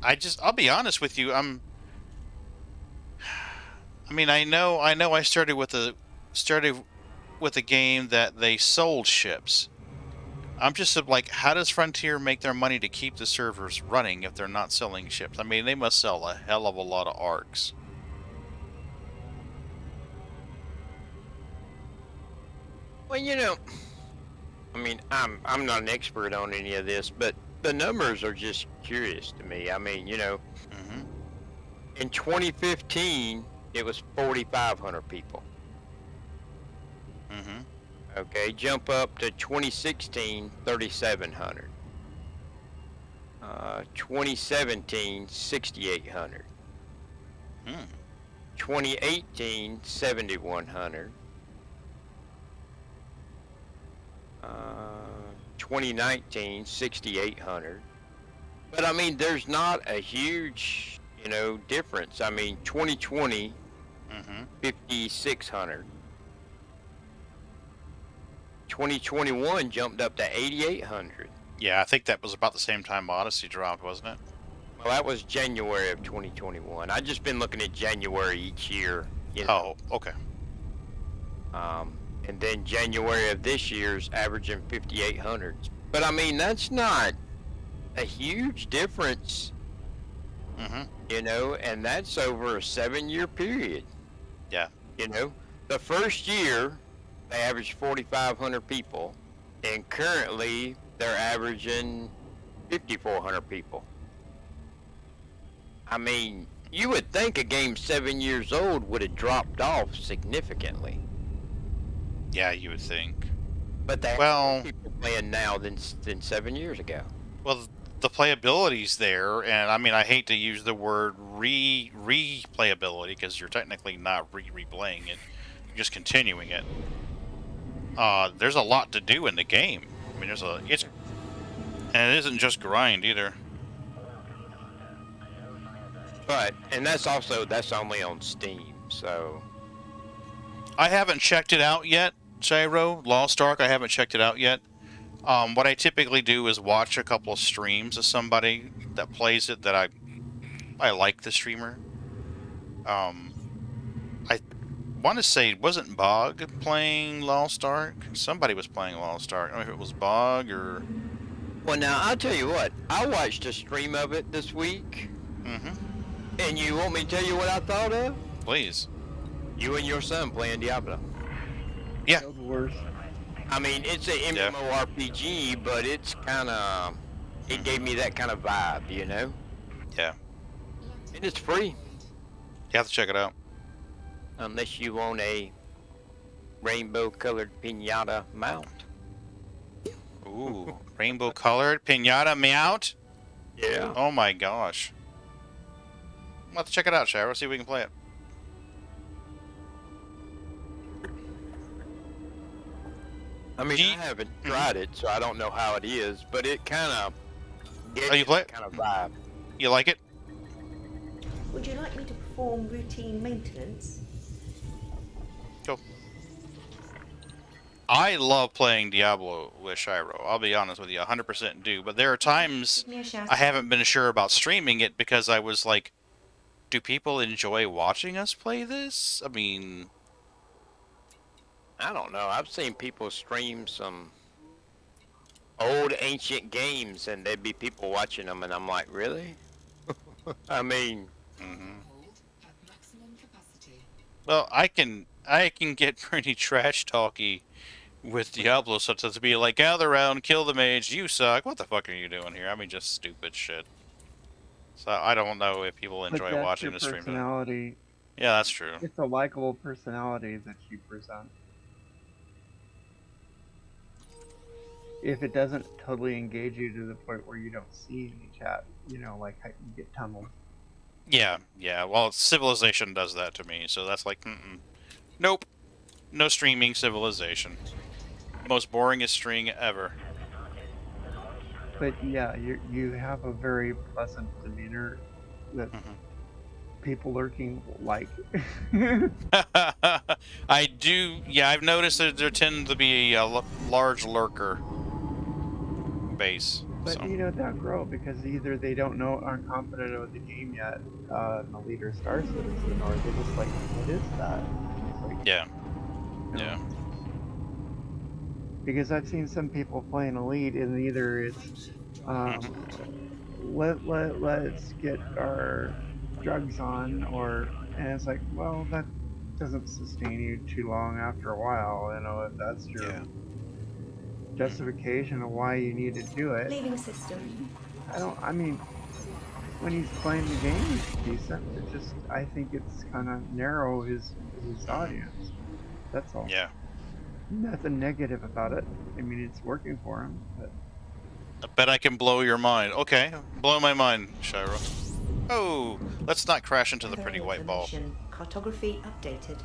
I'll be honest with you, I know I started with a game that they sold ships. I'm just like, how does Frontier make their money to keep the servers running if they're not selling ships? I mean, they must sell a hell of a lot of ARCs. Well, you know, I mean, I'm not an expert on any of this, but the numbers are just curious to me. I mean, you know, in 2015, it was 4,500 people. Okay, jump up to 2016, 3,700. 2017, 6,800. 2018, 7,100. 2019, 6,800. But I mean, there's not a huge, you know, difference. I mean, 2020, 5,600. 2021 jumped up to 8,800. Yeah, I think that was about the same time Odyssey dropped, wasn't it? Well, that was January of 2021. I've just been looking at January each year. You know. Oh, okay. And then January of this year's averaging 5,800. But I mean, that's not a huge difference. You know, and that's over a 7-year period. Yeah. You know, the first year they averaged 4,500 people, and currently they're averaging 5,400 people. I mean, you would think a game 7 years old would have dropped off significantly. Yeah, you would think. But they have more people playing now than 7 years ago. Well, the playability's there, and I mean, I hate to use the word replayability because you're technically not replaying it, you're just continuing it. There's a lot to do in the game. I mean, and it isn't just grind either. But, and that's only on Steam, so. I haven't checked it out yet, Shiro. Lost Ark, I haven't checked it out yet. What I typically do is watch a couple of streams of somebody that plays it that I like the streamer. I want to say, wasn't Bog playing Lost Ark? Somebody was playing Lost Ark. I don't know if it was Bog or... Well, now, I'll tell you what. I watched a stream of it this week. And you want me to tell you what I thought of? Please. You and your son playing Diablo. Yeah. Guild Wars. I mean, it's a Yeah. MMORPG, but it's kind of, it gave me that kind of vibe, you know? Yeah. And it's free, You have to check it out. unless you want a rainbow-colored pinata mount. Ooh, rainbow colored pinata meowt. Yeah. Oh my gosh. We'll have to check it out, Shiro. See if we can play it. I mean, Ye- I haven't tried it, so I don't know how it is, but it kind of gives Oh, you you play that it? kind of vibe. You like it? Would you like me to perform routine maintenance? Cool. I love playing Diablo with Shiro. I'll be honest with you, 100% do. But there are times Give me a shout. I haven't been sure about streaming it because I was like, do people enjoy watching us play this? I mean, I don't know. I've seen people stream some old ancient games, and there'd be people watching them, and I'm like, really? I mean, mhm. Hold at maximum capacity. Well, I can get pretty trash talky with Diablo, such as to be like, gather around, kill the mage, you suck. What the fuck are you doing here? I mean, just stupid shit. So I don't know if people But enjoy that's watching your the stream. personality. Yeah, that's true. It's a likable personality that you present. If it doesn't totally engage you to the point where you don't see any chat, you know, like how you get tunneled. Yeah, yeah. Well, Civilization does that to me, so that's like, nope, no streaming Civilization. Most boringest string ever. But yeah, you have a very pleasant demeanor that people lurking like. I do. Yeah, I've noticed that there tend to be a large lurker base. But So. you know, that'll grow because either they don't know, aren't confident with the game yet, in the leader Star Citizen, or they're just like, what is that? It's like, Yeah. you know, Yeah. because I've seen some people playing Elite, and either it's let's get our drugs on, or and it's like, well, that doesn't sustain you too long after a while, you know, if that's your Yeah. justification of why you need to do it. Leaving system. I mean, when he's playing the game, he's decent. It's just, I think it's kind of narrow his audience. That's all. Yeah. Nothing negative about it. I mean, it's working for him, but I bet I can blow your mind. Okay, blow my mind, Shiro. Oh, let's not crash into the pretty white ball. Information. Cartography updated.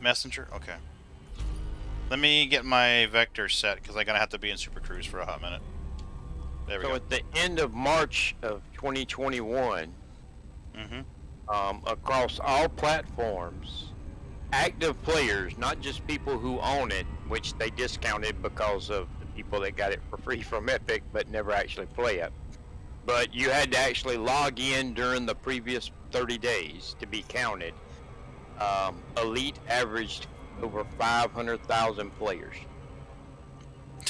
Messenger? Okay. Let me get my vector set, because I'm going to have to be in Super Cruise for a hot minute. There we so go. at the end of March of 2021, across all platforms, active players, not just people who own it, which they discounted because of the people that got it for free from Epic but never actually play it. But you had to actually log in during the previous 30 days to be counted. Elite averaged over 500,000 players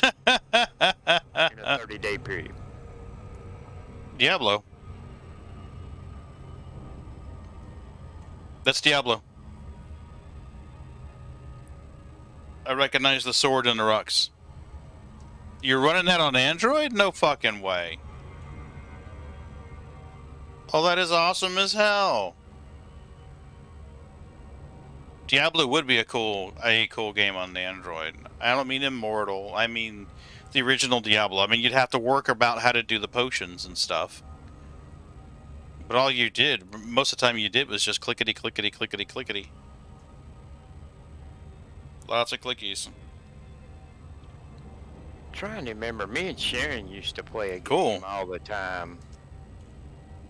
in a 30-day period. Diablo. That's Diablo. I recognize the sword in the rocks. You're running that on Android? No fucking way. Oh, that is awesome as hell. Diablo would be a cool game on the Android. I don't mean Immortal. I mean the original Diablo. I mean, you'd have to work about how to do the potions and stuff. But all you did, most of the time you did, was just clickety, clickety, clickety, clickety. Lots of clickies. Trying to remember, me and Sharon used to play a Cool. game all the time.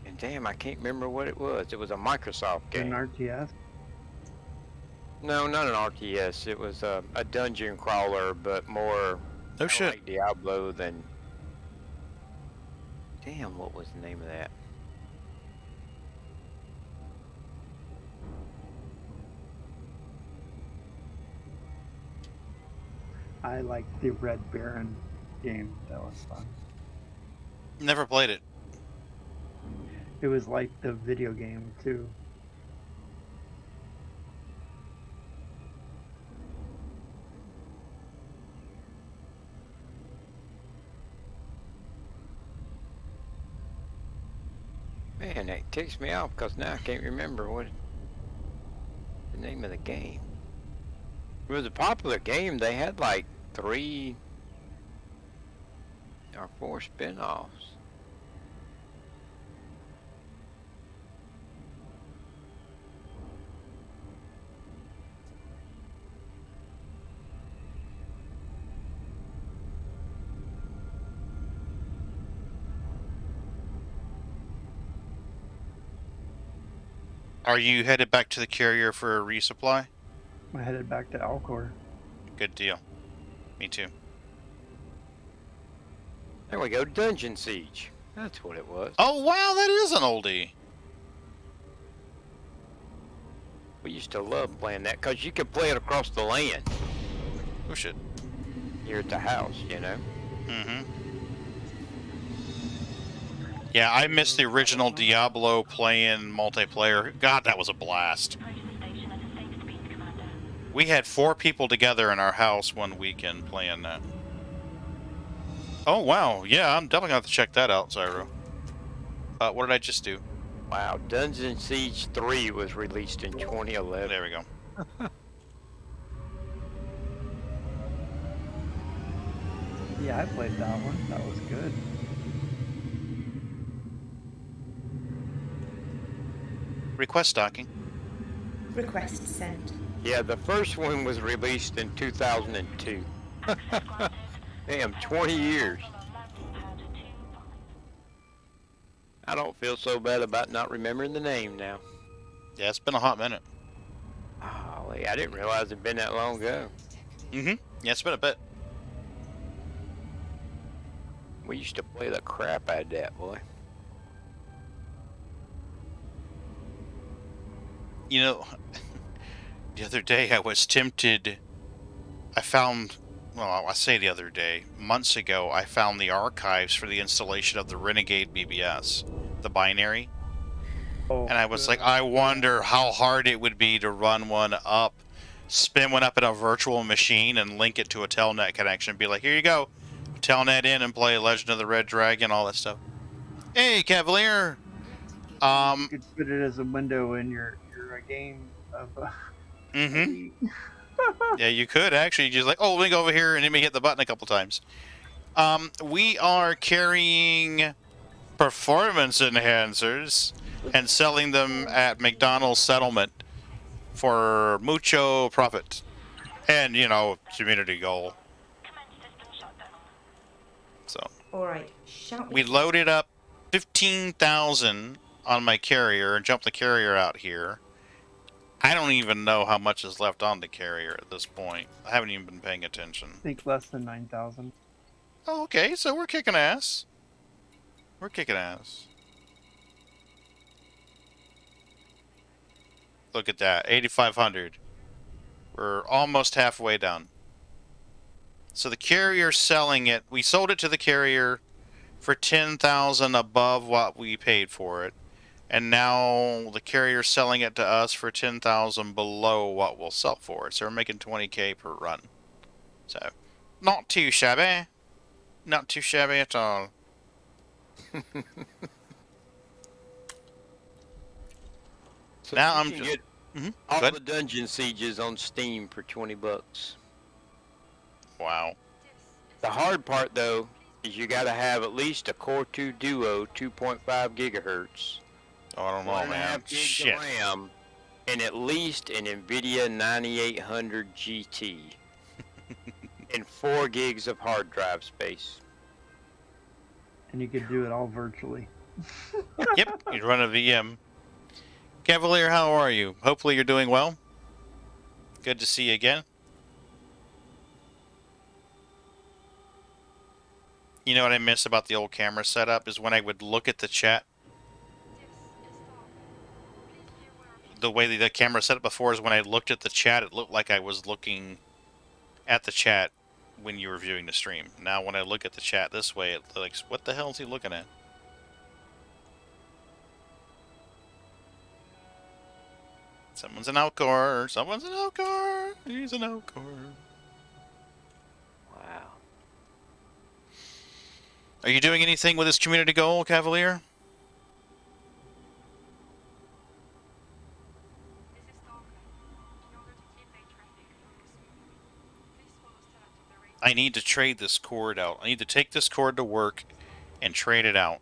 And damn, I can't remember what it was. It was a Microsoft an game. RTS. No, not an RTS. It was a dungeon crawler, but more No shit. like Diablo than... Damn, what was the name of that? I like the Red Baron game. That was fun. Never played it. It was like the video game too. Man, that ticks me off because now I can't remember what the name of the game. It was a popular game. They had like 3 or 4 spin-offs. Are you headed back to the carrier for a resupply? I headed back to Alcor. Good deal. Me too. There we go, Dungeon Siege. That's what it was. Oh wow, that is an oldie. We used to love playing that because you could play it across the land Oh shit. here at the house, you know. Mm-hmm. Yeah, I missed the original Diablo playing multiplayer. God, that was a blast. We had 4 people together in our house one weekend playing that. Oh wow, yeah, I'm definitely gonna have to check that out, Zyro. What did I just do? Wow, Dungeon Siege 3 was released in 2011. There we go. Yeah, I played that one. That was good. Request docking. Request sent. Yeah, the first one was released in 2002. Damn, 20 years. I don't feel so bad about not remembering the name now. Yeah, it's been a hot minute. Golly, I didn't realize it'd been that long ago. Mm-hmm. Yeah, it's been a bit. We used to play the crap out of that, boy. You know, the other day I was tempted. I found, well, I say the other day, months ago, I found the archives for the installation of the Renegade BBS, the binary. Oh, And I was like, I wonder how hard it would be to run one up, spin one up in a virtual machine, and link it to a telnet connection. And be like, here you go, telnet in and play Legend of the Red Dragon, all that stuff. Hey, Cavalier. you could put it as a window in your game of. Mm-hmm. Yeah, you could actually just like, oh, link over here, and let me hit the button a couple times. We are carrying performance enhancers and selling them at McDonald's settlement for mucho profit. And, you know, community goal. So, Alright, shout we loaded up 15,000 on my carrier and jumped the carrier out here. I don't even know how much is left on the carrier at this point. I haven't even been paying attention. I think less than 9,000. Oh, okay, so we're kicking ass. We're kicking ass. Look at that, 8,500. We're almost halfway done. So the carrier's selling it. We sold it to the carrier for 10,000 above what we paid for it. And now the carrier's selling it to us for 10,000 below what we'll sell for it. So we're making 20K per run. So, not too shabby. Not too shabby at all. So Now you I'm can just... get Mhm, all go ahead. the Dungeon Sieges on Steam for 20 bucks. Wow. The hard part, though, is you gotta have at least a Core 2 Duo 2.5 gigahertz, Oh, I don't know, 1.5 man. gigs Shit. of RAM, and at least an NVIDIA 9800 GT, and 4 gigs of hard drive space. And you could do it all virtually. Yep, you'd run a VM. Cavalier, how are you? Hopefully you're doing well. Good to see you again. You know what I miss about the old camera setup is when I would look at the chat. The way the camera set up before is when I looked at the chat, it looked like I was looking at the chat when you were viewing the stream. Now when I look at the chat this way, it looks, what the hell is he looking at? Someone's an outcore. Someone's an outcore. He's an outcore. Wow. Are you doing anything with this community goal, Cavalier? This is Stalker. In order to keep day traffic moving smoothly, please follow selected the radio. I need to trade this cord out. I need to take this cord to work and trade it out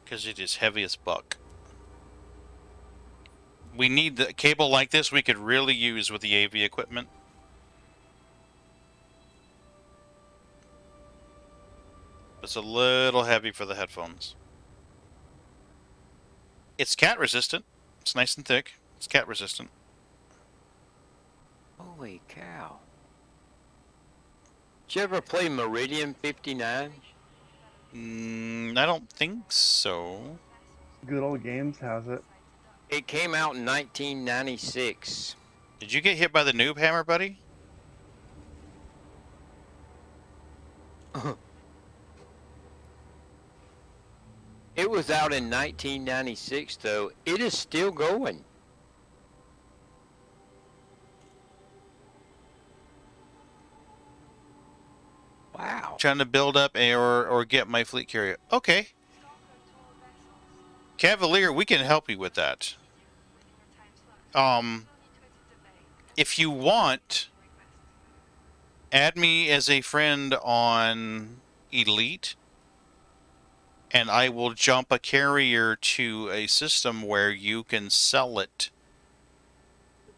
because it is heavy as buck. We need the cable like this we could really use with the AV equipment. It's a little heavy for the headphones. It's cat resistant. It's nice and thick. It's cat resistant. Holy cow. Did you ever play Meridian 59? I don't think so. Good Old Games has it. It came out in 1996. Did you get hit by the noob hammer, buddy? It was out in 1996, though. It is still going. Wow. Trying to build up or get my fleet carrier. Okay. Cavalier, we can help you with that. If you want, add me as a friend on Elite, and I will jump a carrier to a system where you can sell it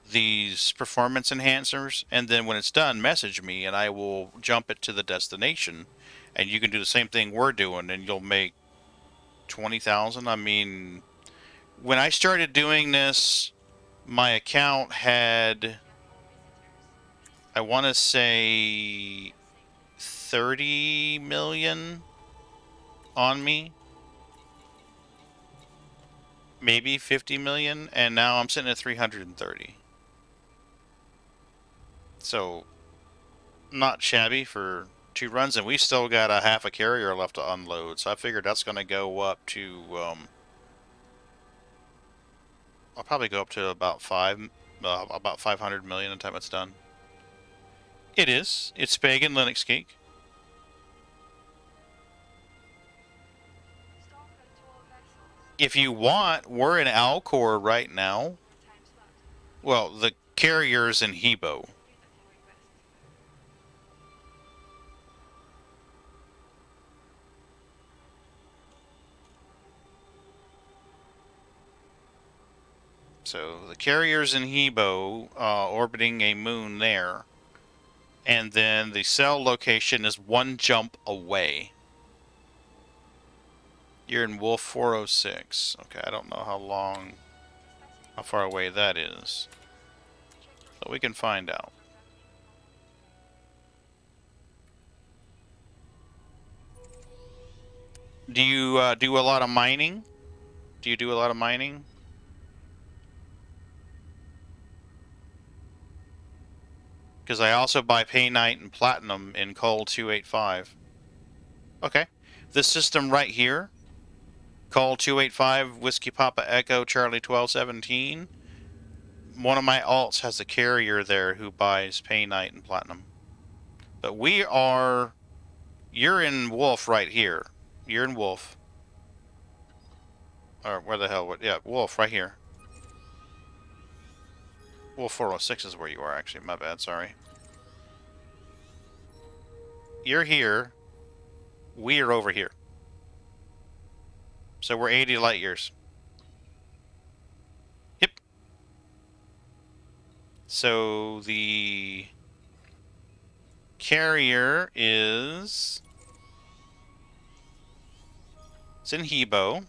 these performance enhancers, and then when it's done, message me, and I will jump it to the destination, and you can do the same thing we're doing, and you'll make 20,000. I mean, when I started doing this, my account had, I want to say, 30 million on me. Maybe 50 million, and now I'm sitting at 330. So, not shabby for 2 runs, and we still got a half a carrier left to unload. So I figured that's going to go up to, I'll probably go up to about 500 million in time it's done. It is. It's PaganLinuxGeek. If you want, we're in Alcor right now. Well, the carrier's in Hebo. So the carrier's in Hebo, orbiting a moon there. And then the cell location is 1 jump away. You're in Wolf 406. Okay, I don't know how far away that is. But we can find out. Do you do a lot of mining? Do you do a lot of mining? Because I also buy Paynite and Platinum in Coal 285. Okay. This system right here, Coal 285, Whiskey Papa Echo, Charlie 1217. One of my alts has a carrier there who buys Paynite and Platinum. But you're in Wolf right here. You're in Wolf. Or where the hell, yeah, Wolf right here. Wolf 406 is where you are, actually. My bad, sorry. You're here. We're over here. So we're 80 light years. Yep. So the carrier is... It's in Hebo.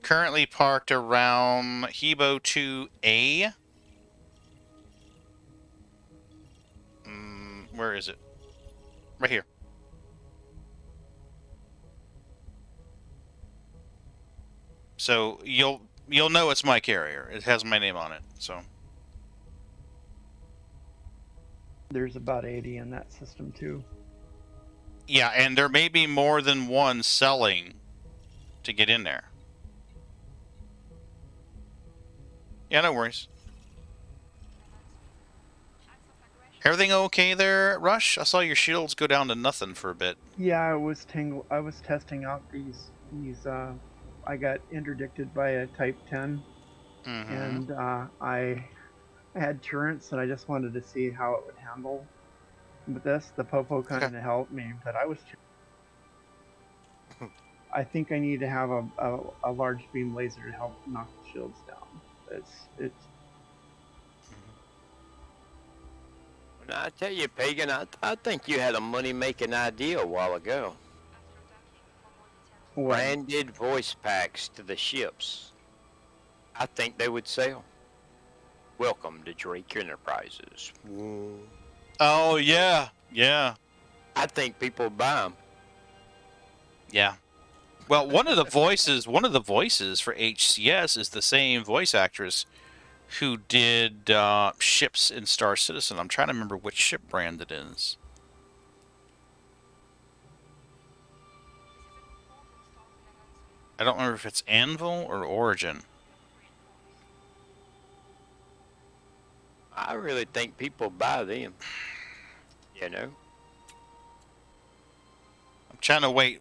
Currently parked around Hebo 2A. Where is it? Right here. So you'll know it's my carrier. It has my name on it. So There's about 80 in that system too. yeah, and there may be more than one selling to get in there. Yeah, no worries. Everything okay there, Rush? I saw your shields go down to nothing for a bit. Yeah, I was testing out these. I got interdicted by a Type 10, Mm-hmm. and I had turrets, and I just wanted to see how it would handle. But the Popo kind of helped me, but I think I need to have a large beam laser to help knock the shields down. It's And I tell you, Pagan, I think you had a money-making idea a while ago. what? Branded voice packs to the ships. I think they would sell. Welcome to Drake Enterprises. Oh, yeah. Yeah. I think people buy them. Yeah. Well, one of the voices for HCS is the same voice actress who did ships in Star Citizen. I'm trying to remember which ship brand it is. I don't remember if it's Anvil or Origin. I really think people buy them. You know? I'm trying to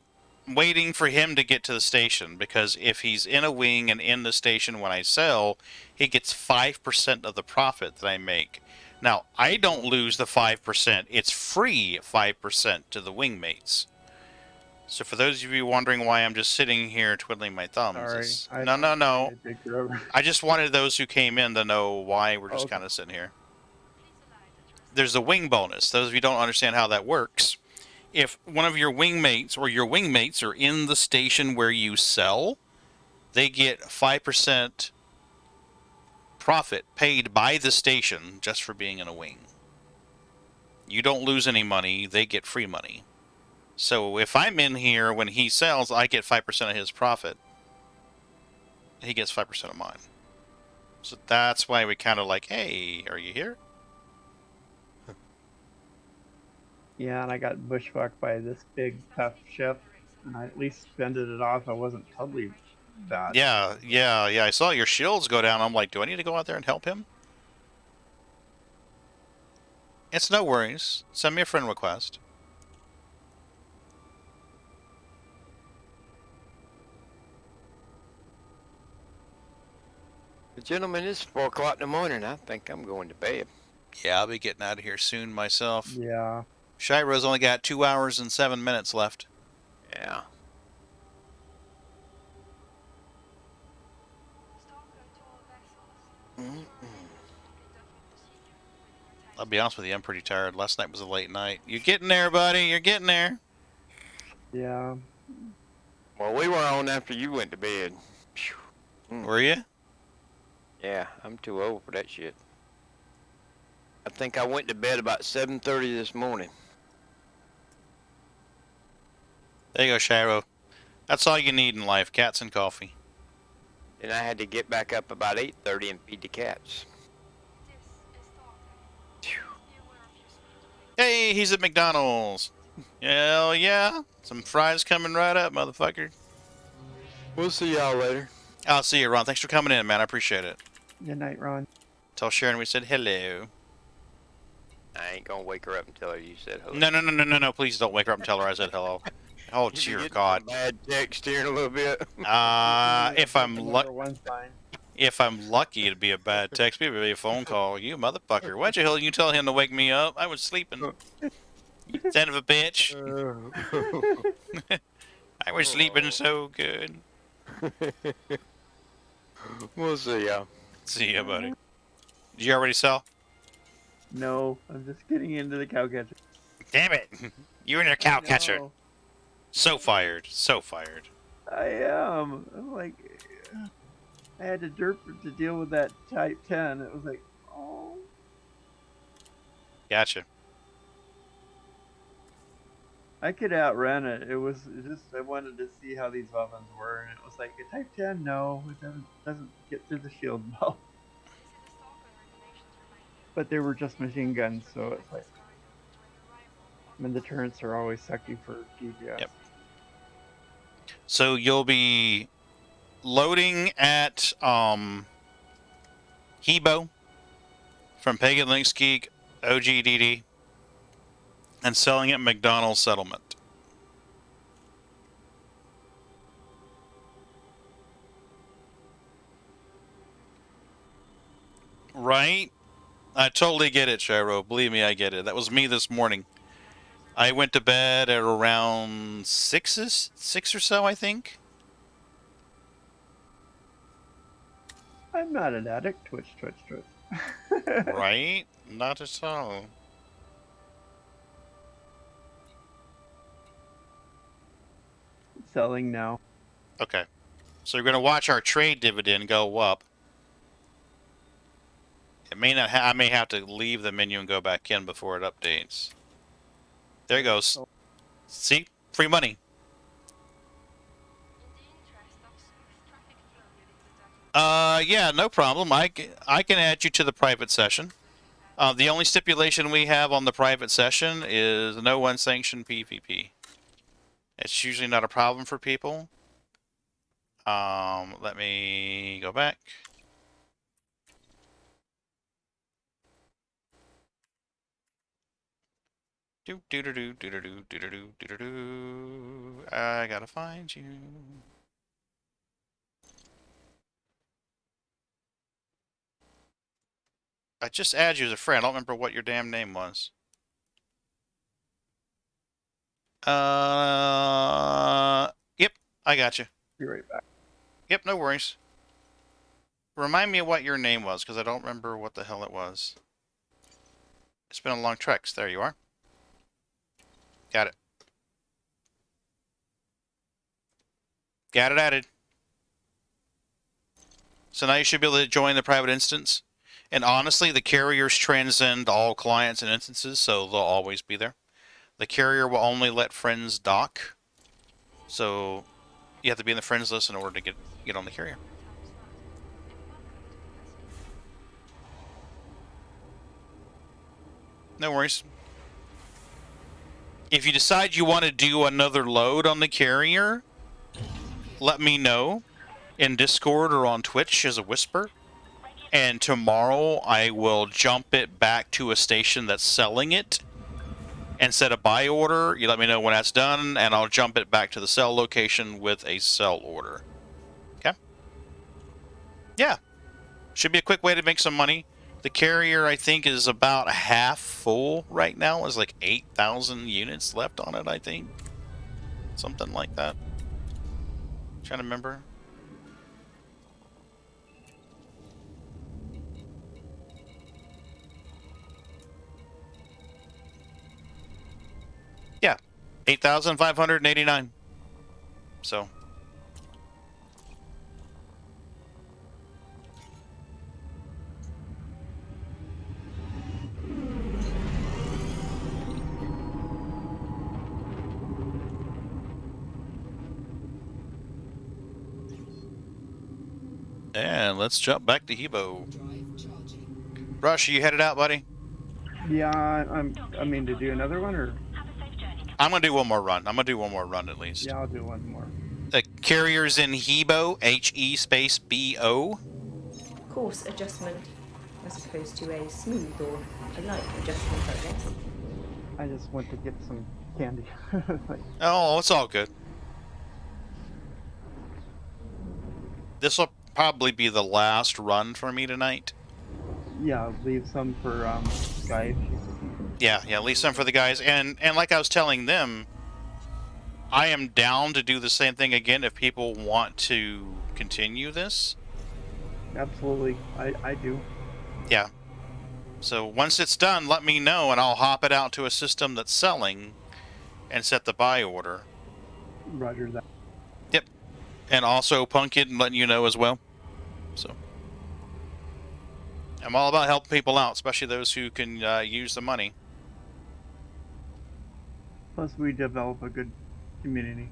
waiting for him to get to the station, because if he's in a wing and in the station when I sell, he gets 5% of the profit that I make. Now, I don't lose the 5%. It's free 5% to the wingmates. So for those of you wondering why I'm just sitting here twiddling my thumbs, Sorry. no. I just wanted those who came in to know why we're just Okay. kind of sitting here. There's the wing bonus. Those of you who don't understand how that works, if one of your wingmates or your wingmates are in the station where you sell, they get 5% profit paid by the station just for being in a wing. You don't lose any money, they get free money. So if I'm in here when he sells, I get 5% of his profit. He gets 5% of mine. So that's why we kind of like, hey, are you here? Yeah, and I got bushwhacked by this big tough ship, and I at least fended it off. I wasn't totally bad. Yeah. I saw your shields go down. I'm like, do I need to go out there and help him? It's no worries. Send me a friend request. Gentlemen, it's 4 o'clock in the morning. I think I'm going to bed. Yeah, I'll be getting out of here soon myself. Yeah. Shiro's only got 2 hours and 7 minutes left. Yeah. I'll be honest with you, I'm pretty tired. Last night was a late night. You're getting there, buddy. You're getting there. Yeah. Well, we were on after you went to bed. Were you? Yeah, I'm too old for that shit. I think I went to bed about 7:30 this morning. There you go, Shiro. That's all you need in life, cats and coffee. Then I had to get back up about 8:30 and feed the cats. Hey, he's at McDonald's. Hell yeah. Some fries coming right up, motherfucker. We'll see y'all later. I'll see you, Ron. Thanks for coming in, man. I appreciate it. Good night, Ron. Tell Sharon we said hello. I ain't gonna wake her up and tell her you said hello. No. Please don't wake her up and tell her I said hello. Oh, Did you dear get God. some bad text here in a little bit. If I'm lucky, it'd be a bad text. Maybe it'd be a phone call. You motherfucker. Why'd you tell him to wake me up? I was sleeping. You son of a bitch. I was sleeping so good. We'll see ya. See ya, buddy. Did you already sell? No, I'm just getting into the cow catcher. Damn it. You and your cow catcher. No, So fired. So fired. I am. I'm like, I had to derp to deal with that Type 10. It was like, oh. Gotcha. I could outrun it. It was just I wanted to see how these weapons were, and it was like a Type 10. No, it doesn't get through the shield well. But they were just machine guns, so it's like, I mean, the turrets are always sucky for DPS. Yep. So you'll be loading at Hebo from PaganLinuxGeek, OGDD, and selling at McDonald's Settlement. Right? I totally get it, Shiro. Believe me, I get it. That was me this morning. I went to bed at around 6 or so, I think. I'm not an addict. Twitch. Right? Not at all. Selling now. Okay. So you're going to watch our trade dividend go up. It may not. I may have to leave the menu and go back in before it updates. There it goes. See? Free money. Yeah, no problem. I can add you to the private session. The only stipulation we have on the private session is no unsanctioned PvP. It's usually not a problem for people. Let me go back. I gotta find you. I just added you as a friend. I don't remember what your damn name was. Yep, I got you. Be right back. Yep, no worries. Remind me of what your name was, because I don't remember what the hell it was. It's been a long trek. There you are. Got it. Got it added. So now you should be able to join the private instance. And honestly, the carriers transcend all clients and instances, so they'll always be there. The carrier will only let friends dock. So you have to be in the friends list in order to get on the carrier. No worries. If you decide you want to do another load on the carrier, let me know in Discord or on Twitch as a whisper. And tomorrow I will jump it back to a station that's selling it and set a buy order. You let me know when that's done, and I'll jump it back to the sell location with a sell order. Okay? Yeah. Should be a quick way to make some money. The carrier, I think, is about half full right now. There's like 8,000 units left on it, I think. Something like that. Trying to remember. Yeah. 8,589. So. And let's jump back to Hebo. Rush, are you headed out, buddy? Yeah, I mean to do another one, or I'm gonna do one more run. I'm gonna do one more run at least. yeah, I'll do one more. The carrier's in Hebo, H-E space B-O. Course adjustment, as opposed to a smooth or a light adjustment, I guess. I just went to get some candy. Oh, it's all good. This will probably be the last run for me tonight. Yeah, leave some for Skype. Yeah, leave some for the guys. And like I was telling them, I am down to do the same thing again if people want to continue this. Absolutely, I do. Yeah. So once it's done, let me know, and I'll hop it out to a system that's selling and set the buy order. Roger that. Yep. And also Punk it and letting you know as well. So I'm all about helping people out, especially those who can use the money. Plus, we develop a good community.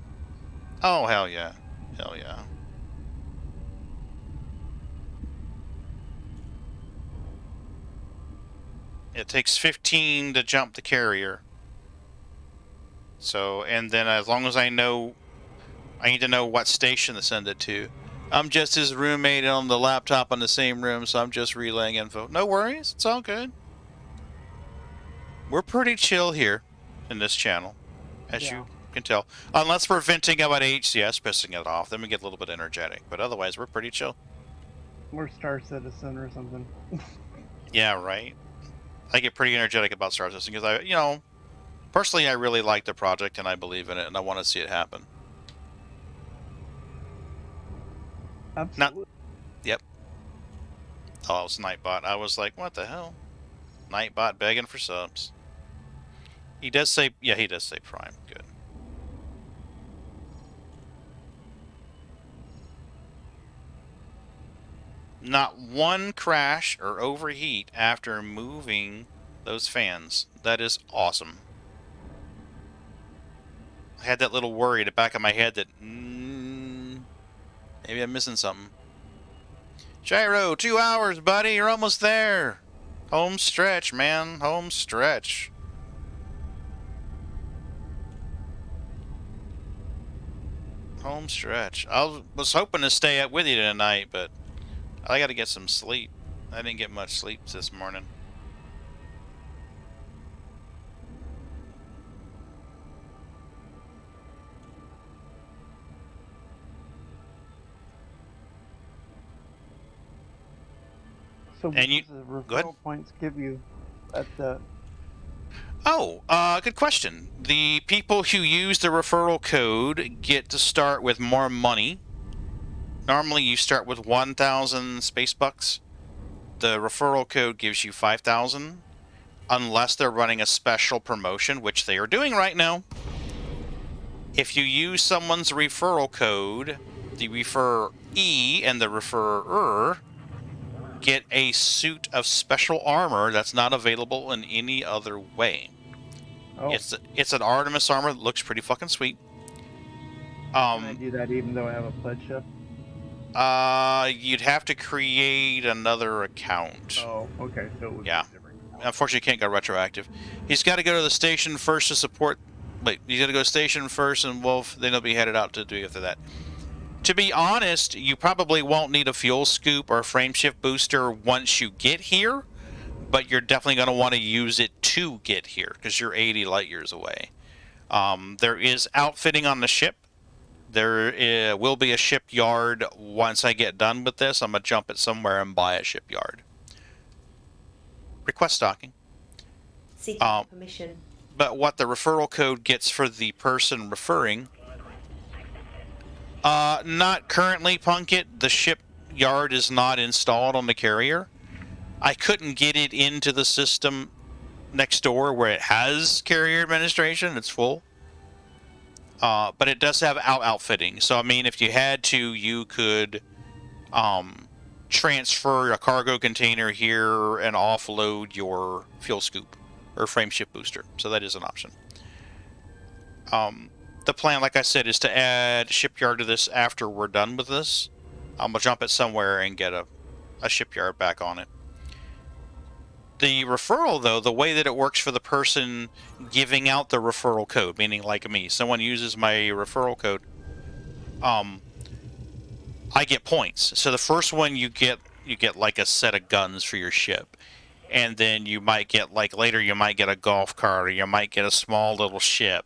Oh, hell yeah. Hell yeah. It takes 15 to jump the carrier. So, and then as long as I know I need to know what station to send it to. I'm just his roommate on the laptop in the same room, so I'm just relaying info. No worries, it's all good. We're pretty chill here in this channel, as Yeah. you can tell. Unless we're venting about HCS, pissing it off, then we get a little bit energetic. But otherwise, we're pretty chill. We're Star Citizen or something. Yeah, right. I get pretty energetic about Star Citizen because personally, I really like the project and I believe in it and I want to see it happen. Absolutely. Yep. Oh, it was Nightbot. I was like, what the hell? Nightbot begging for subs. He does say, yeah, he does say Prime. Good. Not one crash or overheat after moving those fans. That is awesome. I had that little worry at the back of my head that maybe I'm missing something. Shiro, 2 hours, buddy. You're almost there. Home stretch, man. Home stretch. Home stretch. I was hoping to stay up with you tonight, but I got to get some sleep. I didn't get much sleep this morning. So And what you- does the go ahead. referral points give you at the... Oh, good question. The people who use the referral code get to start with more money. Normally, you start with 1,000 space bucks. The referral code gives you 5,000, unless they're running a special promotion, which they are doing right now. If you use someone's referral code, the referee and the referrer get a suit of special armor that's not available in any other way. Oh, It's an Artemis armor that looks pretty fucking sweet. can I do that even though I have a pledge ship? You'd have to create another account. Oh, okay. So it would Yeah. be a different account. Unfortunately, you can't go retroactive. He's got to go to the station first to support. Wait, he's got to go station first and Wolf, then he'll be headed out to do after that. To be honest, you probably won't need a fuel scoop or a frame shift booster once you get here, but you're definitely going to want to use it to get here because you're 80 light years away. There is outfitting on the ship. There will be a shipyard once I get done with this. I'm going to jump it somewhere and buy a shipyard. Request stocking. Seeking permission. But what the referral code gets for the person referring, not currently, Punkit. The shipyard is not installed on the carrier. I couldn't get it into the system next door where it has carrier administration. It's full. But it does have outfitting. So, I mean, if you had to, you could transfer a cargo container here and offload your fuel scoop or frame shift booster. So that is an option. The plan, like I said, is to add shipyard to this after we're done with this. I'm going to jump it somewhere and get a shipyard back on it. The referral, though, the way that it works for the person giving out the referral code, meaning like me, someone uses my referral code, I get points. So the first one you get like a set of guns for your ship. And then you might get, like, later you might get a golf cart, or you might get a small little ship.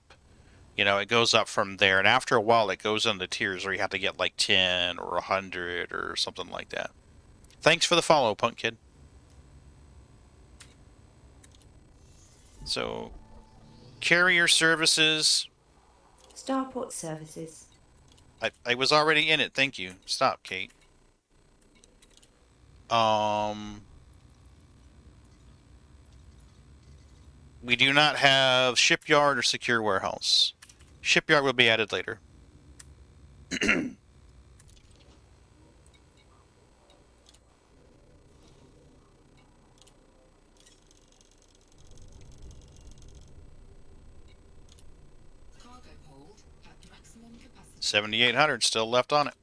You know, it goes up from there. And after a while, it goes into tiers where you have to get, like, 10 or 100 or something like that. Thanks for the follow, Punk Kid. So, carrier services. Starport services. I was already in it. Thank you. Stop, Kate. We do not have shipyard or secure warehouse. Shipyard will be added later. Cargo hold at maximum capacity. 7,800 still left on it.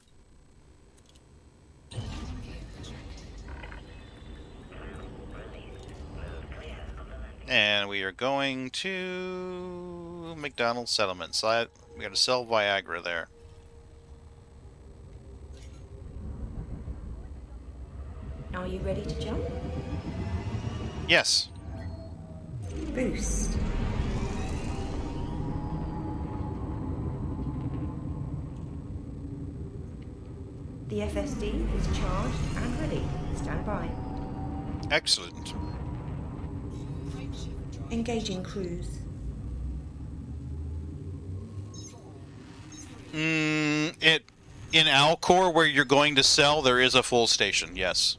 And we are going to McDonald's settlement. So we got to sell Viagra there. you ready to jump? Yes. Boost. The FSD is charged and ready. Stand by. Excellent. Frameshift drive Engaging cruise. In Alcor, where you're going to sell, there is a full station. Yes.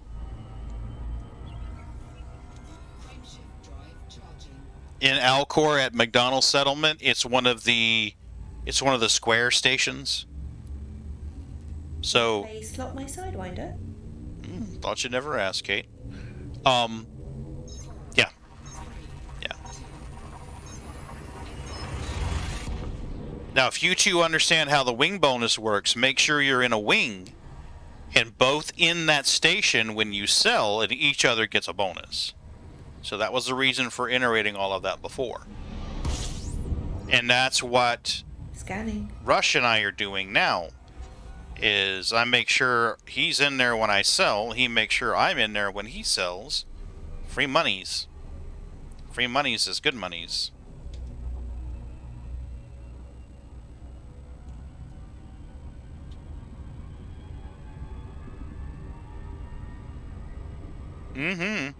Frameshift drive charging. In Alcor at McDonald's Settlement, it's one of the square stations. So, Play Slot My Sidewinder. thought you'd never ask, Kate. Yeah. Yeah. Now, if you two understand how the wing bonus works, make sure you're in a wing, and both in that station when you sell, and each other gets a bonus. So that was the reason for iterating all of that before. And that's what Scanning. Rush and I are doing now, is I make sure he's in there when I sell, he makes sure I'm in there when he sells. Free monies. Free monies is good monies. Mm-hmm.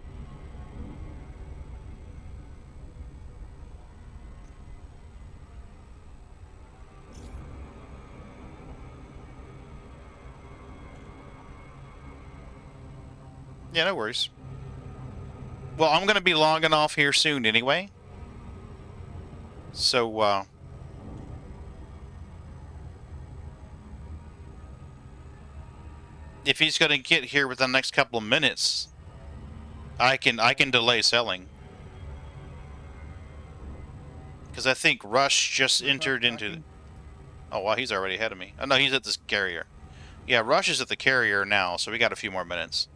Yeah, no worries. Well, I'm going to be logging off here soon anyway. So, if he's going to get here within the next couple of minutes, I can delay selling. Because I think Rush just entered into... Oh, wow, he's already ahead of me. Oh, no, he's at this carrier. Yeah, Rush is at the carrier now, so we got a few more minutes.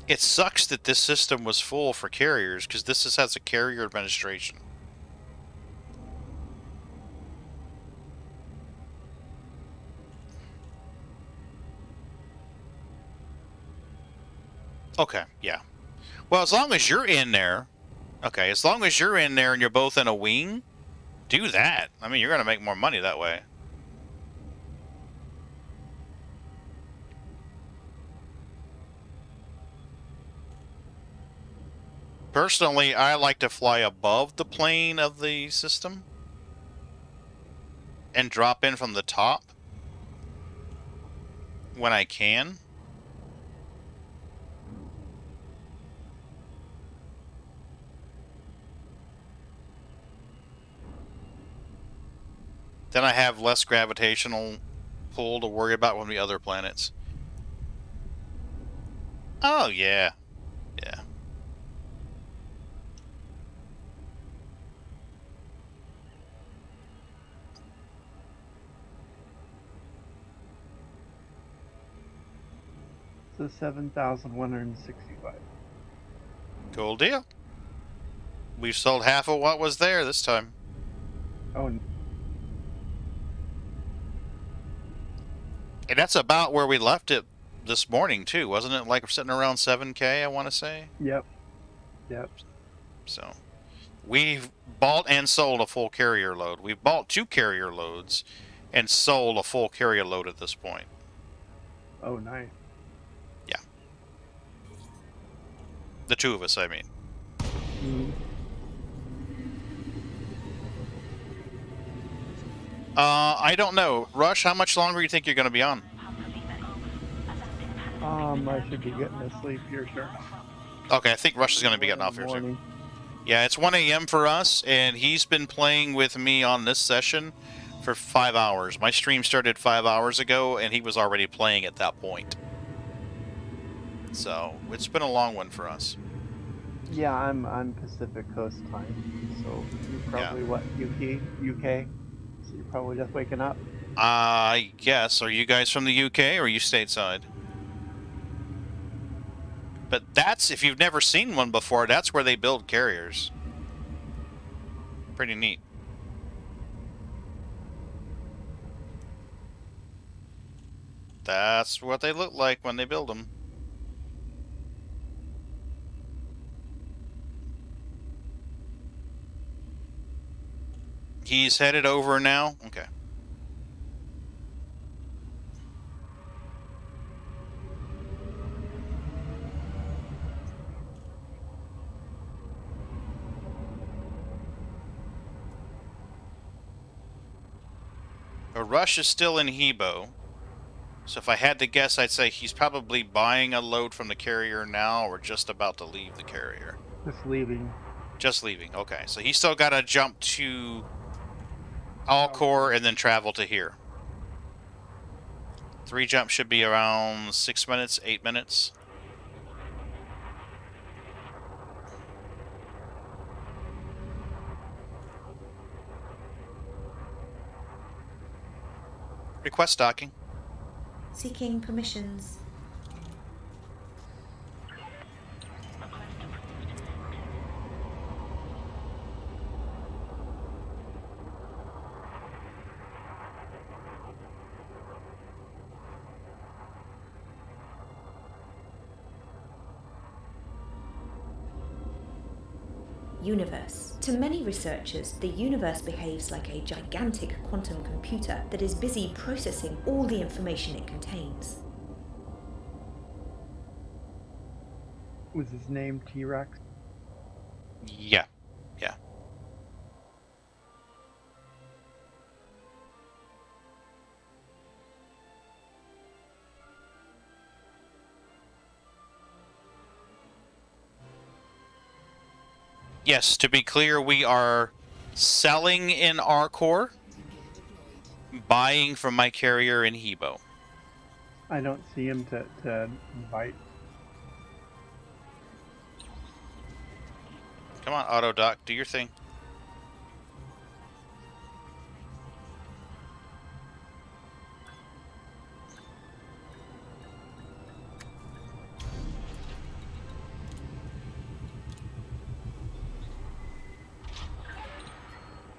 It sucks that this system was full for carriers, because this just has a carrier administration. Okay, yeah. Well, as long as you're in there... Okay, as long as you're in there and you're both in a wing, do that. I mean, you're going to make more money that way. Personally, I like to fly above the plane of the system and drop in from the top when I can. Then I have less gravitational pull to worry about on the other planets. Oh, yeah. Yeah. So 7,165. Cool deal. We've sold half of what was there this time. Oh, And that's about where we left it this morning, too. Wasn't it like sitting around 7K, I want to say? yep. Yep. So, we've bought and sold a full carrier load. We've bought 2 carrier loads and sold a full carrier load at this point. Oh, nice. Yeah. The 2 of us, I mean. Mm. I don't know. Rush, how much longer do you think you're going to be on? I should be getting to sleep here, sir. Okay, I think Rush is going to be getting off here soon. Yeah, it's 1 a.m. for us, and he's been playing with me on this session for 5 hours. My stream started 5 hours ago, and he was already playing at that point. So, it's been a long one for us. Yeah, I'm Pacific Coast time, so you're probably what, UK? So you're probably just waking up. I guess. Are you guys from the UK or are you stateside? But that's, if you've never seen one before, that's where they build carriers. Pretty neat. That's what they look like when they build them. He's headed over now? Okay. A Rush is still in Hebo. So if I had to guess, I'd say he's probably buying a load from the carrier now or just about to leave the carrier. Just leaving. Just leaving. Okay. So he's still got to jump to Alcor and then travel to here. 3 jumps should be around 6 minutes, 8 minutes. Request docking. Seeking permissions. Universe. To many researchers, the universe behaves like a gigantic quantum computer that is busy processing all the information it contains. Was his name T-Rex? Yeah. Yeah. Yes, to be clear, we are selling in our core, buying from my carrier in Hebo. I don't see him to invite. Come on, Autodoc, do your thing.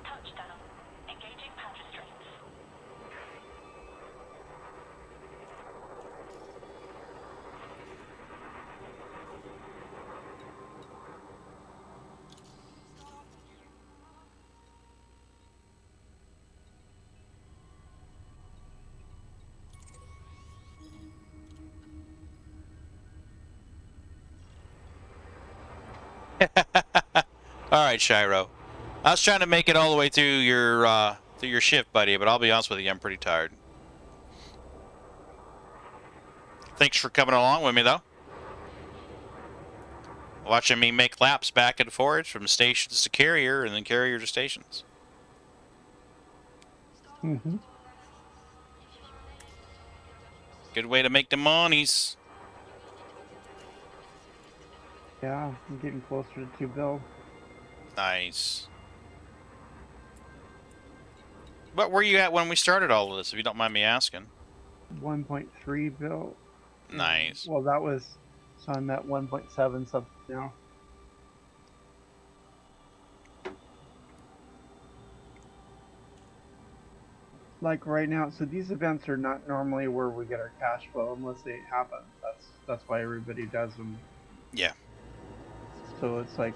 Touchdown. Engaging pad restraints. All right, Shiro. I was trying to make it all the way through your shift, buddy, but I'll be honest with you, I'm pretty tired. Thanks for coming along with me, though. Watching me make laps back and forth from stations to carrier and then carrier to stations. Mm-hmm. Good way to make the monies. Yeah, I'm getting closer to 2 bill. Nice. What were you at when we started all of this, if you don't mind me asking? 1.3 bill. Nice. Well, that was, so I'm at 1.7 something now. Like right now, so these events are not normally where we get our cash flow unless they happen. That's why everybody does them. Yeah. So it's like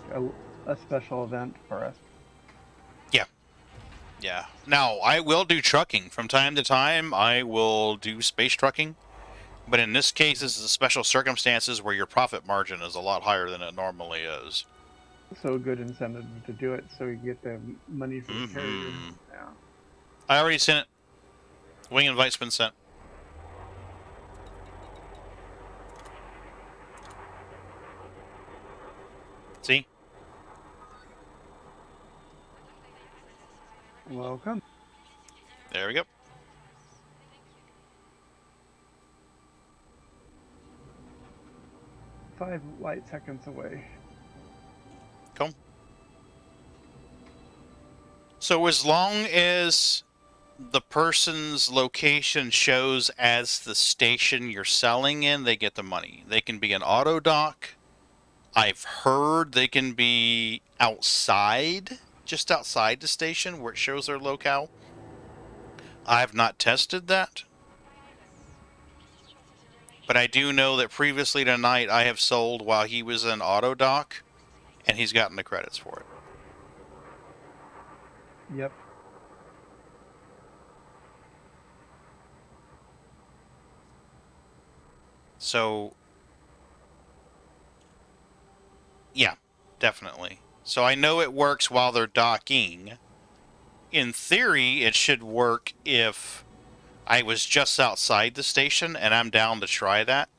a special event for us. Yeah. Now, I will do trucking. From time to time, I will do space trucking. But in this case, this is a special circumstances where your profit margin is a lot higher than it normally is. So a good incentive to do it so you get the money for the carrier. Yeah. I already sent it. Wing invite's been sent. See? Welcome. There we go. Five light seconds away. Cool. So as long as the person's location shows as the station you're selling in, they get the money. They can be an auto dock. I've heard they can be outside, just outside the station where it shows their locale. I've not tested that. But I do know that previously tonight I have sold while he was in auto dock, and he's gotten the credits for it. Yep. So, yeah, definitely. So I know it works while they're docking. In theory, it should work if I was just outside the station, and I'm down to try that.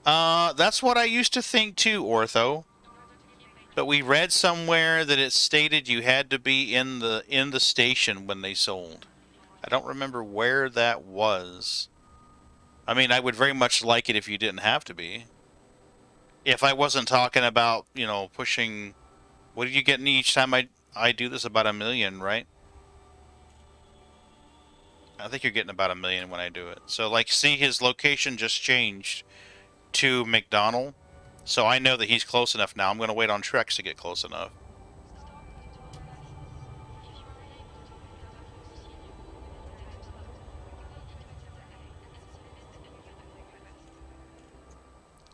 That's what I used to think too, Ortho. But we read somewhere that it stated you had to be in the station when they sold. I don't remember where that was. I mean, I would very much like it if you didn't have to be. If I wasn't talking about, you know, pushing... What are you getting each time I do this? About 1 million, right? I think you're getting about 1 million when I do it. So, like, see, his location just changed to McDonald. So I know that he's close enough now. I'm going to wait on Trex to get close enough.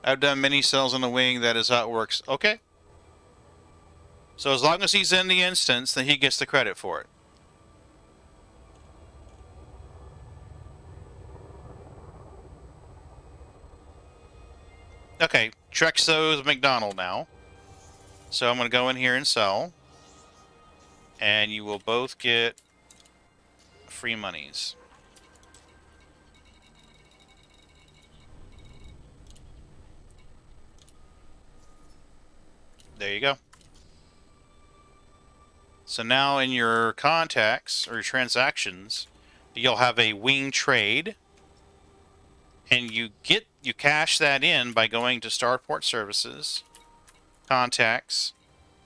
I've done mini cells on the wing. That is how it works. Okay. So as long as he's in the instance, then he gets the credit for it. Okay, Trexo's McDonald now. So I'm going to go in here and sell. And you will both get free monies. There you go. So now in your contacts or your transactions, you'll have a wing trade. And you cash that in by going to Starport Services, Contacts,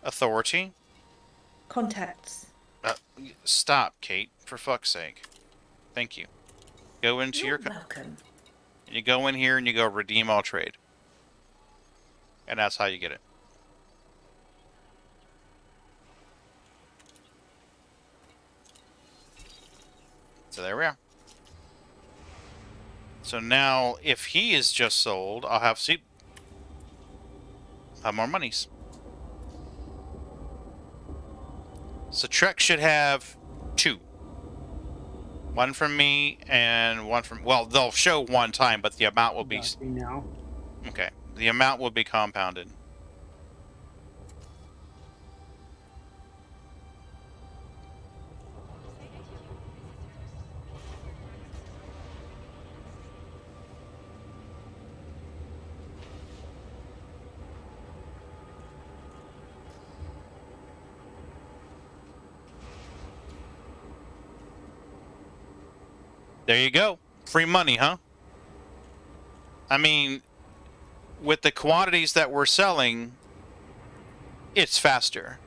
Authority. Contacts. Stop, Kate, for fuck's sake. Thank you. Go into You're welcome. You go in here and you go redeem all trade. And that's how you get it. So there we are. So now, if he is just sold, I'll have more monies. So Trek should have 2. One from me and one from... Well, they'll show one time, but the amount will be... Now. Okay. The amount will be compounded. There you go. Free money, huh? I mean, with the quantities that we're selling, it's faster.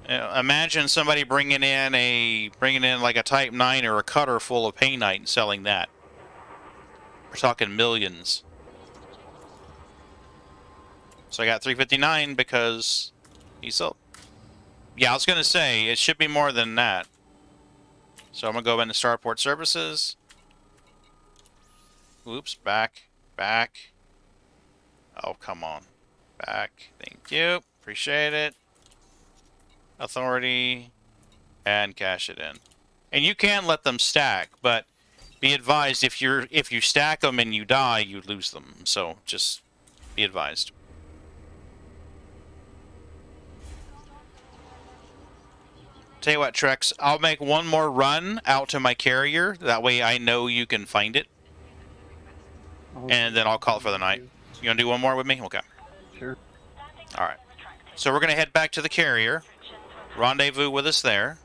You know, imagine somebody bringing in like a Type 9 or a cutter full of Painite and selling that. We're talking millions. So I got 359 because he sold. Yeah, I was going to say, it should be more than that. So I'm going to go into Starport Services. Oops, back. Oh, come on. Back. Thank you. Appreciate it. Authority. And cash it in. And you can let them stack, but be advised if you stack them and you die, you lose them. So just be advised. Tell you what, Trex, I'll make one more run out to my carrier. That way I know you can find it. And then I'll call it for the night. You want to do one more with me? Okay. Sure. Alright. So we're going to head back to the carrier. Rendezvous with us there.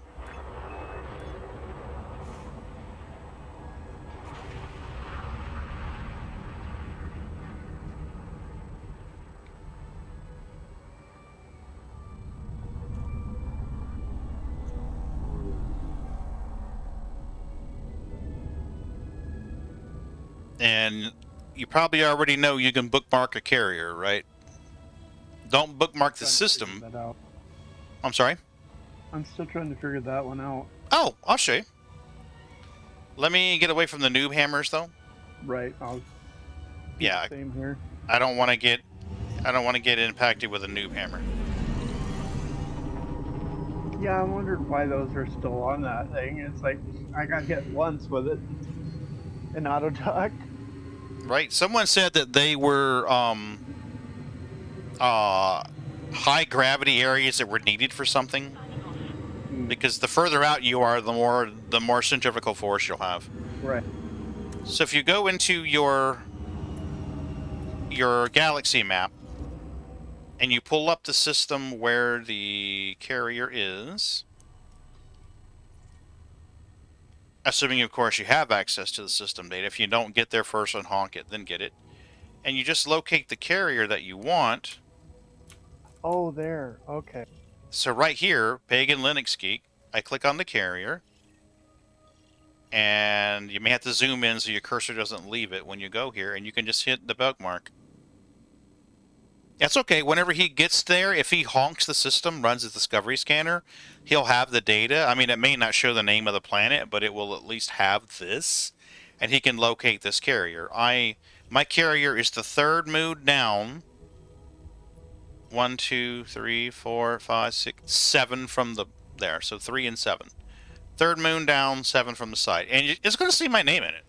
And you probably already know you can bookmark a carrier, right? Don't bookmark the system. I'm sorry? I'm still trying to figure that one out. Oh, I'll show you. Let me get away from the noob hammers, though. Right. I'll do Yeah, the same here. I don't want to get impacted with a noob hammer. Yeah, I wondered why those are still on that thing. It's like I got hit once with it. An auto duck. Right? Someone said that they were high gravity areas that were needed for something. Because the further out you are, the more centrifugal force you'll have. Right. So if you go into your galaxy map and you pull up the system where the carrier is, assuming of course you have access to the system data. If you don't, get there first and honk it, then get it. And you just locate the carrier that you want. Oh, there. Okay. So right here, PaganLinuxGeek, I click on the carrier. And you may have to zoom in so your cursor doesn't leave it when you go here, and you can just hit the bookmark. That's okay. Whenever he gets there, if he honks the system, runs his discovery scanner, he'll have the data. I mean, it may not show the name of the planet, but it will at least have this, and he can locate this carrier. My carrier is the third moon down. 1, 2, 3, 4, 5, 6, 7 from there. So 3 and 7. Third moon down, 7 from the side. And it's going to see my name in it.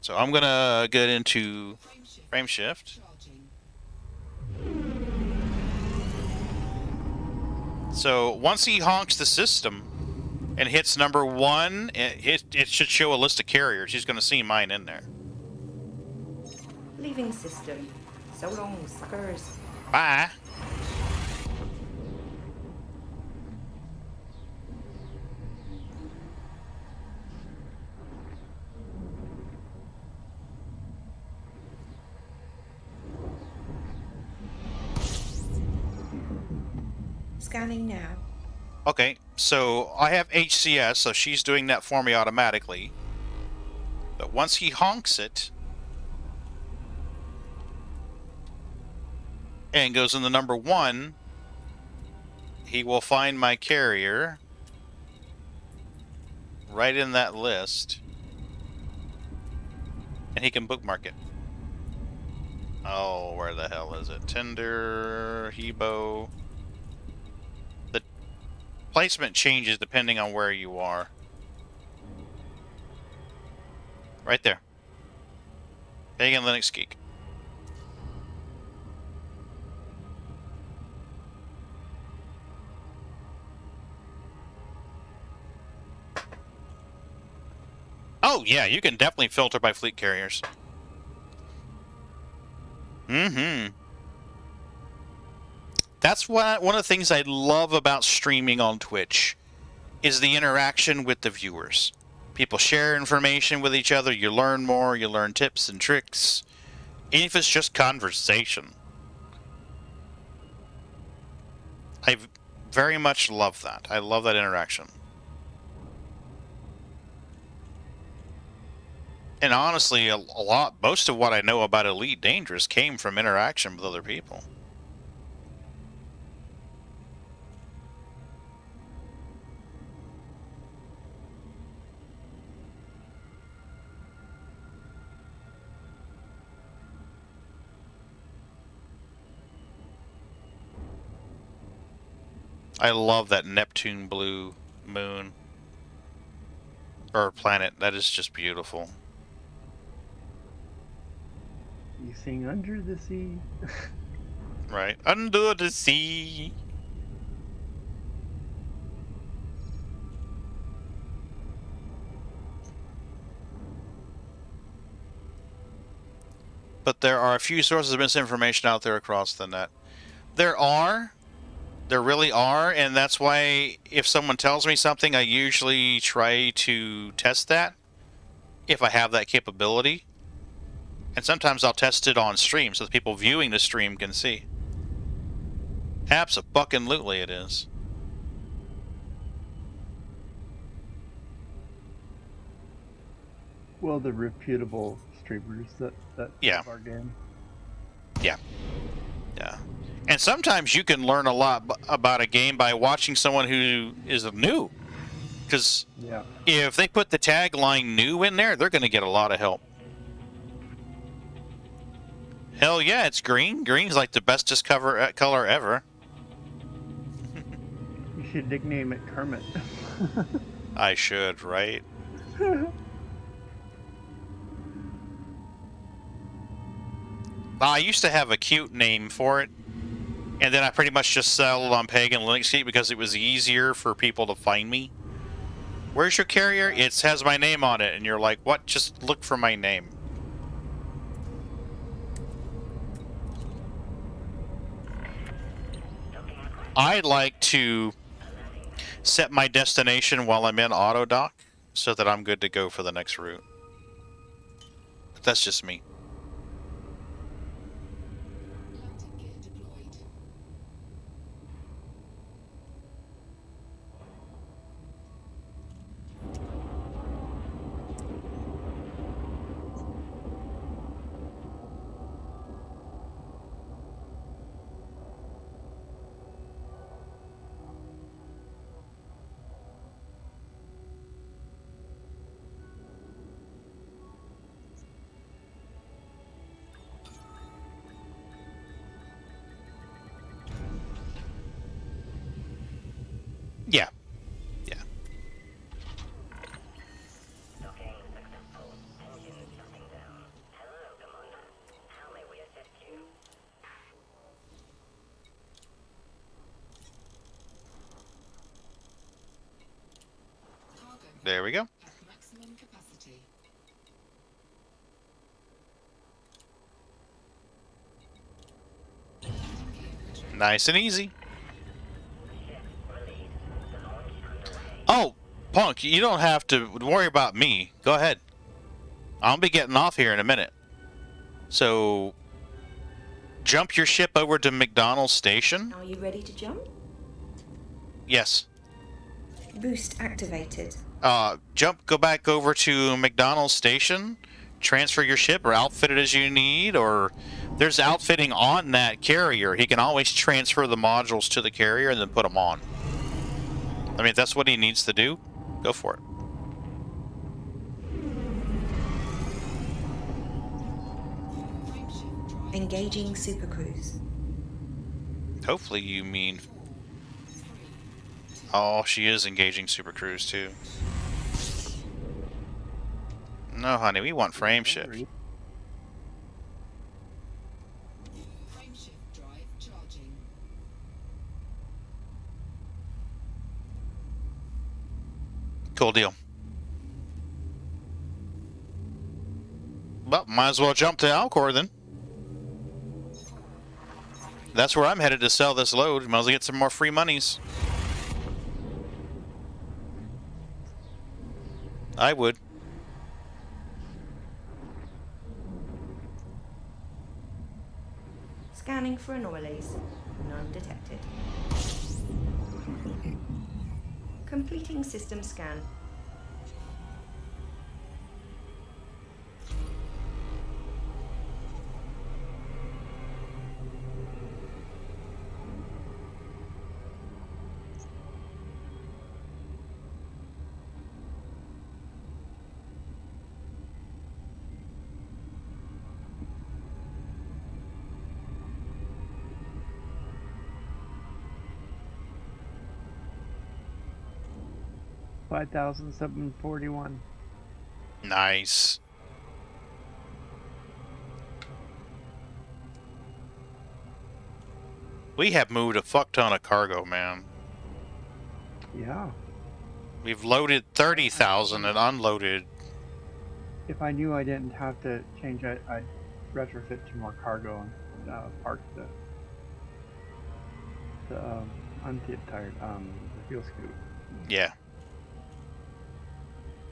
So I'm going to get into frame shift. So once he honks the system and hits number 1, it should show a list of carriers. He's going to see mine in there. Leaving system. So long, suckers. Bye. Scanning now. Okay, so I have HCS, so she's doing that for me automatically. But once he honks it and goes in the number 1, he will find my carrier right in that list, and he can bookmark it. Oh, where the hell is it? Tinder, Hebo. The placement changes depending on where you are. Right there. PaganLinuxGeek. Oh, yeah, you can definitely filter by fleet carriers. That's one of the things I love about streaming on Twitch, is the interaction with the viewers. People share information with each other, you learn more, you learn tips and tricks, even if it's just conversation. I very much love that. I love that interaction. And honestly, most of what I know about Elite Dangerous came from interaction with other people. I love that Neptune blue moon. Or planet. That is just beautiful. You sing Under the Sea. Right. Under the sea. But there are a few sources of misinformation out there across the net. There really are, and that's why if someone tells me something, I usually try to test that, if I have that capability. And sometimes I'll test it on stream so the people viewing the stream can see. Abso-fucking-lutely it is. Well, the reputable streamers that Yeah. love our game. Yeah. Yeah. And sometimes you can learn a lot about a game by watching someone who is new. Because Yeah. if they put the tagline new in there, they're going to get a lot of help. Hell yeah, it's green. Green's like the bestest color ever. You should nickname it Kermit. I should, right? I used to have a cute name for it, and then I pretty much just settled on PaganLinuxGeek because it was easier for people to find me. Where's your carrier? It has my name on it, and you're like, what? Just look for my name. I like to set my destination while I'm in AutoDock so that I'm good to go for the next route. But that's just me. Landing gear deployed. Yeah. Yeah. Cargo There we go. at maximum capacity. Landing gear retrieved. Nice and easy. Oh, Punk, you don't have to worry about me. Go ahead. I'll be getting off here in a minute. So, jump your ship over to McDonald's Station. Are you ready to jump? Yes. Boost activated. Go back over to McDonald's Station, transfer your ship or outfit it as you need, or there's outfitting on that carrier. He can always transfer the modules to the carrier and then put them on. I mean, if that's what he needs to do, go for it. Frameshift drive. Engaging Super Cruise. Hopefully you mean... 3, 2, Oh, she is engaging Super Cruise too. No, honey, we want frame shift. frameshift drive charging. Cool deal. Well, might as well jump to Alcor then. That's where I'm headed to sell this load. Might as well get some more free monies. I would. Scanning for anomalies. None detected. Completing system scan. $5,741. Nice. We have moved a fuck ton of cargo, man. Yeah. We've loaded 30,000 and unloaded. If I knew I didn't have to change it, I'd retrofit to more cargo and park the I'm tired. The fuel scoop. Yeah.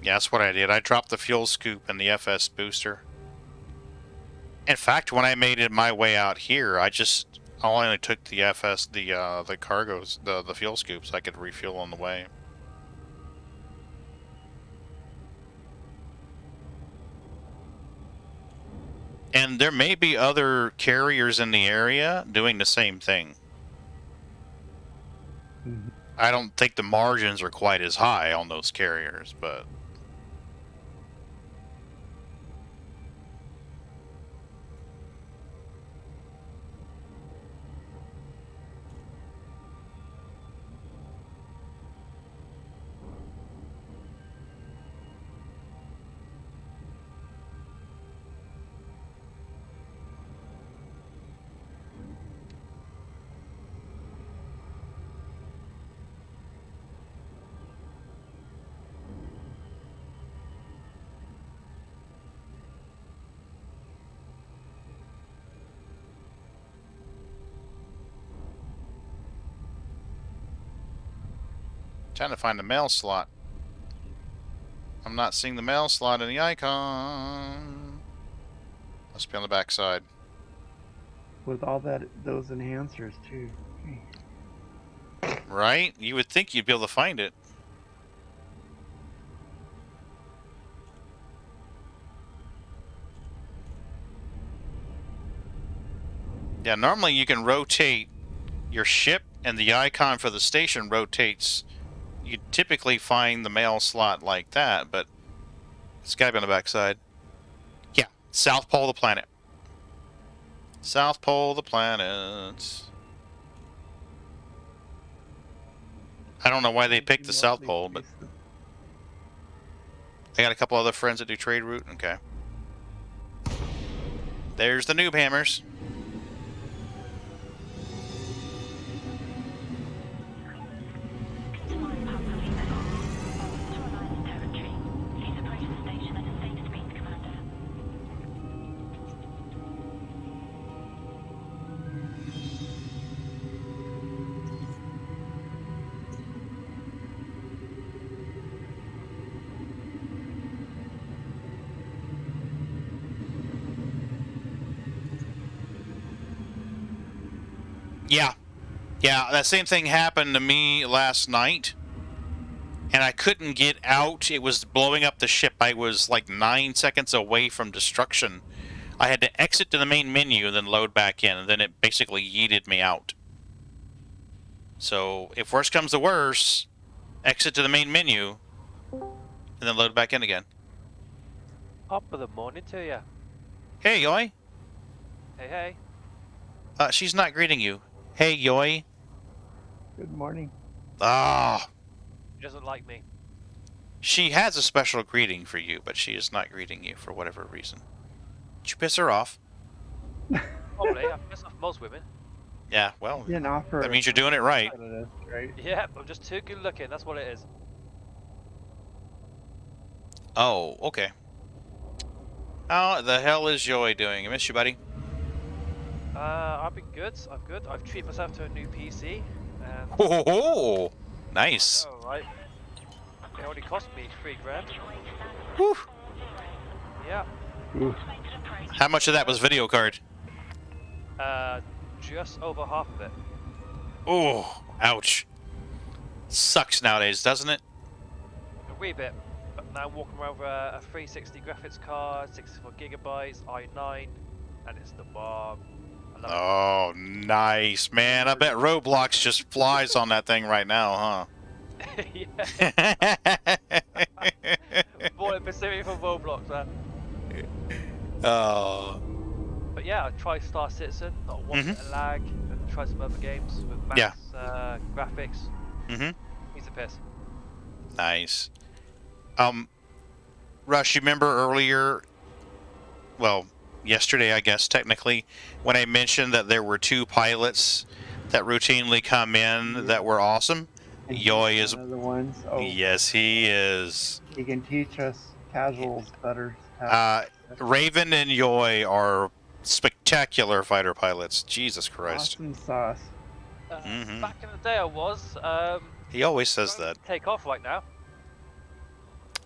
Yeah, that's what I did. I dropped the fuel scoop and the FS booster. In fact, when I made it my way out here, I only took the FS, the cargos, the fuel scoops. I could refuel on the way. And there may be other carriers in the area doing the same thing. Mm-hmm. I don't think the margins are quite as high on those carriers, but trying to find the mail slot. I'm not seeing the mail slot in the icon. Must be on the back side. With all those enhancers too. Right? You would think you'd be able to find it. Yeah, normally you can rotate your ship and the icon for the station rotates. You typically find the mail slot like that, but it's gotta be on the backside. Yeah, South Pole of the planet. South Pole of the planet. I don't know why they picked the South Pole, but I got a couple other friends that do trade route. Okay. There's the noob hammers. Yeah. Yeah, that same thing happened to me last night. And I couldn't get out. It was blowing up the ship. I was like 9 seconds away from destruction. I had to exit to the main menu and then load back in. And then it basically yeeted me out. So, if worse comes to worse, exit to the main menu and then load back in again. Top of the morning to you. Hey, Yoy. Hey. She's not greeting you. Hey, Yoy. Good morning. Ah. She doesn't like me. She has a special greeting for you, but she is not greeting you for whatever reason. Did you piss her off? Probably. I piss off most women. Yeah, well, Didn't offer that means you're doing it right. Right? Yeah, I'm just too good looking. That's what it is. Oh, okay. How the hell is Joy doing? I miss you, buddy. I've been good. I'm good. I've treated myself to a new PC. And Oh, nice. oh, right. It only cost me $3 grand. Whew. Yeah. Ooh. How much of that was video card? Just over half of it. Oh, ouch. Sucks nowadays, doesn't it? A wee bit. But now I'm walking around with a 360 graphics card, 64 gigabytes, i9, and it's the bomb. I love Oh, nice, man. I bet Roblox just flies on that thing right now, it. Yeah. huh? Bought it specifically for Roblox, man. Oh. But yeah, I tried Star Citizen, not one bit of lag, and tried some other games with max graphics. He's a piss. Nice. Rush, you remember earlier, well, yesterday, I guess, technically, when I mentioned that there were 2 pilots that routinely come in that were awesome? And Yoy he's is... one of the ones. Oh, Yes, he is. he can teach us casuals better. Raven and Yoy are spectacular fighter pilots. Jesus Christ. Awesome sauce. Back in the day I was. He always says that. Take off right now.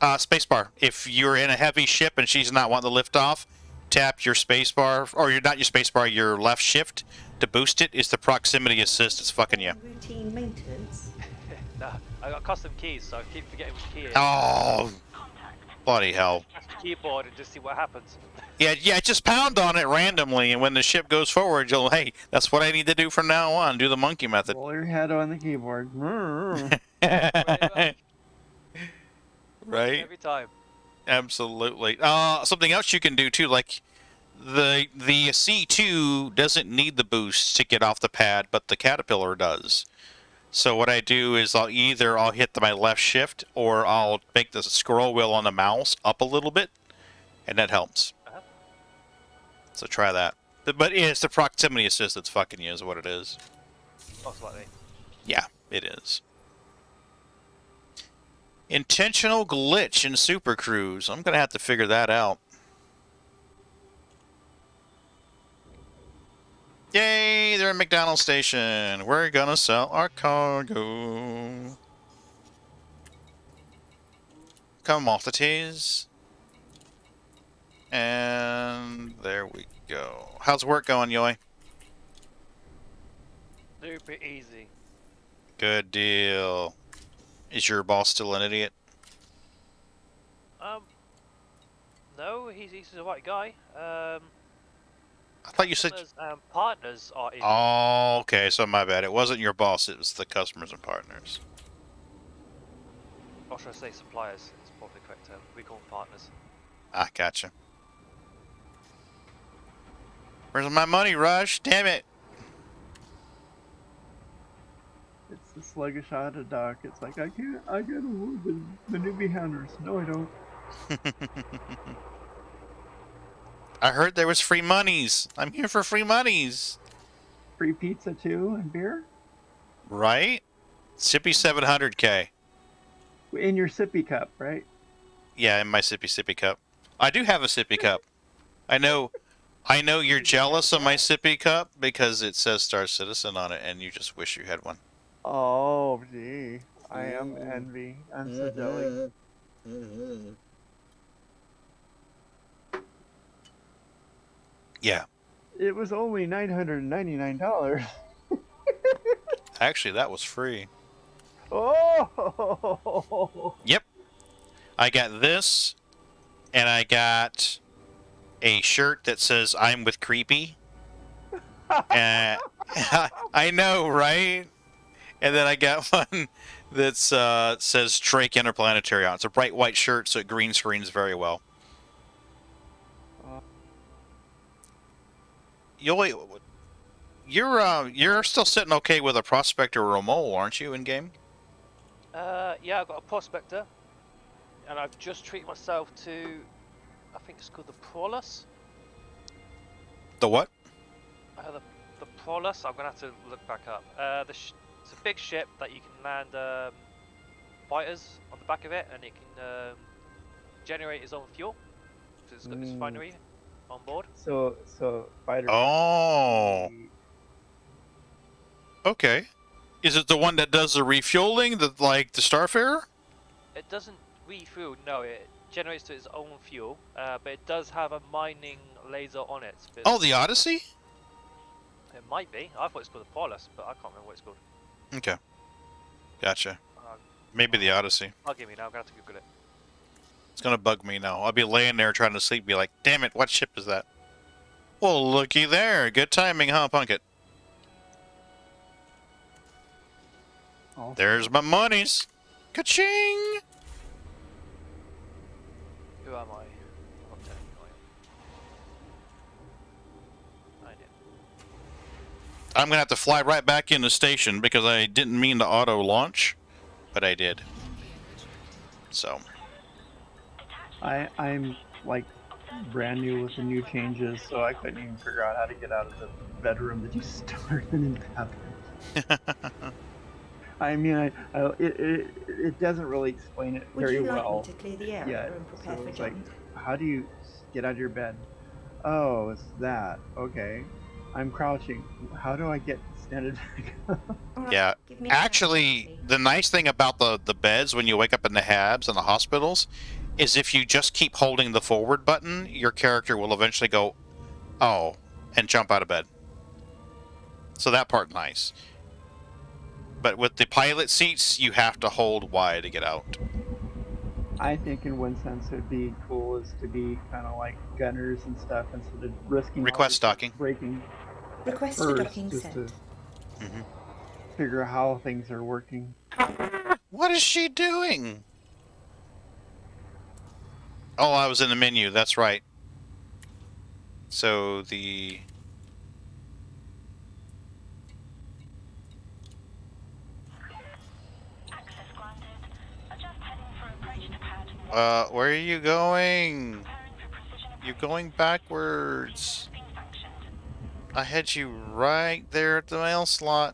Spacebar. If you're in a heavy ship and she's not wanting to lift off, tap your spacebar, or you're not your spacebar, your left shift to boost it. It's the proximity assist. It's fucking you. Routine maintenance. No, I got custom keys, so I keep forgetting which key it is. Oh, Bloody hell. Press the keyboard and just see what happens. Yeah, just pound on it randomly, and when the ship goes forward, you'll, hey, that's what I need to do from now on. Do the monkey method. Roll your head on the keyboard. Right? Every time. Absolutely. Something else you can do too, like the C2 doesn't need the boost to get off the pad, but the Caterpillar does. So what I do is I'll hit my left shift, or I'll make the scroll wheel on the mouse up a little bit, and that helps. Uh-huh. So try that. But it's the proximity assist that's fucking you, is what it is. Most likely. Yeah, it is. Intentional glitch in Super Cruise. I'm gonna have to figure that out. Yay, they're at McDonald's station. We're gonna sell our cargo. Come off the tees. And there we go. How's work going, Yoy? Super easy. Good deal. Is your boss still an idiot? No, he's the right guy. I thought you said... partners are easy. Oh, okay, so my bad. It wasn't your boss, it was the customers and partners. Or should I say suppliers? It's probably the correct term. We call them partners. Ah, gotcha. Where's my money, Rush? Damn it! It's the sluggish out of dock. It's like, I gotta move the newbie hunters. No, I don't. I heard there was free monies. I'm here for free monies. Free pizza too and beer? Right? Sippy 700K. In your sippy cup, right? Yeah, in my sippy cup. I do have a sippy cup. I know you're jealous of my sippy cup because it says Star Citizen on it and you just wish you had one. Oh, gee. I am envy. I'm so jelly. Yeah. It was only $999. Actually, that was free. Oh! Yep. I got this, and I got a shirt that says I'm with Creepy. I know, right? And then I got one that says Drake Interplanetary on. It's a bright white shirt, so it green screens very well. You're still sitting okay with a Prospector or a Mole, aren't you, in game? Yeah, I've got a prospector, and I've just treated myself to, I think it's called the Prolus. The what? The Prolus. I'm gonna have to look back up. It's a big ship that you can land fighters on the back of it, and it can generate its own fuel. So it's got this refinery on board. So fighter. Oh. Okay. Is it the one that does the refueling, like the Starfarer? It doesn't refuel. No, it generates its own fuel, but it does have a mining laser on it. Oh, the Odyssey? It might be. I thought it's called the Prolus, but I can't remember what it's called. Okay. Gotcha. Maybe the Odyssey. Buggy me now. I'm gonna have to Google it. It's gonna bug me now. I'll be laying there trying to sleep, be like, damn it, what ship is that? Well, looky there. Good timing, huh, Punkit? Oh. There's my monies. Ka-ching! Who am I? I'm telling you who I am. I did. I'm gonna have to fly right back in the station because I didn't mean to auto launch, but I did. So. I'm like brand new with the new changes, so I couldn't even figure out how to get out of the bedroom that you started in the bathroom. I mean, it doesn't really explain it very well. Would you like me to clear the area and prepare for it's like, jump? how do you get out of your bed? Oh, it's that. Okay. I'm crouching. How do I get standing back up? Yeah. Actually, the nice thing about the beds when you wake up in the HABs and the hospitals is if you just keep holding the forward button, your character will eventually go, oh, and jump out of bed. So that part nice. But with the pilot seats, you have to hold Y to get out. I think in one sense it'd be cool is to be kind of like gunners and stuff instead of risking all your Request ships docking. breaking Request for first, docking just to sent. Hmm. figure out how things are working. What is she doing? Oh, I was in the menu. That's right. So the... Access granted. Adjust heading for approach to pad 1. Where are you going? Preparing for precision approach. You're going backwards. Has been sanctioned. I had you right there at the mail slot.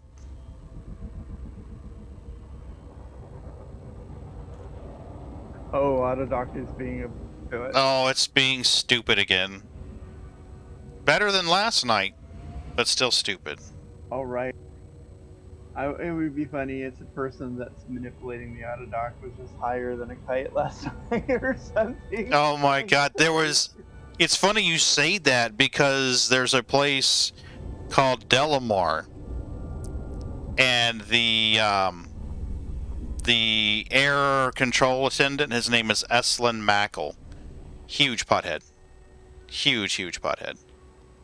Oh, Autodoc is being a do it. Oh, it's being stupid again. Better than last night, but still stupid. All right. It would be funny if the person that's manipulating the Autodoc was just higher than a kite last night or something. Oh my god, there was... It's funny you say that because there's a place called Delamar, and the air control attendant, his name is Eslin Mackle. Huge pothead. Huge pothead.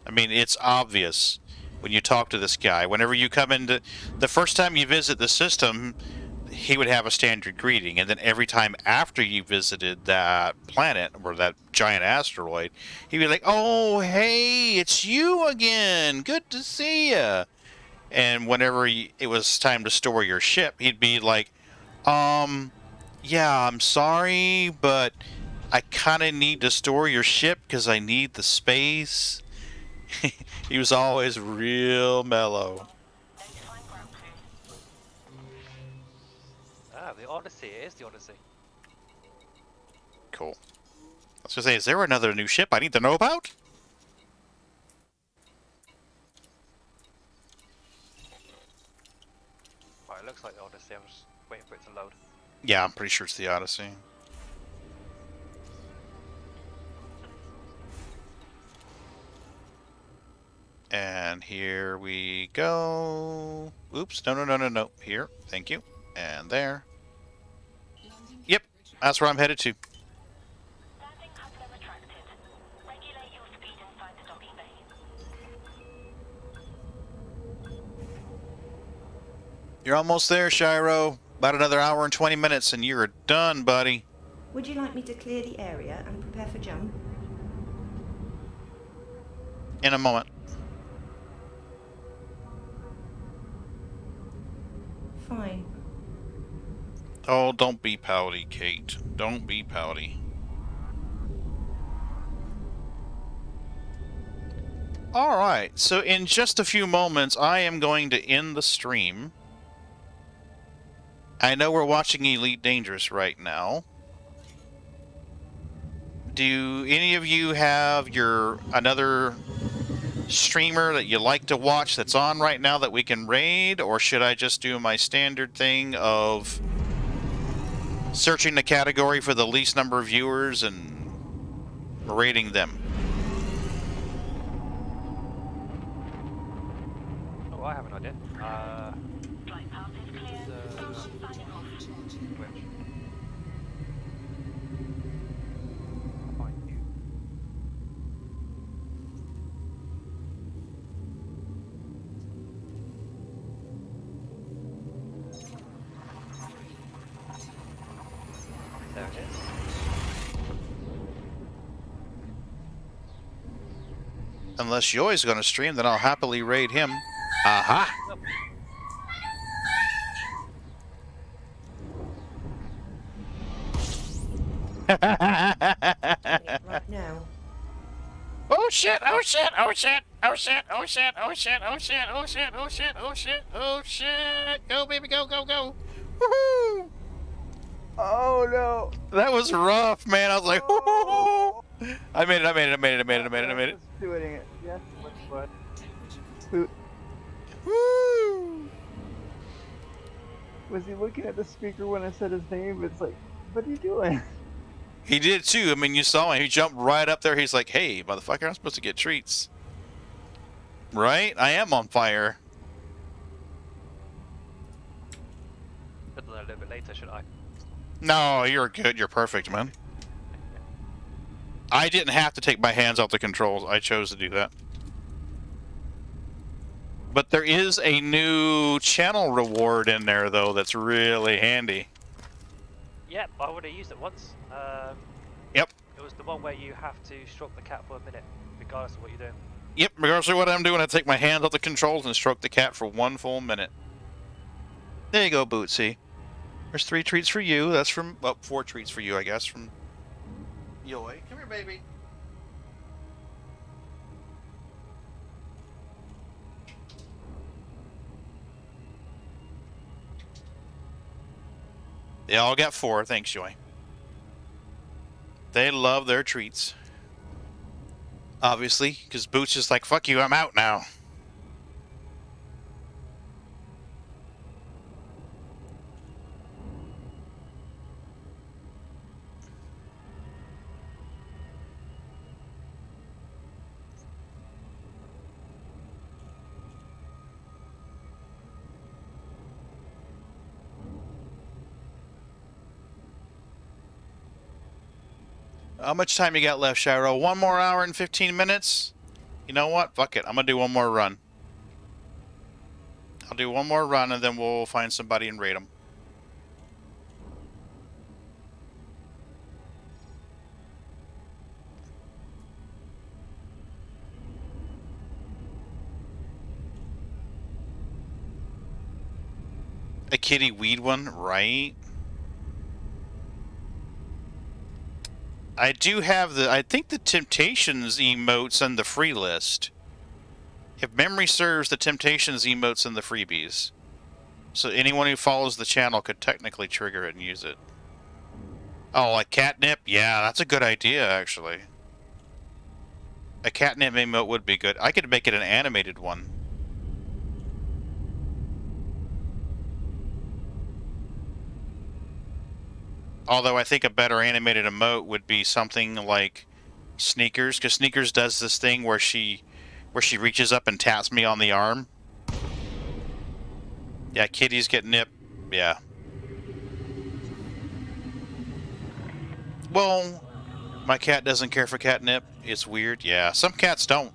I mean, it's obvious when you talk to this guy. Whenever you come into... The first time you visit the system, he would have a standard greeting, and then every time after you visited that planet, or that giant asteroid, he'd be like, "Oh, hey, it's you again. Good to see ya." And whenever it was time to store your ship, he'd be like, yeah, I'm sorry, but I kind of need to store your ship because I need the space." He was always real mellow. Notifying ground crew. Ah, the Odyssey. It is the Odyssey. Cool. I was gonna say, is there another new ship I need to know about? Right, it looks like the Odyssey. I'm just waiting for it to load. Yeah, I'm pretty sure it's the Odyssey. And here we go. Oops, no. Here, thank you. And there. Landing Yep, gear retracted. that's where I'm headed to. Landing coupler retracted. Regulate your speed inside the docking bay. You're almost there, Shiro. About another hour and 20 minutes and you're done, buddy. Would you like me to clear the area and prepare for jump? In a moment. Fine. Oh, don't be pouty, Kate. Don't be pouty. Alright, so in just a few moments, I am going to end the stream. I know we're watching Elite Dangerous right now. Do any of you have another streamer that you like to watch that's on right now that we can raid, or should I just do my standard thing of searching the category for the least number of viewers and rating them? Oh, I have an idea. Flight path is clear. Signing off. Charging. Which? I'll find you. There it is. Unless Yoi's going to stream, then I'll happily raid him. Aha! Right now. Oh shit, oh shit, oh shit, oh shit, oh shit, oh shit, oh shit, oh shit, oh shit, oh shit, oh shit. Go, baby, go, go, go. Woohoo! Oh no! That was rough, man. I was like, Oh. woohoo! I made it. Just doing it. Yes, which one? Temperature. Woo! Was he looking at the speaker when I said his name? It's like, what are you doing? He did too. I mean, you saw him. He jumped right up there. He's like, hey, motherfucker, I'm supposed to get treats. Right? I am on fire. Could have done a little bit later, should I? No, you're good. You're perfect, man. I didn't have to take my hands off the controls. I chose to do that. But there is a new channel reward in there, though, that's really handy. Yep, I already used it once. Yep. It was the one where you have to stroke the cat for a minute, regardless of what you're doing. Yep, regardless of what I'm doing, I take my hands off the controls and stroke the cat for 1 full minute. There you go, Bootsy. There's 3 treats for you. That's from, well, 4 treats for you, I guess, from Yoy. Come here, baby. They all got 4. Thanks, Joy. They love their treats. Obviously, because Boots is like, fuck you, I'm out now. How much time you got left, Shiro? 1 more hour and 15 minutes? You know what? Fuck it. I'm going to do 1 more run. I'll do 1 more run, and then we'll find somebody and raid them. A kitty weed one, right? I do have the, I think the Temptations emotes on the free list. If memory serves, the Temptations emotes in the freebies. So anyone who follows the channel could technically trigger it and use it. Oh, like catnip? Yeah, that's a good idea, actually. A catnip emote would be good. I could make it an animated one. Although I think a better animated emote would be something like Sneakers, because Sneakers does this thing where she reaches up and taps me on the arm. Yeah, kitties get nipped. Yeah. Well, my cat doesn't care for catnip. It's weird. Yeah, some cats don't.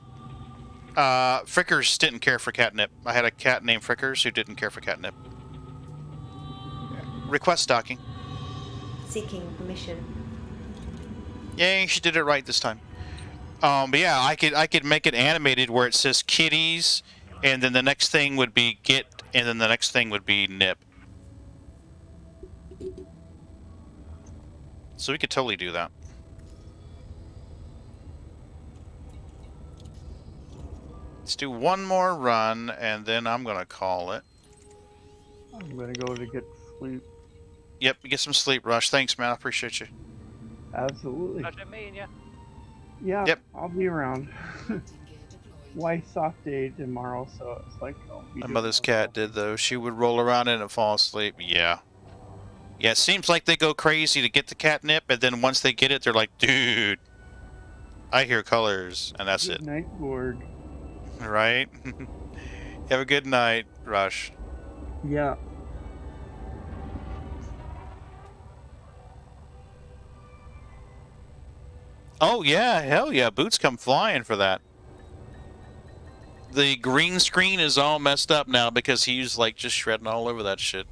Frickers didn't care for catnip. I had a cat named Frickers who didn't care for catnip. Request stalking. Seeking permission. Yay, she did it right this time. But yeah, I could make it animated where it says kitties, and then the next thing would be get, and then the next thing would be nip. So we could totally do that. Let's do 1 more run, and then I'm gonna call it. I'm gonna go to get sleep. Yep, get some sleep, Rush. Thanks, man. I appreciate you. Absolutely. Pleasure meeting you. Yeah, Yep. I'll be around. Wife's off day tomorrow, so it's like I'll be My doing mother's all cat that. did, though. She would roll around in it and fall asleep. Yeah. Yeah, it seems like they go crazy to get the catnip, and then once they get it, they're like, dude, I hear colors, and that's Good it. night, Gord. Right? Have a good night, Rush. Yeah. Oh, yeah, hell yeah. Boots come flying for that. The green screen is all messed up now because he's, like, just shredding all over that shit.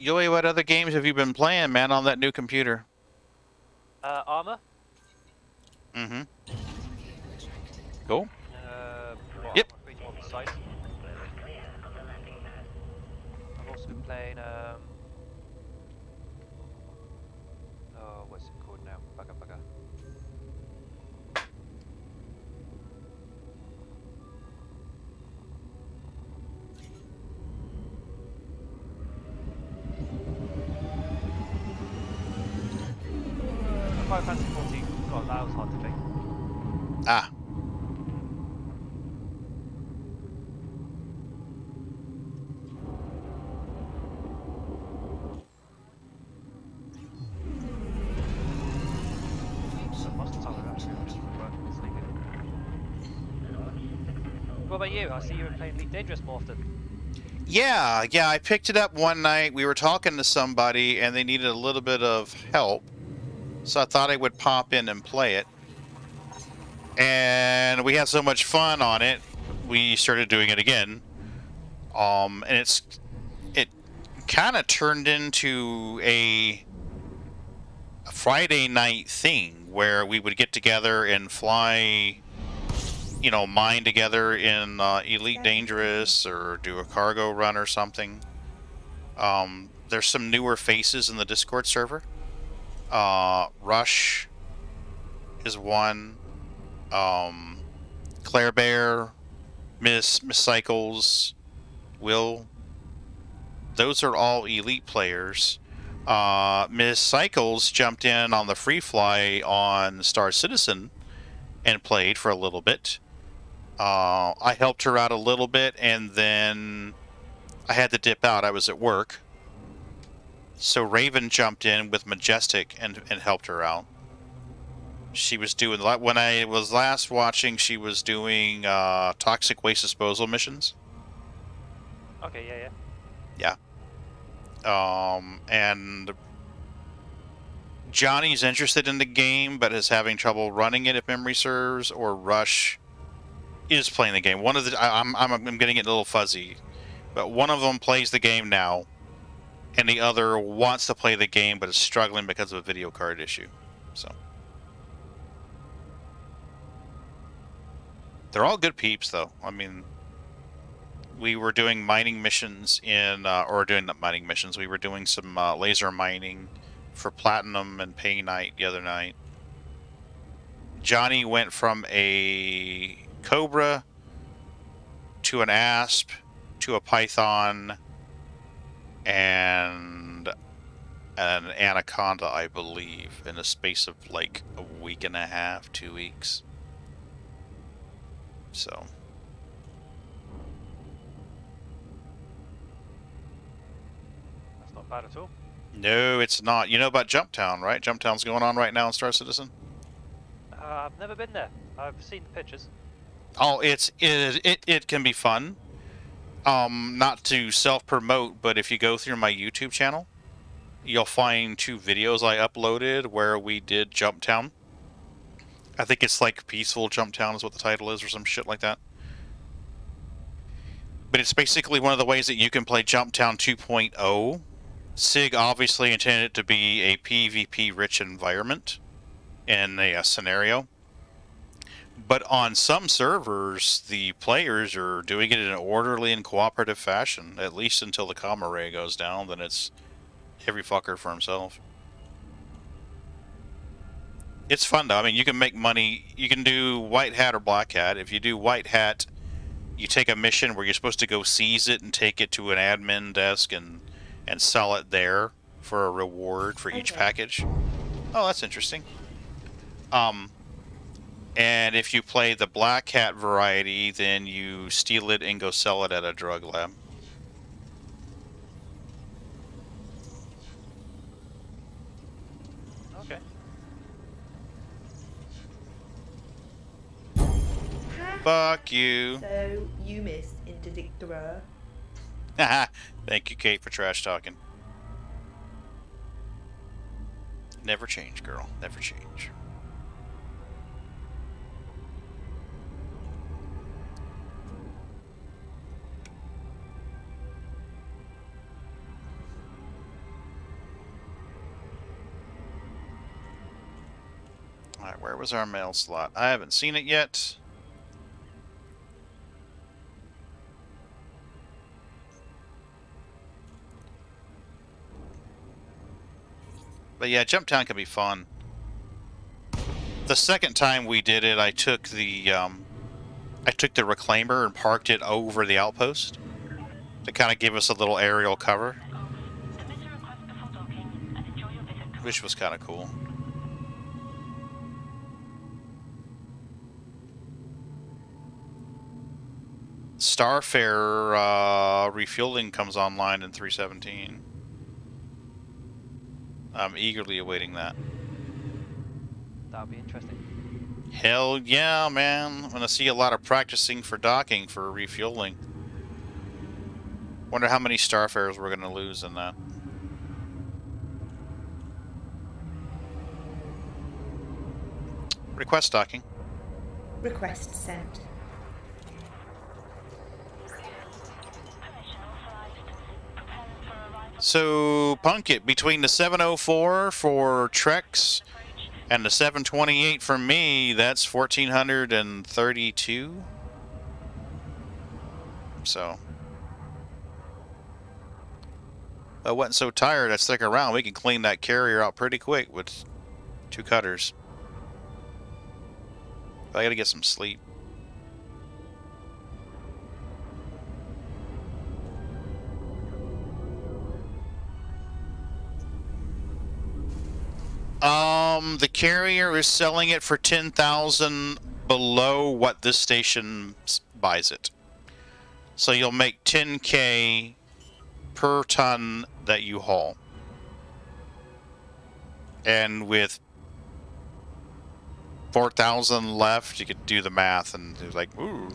Yoey, what other games have you been playing, man, on that new computer? Armor. Mm-hmm. Cool. What, Yep. I'm reading on the site. I've also been playing, oh, what's it called now? Bugger. Final Fantasy 14. God, that was hard to think. Ah. What about you? I see you were playing Elite Dangerous more often. Yeah, I picked it up one night. We were talking to somebody, and they needed a little bit of help. So I thought I would pop in and play it. And we had so much fun on it, we started doing it again. And it kind of turned into a Friday night thing where we would get together and fly, mine together in Elite Dangerous or do a cargo run or something. There's some newer faces in the Discord server. Rush is one. Claire Bear, Miss Cycles, Will. Those are all Elite players. Miss Cycles jumped in on the free fly on Star Citizen and played for a little bit. I helped her out a little bit, and then I had to dip out. I was at work. So Raven jumped in with Majestic and helped her out. She was doing, when I was last watching, she was doing toxic waste disposal missions. Okay, yeah. And Johnny's interested in the game, but is having trouble running it if memory serves, or Rush is playing the game. One of the, I'm getting it a little fuzzy, but one of them plays the game now, and the other wants to play the game, but is struggling because of a video card issue. So they're all good peeps, though. I mean, we were doing mining missions or doing not mining missions. We were doing some laser mining for platinum and paynite the other night. Johnny went from a cobra to an asp to a python and an anaconda, I believe, in a space of like a week and a half, 2 weeks. So That's not bad at all. no, it's not. You know about Jumptown, right? Jumptown's going on right now in Star Citizen. I've never been there. I've seen the pictures. Oh, it can be fun. Not to self-promote, but if you go through my YouTube channel, you'll find 2 videos I uploaded where we did Jumptown. I think it's like Peaceful Jumptown is what the title is, or some shit like that. But it's basically one of the ways that you can play Jumptown 2.0. SIG obviously intended it to be a PvP-rich environment in a scenario. But on some servers, the players are doing it in an orderly and cooperative fashion, at least until the comma ray goes down, then it's every fucker for himself. It's fun, though. I mean, you can make money. You can do white hat or black hat. If you do white hat, you take a mission where you're supposed to go seize it and take it to an admin desk and sell it there for a reward for each package. Oh, that's interesting. And if you play the black hat variety, then you steal it and go sell it at a drug lab. Okay. Fuck you. So you missed Interdictora. Thank you, Kate, for trash talking. Never change, girl. Never change. Alright, where was our mail slot? I haven't seen it yet. But yeah, Jumptown can be fun. The second time we did it, I took the reclaimer and parked it over the outpost to kind of give us a little aerial cover, which was kind of cool. Starfare refueling comes online in 3.17. I'm eagerly awaiting that. That would be interesting. Hell yeah, man. I'm gonna see a lot of practicing for docking for refueling. Wonder how many starfares we're gonna lose in that. Request docking. Request sent. So, Punkit, between the 704 for Trex and the 728 for me, that's 1,432. So, I wasn't so tired, I stick around. We can clean that carrier out pretty quick with 2 cutters. But I gotta get some sleep. The carrier is selling it for 10,000 below what this station buys it. So you'll make 10K per ton that you haul. And with 4,000 left, you could do the math and it's like, ooh.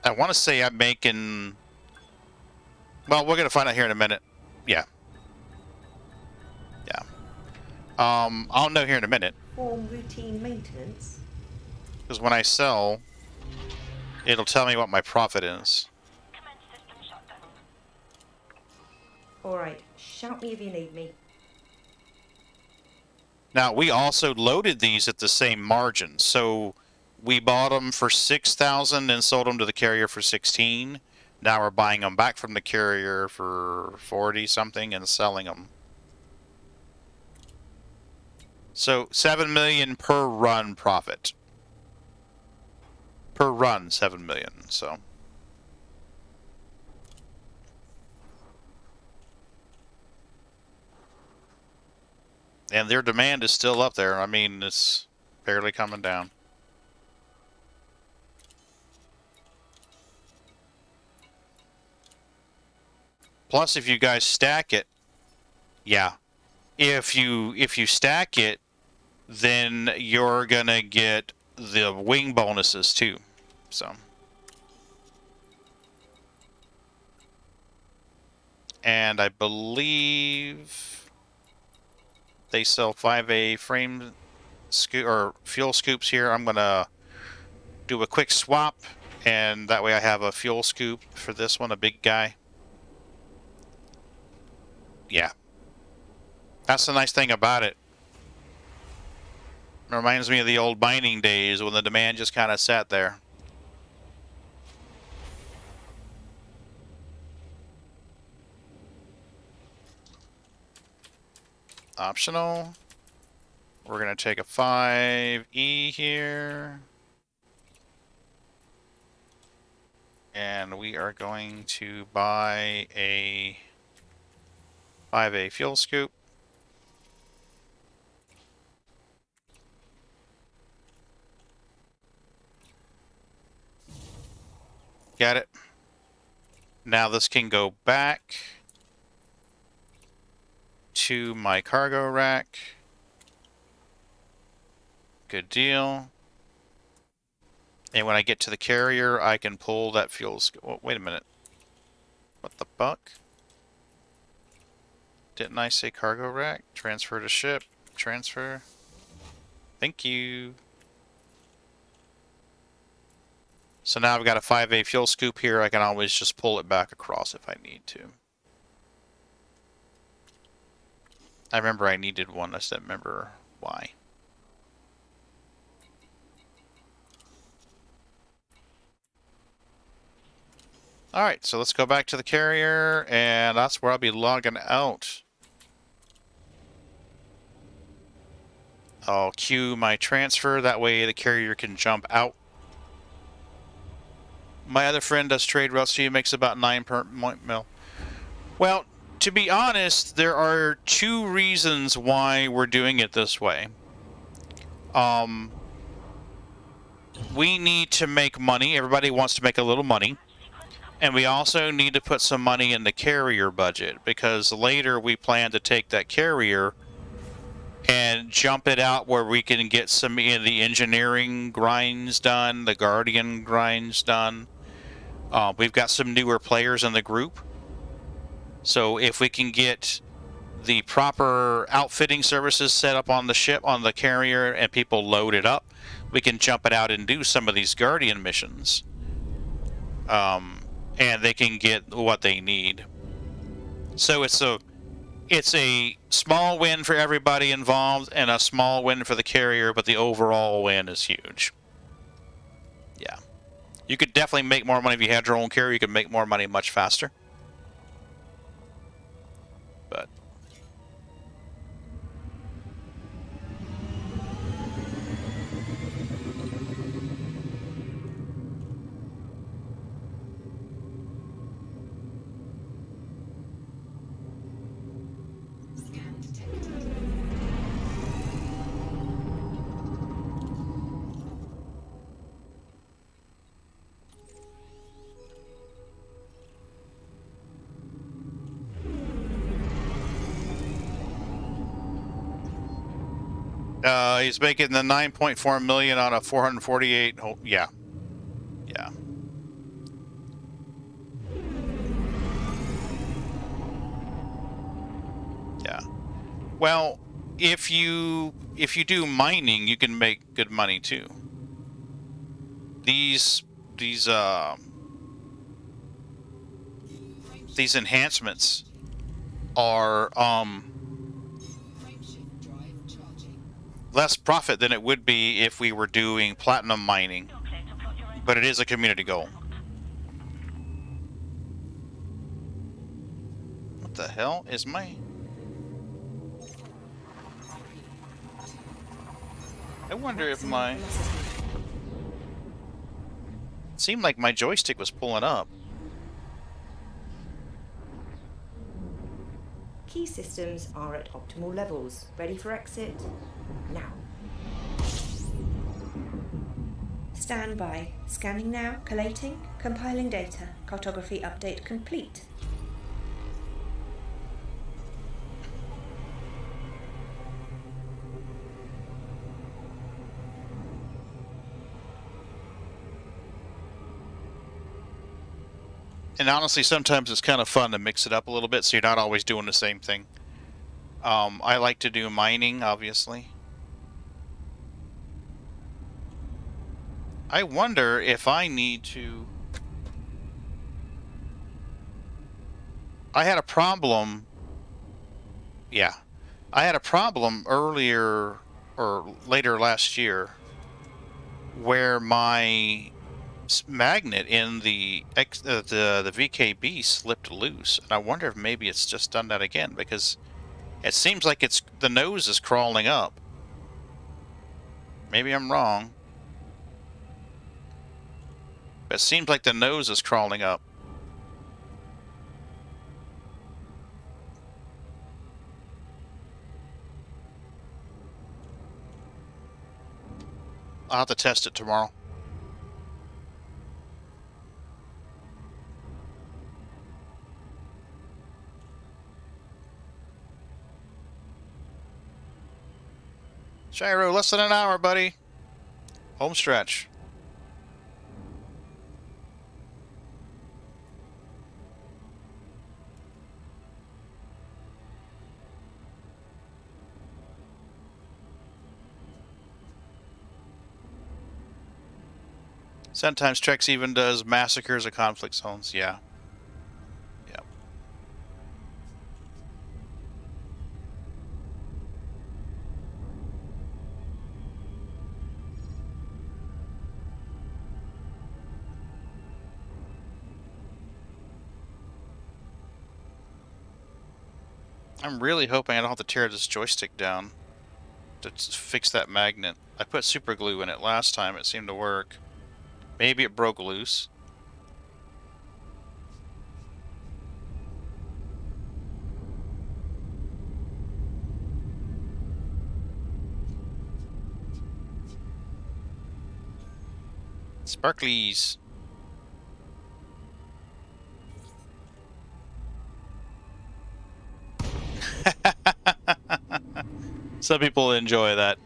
I want to say I'm making... Well, we're going to find out here in a minute. Yeah. Yeah. I'll know here in a minute. Form routine maintenance. Because when I sell, it'll tell me what my profit is. Alright, shout me if you need me. Now, we also loaded these at the same margin. So we bought them for 6,000 and sold them to the carrier for 16. Now we're buying them back from the carrier for 40 something and selling them. So 7 million per run profit. Per run, 7 million. So. And their demand is still up there. I mean, it's barely coming down. Plus, if you guys stack it, yeah. If you stack it, then you're gonna get the wing bonuses too. So. And I believe they sell 5A frame scoop or fuel scoops here. I'm gonna do a quick swap, and that way I have a fuel scoop for this one, a big guy. Yeah. That's the nice thing about it. It reminds me of the old mining days when the demand just kind of sat there. Optional. We're going to take a 5E here. And we are going to buy a 5A fuel scoop. Got it. Now this can go back to my cargo rack. Good deal. And when I get to the carrier, I can pull that fuel scoop. Oh, wait a minute. What the fuck? Didn't I say cargo rack? Transfer to ship. Transfer. Thank you. So now I've got a 5A fuel scoop here. I can always just pull it back across if I need to. I remember I needed one. I just didn't remember why. Alright, so let's go back to the carrier, and that's where I'll be logging out. I'll queue my transfer, that way the carrier can jump out. My other friend does trade routes, he makes about 9 per mil. Well, to be honest, there are 2 reasons why we're doing it this way. We need to make money. Everybody wants to make a little money. And we also need to put some money in the carrier budget, because later we plan to take that carrier and jump it out where we can get some of the engineering grinds done, the Guardian grinds done. We've got some newer players in the group. So if we can get the proper outfitting services set up on the ship, on the carrier, and people load it up, we can jump it out and do some of these Guardian missions. And they can get what they need. So it's a small win for everybody involved and a small win for the carrier, but the overall win is huge. Yeah. You could definitely make more money if you had your own carrier. You could make more money much faster. But Scan detected. he's making the 9.4 million on a 448. Oh, yeah. Yeah. Yeah. Well, if you do mining, you can make good money too. These enhancements are Frameshift drive charging. less profit than it would be if we were doing platinum mining, but it is a community goal. What the hell is my... I wonder if my... It seemed like my joystick was pulling up. Key systems are at optimal levels. Ready for exit? Now. Stand by. Scanning now. Collating. Compiling data. Cartography update complete. And honestly, sometimes it's kind of fun to mix it up a little bit so you're not always doing the same thing. I like to do mining, obviously. I wonder if I need to... I had a problem... Yeah. I had a problem earlier, or later last year, where my magnet in the VKB slipped loose, and I wonder if maybe it's just done that again, because it seems like the nose is crawling up. Maybe I'm wrong, but it seems like the nose is crawling up. I'll have to test it tomorrow. Shiro, less than an hour, buddy. Home stretch. Sometimes Trex even does massacres of conflict zones. Yeah. Yeah. I'm really hoping I don't have to tear this joystick down to fix that magnet. I put super glue in it last time. It seemed to work. Maybe it broke loose. Sparklies. Some people enjoy that.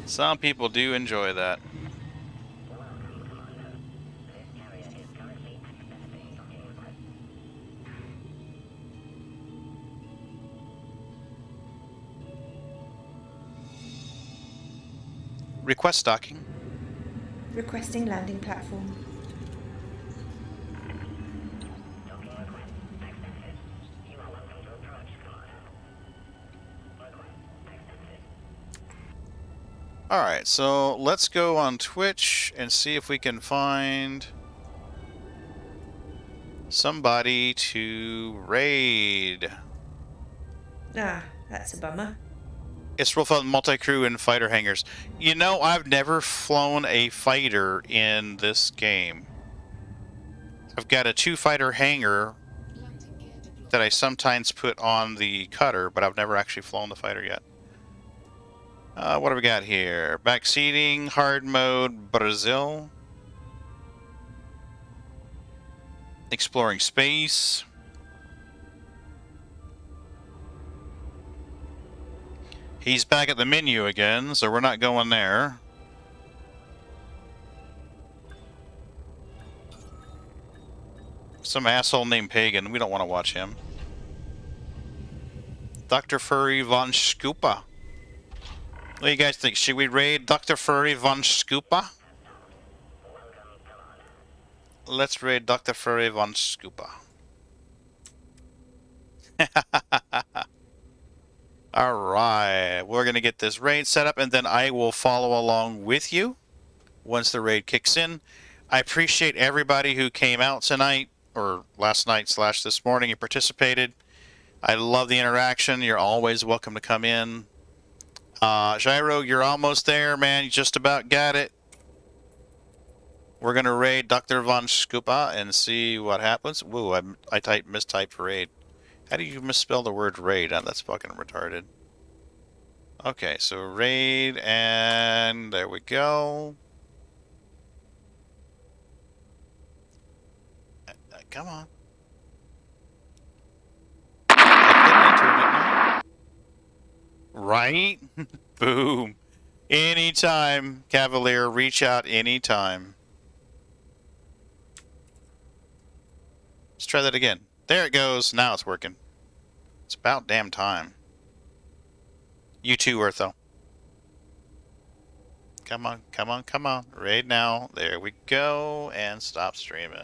Some people do enjoy that. Request docking. Requesting landing platform. Alright, so let's go on Twitch and see if we can find somebody to raid. Ah, that's a bummer. It's real fun, multi-crew and fighter hangars. You know, I've never flown a fighter in this game. I've got a 2-fighter hangar Landing gear deployed. that I sometimes put on the cutter, but I've never actually flown the fighter yet. What do we got here? Backseating, hard mode, Brazil. Exploring space. He's back at the menu again, so we're not going there. Some asshole named Pagan. We don't want to watch him. Dr. Furry von Scoopa. What do you guys think? Should we raid Dr. Furry von Scoopa? Let's raid Dr. Furry von Scoopa. Alright, we're going to get this raid set up, and then I will follow along with you once the raid kicks in. I appreciate everybody who came out tonight, or last night / this morning, and participated. I love the interaction. You're always welcome to come in. Shiro, you're almost there, man. You just about got it. We're going to raid Dr. Von Scoopa and see what happens. Woo, I mistyped raid. How do you misspell the word raid? Oh, that's fucking retarded. Okay, so raid, and there we go. Come on. I hit enter, didn't I? Right? Boom. Anytime, Cavalier, reach out anytime. Let's try that again. There it goes. Now it's working. It's about damn time. You too, Eartho. Come on, come on, come on. Raid now. There we go. And stop streaming.